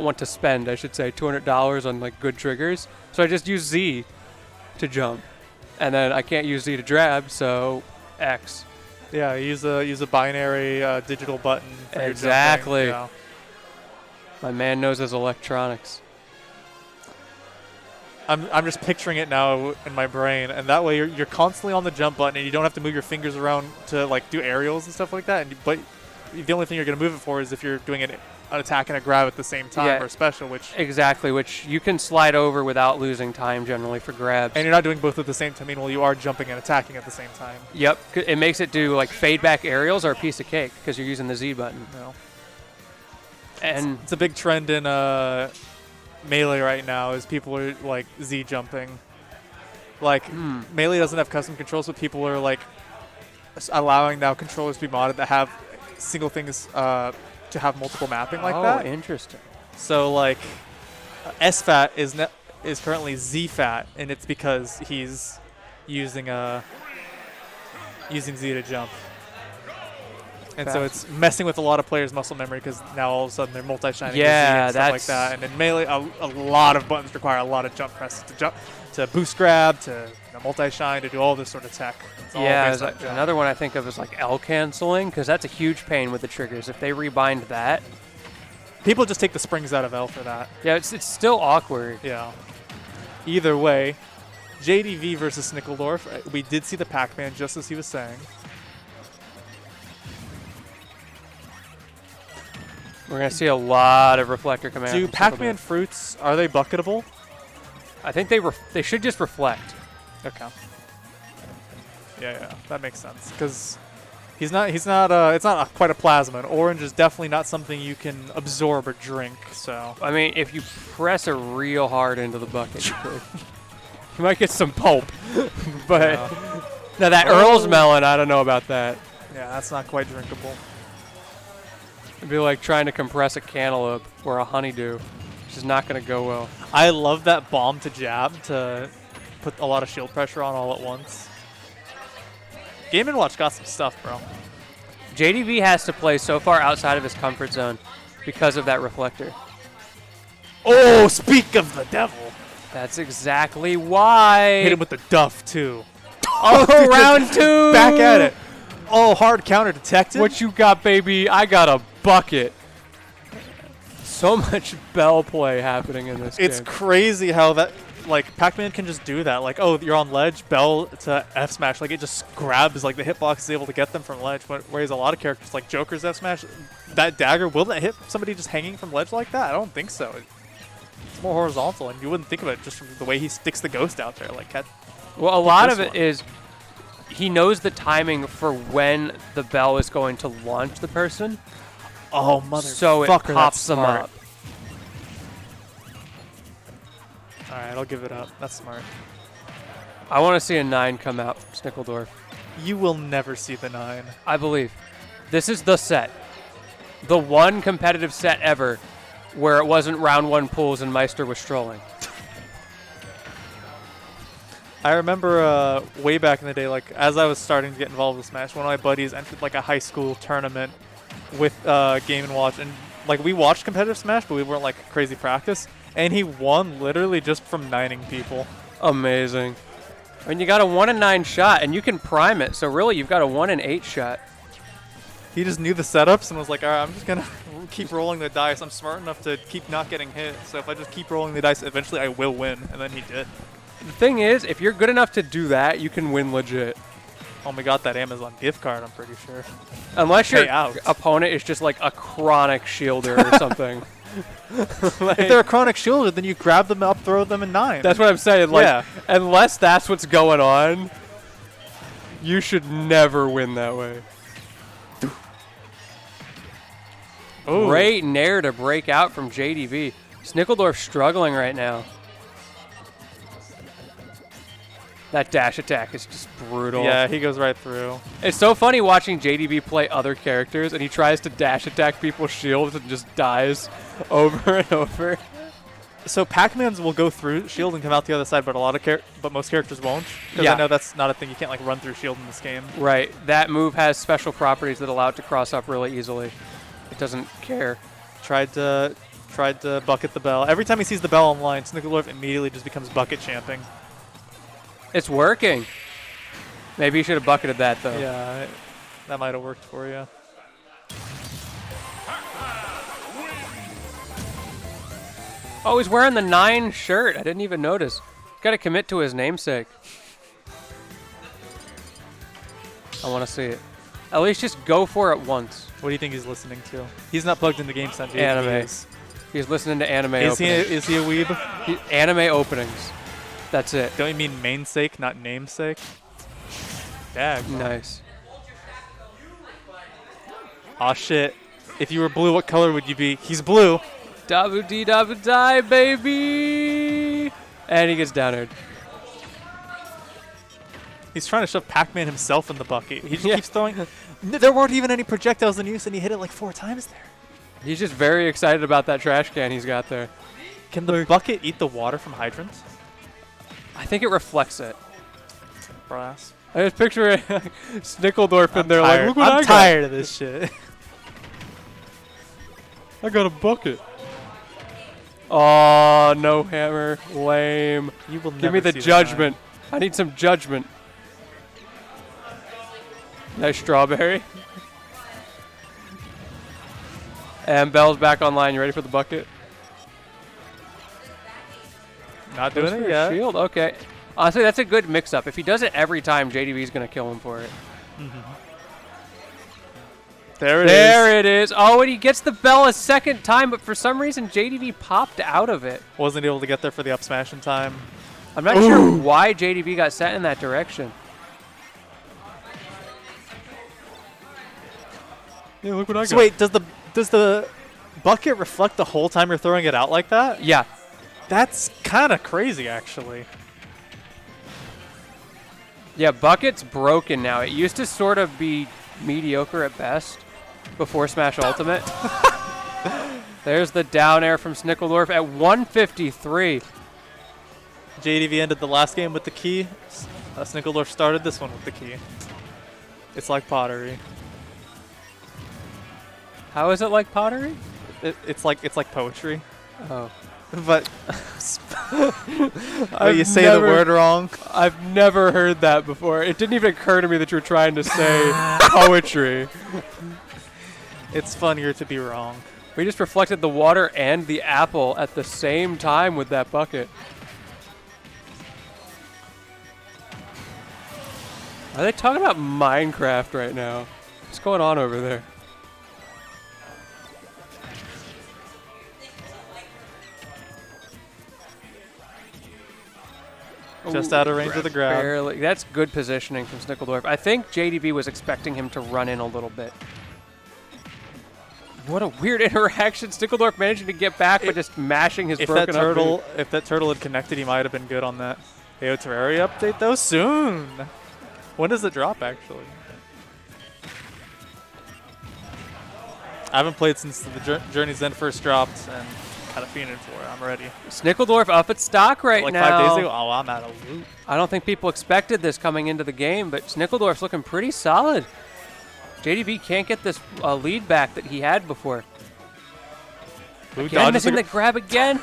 want to spend, I should say, $200 on like good triggers. So I just use Z to jump, and then I can't use Z to grab, so X.
Yeah, use a binary digital button. For your
Exactly.
jumping, yeah.
My man knows his electronics.
I'm just picturing it now in my brain, and that way you're constantly on the jump button, and you don't have to move your fingers around to like do aerials and stuff like that. But the only thing you're gonna move it for is if you're doing an an attack and a grab at the same time
Yeah.
or a special, which
Exactly, which you can slide over without losing time generally for grabs.
and you're not doing both at the same time. Meanwhile, you are jumping and attacking at the same time.
Yep, it makes it do like fade back aerials or a piece of cake because you're using the Z button.
You know?
And
It's a big trend in Melee right now is people are like Z jumping. Like Melee doesn't have custom controls, but people are like allowing now controllers to be modded that have single things to have multiple mapping like
oh,
that.
interesting.
So like SFAT is currently ZFAT, and it's because he's using Z to jump. And so it's messing with a lot of players' muscle memory because now all of a sudden they're multi-shining
Yeah,
and stuff like that. And in Melee, a lot of buttons require a lot of jump presses to jump, to boost grab, to multi-shine, to do all this sort of tech. It's all
Yeah,
based on jump.
another one I think of is like L canceling because that's a huge pain with the triggers. If they rebind that,
People just take the springs out of L for that.
yeah, it's still awkward.
Yeah. Either way, JDV versus Snickledorf. We did see the Pac-Man just as he was saying.
We're gonna see a lot of reflector command.
Do
from
Pac-Man
Snickledorf.
fruits, are they bucketable?
I think they should just reflect.
Okay. Yeah, that makes sense. Because it's not quite a plasma. An orange is definitely not something you can absorb or drink, so.
I mean, if you press it real hard into the bucket, you could. You might get some pulp. But now that Earl's melon, I don't know about that.
Yeah, that's not quite drinkable.
It'd be like trying to compress a cantaloupe or a honeydew, which is not going to go well.
I love that bomb to jab to put a lot of shield pressure on all at once. Game & Watch got some stuff, bro.
JDV has to play so far outside of his comfort zone because of that reflector.
Oh, speak of the devil.
That's exactly why.
Hit him with the duff, too.
Oh, round two.
Back at it. Oh, hard counter detected.
What you got, baby? I got a bucket. So much bell play happening in this
It's
game.
crazy how that, like, Pac-Man can just do that. Like, oh, you're on ledge, bell to F smash. Like, it just grabs, like, the hitbox is able to get them from ledge. Whereas a lot of characters, like Joker's F smash, that dagger, will that hit somebody just hanging from ledge like that? I don't think so. It's more horizontal, and you wouldn't think of it just from the way he sticks the ghost out there. Like,
Well, a lot of
this
it
one.
is he knows the timing for when the bell is going to launch the person,
oh, mother.
so it pops them up.
All right, I'll give it up. That's smart.
I want to see a 9 come out from Snickledorf.
You will never see the 9.
I believe. This is the set. The one competitive set ever where it wasn't round 1 pools and Meister was strolling.
I remember way back in the day, like as I was starting to get involved with Smash, one of my buddies entered like a high school tournament with Game & Watch, and like we watched competitive Smash, but we weren't like crazy practice, and he won literally just from 9ing people.
Amazing. I mean, you got a 1 in 9 shot, and you can prime it, so really you've got a 1 in 8 shot.
He just knew the setups and was like, all right, I'm just gonna keep rolling the dice. I'm smart enough to keep not getting hit, so if I just keep rolling the dice, eventually I will win, and then he did.
The thing is, if you're good enough to do that, you can win legit.
Oh, we got that Amazon gift card, I'm pretty sure.
Unless your
Pay out.
opponent is just like a chronic shielder or something.
If they're a chronic shielder, then you grab them up, throw them in 9.
That's what I'm saying. Like,
Yeah.
unless that's what's going on, you should never win that way.
Ooh.
Great nair to break out from JDV. Snickledorf struggling right now. That dash attack is just brutal.
Yeah, he goes right through.
It's so funny watching JDB play other characters, and he tries to dash attack people's shields and just dies over and over.
So Pac-Mans will go through shield and come out the other side, but most characters won't. Because
Yeah.
I know that's not a thing. You can't like run through shield in this game.
Right. That move has special properties that allow it to cross up really easily. It doesn't care.
Tried to bucket the bell. Every time he sees the bell online, Snickledorf immediately just becomes bucket champing.
It's working. Maybe you should have bucketed that, though.
Yeah, that might have worked for you.
Oh, he's wearing the 9 shirt. I didn't even notice. Got to commit to his namesake. I want to see it. At least just go for it once.
What do you think he's listening to? He's not plugged into Game Sense.
Anime. He's listening to anime
Is
openings.
he a weeb?
Anime openings. That's it.
Don't you mean namesake, not namesake? Dag.
Nice.
Aw shit. If you were blue, what color would you be? He's blue.
Dabu dee dabu die, baby! And he gets down aired.
He's trying to shove Pac-Man himself in the bucket. He just
Yeah.
keeps throwing. There weren't even any projectiles in use, and he hit it like 4 times there.
He's just very excited about that trash can he's got there.
Can the bucket eat the water from hydrants?
I think it reflects it.
Brass.
I just picture it, Snickledorf in there
Tired.
like, look what
I'm
I got.
tired of this shit.
I got a bucket. Oh, no hammer. Lame.
You will
Give me
never
the
see that
judgment. I need some judgment. Nice strawberry. And Bell's back online. You ready for the bucket?
time. Not doing
Goes
it
for a
yet.
Shield. Okay. Honestly, that's a good mix-up. If he does it every time, JDB's going to kill him for it.
There it is.
There it is. Oh, and he gets the bell a second time, but for some reason, JDB popped out of it.
Wasn't able to get there for the up smash in time.
I'm not sure why JDB got sent in that direction. Yeah, look what I
So wait, does the bucket reflect the whole time you're throwing it out like that?
Yeah.
That's kind of crazy, actually.
Yeah, Bucket's broken now. It used to sort of be mediocre at best before Smash Ultimate. There's the down air from Snickledorf at 153.
JDV ended the last game with the key. Snickledorf started this one with the key. It's like pottery.
How is it like pottery?
It's like poetry.
Oh.
But you say the word wrong.
I've never heard that before. It didn't even occur to me that you were trying to say poetry.
It's funnier to be wrong.
We just reflected the water and the apple at the same time with that bucket. Are they talking about Minecraft right now? What's going on over there?
Just out of range of the grab.
Barely. That's good positioning from Snickledorf. I think JDB was expecting him to run in a little bit. What a weird interaction. Snickledorf managing to get back by just mashing his
If
broken
that
up
turtle,
boot.
if that turtle had connected, he might have been good on that. AO Terraria update though soon. When does it drop actually? I haven't played since the Journey's End first dropped, and kind of fiending for it. I'm ready.
Snickledorf up at stock right
Like
now.
5 days ago. Oh, I'm out of loot.
I don't think people expected this coming into the game, but Snickledorf's looking pretty solid. JDB can't get this lead back that he had before.
Who
Again,
dodges
missing
the
the grab again.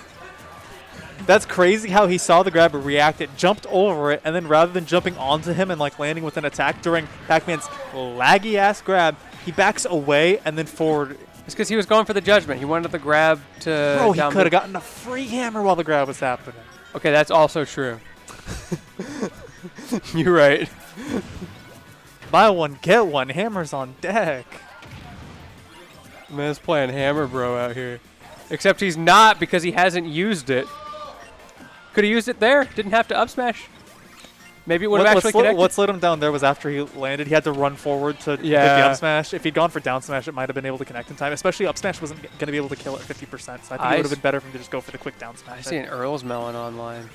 That's crazy how he saw the grab, reacted, jumped over it, and then rather than jumping onto him and like landing with an attack during Pac-Man's laggy ass grab, he backs away and then forward.
It's because he was going for the judgment. He wanted the grab to.
Bro, he
down
could have gotten a free hammer while the grab was happening.
Okay, that's also true. You're right.
Buy one, get one. Hammers on deck.
Man's playing Hammer Bro out here. Except he's not because he hasn't used it. Could have used it there. Didn't have to up smash. Maybe it would have actually connected.
What slowed him down there was after he landed, he had to run forward to hit the
Yeah.
up smash. If he'd gone for down smash, it might have been able to connect in time. Especially up smash wasn't going to be able to kill it at 50%. So I think it would have been better for him to just go for the quick down smash.
I see an Earl's Melon online.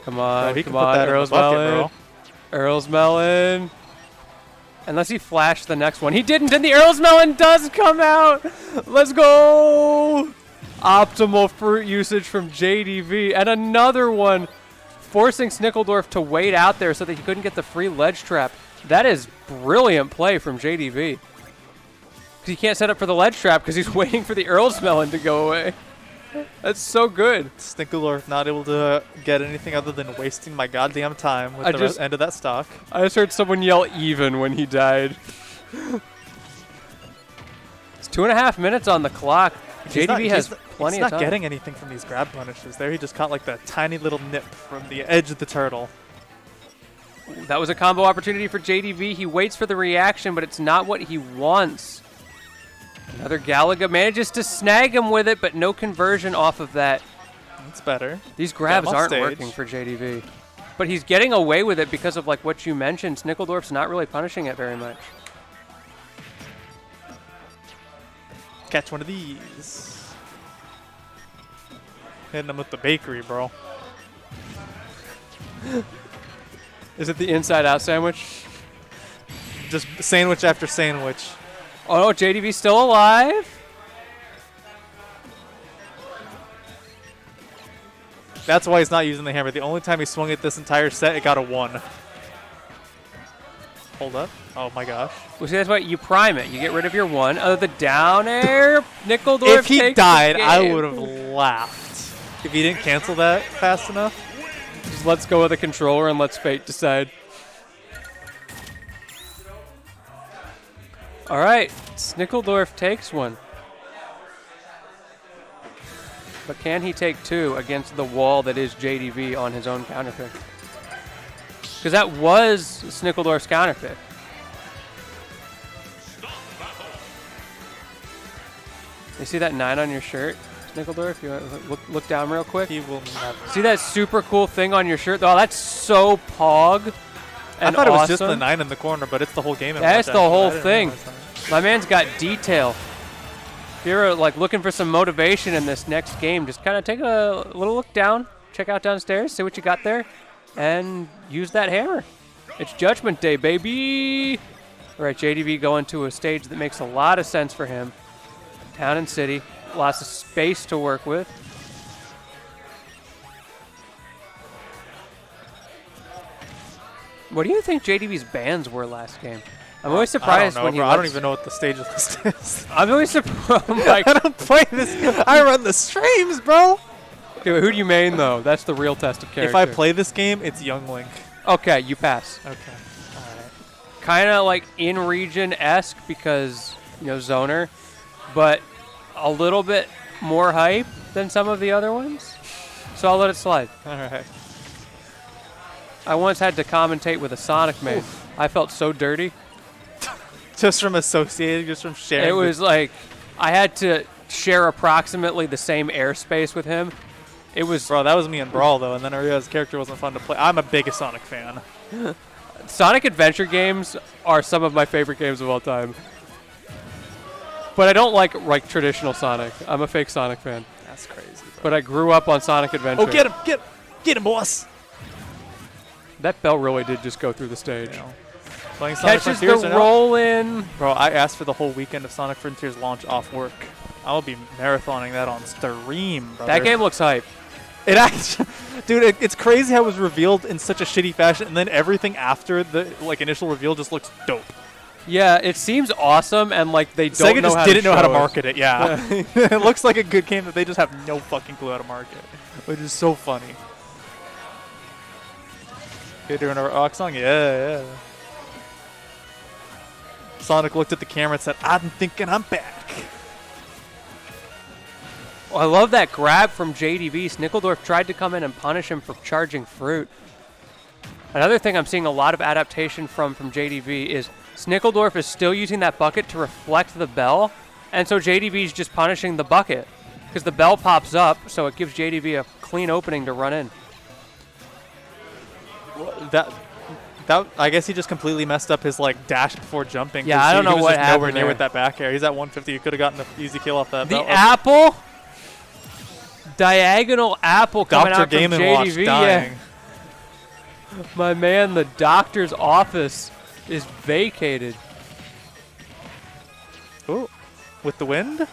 Come
Bro,
on,
he can
come
put
on,
that in the
Earl's
bucket,
Melon.
bro.
Earl's Melon. Unless he flashed the next one. He didn't, and the Earl's Melon does come out. Let's go. Optimal fruit usage from JDV. And another one, forcing Snickledorf to wait out there so that he couldn't get the free ledge trap. That is brilliant play from JDV. Because he can't set up for the ledge trap because he's waiting for the Earl's Melon to go away. That's so good.
Snickledorf not able to get anything other than wasting my goddamn time with
I
the
just-
end of that stock.
I just heard someone yell even when he died. It's 2.5 minutes on the clock. JDB has plenty
he's
of
not
time.
getting anything from these grab punishes there. He just caught like the tiny little nip from the edge of the turtle.
That was a combo opportunity for JDV. He waits for the reaction, but it's not what he wants. Another Galaga manages to snag him with it, but no conversion off of that.
It's better.
These grabs
on
aren't
stage.
working for JDV. But he's getting away with it because of like what you mentioned. Snickeldorf's not really punishing it very much.
Catch one of these. Hitting him with the bakery, bro.
Is it the inside-out sandwich?
Just sandwich after sandwich.
Oh no, JDV's still alive.
That's why he's not using the hammer. The only time he swung it this entire set, it got a 1. Hold up. Oh my gosh.
Well, see, that's why you prime it. You get rid of your 1. The down air, Nickeldorf
If he
takes the
died, I
game.
would have laughed. If he didn't cancel that fast enough.
Just let's go with the controller and let's fate decide. All right, Snickeldorf takes 1. But can he take 2 against the wall that is JDV on his own counterpick? Because that was Snickeldorf's counterpick. You see that 9 on your shirt, Snickeldorf? You want to look down real quick?
He will never.
See that super cool thing on your shirt? Oh, that's so pog. And
I thought it was just
awesome.
the 9 in the corner, but it's the whole game. at
That's
once,
the
actually.
whole
I didn't
thing.
realize that.
My man's got detail. If you're like looking for some motivation in this next game, just kind of take a little look down, check out downstairs, see what you got there, and use that hammer. It's Judgment Day, baby. All right, JDV going to a stage that makes a lot of sense for him. Town and city, lots of space to work with. What do you think JDV's bans were last game? I'm always surprised
I don't know,
when he
bro. I don't
lets-
even know what the stage list is.
I'm always surprised. Like,
I don't play this. I run the streams, bro.
okay, who do you main though? That's the real test of character.
If I play this game, it's Young Link.
okay, you pass.
Okay. All right.
Kind of like in region-esque because zoner, but a little bit more hype than some of the other ones. So I'll let it slide.
All right.
I once had to commentate with a Sonic main. I felt so dirty.
Just from associating, just from sharing.
It was like I had to share approximately the same airspace with him. It was
Bro, that was me in Brawl, though, and then I realized the character wasn't fun to play. I'm a biggest Sonic fan.
Sonic Adventure games are some of my favorite games of all time. But I don't like traditional Sonic. I'm a fake Sonic fan.
That's crazy, bro.
But I grew up on Sonic Adventure.
Oh, get him, boss.
That bell really did just go through the stage.
You know, playing Sonic
Catches
Frontiers
the
or no?
roll in.
Bro, I asked for the whole weekend of Sonic Frontiers launch off work. I'll be marathoning that on stream, brother.
That game looks hype.
It actually, dude, it's crazy how it was revealed in such a shitty fashion, and then everything after the initial reveal just looks dope.
Yeah, it seems awesome, and like they don't
Sega
know
just
how
didn't
to
know how to
show us.
market it. Yeah, it looks like a good game that they just have no fucking clue how to market, which is so funny. You doing a rock song? Yeah. Sonic looked at the camera and said, "I'm thinking I'm back."
Oh, I love that grab from JDV. Snickeldorf tried to come in and punish him for charging fruit. Another thing I'm seeing a lot of adaptation from JDV is Snickeldorf is still using that bucket to reflect the bell, and so JDV is just punishing the bucket because the bell pops up, so it gives JDV a clean opening to run in.
That I guess he just completely messed up his dash before jumping.
Yeah,
'cause
I don't
he
know
was
what
just nowhere
happened
near
there.
with that back air. He's at 150. He could have gotten an easy kill off that.
The
belt.
apple, diagonal apple coming
Dr.
out from
Game & Watch
JDV.
dying.
Yeah. My man, the doctor's office is vacated.
Ooh, with the wind?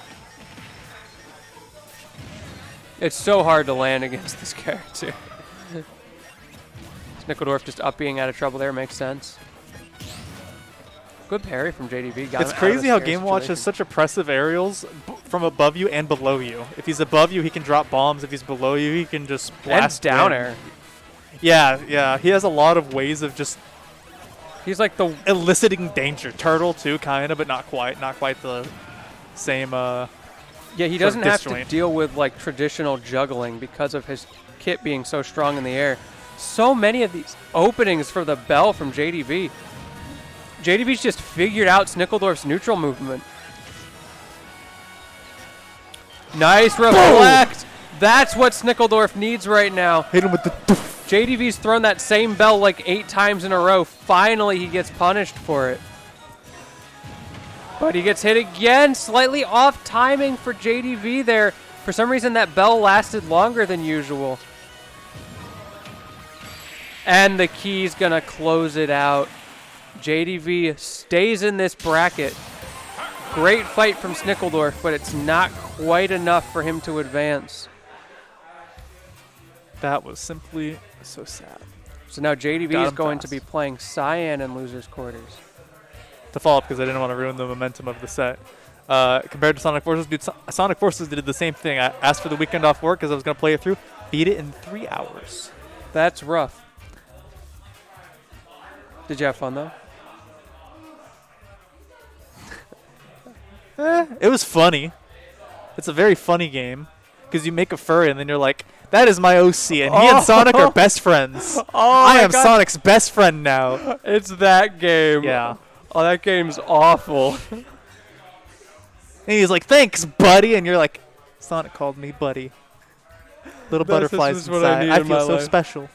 It's so hard to land against this character. Snickeldorf just up being out of trouble there makes sense. Good parry from JDV. Got
It's
him out of a
crazy how
scary
Game Watch has
situation.
such oppressive aerials from above you and below you. If he's above you, he can drop bombs. If he's below you, he can just
And
blast
down
wind.
air.
Yeah. He has a lot of ways of just
He's like the
eliciting danger. Turtle too, kind of, but not quite. Not quite the same.
yeah. He doesn't have to
disjoint.
deal with like traditional juggling because of his kit being so strong in the air. So many of these openings for the bell from JDV. JDV's just figured out Snickledorf's neutral movement. Nice reflect. That's what Snickledorf needs right now.
Hit him with the.
JDV's thrown that same bell like 8 times in a row. Finally, he gets punished for it. But he gets hit again. Slightly off timing for JDV there. For some reason, that bell lasted longer than usual. And the key's going to close it out. JDV stays in this bracket. Great fight from Snickledorf, but it's not quite enough for him to advance.
That was simply so sad.
So now JDV
Got
is
him
going to
fast.
be playing Cyan in losers quarters.
To follow up, because I didn't want to ruin the momentum of the set. Compared to Sonic Forces, dude, Sonic Forces did the same thing. I asked for the weekend off work because I was going to play it through. Beat it in 3 hours.
That's rough. Did you have fun though?
It was funny. It's a very funny game because you make a furry and then you're like, that is my OC, and he and Sonic are best friends. I am Sonic's best friend now.
It's that game.
Yeah.
Oh, that game's awful.
And he's like, thanks, buddy. And you're like, Sonic called me buddy. Little butterflies
is what I
inside.
need
I
in my
feel so
life.
special.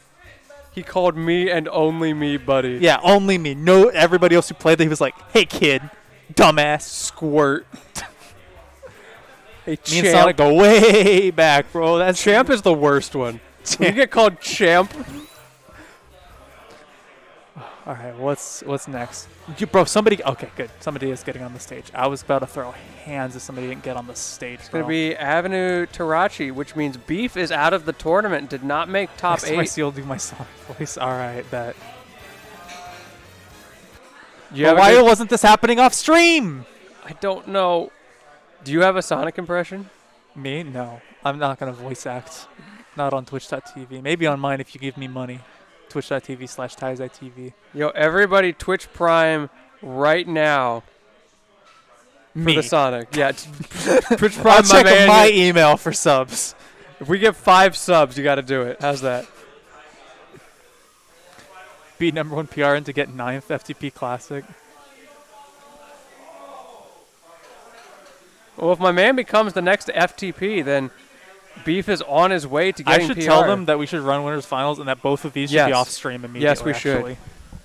He called me and only me buddy.
Yeah, only me. No, everybody else who played that, he was like, hey, kid, dumbass.
Squirt. Hey,
Me and Sonic go way back, bro. That's
Champ is the worst one. When you get called Champ,
All right, what's next? Bro, somebody. Okay, good. Somebody is getting on the stage. I was about to throw hands if somebody didn't get on the stage.
it's going to be Avenue Tarachi, which means Beef is out of the tournament, did not make top 8.
You'll do my Sonic voice. All right, that.
You have a
Why
good-
wasn't this happening off stream?
I don't know. Do you have a Sonic impression?
Me? No. I'm not gonna voice act. Not on Twitch.tv. Maybe on mine if you give me money. Twitch.tv/TiesTV.
Yo, everybody Twitch Prime right now for
Me.
the Sonic. Yeah, Twitch
I'll
Prime,
check
man.
my email for subs.
If we get 5 subs, you got to do it. How's that?
Beat #1 PRN to get 9th FTP Classic.
Well, if my man becomes the next FTP, then Beef is on his way to
I
getting
should
PR.
tell them that we should run winners finals and that both of these should be
Yes.
off stream immediately.
Yes, we should.
actually.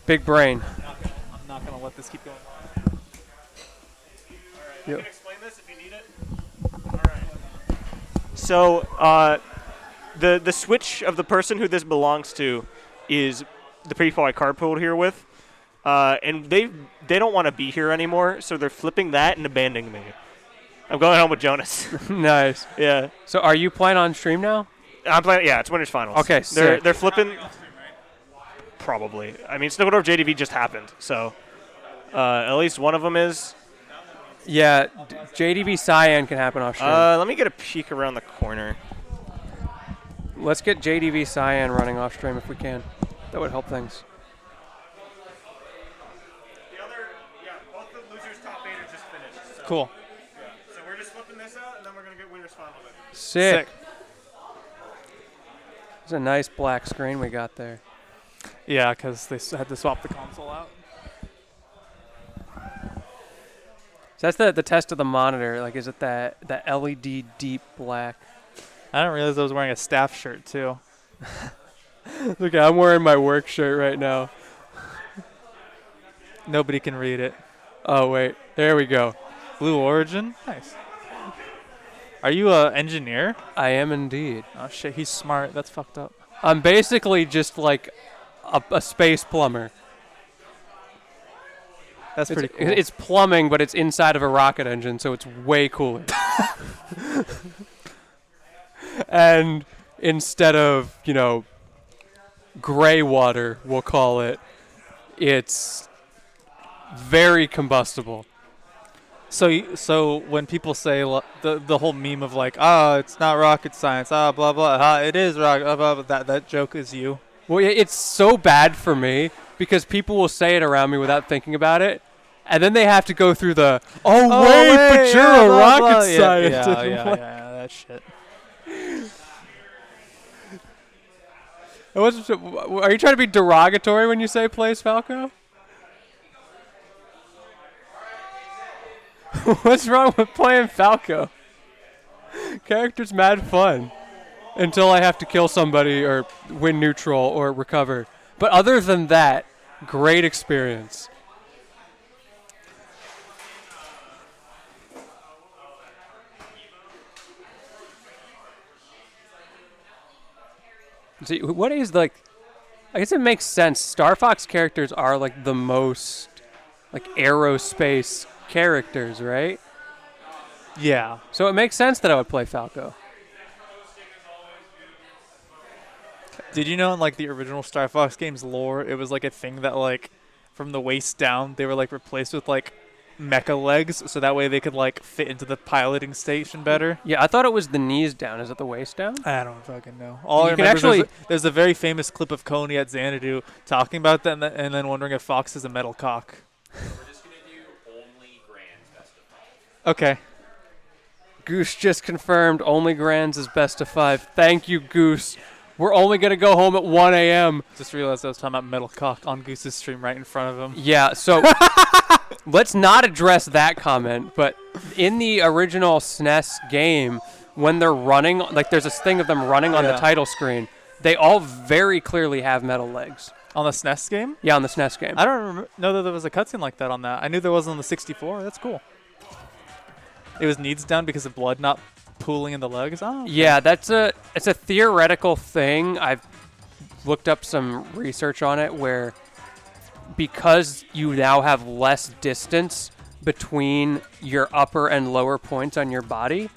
Big brain.
I'm not gonna let this keep going.
Yep.
Explain this if you need it. All right. So the switch of the person who this belongs to is the people I carpooled here with, and they don't want to be here anymore, so they're flipping that and abandoning me. I'm going home with Jonas.
Nice.
Yeah,
So are you playing on stream now?
I'm playing. Yeah, it's winners finals.
Okay,
they're
sick.
flipping. Probably. I mean, Snickledorf JDV just happened, so at least one of them is.
Yeah, JDV Cyan can happen off stream.
Let me get a peek around the corner.
Let's get JDV Cyan running off stream if we can. That would help things.
The other, both the losers top 8 are just finished.
Cool.
So we're just flipping this out, and then we're gonna get winners final.
Sick. It's a nice black screen we got there.
Yeah, because they had to swap the console out.
So that's the test of the monitor. Like, is it that LED deep black?
I didn't realize I was wearing a staff shirt too.
Look, I'm wearing my work shirt right now.
Nobody can read it.
Oh wait, there we go.
Blue Origin. Nice. Are you a engineer?
I am indeed.
Oh shit, he's smart. That's fucked up.
I'm basically just like a space plumber.
That's pretty cool.
It's plumbing, but it's inside of a rocket engine, so it's way cooler. And instead of, gray water, we'll call it, it's very combustible.
So when people say the whole meme of like, it's not rocket science, blah blah, it is rocket, blah blah, that joke is you.
Well, it's so bad for me because people will say it around me without thinking about it, and then they have to go through the but you're a rocket scientist.
Yeah, that shit.
Are you trying to be derogatory when you say plays Falco? What's wrong with playing Falco? Character's mad fun. Until I have to kill somebody or win neutral or recover. But other than that, great experience. See, what is like... I guess it makes sense. Star Fox characters are like the most like aerospace characters, right?
Yeah.
So it makes sense that I would play Falco.
Did you know in like the original Star Fox games lore, it was like a thing that like from the waist down they were like replaced with like mecha legs, so that way they could like fit into the piloting station better.
Yeah, I thought it was the knees down. Is it the waist down?
I don't fucking know. All I
You can
remember is
actually-
there's a very famous clip of Coney at Xanadu talking about that and then wondering if Fox is a metal cock.
We're just gonna do only Grand best of 5.
Okay.
Goose just confirmed only Grands is best of 5. Thank you, Goose. We're only going to go home at 1 a.m.
Just realized I was talking about metal cock on Goose's stream right in front of him.
Yeah, so let's not address that comment, but in the original SNES game, when they're running, like there's this thing of them running on the
Yeah.
title screen, they all very clearly have metal legs.
On the SNES game?
Yeah, on the SNES game.
I don't know that there was a cutscene like that on that. I knew there was on the 64. That's cool. It was needs down because of blood not pooling in the legs. Oh, okay.
Yeah, it's a theoretical thing. I've looked up some research on it where because you now have less distance between your upper and lower points on your body,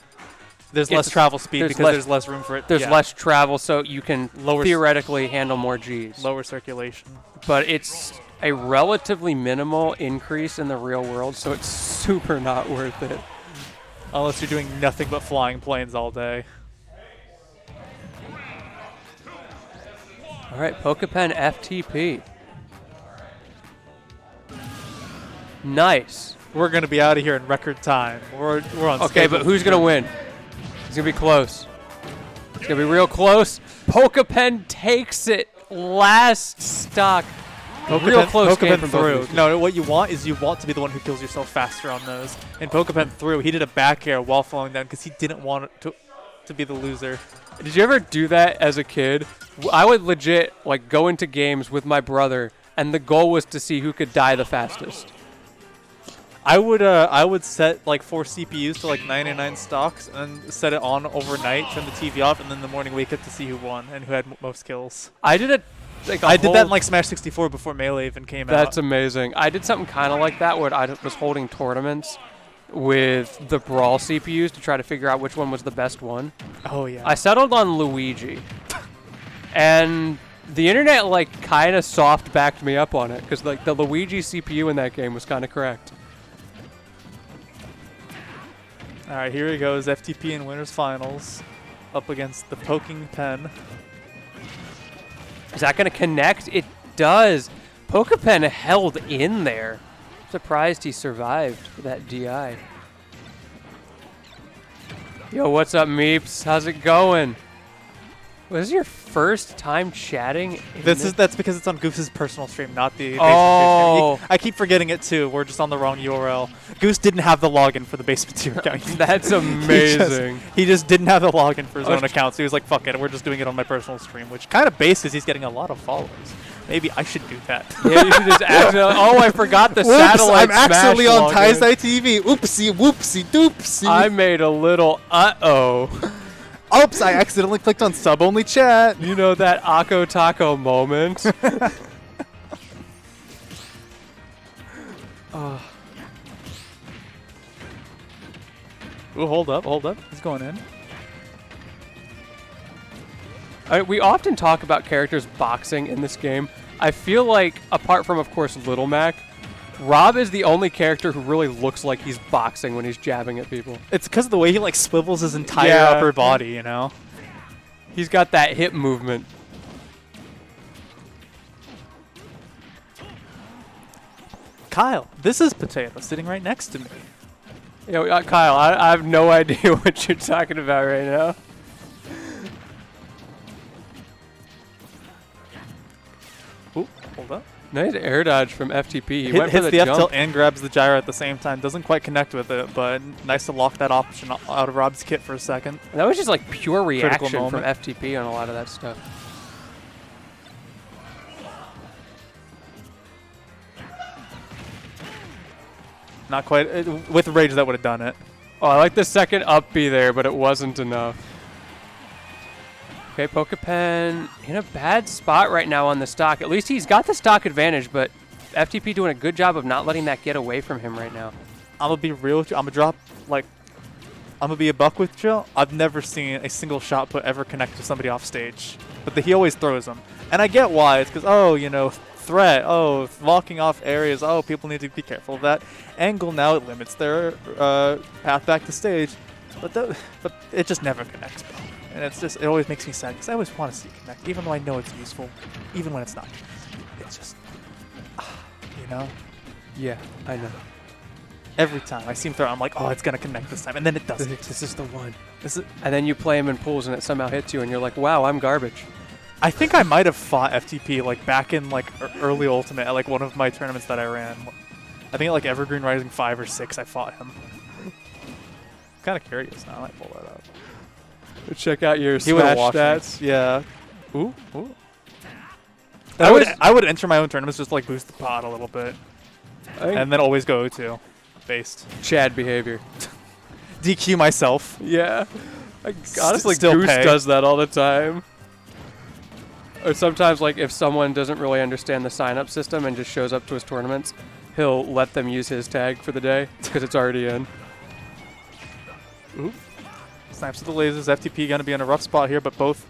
There's less
it's-
travel speed
there's
because
less-
there's less room for it.
there's
yeah.
less travel, so you can
Lower s-
theoretically handle more Gs.
lower circulation.
But it's a relatively minimal increase in the real world, so it's super not worth it.
Unless you're doing nothing but flying planes all day.
All right, Pokepen FTP. Nice.
We're gonna be out of here in record time. We're on.
Okay, but who's going to win? It's going to be close. It's going to be real close. Pokepen takes it last stock. Real close game from both of
through.
these.
No, what you want is you want to be the one who kills yourself faster on those. And Pokepen through. He did a back air while falling down because he didn't want it to be the loser.
Did you ever do that as a kid? I would legit like go into games with my brother, and the goal was to see who could die the fastest.
I would set like 4 CPUs to like 99 stocks and set it on overnight, turn the TV off, and then in the morning wake up to see who won and who had most kills.
I did it. Like
I did that in like Smash 64 before Melee even came out.
That's amazing. I did something kind of like that where I was holding tournaments with the Brawl CPUs to try to figure out which one was the best one.
Oh yeah.
I settled on Luigi. And the internet like kind of soft backed me up on it because like the Luigi CPU in that game was kind of correct.
All right, here he goes. FTP in winners finals, up against the Poking Pen.
Is that going to connect? It does. Pokepen held in there. Surprised he survived that DI. Yo, what's up, Meeps? How's it going? Was this your first time chatting? in
That's because it's on Goose's personal stream, not the
Oh.
basement stream. I keep forgetting it too. We're just on the wrong URL. Goose didn't have the login for the basement tier account.
That's amazing.
He just didn't have the login for his
Oh,
own account, so he was like, "Fuck it, we're just doing it on my personal stream," which kind of base because he's getting a lot of followers. Maybe I should do that.
Yeah, you should just accidentally. Oh, I forgot the
Whoops,
satellite.
I'm actually
Smash
on
login.
Taisai TV. Oopsie, whoopsie, doopsie.
I made a little uh-oh.
Oops, I accidentally clicked on sub-only chat.
You know that Akko Taco moment?
Ooh, hold up. He's going in.
We often talk about characters boxing in this game. I feel like, apart from, of course, Little Mac, Rob is the only character who really looks like he's boxing when he's jabbing at people.
It's because of the way he like swivels his entire
Yeah.
upper body, you know?
He's got that hip movement.
Kyle, this is Potato sitting right next to me.
Yo, Kyle, I have no idea what you're talking about right now.
Hold up.
Nice air dodge from FTP. He went for
Hits
the
the F
jump.
tilt and grabs the gyro at the same time. Doesn't quite connect with it, but nice to lock that option out of Rob's kit for a second.
That was just like pure reaction from
moment.
FTP on a lot of that stuff.
Not quite. With Rage, that would have done it.
Oh, I like the second up B there, but it wasn't enough. Okay, Pokepen in a bad spot right now on the stock. At least he's got the stock advantage, but FTP doing a good job of not letting that get away from him right now.
I'm gonna be real with you. I'm gonna drop, like, I'm gonna be a buck with you. I've never seen a single shot put ever connect to somebody off stage, but he always throws them. And I get why. It's because, oh, you know, threat, oh, walking off areas, oh, people need to be careful of that. Angle now, it limits their path back to stage, but it just never connects, bro. And it always makes me sad because I always want to see it connect, even though I know it's useful, even when it's not. It's just, you know?
Yeah, I know.
Every time I see him throw, I'm like, oh, it's gonna connect this time, and then it doesn't.
This is the one.
This is,
And then you play him in pools and it somehow hits you and you're like, wow, I'm garbage.
I think I might have fought FTP like back in like early Ultimate at like one of my tournaments that I ran. I think at like Evergreen Rising 5 or 6 I fought him. Kind of curious now. I might pull that up.
Check out your
He would
Smash
watch
stats.
me. Yeah. Ooh. Ooh.
That
I would enter my own tournaments just to like boost the pot a little bit,
I think
and then always go to based.
Chad behavior.
DQ myself.
Yeah. Honestly,
still
Goose
pay.
does that all the time. Or sometimes, like, if someone doesn't really understand the sign-up system and just shows up to his tournaments, he'll let them use his tag for the day because it's already in.
Ooh. Snaps with the lasers. FTP gonna be in a rough spot here, but both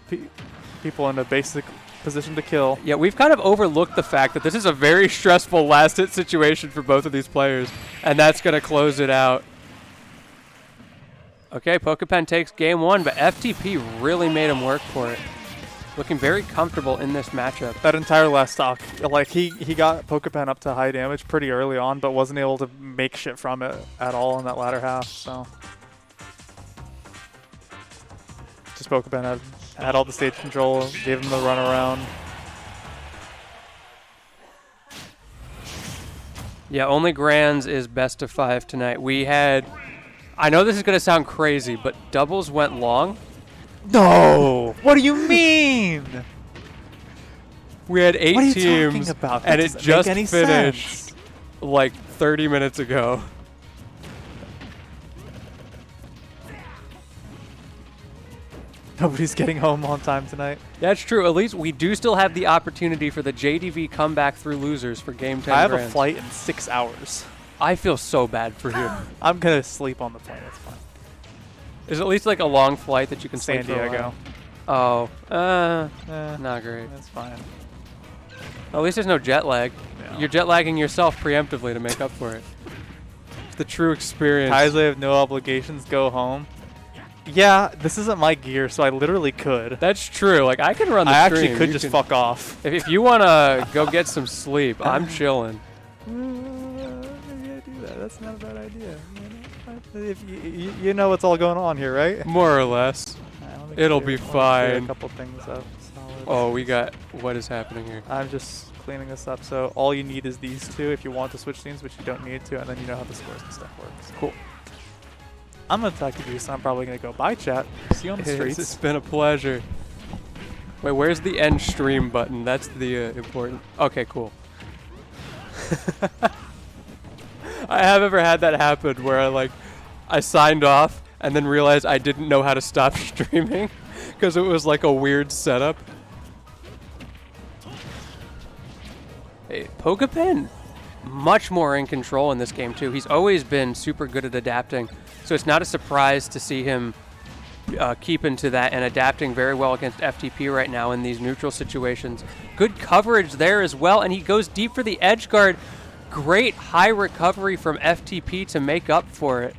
people in a basic position to kill.
Yeah, we've kind of overlooked the fact that this is a very stressful last-hit situation for both of these players, and that's going to close it out. Okay, Pokepen takes game one, but FTP really made him work for it. Looking very comfortable in this matchup.
That entire last stock, like he got Pokepen up to high damage pretty early on, but wasn't able to make shit from it at all in that latter half. So just Pokepen had all the stage control, gave him the run around.
Yeah, only Grands is best of 5 tonight. We had, I know this is going to sound crazy, but doubles went long.
No! What do you mean?
We had 8
What are you
teams,
talking about?
and
That
it
doesn't
just
make any
finished
sense.
like 30 minutes ago.
Nobody's getting home on time tonight.
That's true. At least we do still have the opportunity for the JDV comeback through losers for Game 10
I have a
Grands.
flight in 6 hours.
I feel so bad for you.
I'm gonna sleep on the plane. It's fine.
Is at least like a long flight that you can
San
sleep for a
Diego.
while? Oh,
Eh,
not great.
that's fine.
At least there's no jet lag.
Yeah.
You're jet lagging yourself preemptively to make up for it. It's the true experience.
Kai's have no obligations. Go home. Yeah, this isn't my gear, so I literally could.
That's true. Like I can run the
I
stream.
actually could
You
just
can-
fuck off.
If you want to go get some sleep, I'm chilling.
Maybe I do that. That's not a bad idea. If you know what's all going on here, right?
More or less.
Let me
It'll
clear-
be
let me clear
fine.
A couple things up. Solid.
Oh, we got, what is happening here?
I'm just cleaning this up. So all you need is these two if you want to switch teams, but you don't need to, and then you know how the scores and stuff works.
Cool.
I'm gonna talk to you, so I'm probably gonna go. Bye, chat. See you on the
It's
streets.
been a pleasure. Wait, where's the end stream button? That's the important. Okay, cool. I have ever had that happen where I signed off and then realized I didn't know how to stop streaming because it was like a weird setup. Hey, Pokepen, much more in control in this game too. He's always been super good at adapting, so it's not a surprise to see him keeping to that and adapting very well against FTP right now in these neutral situations. Good coverage there as well, and he goes deep for the edge guard. Great high recovery from FTP to make up for it,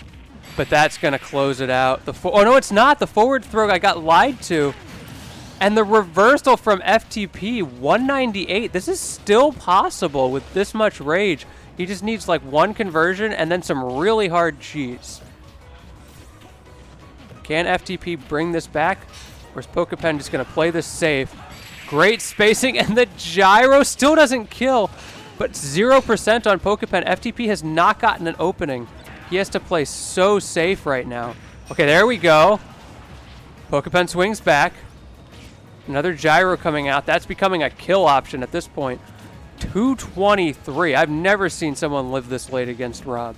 but that's going to close it out. Oh no, it's not. The forward throw I got lied to. And the reversal from FTP, 198. This is still possible with this much rage. He just needs like one conversion and then some really hard cheese. Can FTP bring this back? Or is Pokepen just going to play this safe? Great spacing, and the gyro still doesn't kill, but 0% on Pokepen. FTP has not gotten an opening. He has to play so safe right now. Okay, there we go. Pokepen swings back. Another gyro coming out. That's becoming a kill option at this point. 223. I've never seen someone live this late against Rob.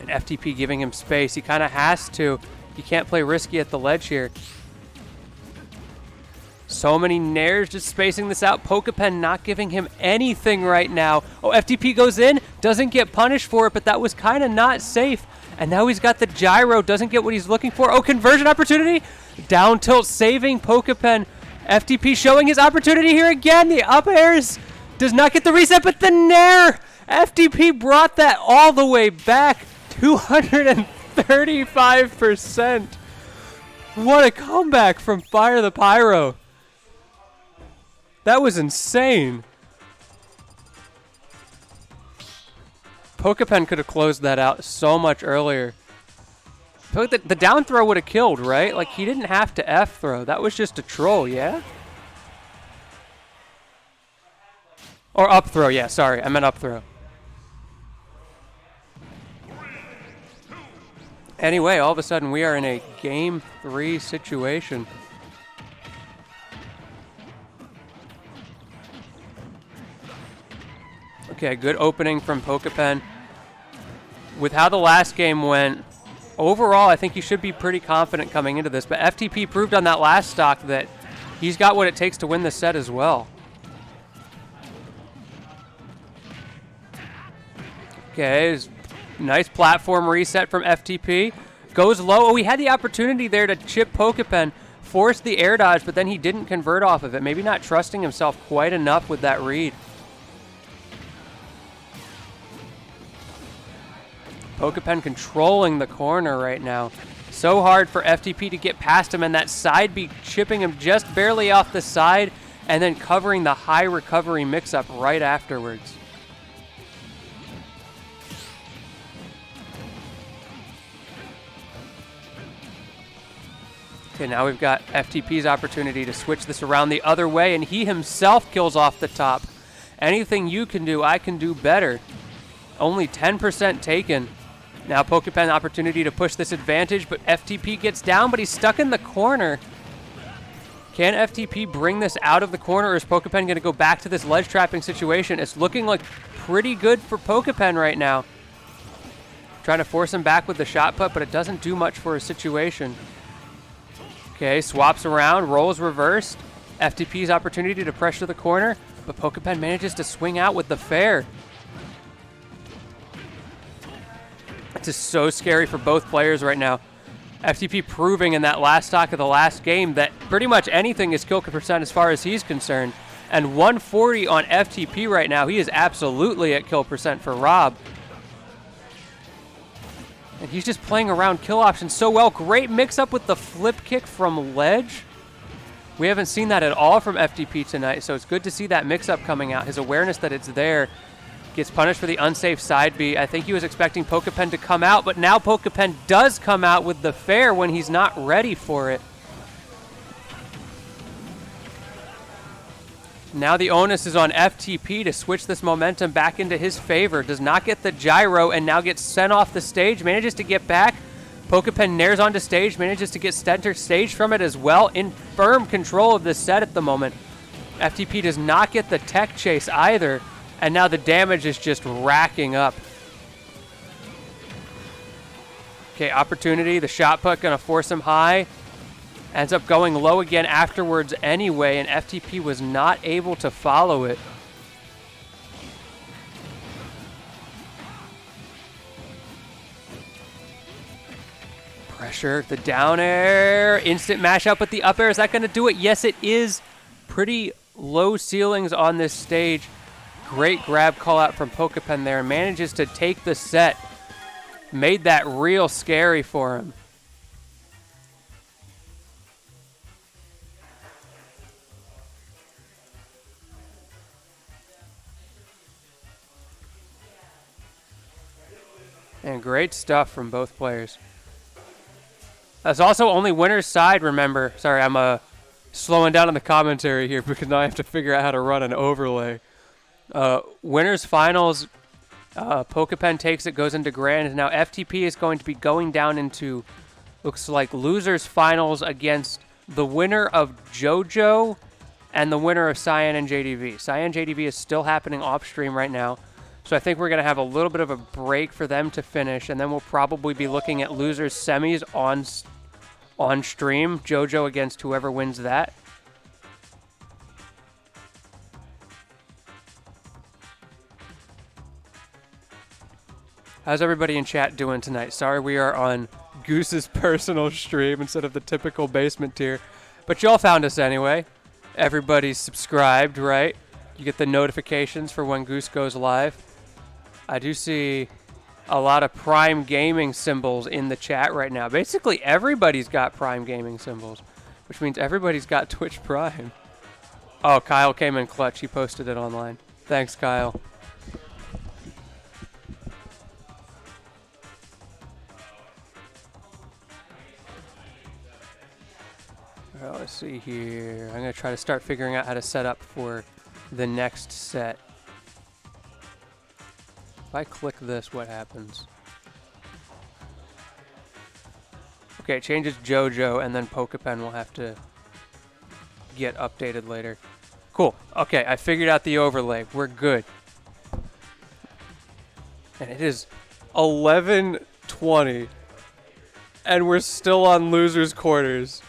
And FTP giving him space. He kind of has to. He can't play risky at the ledge here. So many nairs just spacing this out. Pokepen not giving him anything right now. Oh, FTP goes in. Doesn't get punished for it, but that was kind of not safe. And now he's got the gyro. Doesn't get what he's looking for. Oh, conversion opportunity. Down tilt saving Pokepen. FTP showing his opportunity here again. The up airs does not get the reset, but the nair. FTP brought that all the way back. 235%. What a comeback from Fire the Pyro. That was insane. Pokepen could have closed that out so much earlier. The down throw would have killed, right? Like, he didn't have to F throw. That was just a troll, yeah? Or up throw, yeah, sorry. I meant up throw. Anyway, all of a sudden we are in a Game 3 situation. Okay, good opening from Pokepen. With how the last game went, overall, I think you should be pretty confident coming into this. But FTP proved on that last stock that he's got what it takes to win this set as well. Okay, nice platform reset from FTP. Goes low. Oh, he had the opportunity there to chip Pokepen, forced the air dodge, but then he didn't convert off of it. Maybe not trusting himself quite enough with that read. Pokepen controlling the corner right now. So hard for FTP to get past him, and that side B chipping him just barely off the side and then covering the high recovery mix-up right afterwards. Okay, now we've got FTP's opportunity to switch this around the other way, and he himself kills off the top. Anything you can do, I can do better. Only 10% taken. Now Pokepen opportunity to push this advantage, but FTP gets down, but he's stuck in the corner. Can FTP bring this out of the corner, or is Pokepen going to go back to this ledge trapping situation? It's looking like pretty good for Pokepen right now. Trying to force him back with the shot put, but it doesn't do much for his situation. Okay, swaps around, rolls reversed. FTP's opportunity to pressure the corner, but Pokepen manages to swing out with the fair. It's just so scary for both players right now. FTP proving in that last stock of the last game that pretty much anything is kill percent as far as he's concerned. And 140 on FTP right now. He is absolutely at kill percent for Rob. And he's just playing around kill options so well. Great mix-up with the flip kick from ledge. We haven't seen that at all from FTP tonight, so it's good to see that mix-up coming out. His awareness that it's there. Gets punished for the unsafe side B. I think he was expecting Pokepen to come out, but now Pokepen does come out with the fair when he's not ready for it. Now the onus is on FTP to switch this momentum back into his favor. Does not get the gyro and now gets sent off the stage. Manages to get back. Pokepen nairs onto stage. Manages to get center stage from it as well. In firm control of this set at the moment. FTP does not get the tech chase either. And now the damage is just racking up. Okay, opportunity. The shot put going to force him high. Ends up going low again afterwards anyway, and FTP was not able to follow it. Pressure, the down air, instant mash up with the up air. Is that going to do it? Yes, it is. Pretty low ceilings on this stage. Great grab call out from Pokepen there. Manages to take the set. Made that real scary for him. And great stuff from both players. That's also only winner's side, remember. Sorry, I'm slowing down on the commentary here because now I have to figure out how to run an overlay. Winners finals, Pokepen takes it, goes into grand. Now FTP is going to be going down into, looks like losers finals against the winner of JoJo and the winner of Cyan and JDV. Cyan JDV is still happening off stream right now. So I think we're going to have a little bit of a break for them to finish, and then we'll probably be looking at losers semis on stream. JoJo against whoever wins that. How's everybody in chat doing tonight? Sorry we are on Goose's personal stream instead of the typical basement tier, but y'all found us anyway. Everybody's subscribed, right? You get the notifications for when Goose goes live. I do see a lot of Prime Gaming symbols in the chat right now. Basically everybody's got Prime Gaming symbols, which means everybody's got Twitch Prime. Oh, Kyle came in clutch. He posted it online. Thanks, Kyle. Well, let's see here. I'm going to try to start figuring out how to set up for the next set. If I click this, what happens? Okay, it changes JoJo, and then Pokepen will have to get updated later. Cool. Okay, I figured out the overlay. We're good. And it is 11:20, and we're still on losers' quarters.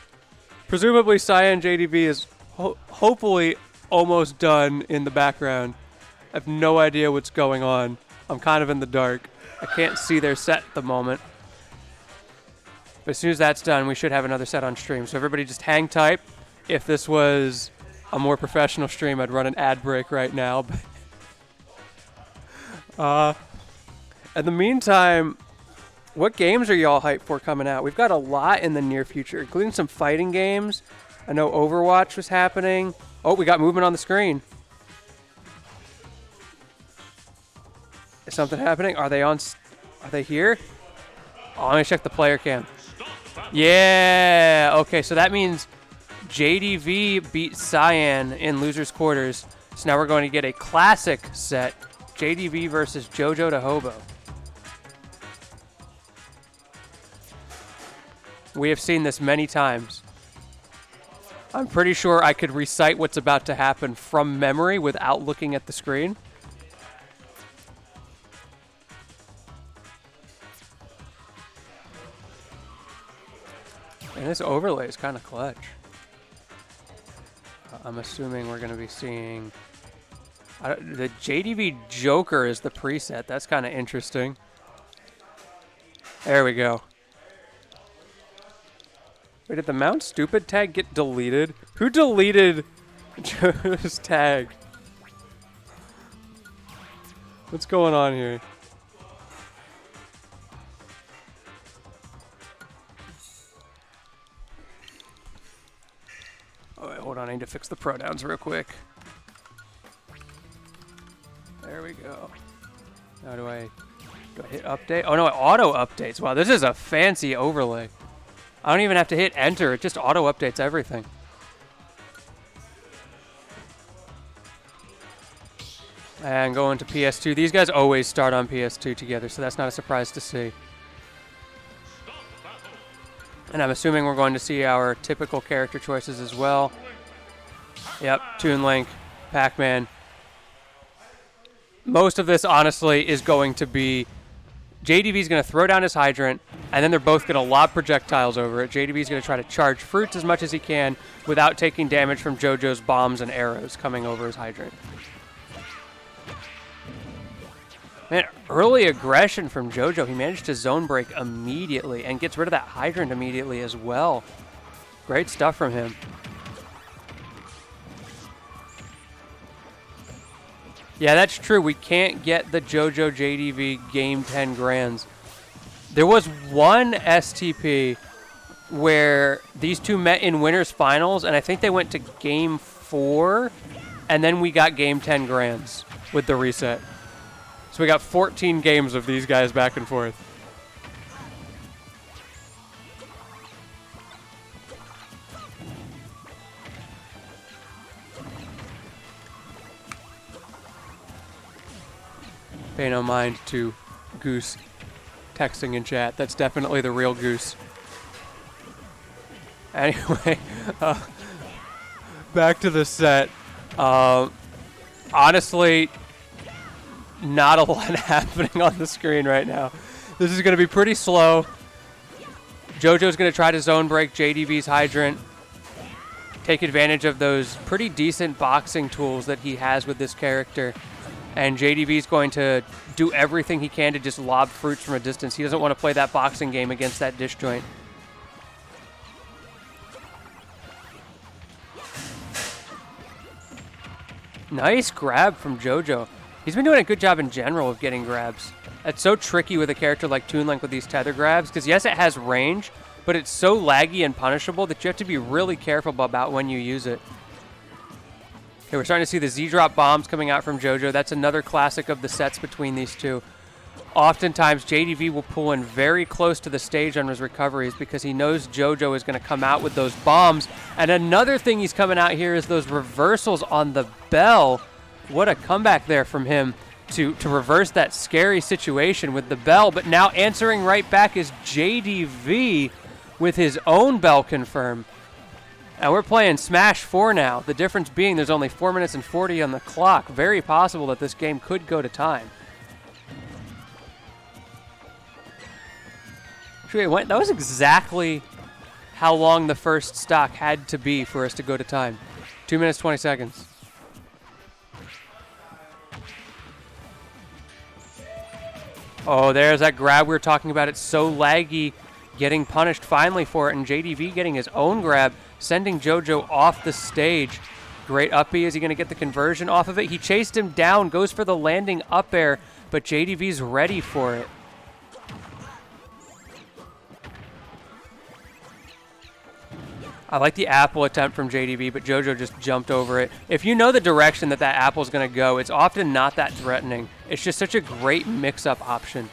Presumably, Cyan JDV is hopefully almost done in the background. I have no idea what's going on. I'm kind of in the dark. I can't see their set at the moment. But as soon as that's done, we should have another set on stream. So everybody just hang tight. If this was a more professional stream, I'd run an ad break right now. In the meantime, what games are y'all hyped for coming out? We've got a lot in the near future, including some fighting games. I know Overwatch was happening. Oh, we got movement on the screen. Is something happening? Are they on? Are they here? Oh, let me check the player cam. Yeah. Okay, so that means JDV beat Cyan in losers quarters. So now we're going to get a classic set: JDV versus JoJo to Hobo. We have seen this many times. I'm pretty sure I could recite what's about to happen from memory without looking at the screen. And this overlay is kind of clutch. I'm assuming we're going to be seeing... the JDV Joker is the preset. That's kind of interesting. There we go. Wait, did the Mount Stupid tag get deleted? Who deleted Joe's tag? What's going on here? Oh, wait, hold on. I need to fix the pronouns real quick. There we go. Now do I hit update? Oh no, it auto updates. Wow, this is a fancy overlay. I don't even have to hit enter, it just auto updates everything. And going to PS2. These guys always start on PS2 together, so that's not a surprise to see. And I'm assuming we're going to see our typical character choices as well. Yep, Toon Link, Pac-Man. Most of this, honestly, is going to be... JDV's going to throw down his hydrant, and then they're both going to lob projectiles over it. JDV's going to try to charge fruits as much as he can without taking damage from JoJo's bombs and arrows coming over his hydrant. Man, early aggression from JoJo. He managed to zone break immediately and gets rid of that hydrant immediately as well. Great stuff from him. Yeah, that's true. We can't get the JoJo JDV Game 10 Grands. There was one STP where these two met in winners finals, and I think they went to Game 4, and then we got Game 10 Grands with the reset. So we got 14 games of these guys back and forth. Pay no mind to Goose texting in chat. That's definitely the real Goose. Anyway, back to the set. Honestly, not a lot happening on the screen right now. This is going to be pretty slow. JoJo's going to try to zone break JDV's Hydrant. Take advantage of those pretty decent boxing tools that he has with this character. And JDV's going to do everything he can to just lob fruits from a distance. He doesn't want to play that boxing game against that disjoint. Nice grab from JoJo. He's been doing a good job in general of getting grabs. It's so tricky with a character like Toon Link with these tether grabs, because yes, it has range, but it's so laggy and punishable that you have to be really careful about when you use it. Okay, we're starting to see the Z-drop bombs coming out from JoJo. That's another classic of the sets between these two. Oftentimes, JDV will pull in very close to the stage on his recoveries because he knows JoJo is going to come out with those bombs. And another thing he's coming out here is those reversals on the bell. What a comeback there from him to reverse that scary situation with the bell. But now answering right back is JDV with his own bell confirm. And we're playing Smash 4 now. The difference being there's only 4 minutes and 40 on the clock. Very possible that this game could go to time. That was exactly how long the first stock had to be for us to go to time. 2 minutes, 20 seconds. Oh, there's that grab we were talking about. It's so laggy, getting punished finally for it, and JDV getting his own grab, sending JoJo off the stage. Great up B. Is he going to get the conversion off of it? He chased him down, goes for the landing up air, but JDV's ready for it. I like the apple attempt from JDV, but JoJo just jumped over it. If you know the direction that apple is going to go, it's often not that threatening. It's just such a great mix-up option.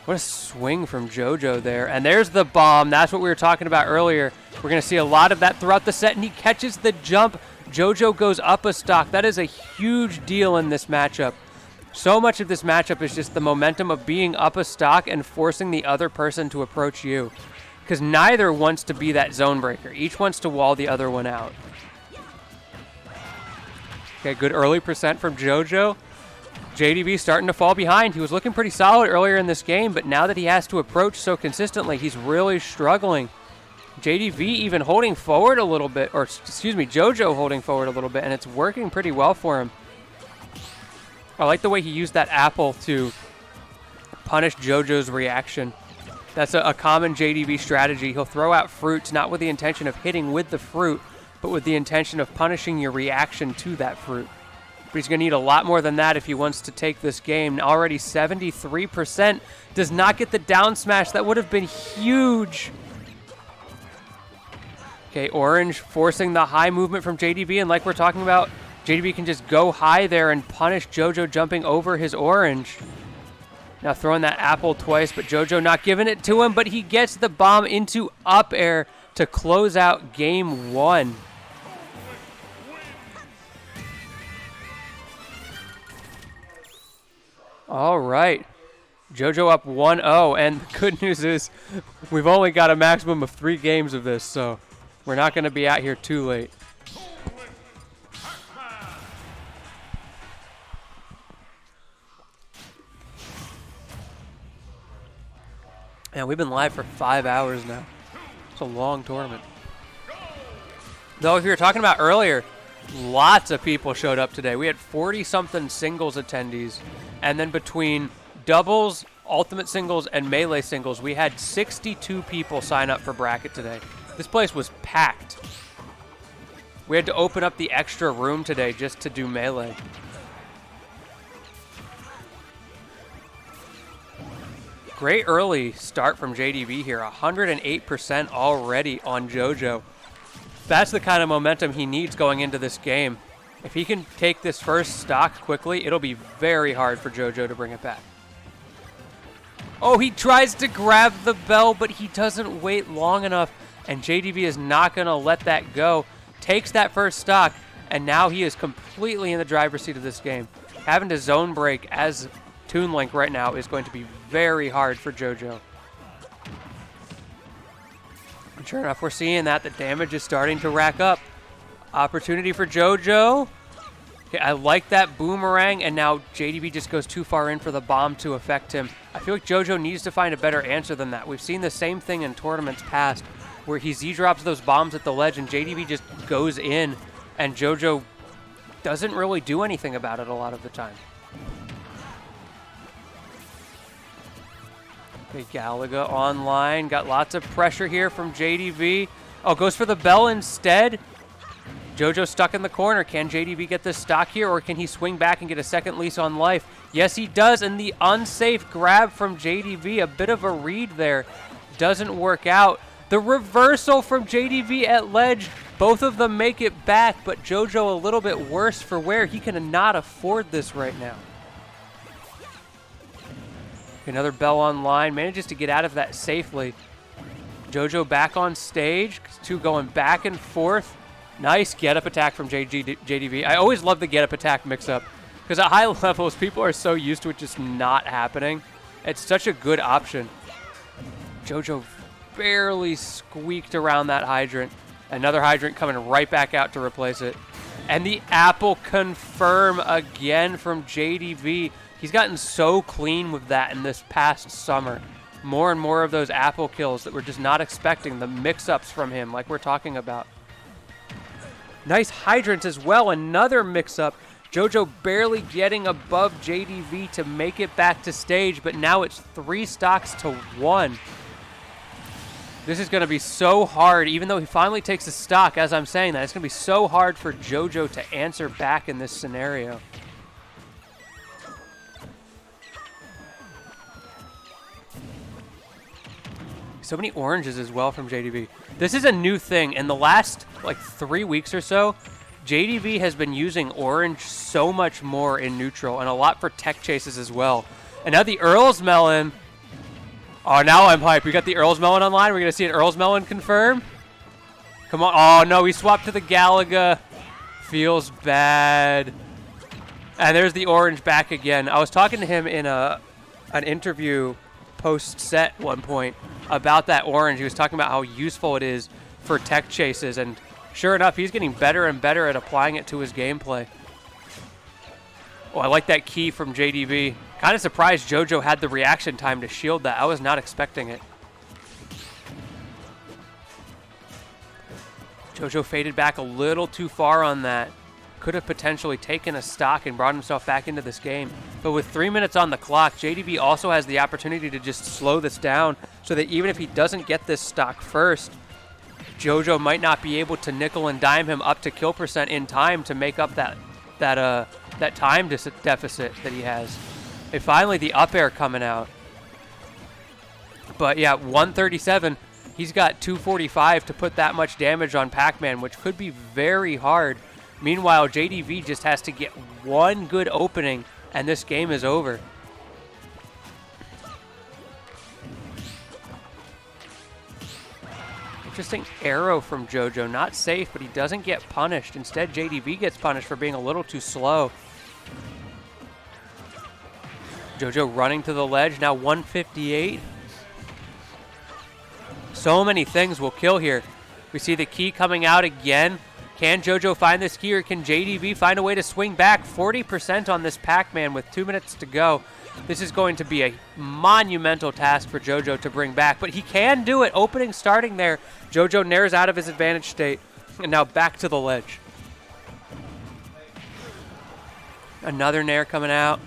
What a swing from JoJo there. And there's the bomb. That's what we were talking about earlier. We're going to see a lot of that throughout the set, and he catches the jump. JoJo goes up a stock. That is a huge deal in this matchup. So much of this matchup is just the momentum of being up a stock and forcing the other person to approach you. Because neither wants to be that zone breaker. Each wants to wall the other one out. Okay, good early percent from JoJo. JDV starting to fall behind. He was looking pretty solid earlier in this game, but now that he has to approach so consistently, he's really struggling. JDV even holding forward a little bit, or excuse me, JoJo holding forward a little bit, and it's working pretty well for him. I like the way he used that apple to punish JoJo's reaction. That's a common JDV strategy. He'll throw out fruits, not with the intention of hitting with the fruit, but with the intention of punishing your reaction to that fruit. But he's going to need a lot more than that if he wants to take this game. Already 73%. Does not get the down smash. That would have been huge. Okay, Orange forcing the high movement from JDV, and like we're talking about, JDV can just go high there and punish JoJo jumping over his Orange. Now throwing that apple twice, but JoJo not giving it to him, but he gets the bomb into up air to close out game one. All right. JoJo up 1-0, and the good news is we've only got a maximum of 3 games of this, so we're not going to be out here too late. And we've been live for 5 hours now. It's a long tournament. Though, if you were talking about earlier, lots of people showed up today. We had 40-something singles attendees. And then between doubles, ultimate singles, and melee singles, we had 62 people sign up for bracket today. This place was packed. We had to open up the extra room today just to do melee. Great early start from JDV here, 108% already on JoJo. That's the kind of momentum he needs going into this game. If he can take this first stock quickly, it'll be very hard for JoJo to bring it back. Oh, he tries to grab the bell, but he doesn't wait long enough, and JDV is not going to let that go. Takes that first stock, and now he is completely in the driver's seat of this game. Having to zone break as Toon Link right now is going to be very hard for JoJo. And sure enough, we're seeing that the damage is starting to rack up. Opportunity for JoJo. Okay, I like that boomerang, and now JDB just goes too far in for the bomb to affect him. I feel like JoJo needs to find a better answer than that. We've seen the same thing in tournaments past, where he Z-drops those bombs at the ledge, and JDB just goes in, and JoJo doesn't really do anything about it a lot of the time. Okay, Galaga online. Got lots of pressure here from JDB. Oh, goes for the bell instead. JoJo stuck in the corner. Can JDB get this stock here, or can he swing back and get a second lease on life? Yes, he does, and the unsafe grab from JDB. A bit of a read there. Doesn't work out. The reversal from JDB at ledge. Both of them make it back, but JoJo a little bit worse for wear. He cannot afford this right now. Another bell online. Manages to get out of that safely. JoJo back on stage. Two going back and forth. Nice get-up attack from JDB. I always love the get-up attack mix-up, because at high levels, people are so used to it just not happening. It's such a good option. JoJo barely squeaked around that hydrant. Another hydrant coming right back out to replace it. And the apple confirm again from JDB. He's gotten so clean with that in this past summer. More and more of those apple kills that we're just not expecting. The mix-ups from him, like we're talking about. Nice hydrant as well. Another mix-up. JoJo barely getting above JDB to make it back to stage, but now it's 3 stocks to 1. This is going to be so hard, even though he finally takes a stock, as I'm saying that. It's going to be so hard for JoJo to answer back in this scenario. So many oranges as well from JDB. This is a new thing. In the last, 3 weeks or so, JDB has been using orange so much more in neutral, and a lot for tech chases as well. And now the Earl's Melon. Oh, now I'm hyped. We got the Earl's Melon online. We're going to see an Earl's Melon confirm. Come on. Oh, no. We swapped to the Galaga. Feels bad. And there's the orange back again. I was talking to him in an interview post-set one point about that orange. He was talking about how useful it is for tech chases. And sure enough, he's getting better and better at applying it to his gameplay. Oh, I like that key from JDB. Kind of surprised JoJo had the reaction time to shield that. I was not expecting it. JoJo faded back a little too far on that. Could have potentially taken a stock and brought himself back into this game. But with 3 minutes on the clock, JDB also has the opportunity to just slow this down so that even if he doesn't get this stock first, JoJo might not be able to nickel and dime him up to kill percent in time to make up that time deficit that he has. And finally, the up air coming out. But yeah, 137. He's got 245 to put that much damage on Pac-Man, which could be very hard. Meanwhile, JDB just has to get one good opening, and this game is over. Interesting arrow from JoJo. Not safe, but he doesn't get punished. Instead, JDB gets punished for being a little too slow. JoJo running to the ledge, now 158. So many things will kill here. We see the key coming out again. Can JoJo find this key, or can JDB find a way to swing back? 40% on this Pac-Man with 2 minutes to go. This is going to be a monumental task for JoJo to bring back, but he can do it. Opening starting there. JoJo nairs out of his advantage state, and now back to the ledge. Another nair coming out.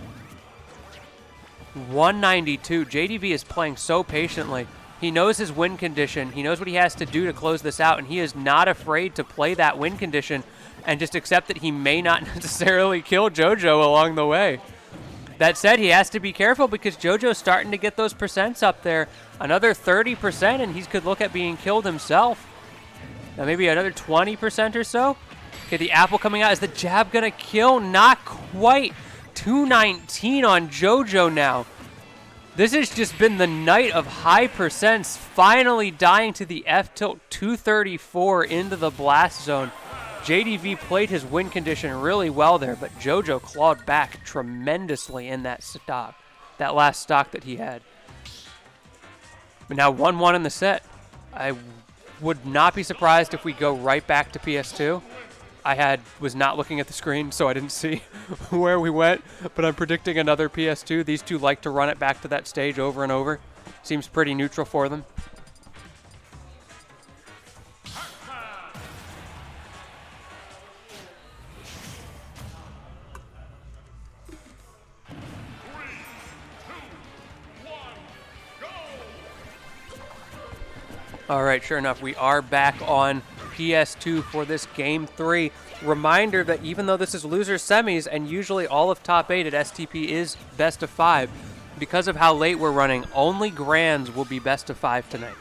192. JDB is playing so patiently. He knows his win condition. He knows what he has to do to close this out, and he is not afraid to play that win condition and just accept that he may not necessarily kill JoJo along the way. That said, he has to be careful because JoJo's starting to get those percents up there. Another 30%, and he could look at being killed himself. Now maybe another 20% or so. Okay, the apple coming out. Is the jab going to kill? Not quite. 219 on JoJo now. This has just been the night of high percents, finally dying to the F-tilt 234 into the blast zone. JDB played his win condition really well there, but JoJo clawed back tremendously in that stock. that last stock that he had. But now 1-1 in the set. I would not be surprised if we go right back to PS2. I was not looking at the screen, so I didn't see where we went, but I'm predicting another PS2. These two like to run it back to that stage over and over. Seems pretty neutral for them. All right, sure enough, we are back on PS2 for this Game 3. Reminder that even though this is loser semis and usually all of top 8 at STP is best of 5, because of how late we're running, only grands will be best of 5 tonight.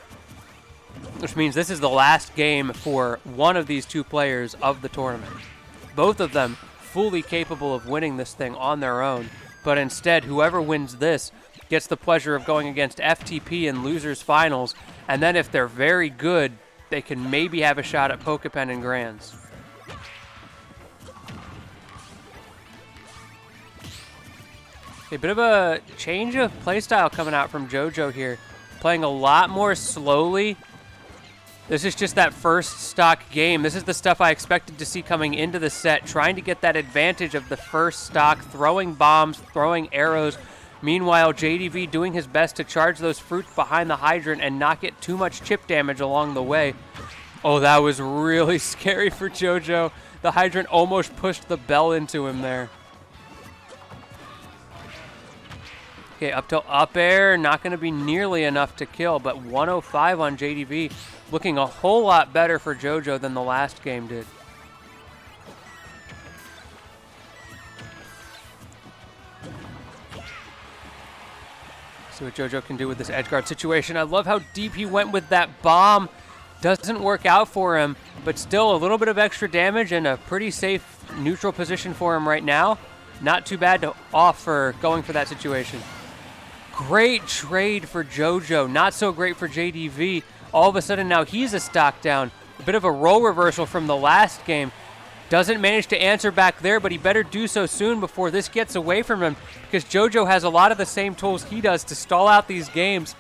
Which means this is the last game for one of these two players of the tournament. Both of them fully capable of winning this thing on their own, but instead whoever wins this gets the pleasure of going against FTP in losers finals, and then if they're very good, they can maybe have a shot at Pokepen and grands. A bit of a change of playstyle coming out from JoJo here. Playing a lot more slowly. This is just that first stock game. This is the stuff I expected to see coming into the set. Trying to get that advantage of the first stock. Throwing bombs, throwing arrows. Meanwhile, JDV doing his best to charge those fruits behind the hydrant and not get too much chip damage along the way. Oh, that was really scary for JoJo. The hydrant almost pushed the bell into him there. Okay, up till up air, not going to be nearly enough to kill, but 105 on JDV, looking a whole lot better for JoJo than the last game did. See what JoJo can do with this edge guard situation. I love how deep he went with that bomb. Doesn't work out for him, but still a little bit of extra damage and a pretty safe neutral position for him right now. Not too bad to offer going for that situation. Great trade for JoJo, not so great for JDV. All of a sudden now he's a stock down. A bit of a role reversal from the last game. Doesn't manage to answer back there, but he better do so soon before this gets away from him, because JoJo has a lot of the same tools he does to stall out these games,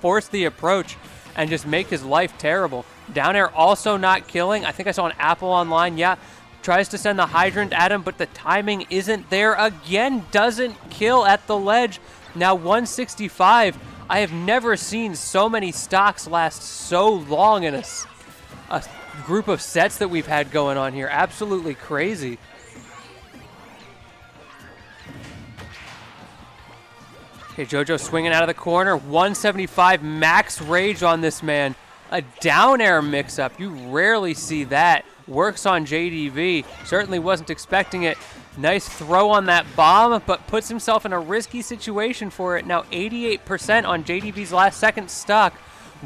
force the approach, and just make his life terrible. Down air also not killing. I think I saw an Apple online, yeah. Tries to send the hydrant at him, but the timing isn't there. Again, doesn't kill at the ledge. Now 165. I have never seen so many stocks last so long in a group of sets that we've had going on here. Absolutely crazy. Okay, JoJo swinging out of the corner. 175 max rage on this man. A down air mix-up. You rarely see that. Works on JDV. Certainly wasn't expecting it. Nice throw on that bomb, but puts himself in a risky situation for it. Now 88% on JDV's last second stock.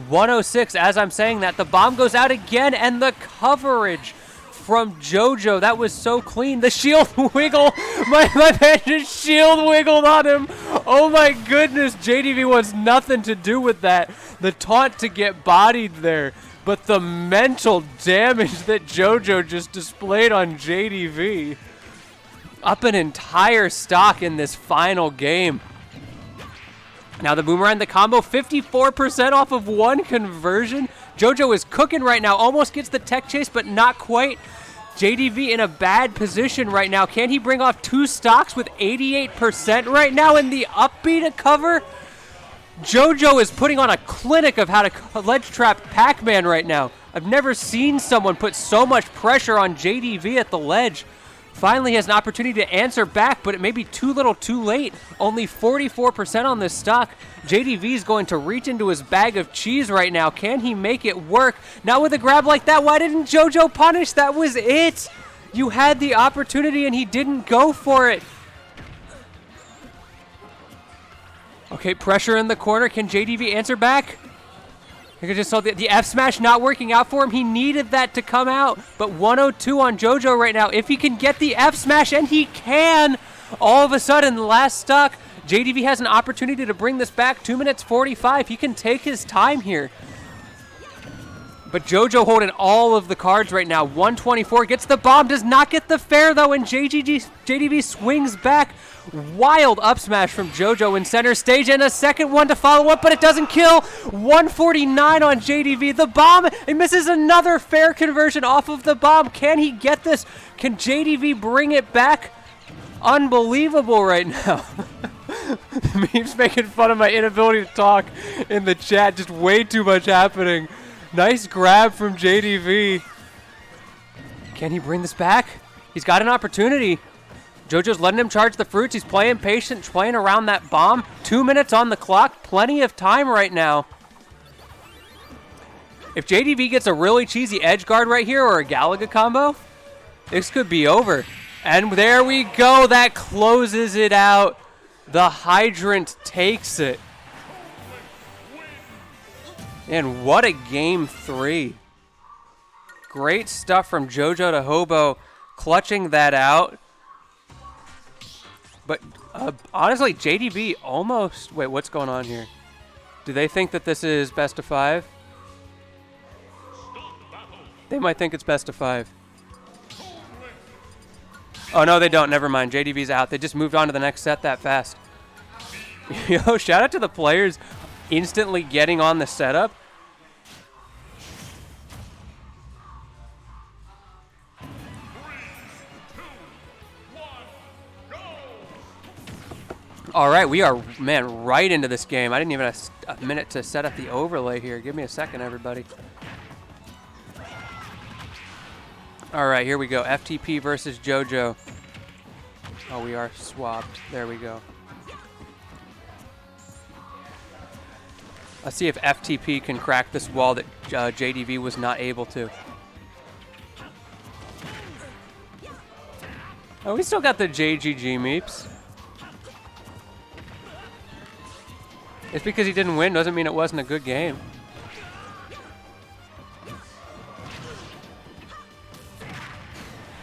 106 as I'm saying that. The bomb goes out again, and the coverage from JoJo. That was so clean. The shield wiggle. My man just shield wiggled on him. Oh my goodness. JDV wants nothing to do with that. The taunt to get bodied there. But the mental damage that JoJo just displayed on JDV. Up an entire stock in this final game. Now the boomerang, the combo, 54% off of one conversion. JoJo is cooking right now. Almost gets the tech chase, but not quite. JDV in a bad position right now. Can he bring off two stocks with 88% right now in the up B to cover? JoJo is putting on a clinic of how to ledge trap Pac-Man right now. I've never seen someone put so much pressure on JDV at the ledge. Finally has an opportunity to answer back, but it may be too little too late. Only 44% on this stock. JDV is going to reach into his bag of cheese right now. Can he make it work? Not with a grab like that. Why didn't JoJo punish? That was it. You had the opportunity and he didn't go for it. Okay, pressure in the corner. Can JDV answer back? I just saw the F smash not working out for him. He needed that to come out. But 102 on JoJo right now. If he can get the F smash, and he can, all of a sudden, the last stock, JDV has an opportunity to bring this back. 2 minutes 45. He can take his time here. But JoJo holding all of the cards right now. 124 gets the bomb, does not get the fair though, and JDV swings back. Wild up smash from JoJo in center stage, and a second one to follow up, but it doesn't kill. 149 on JDV. The bomb, he misses another fair conversion off of the bomb. Can he get this? Can JDV bring it back? Unbelievable right now. Memes making fun of my inability to talk in the chat. Just way too much happening. Nice grab from JDV. Can he bring this back? He's got an opportunity. JoJo's letting him charge the fruits. He's playing patient, playing around that bomb. 2 minutes on the clock. Plenty of time right now. If JDV gets a really cheesy edge guard right here or a Galaga combo, this could be over. And there we go. That closes it out. The Hydrant takes it. And what a game 3. Great stuff from JoJo to Hobo, clutching that out. But honestly, JDV almost... Wait, what's going on here? Do they think that this is best of 5? They might think it's best of 5. Oh, no, they don't. Never mind. JDV's out. They just moved on to the next set that fast. Yo, shout out to the players instantly getting on the setup. All right, we are, man, right into this game. I didn't even have a minute to set up the overlay here. Give me a second, everybody. All right, here we go. FTP versus JoJo. Oh, we are swapped. There we go. Let's see if FTP can crack this wall that JDV was not able to. Oh, we still got the JGG meeps. It's because he didn't win doesn't mean it wasn't a good game.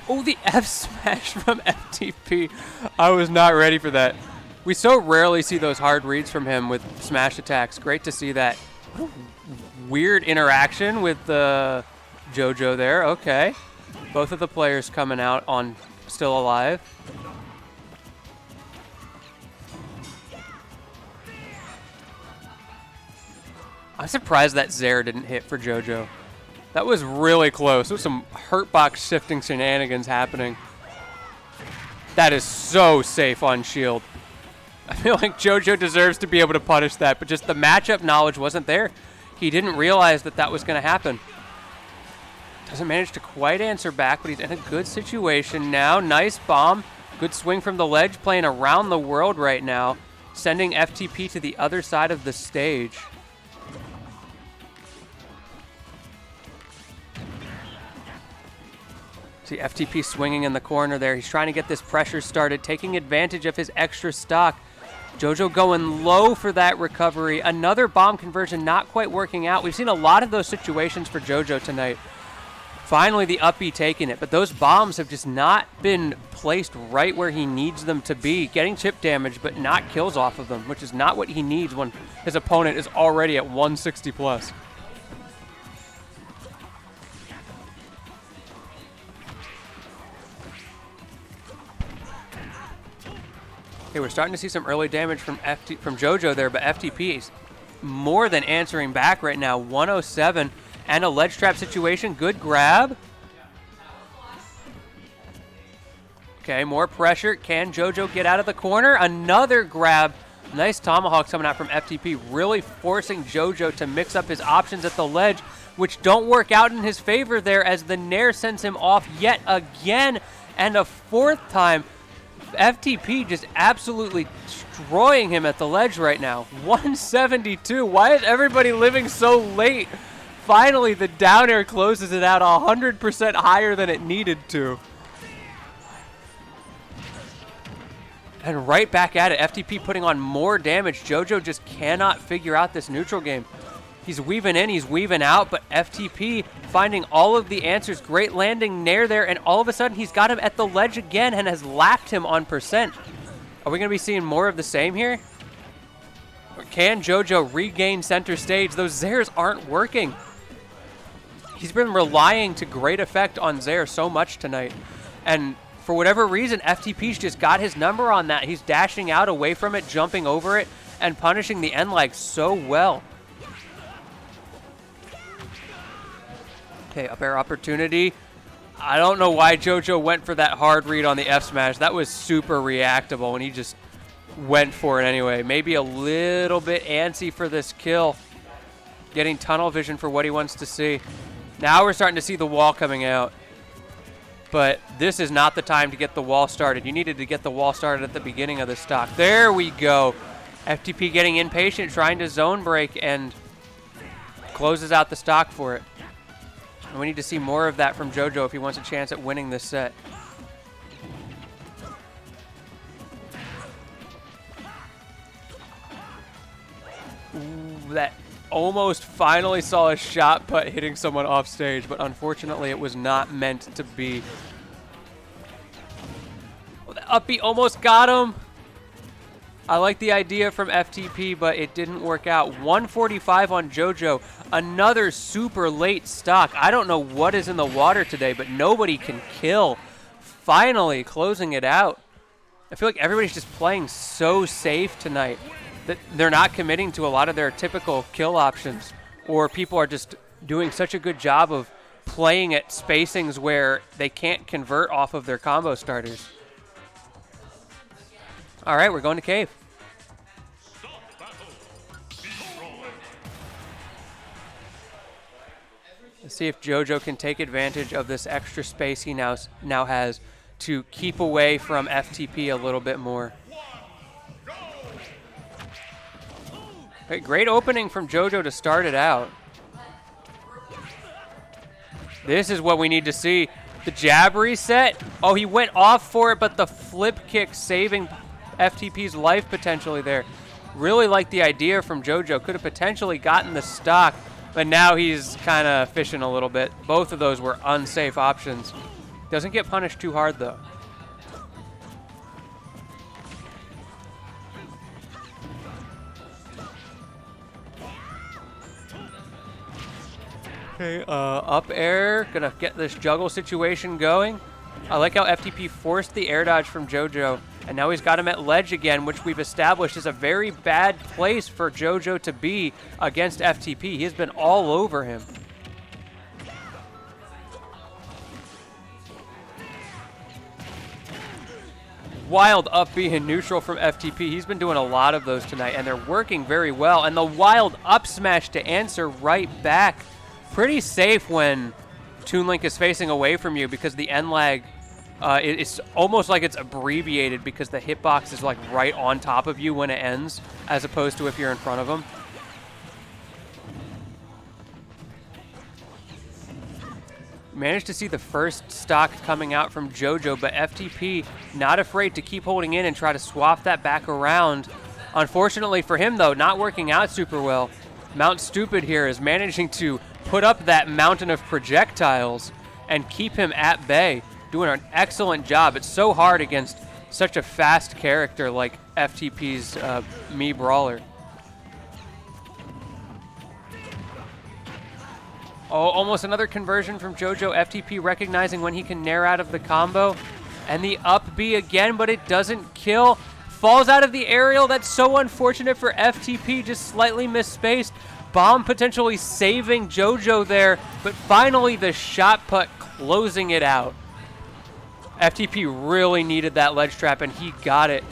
Oh, the F smash from FTP. I was not ready for that. We so rarely see those hard reads from him with smash attacks. Great to see that. Weird interaction with JoJo there. Okay. Both of the players coming out on still alive. I'm surprised that Zair didn't hit for JoJo. That was really close. There was some hurtbox shifting shenanigans happening. That is so safe on shield. I feel like JoJo deserves to be able to punish that, but just the matchup knowledge wasn't there. He didn't realize that that was going to happen. Doesn't manage to quite answer back, but he's in a good situation now. Nice bomb. Good swing from the ledge, playing around the world right now, sending FTP to the other side of the stage. See FTP swinging in the corner there. He's trying to get this pressure started, taking advantage of his extra stock. JoJo going low for that recovery. Another bomb conversion not quite working out. We've seen a lot of those situations for JoJo tonight. Finally, the up B taking it, but those bombs have just not been placed right where he needs them to be. Getting chip damage, but not kills off of them, which is not what he needs when his opponent is already at 160 plus. Okay, we're starting to see some early damage from JoJo there, but FTP is more than answering back right now. 107 and a ledge trap situation. Good grab. Okay, more pressure. Can JoJo get out of the corner? Another grab. Nice tomahawks coming out from FTP, really forcing JoJo to mix up his options at the ledge, which don't work out in his favor there as the Nair sends him off yet again, and a fourth time. FTP just absolutely destroying him at the ledge right now. 172. Why is everybody living so late? Finally, the down air closes it out 100% higher than it needed to. And right back at it. FTP putting on more damage. JoJo just cannot figure out this neutral game. He's weaving in, he's weaving out, but FTP finding all of the answers. Great landing Nair there, and all of a sudden he's got him at the ledge again and has lapped him on percent. Are we going to be seeing more of the same here? Or can JoJo regain center stage? Those Zairs aren't working. He's been relying to great effect on Zair so much tonight. And for whatever reason, FTP's just got his number on that. He's dashing out away from it, jumping over it, and punishing the end lag so well. Okay, up air opportunity. I don't know why JoJo went for that hard read on the F smash. That was super reactable, and he just went for it anyway. Maybe a little bit antsy for this kill. Getting tunnel vision for what he wants to see. Now we're starting to see the wall coming out. But this is not the time to get the wall started. You needed to get the wall started at the beginning of the stock. There we go. FTP getting impatient, trying to zone break, and closes out the stock for it. And we need to see more of that from JoJo if he wants a chance at winning this set. Ooh, that almost finally saw a shot put hitting someone off stage, but unfortunately it was not meant to be. Oh, the up B almost got him. I like the idea from FTP, but it didn't work out. 145 on JoJo. Another super late stock. I don't know what is in the water today, but nobody can kill. Finally closing it out. I feel like everybody's just playing so safe tonight that they're not committing to a lot of their typical kill options, or people are just doing such a good job of playing at spacings where they can't convert off of their combo starters. All right, we're going to cave. Let's see if JoJo can take advantage of this extra space he now has to keep away from FTP a little bit more. Okay, great opening from JoJo to start it out. This is what we need to see. The jab reset. Oh, he went off for it, but the flip kick saving FTP's life potentially there. Really like the idea from JoJo. Could have potentially gotten the stock, but now he's kind of fishing a little bit. Both of those were unsafe options. Doesn't get punished too hard, though. Okay, up air. Gonna get this juggle situation going. I like how FTP forced the air dodge from JoJo, and now he's got him at ledge again, which we've established is a very bad place for JoJo to be against FTP. He's been all over him. Wild up B in neutral from FTP. He's been doing a lot of those tonight, and they're working very well. And the wild up smash to answer right back. Pretty safe when Toon Link is facing away from you, because the end lag, it's almost like it's abbreviated because the hitbox is like right on top of you when it ends, as opposed to if you're in front of them. Managed to see the first stock coming out from JoJo, but FTP not afraid to keep holding in and try to swap that back around. Unfortunately for him, though, not working out super well. Mount Stupid here is managing to put up that mountain of projectiles and keep him at bay. Doing an excellent job. It's so hard against such a fast character like FTP's Mii Brawler. Oh, almost another conversion from JoJo. FTP recognizing when he can nair out of the combo. And the up B again, but it doesn't kill. Falls out of the aerial. That's so unfortunate for FTP. Just slightly misspaced. Bomb potentially saving JoJo there, but finally the shot put closing it out. FTP really needed that ledge trap, and he got it.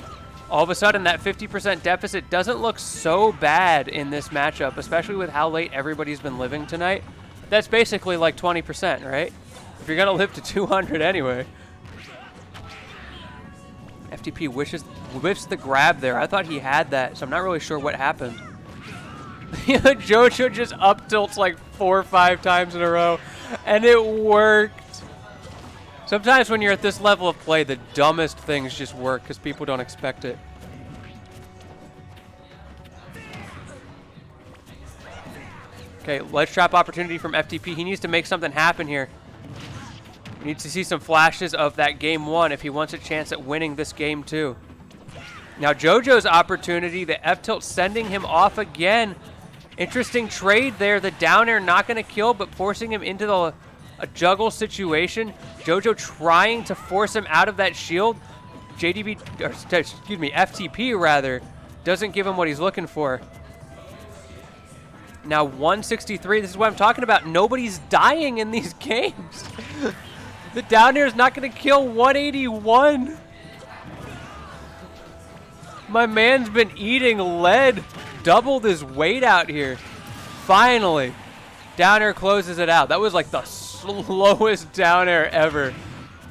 All of a sudden, that 50% deficit doesn't look so bad in this matchup, especially with how late everybody's been living tonight. That's basically like 20%, right? If you're gonna live to 200 anyway. FTP whiffs the grab there. I thought he had that, so I'm not really sure what happened. JoJo just up tilts like 4 or 5 times in a row, and it worked. Sometimes when you're at this level of play, the dumbest things just work because people don't expect it. Okay, ledge trap opportunity from FTP. He needs to make something happen here. He needs to see some flashes of that game 1 if he wants a chance at winning this game 2. Now JoJo's opportunity, the F tilt sending him off again. Interesting trade there. The down air not going to kill, but forcing him into the a juggle situation. JoJo trying to force him out of that shield. FTP rather, doesn't give him what he's looking for. Now 163, this is what I'm talking about. Nobody's dying in these games. The down air is not going to kill 181. My man's been eating lead. Doubled his weight out here. Finally, down air closes it out. That was like the slowest down air ever.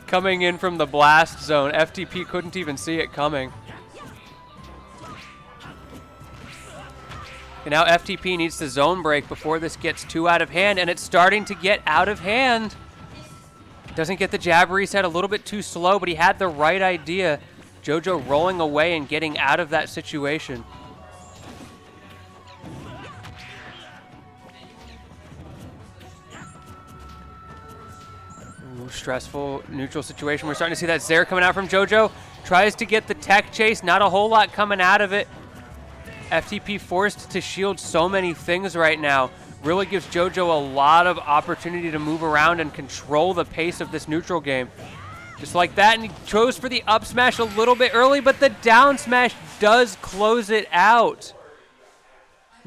Coming in from the blast zone. FTP couldn't even see it coming. And now FTP needs to zone break before this gets too out of hand, and it's starting to get out of hand. Doesn't get the jab reset, a little bit too slow, but he had the right idea. JoJo rolling away and getting out of that situation. Ooh, stressful neutral situation. We're starting to see that Zair coming out from JoJo. Tries to get the tech chase, not a whole lot coming out of it. FTP forced to shield so many things right now. Really gives JoJo a lot of opportunity to move around and control the pace of this neutral game. Just like that, and he chose for the up smash a little bit early, but the down smash does close it out.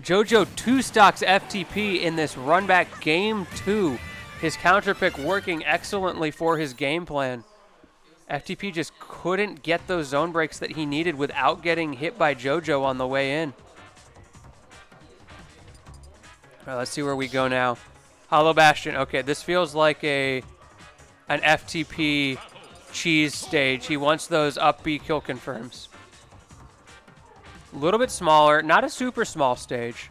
JoJo 2-stocks FTP in this run back game 2. His counter pick working excellently for his game plan. FTP just couldn't get those zone breaks that he needed without getting hit by JoJo on the way in. All right, let's see where we go now. Hollow Bastion. Okay, this feels like an FTP cheese stage. He wants those up B kill confirms. A little bit smaller, not a super small stage.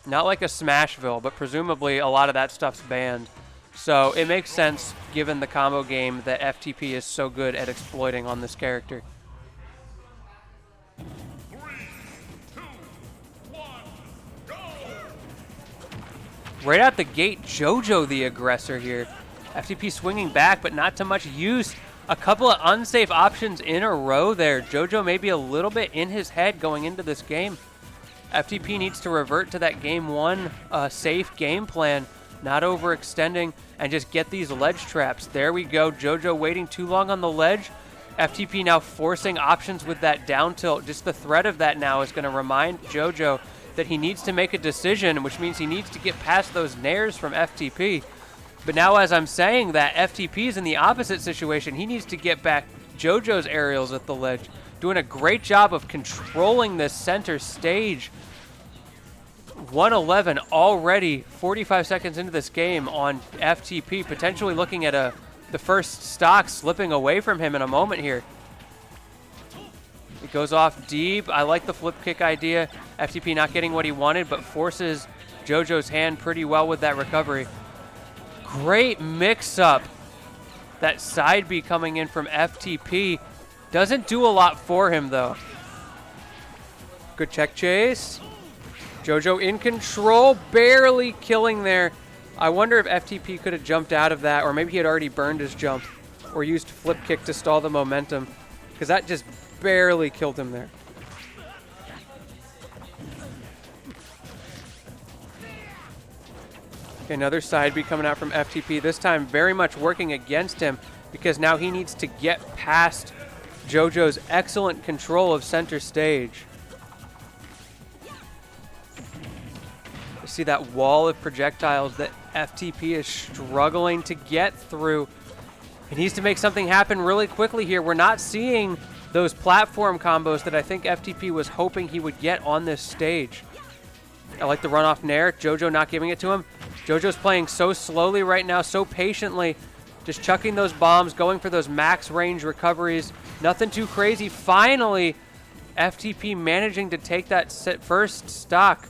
Not like a Smashville, but presumably a lot of that stuff's banned. So it makes sense, given the combo game that FTP is so good at exploiting on this character.
3, 2, 1, go!
Right out the gate, JoJo the aggressor here. FTP swinging back, but not to much use. A couple of unsafe options in a row there. JoJo may be a little bit in his head going into this game. FTP needs to revert to that game 1 safe game plan. Not overextending, and just get these ledge traps. There we go. JoJo waiting too long on the ledge. FTP now forcing options with that down tilt. Just the threat of that now is going to remind JoJo that he needs to make a decision, which means he needs to get past those nairs from FTP. But now as I'm saying that, FTP is in the opposite situation. He needs to get back JoJo's aerials at the ledge. Doing a great job of controlling this center stage. 111 already, 45 seconds into this game on FTP, potentially looking at the first stock slipping away from him in a moment here. It goes off deep. I like the flip kick idea. FTP not getting what he wanted, but forces JoJo's hand pretty well with that recovery. Great mix-up. That side B coming in from FTP. Doesn't do a lot for him, though. Good check chase. JoJo in control, barely killing there. I wonder if FTP could have jumped out of that, or maybe he had already burned his jump, or used flip kick to stall the momentum, because that just barely killed him there. Okay, another side B coming out from FTP, this time very much working against him, because now he needs to get past JoJo's excellent control of center stage. See that wall of projectiles that FTP is struggling to get through. He needs to make something happen really quickly here. We're not seeing those platform combos that I think FTP was hoping he would get on this stage. I like the runoff nair. JoJo not giving it to him. JoJo's playing so slowly right now, so patiently. Just chucking those bombs, going for those max range recoveries. Nothing too crazy. Finally, FTP managing to take that first stock.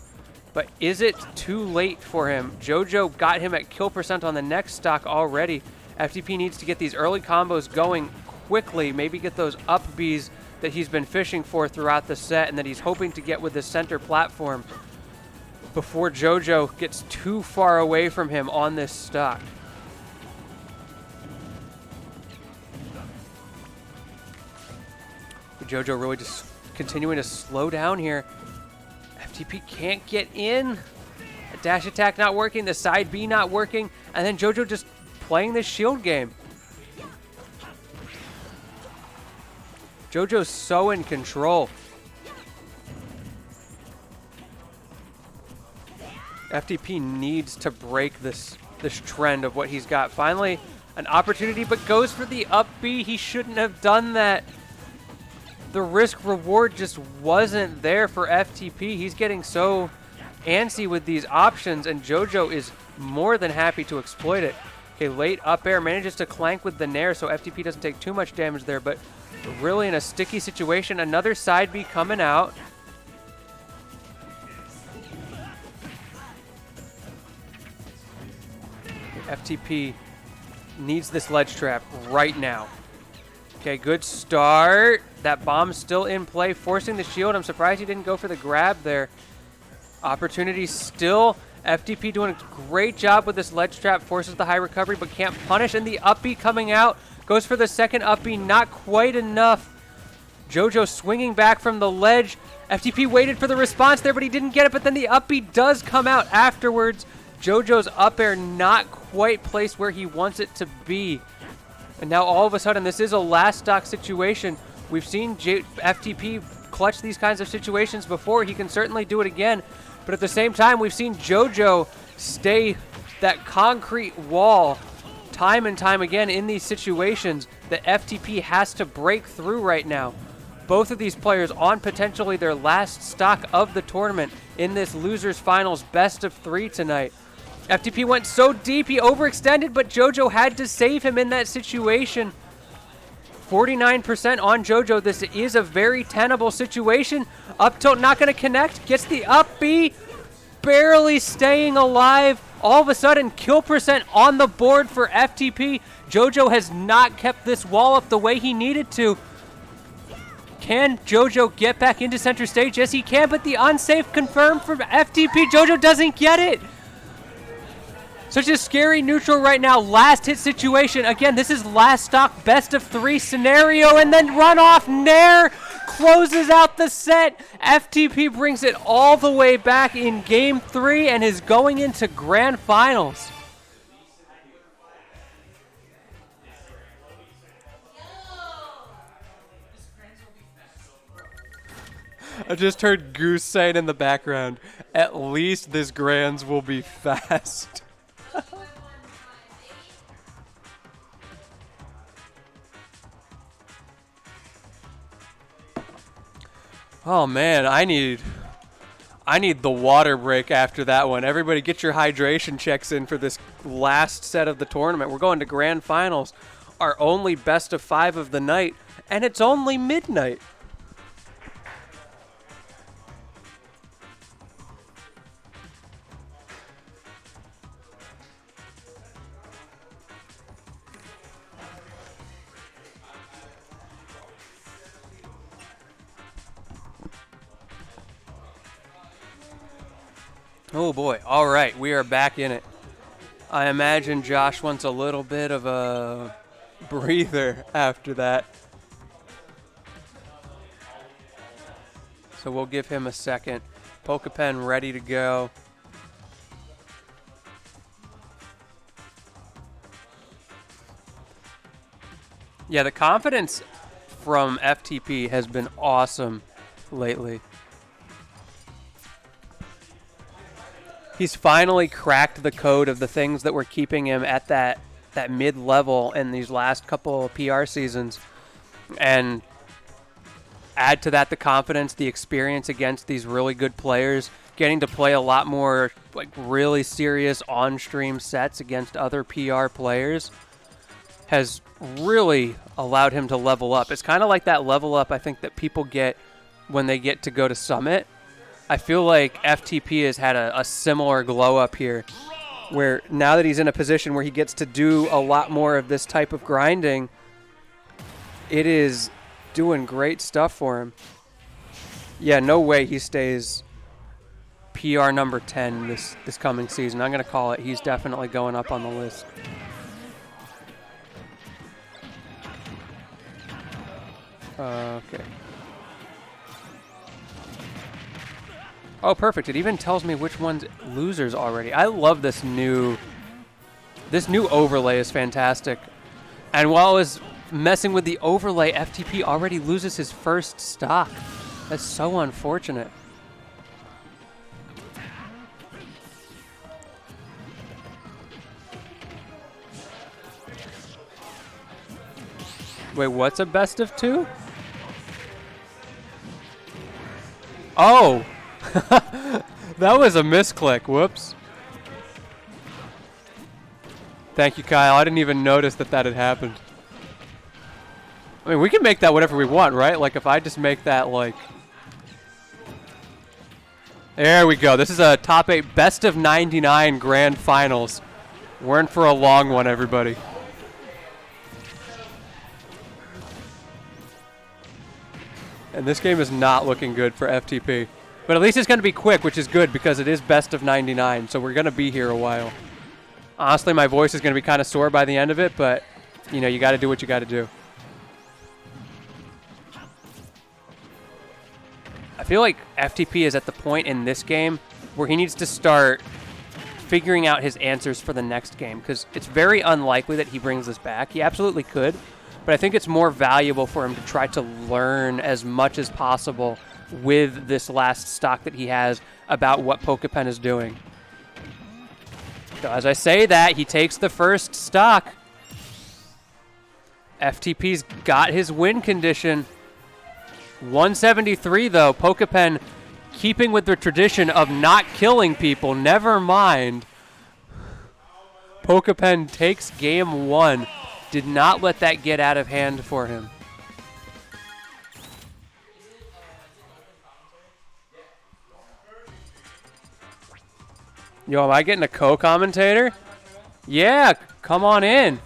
But is it too late for him? JoJo got him at kill percent on the next stock already. FTP needs to get these early combos going quickly, maybe get those up Bs that he's been fishing for throughout the set and that he's hoping to get with the center platform before JoJo gets too far away from him on this stock. JoJo really just continuing to slow down here. FTP can't get in. A dash attack not working, the side B not working, and then JoJo just playing this shield game. JoJo's so in control. FTP needs to break this trend of what he's got. Finally, an opportunity, but goes for the up B. He shouldn't have done that. The risk reward just wasn't there for FTP. He's getting so antsy with these options, and JoJo is more than happy to exploit it. Okay, late up air, manages to clank with the Nair, so FTP doesn't take too much damage there, but really in a sticky situation. Another side B coming out. FTP needs this ledge trap right now. Okay, good start. That bomb's still in play, forcing the shield. I'm surprised he didn't go for the grab there. Opportunity still. FTP doing a great job with this ledge trap, forces the high recovery, but can't punish. And the up B coming out, goes for the second up B, not quite enough. JoJo swinging back from the ledge. FTP waited for the response there, but he didn't get it, but then the up B does come out afterwards. JoJo's up air not quite placed where he wants it to be. And now all of a sudden, this is a last stock situation. We've seen FTP clutch these kinds of situations before. He can certainly do it again. But at the same time, we've seen JoJo stay that concrete wall time and time again in these situations that FTP has to break through right now. Both of these players on potentially their last stock of the tournament in this losers finals best of 3 tonight. FTP went so deep, he overextended, but JoJo had to save him in that situation. 49% on JoJo. This is a very tenable situation. Up tilt not going to connect. Gets the up B. Barely staying alive. All of a sudden, kill percent on the board for FTP. JoJo has not kept this wall up the way he needed to. Can JoJo get back into center stage? Yes, he can, but the unsafe confirmed for FTP. JoJo doesn't get it. Such a scary neutral right now. Last hit situation. Again, this is last stock best of 3 scenario, and then runoff Nair closes out the set. FTP brings it all the way back in game 3 and is going into grand finals. I just heard Goose saying in the background, at least this grands will be fast. Oh man, I need the water break after that one. Everybody get your hydration checks in for this last set of the tournament. We're going to grand finals, our only best of 5 of the night, and it's only midnight. Oh boy, all right, we are back in it. I imagine Josh wants a little bit of a breather after that. So we'll give him a second. Pokepen ready to go. Yeah, the confidence from FTP has been awesome lately. He's finally cracked the code of the things that were keeping him at that mid-level in these last couple of PR seasons. And add to that the confidence, the experience against these really good players, getting to play a lot more like really serious on-stream sets against other PR players has really allowed him to level up. It's kind of like that level up I think that people get when they get to go to Summit. I feel like FTP has had a similar glow up here, where now that he's in a position where he gets to do a lot more of this type of grinding, it is doing great stuff for him. Yeah, no way he stays PR number 10 this coming season. I'm going to call it. He's definitely going up on the list. Okay. Oh, perfect. It even tells me which one's losers already. I love this new This new overlay is fantastic. And while I was messing with the overlay, FTP already loses his first stock. That's so unfortunate. Wait, what's a best of 2? Oh! That was a misclick. Whoops. Thank you, Kyle. I didn't even notice that that had happened. I mean, we can make that whatever we want, right? Like, if I just make that, like... There we go. This is a top 8 best of 99 grand finals. We're in for a long one, everybody. And this game is not looking good for FTP. But at least it's going to be quick, which is good because it is best of 99, so we're going to be here a while. Honestly, my voice is going to be kind of sore by the end of it, but, you know, you got to do what you got to do. I feel like FTP is at the point in this game where he needs to start figuring out his answers for the next game because it's very unlikely that he brings this back. He absolutely could, but I think it's more valuable for him to try to learn as much as possible with this last stock that he has about what Pokepen is doing. So as I say that, he takes the first stock. FTP's got his win condition. 173 though, Pokepen keeping with the tradition of not killing people, never mind. Pokepen takes game 1. Did not let that get out of hand for him. Yo, am I getting a co-commentator? Yeah, come on in.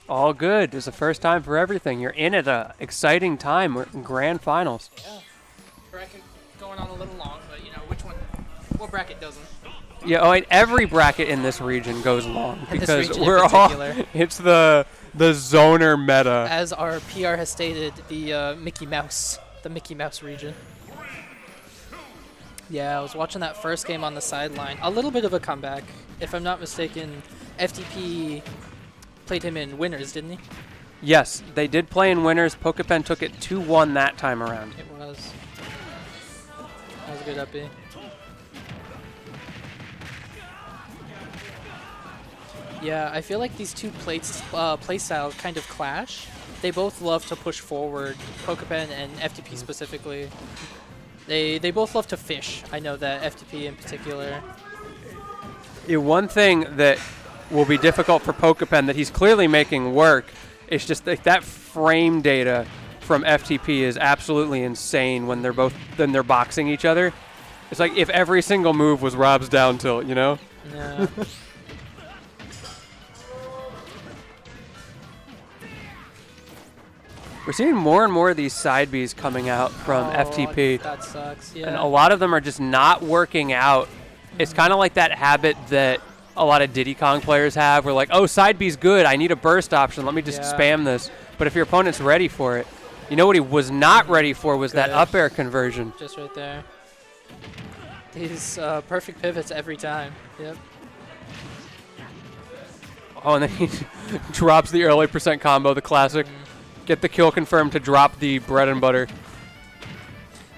All good. It's the first time for everything. You're in at an exciting time. We're in grand finals.
Yeah. Bracket going on a little long, but you know, which one? What bracket doesn't?
Yeah, oh, and every bracket in this region goes long
In this
because
region in
we're all.
particular.
It's the zoner meta.
As our PR has stated, the Mickey Mouse region. Yeah, I was watching that first game on the sideline. A little bit of a comeback. If I'm not mistaken, FTP played him in winners, didn't he?
Yes, they did play in winners. Pokepen took it 2-1 that time around.
It was. That was a good up B. Yeah, I feel like these two play styles kind of clash. They both love to push forward, Pokepen and FTP specifically. They both love to fish. I know that, FTP in particular.
Yeah, one thing that will be difficult for Pokepen that he's clearly making work is just that frame data from FTP is absolutely insane when they're boxing each other. It's like if every single move was Rob's down tilt, you know?
Yeah.
We're seeing more and more of these side Bs coming out from FTP.
That sucks, yeah.
And a lot of them are just not working out. It's kind of like that habit that a lot of Diddy Kong players have. Where like, oh, side B's good. I need a burst option. Let me just spam this. But if your opponent's ready for it, you know what he was not ready for was that up air conversion.
Just right there. These perfect pivots every time. Yep.
Oh, and then he drops the early percent combo, the classic. Get the kill confirmed to drop the bread and butter.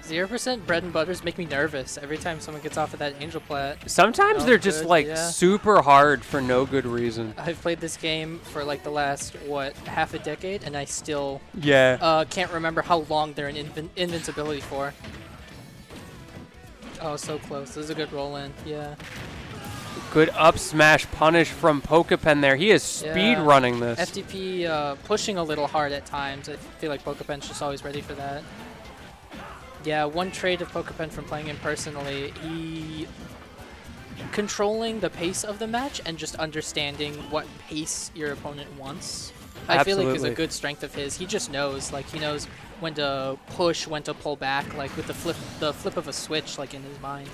0% bread and butters make me nervous every time someone gets off of that Angel Plat.
Sometimes they're just like super hard for no good reason.
I've played this game for like the last, what, half a decade, and I still can't remember how long they're in invincibility for. Oh, so close. This is a good roll in. Yeah.
Good up smash punish from Pokepen there. He is speed running this.
FTP pushing a little hard at times. I feel like Pokepen's just always ready for that. Yeah, one trait of Pokepen from playing him personally, he controlling the pace of the match and just understanding what pace your opponent wants. I feel like is a good strength of his. He just knows, like he knows when to push, when to pull back, like with the flip of a switch, like in his mind.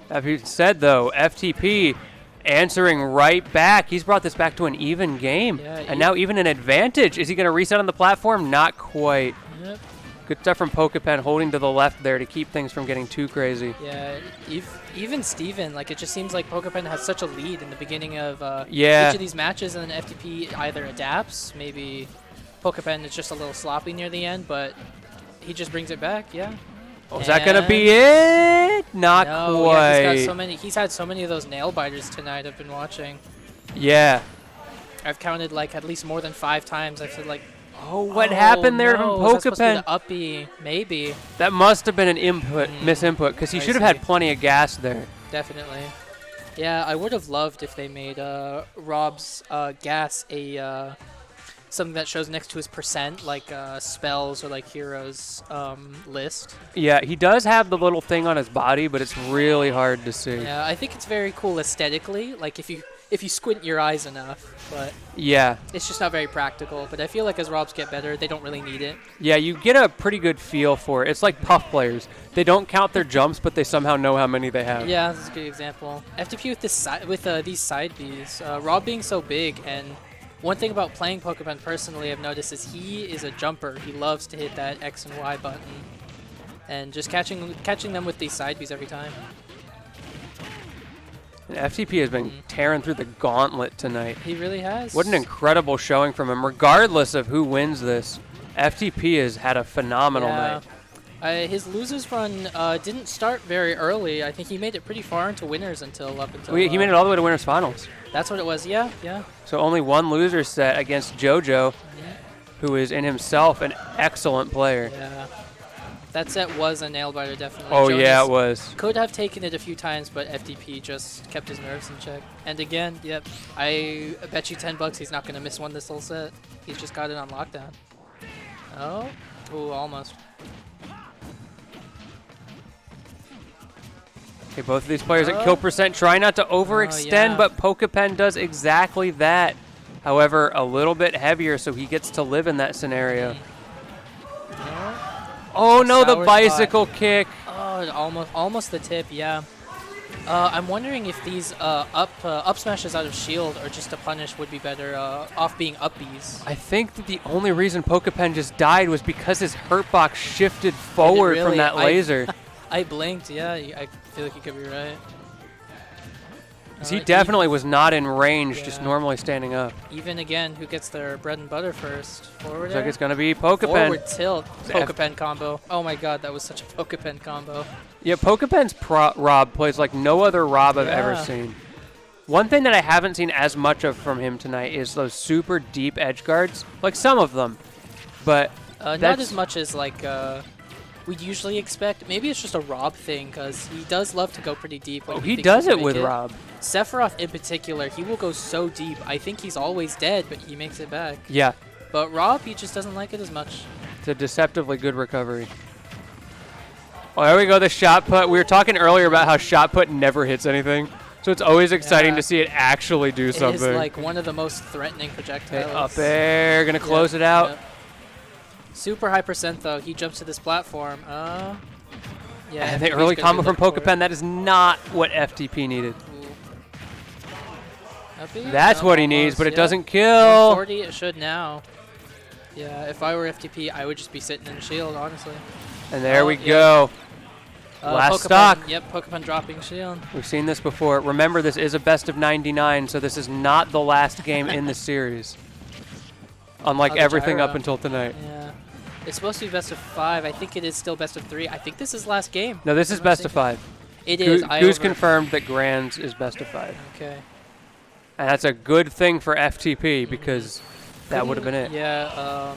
That being said, though, FTP answering right back. He's brought this back to an even game, and now even an advantage. Is he going to reset on the platform? Not quite.
Yep.
Good stuff from Pokepen holding to the left there to keep things from getting too crazy.
Yeah, even Steven, like, it just seems like Pokepen has such a lead in the beginning of
Yeah.
each of these matches, and then FTP either adapts, maybe Pokepen is just a little sloppy near the end, but he just brings it back, yeah.
Oh, is that going to be it? Not
No,
quite.
yeah, he's had so many of those nail biters tonight I've been watching.
Yeah.
I've counted, like, at least more than 5 times. I've said, like,
Oh, what happened there
no,
from
was that supposed to be
Pokepen?
the uppy? Maybe.
That must have been an misinput, because he
I
should have had
see.
plenty of gas there.
Definitely. Yeah, I would have loved if they made Rob's gas a something that shows next to his percent, like spells or like heroes list.
Yeah, he does have the little thing on his body, but it's really hard to see.
Yeah, I think it's very cool aesthetically, like if you squint your eyes enough, but
Yeah.
it's just not very practical. But I feel like as Robs get better, they don't really need it.
Yeah, you get a pretty good feel for it. It's like Puff players. They don't count their jumps, but they somehow know how many they have.
Yeah, this is a good example. FTP with these side Bs, Rob being so big, and one thing about playing Pokepen personally I've noticed is he is a jumper. He loves to hit that X and Y button, and just catching them with these side Bs every time.
And FTP has been tearing through the gauntlet tonight.
He really has.
What an incredible showing from him. Regardless of who wins this, FTP has had a phenomenal night.
His losers run didn't start very early. I think he made it pretty far into winners until.
He made it all the way to winners finals.
That's what it was. Yeah, yeah.
So only one loser set against JoJo, who is in himself an excellent player.
Yeah. That set was a nail biter, definitely.
Oh,
Jonas
yeah, it was.
Could have taken it a few times, but FTP just kept his nerves in check. And again, yep, I bet you $10 he's not going to miss one this whole set. He's just got it on lockdown. Oh, ooh, almost.
Okay, both of these players at kill percent try not to overextend,
yeah.
but Pokepen does exactly that. However, a little bit heavier, so he gets to live in that scenario. Oh no, the
Sour
bicycle kick.
Oh, almost the tip, yeah. I'm wondering if these up smashes out of shield or just to punish would be better off being uppies.
I think that the only reason Pokepen just died was because his hurt box shifted forward from
really-
that laser.
I blinked, yeah. I feel like you could be right.
'Cause he definitely was not in range,
Yeah.
just normally standing up.
Even again, who gets their bread and butter first? Forward
Looks like
air?
it's going to be Pokepen.
Forward tilt.
It's F-
Pokepen combo. Oh my god, that was such a Pokepen combo.
Yeah, Pokepen's Rob plays like no other Rob I've ever
Yeah.
seen. One thing that I haven't seen as much of from him tonight is those super deep edge guards. Like some of them, but
Not
that's-
as much as like we'd usually expect. Maybe it's just a Rob thing because he does love to go pretty deep. When
he
thinks
does
he
it
can
with
make
Rob.
Sephiroth in particular, he will go so deep. I think he's always dead, but he makes it back.
Yeah,
But Rob, he just doesn't like it as much.
it's a deceptively good recovery. Oh, there we go, the shot put. We were talking earlier about how shot put never hits anything. So it's always exciting
Yeah.
to see it actually do
It
something.
is like one of the most threatening projectiles.
Okay, up there, gonna close it out.
Yep. Super high percent though. He jumps to this platform. Yeah.
And the
FTP's
early
gonna
combo
be
from
looking for
Pokepen,
it.
that is not what FTP needed.
Ooh. Uppy?
That's
No,
what he needs,
almost,
but it
yeah.
doesn't kill.
140, it should now. Yeah, if I were FTP, I would just be sitting in the shield, honestly.
And there we
yeah.
go. Last
Pokepen,
stock.
Yep, Pokepen dropping shield.
We've seen this before. Remember, this is a best of 99, so this is not the last game in the series. Unlike
Oh, the
everything up
gyro.
until tonight.
Yeah. It's supposed to be best of 5. I think it is still best of 3. I think this is last game.
No, this is
Am I
best of
mistaken?
5.
It is.
Goose confirmed that Grands is best of 5.
Okay.
And that's a good thing for FTP because that would have been it.
Yeah,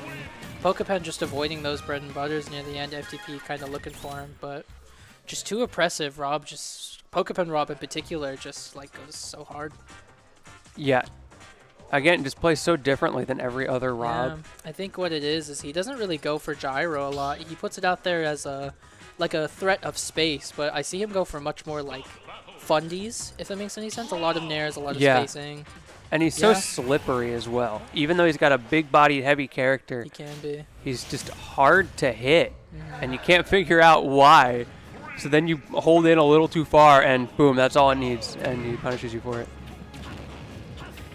Pokepen just avoiding those bread and butters near the end. FTP kind of looking for him, but just too oppressive. Rob just Pokepen Rob in particular just like goes so hard.
Yeah. Again, just plays so differently than every other Rob.
Yeah, I think what it is he doesn't really go for gyro a lot. He puts it out there as a threat of space, but I see him go for much more like fundies, if that makes any sense. A lot of nairs, a lot of
Yeah.
spacing.
And he's so
Yeah.
slippery as well. Even though he's got a big-bodied, heavy character,
He can be.
he's just hard to hit. And you can't figure out why. So then you hold in a little too far, and boom, that's all it needs. And he punishes you for it.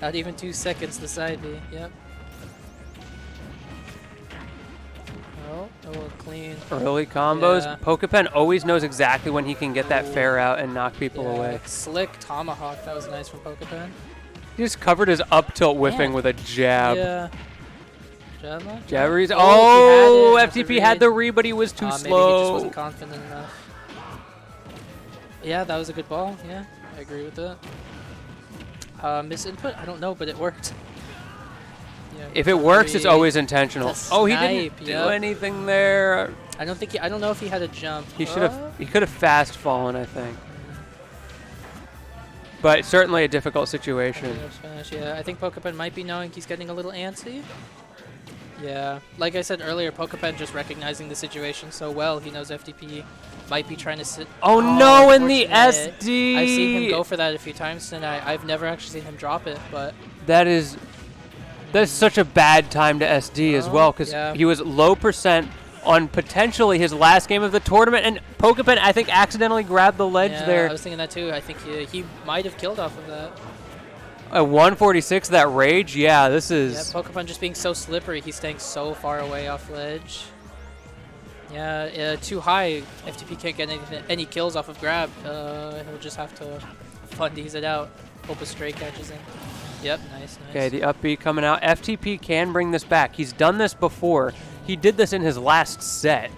Not even 2 seconds to side B. Yep. Oh, Oh, clean.
Early combos.
Yeah.
Pokepen always knows exactly when he can get that fair out and knock people
Yeah,
away.
Slick tomahawk. That was nice from Pokepen.
He just covered his up tilt whiffing
Man.
with a jab.
Yeah. Jab lock?
Jabberies.
Oh,
Oh,
if he
FTP
had
had
it
the read, but he was too
Maybe he just
slow.
wasn't confident enough. Yeah, that was a good ball. Yeah, I agree with that. Misinput? I don't know, but it worked. Yeah,
If it works, it's
three.
always intentional.
The
Oh, he didn't
snipe,
do
yep.
anything there.
I don't think I don't know if he had a jump.
He should have. He could have fast fallen, I think. But certainly a difficult situation.
Yeah, I think Pokepen might be knowing he's getting a little antsy. Yeah, like I said earlier, Pokepen just recognizing the situation so well. He knows FTP might be trying to sit.
Oh no! In the
unfortunate.
SD.
I've seen him go for that a few times tonight. I've never actually seen him drop it, but
That's such a bad time to SD as
Oh,
well, because
yeah.
he was low percent on potentially his last game of the tournament, and Pokepen, I think, accidentally grabbed the ledge
yeah,
there.
I was thinking that too. I think he might have killed off of that.
At 146, that rage, yeah, this
Yeah,
is.
Pokemon just being so slippery. He's staying so far away off ledge. Yeah, too high. FTP can't get any kills off of grab. He'll just have to fundies it out. Hope a stray catches him. Yep, nice.
Okay, the up B coming out. FTP can bring this back. He's done this before. He did this in his last set.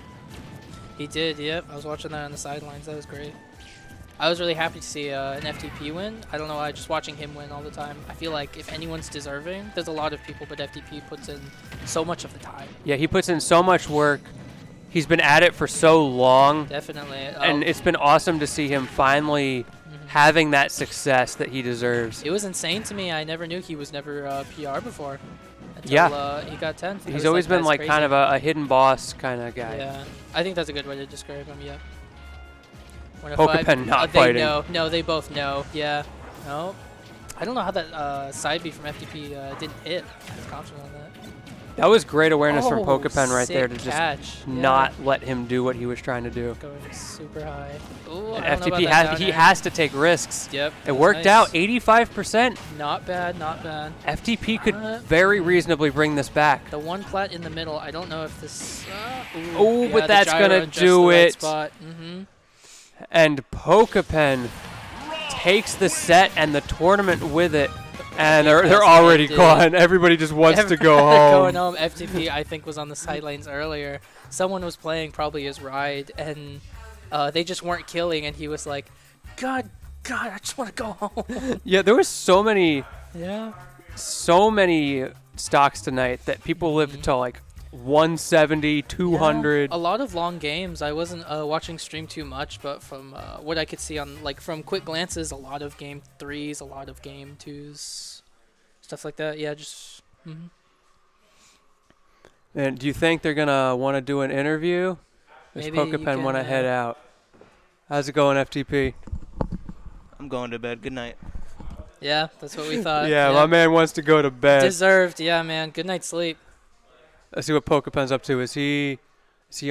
He did, yep. I was watching that on the sidelines. That was great. I was really happy to see an FTP win. I don't know why, just watching him win all the time. I feel like if anyone's deserving, there's a lot of people, but FTP puts in so much of the time.
Yeah, he puts in so much work. He's been at it for so long.
Definitely.
And it's been awesome to see him finally having that success that he deserves.
It was insane to me. I never knew he was never PR before. Until,
Yeah.
he got 10th.
He's always been like kind of a hidden boss kind of guy.
Yeah, I think that's a good way to describe him. Yeah.
Pokepen not
they
fighting.
know. No, they both know. Yeah. No. I don't know how that side B from FTP didn't hit. I was confident on that.
That was great awareness from
Oh,
Pokepen right there to
sick
just
catch. Yeah.
not let him do what he was trying to do.
Going super high. Ooh,
And
I don't know
FTP
about that
he
down air.
has to take risks.
Yep.
It
that's
worked
nice.
out, 85%.
Not bad, not bad.
FTP could
Uh,
very reasonably bring this back.
The one plat in the middle, I don't know if this...
Oh,
yeah,
but
the
that's
gyro
gonna
in just
do
the right
it.
spot. Mm-hmm.
And Pokepen takes the set and the tournament with it. And they're
That's
already
what they did.
gone. Everybody just wants to go home.
Going home. FTP, I think, was on the sidelines earlier. Someone was playing probably his ride, and they just weren't killing, and he was like, God, I just want to go home.
Yeah, there was so many
Yeah.
stocks tonight that people lived to like 170, 200.
A lot of long games. I wasn't watching stream too much, but from what I could see on, like, from quick glances, a lot of game 3s, a lot of game 2s, stuff like that. Yeah, just...
And do you think they're gonna want to do an interview? Does
Maybe you
Pokepen want to
can,
head out? How's it going, FTP?
I'm going to bed. Good night.
Yeah, that's what we thought.
Yeah, my man wants to go to bed.
Deserved. Yeah, man. Good night's sleep.
Let's see what Pokepen's up to. Is he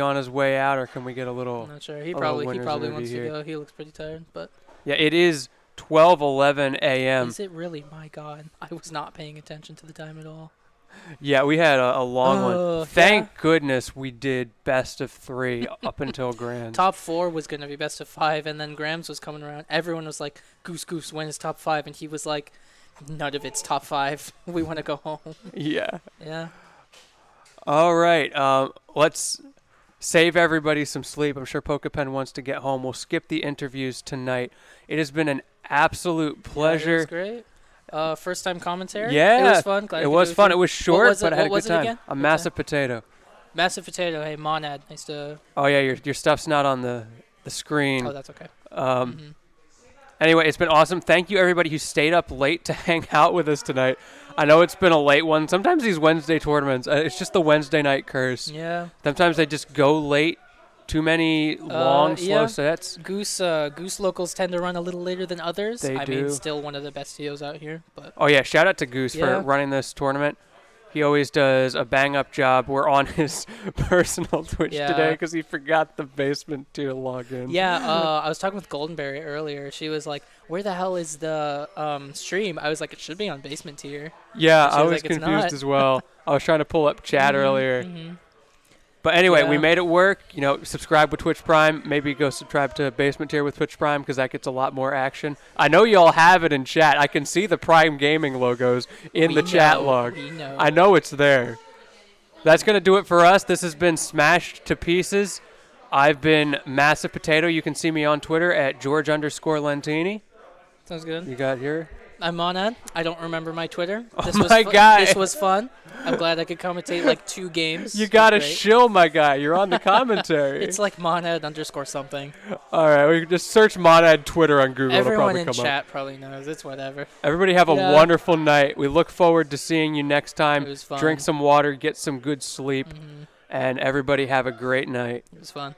on his way out, or can we get a little?
I'm not sure. He
a little
probably
winner's
wants
interview
to
here?
go. He looks pretty tired, but
Yeah, it is 12:11 a.m.
is it really? My God, I was not paying attention to the time at all.
Yeah, we had a long
Oh,
one. Thank goodness we did best of 3 up until grand.
Top 4 was gonna be best of 5, and then Grams was coming around. Everyone was like, "Goose, when is top 5?" And he was like, "None of it's top 5. We want to go home."
Yeah.
Yeah.
All right. Let's save everybody some sleep. I'm sure Pokepen wants to get home. We'll skip the interviews tonight. It has been an absolute
Yeah, it
pleasure.
was great. First time commentary.
Yeah,
It was fun. Glad I
it
could
was
do with
fun.
you.
It was short,
was it?
but I had
What
a
was
good
it
time.
again?
A
What's
massive potato.
Massive potato. Hey, Monad. Nice to.
Oh yeah, your stuff's not on the screen.
Oh, that's okay.
Anyway, it's been awesome. Thank you everybody who stayed up late to hang out with us tonight. I know it's been a late one. Sometimes these Wednesday tournaments, it's just the Wednesday night curse.
Yeah.
Sometimes they just go late. Too many long, slow
yeah.
sets.
Goose locals tend to run a little later than others.
They
I
do.
mean, still one of the best TOs out here. But
Oh yeah, shout out to Goose
Yeah.
for running this tournament. He always does a bang-up job. We're on his personal Twitch
Yeah.
today because he forgot the basement to log in.
yeah, I was talking with Goldenberry earlier. She was like, "Where the hell is the stream?" I was like, "It should be on basement tier."
Yeah,
And she
I
was
was
like, "It's
confused
not."
as well. I was trying to pull up chat earlier.
Mm-hmm.
But anyway, we
Yeah.
made it work. You know, subscribe with Twitch Prime. Maybe go subscribe to Basement Tier with Twitch Prime because that gets a lot more action. I know you all have it in chat. I can see the Prime Gaming logos in the chat log.
We know.
I know it's there. That's going to do it for us. This has been Smashed to Pieces. I've been Massive Potato. You can see me on Twitter at George_Lentini.
Sounds good.
You got here?
I'm Monad. I don't remember my Twitter. This
Oh
was
my guy.
This was fun. I'm glad I could commentate like 2 games.
You
It was
got to
great.
shill, my guy. You're on the commentary.
It's like Monad_something.
All right, we can just search Monad Twitter on Google. It'll
Everyone
probably
in
come up.
chat probably knows. It's whatever.
Everybody have a
Yeah.
wonderful night. We look forward to seeing you next time.
It was fun.
Drink some water, get some good sleep, and everybody have a great night.
It was fun.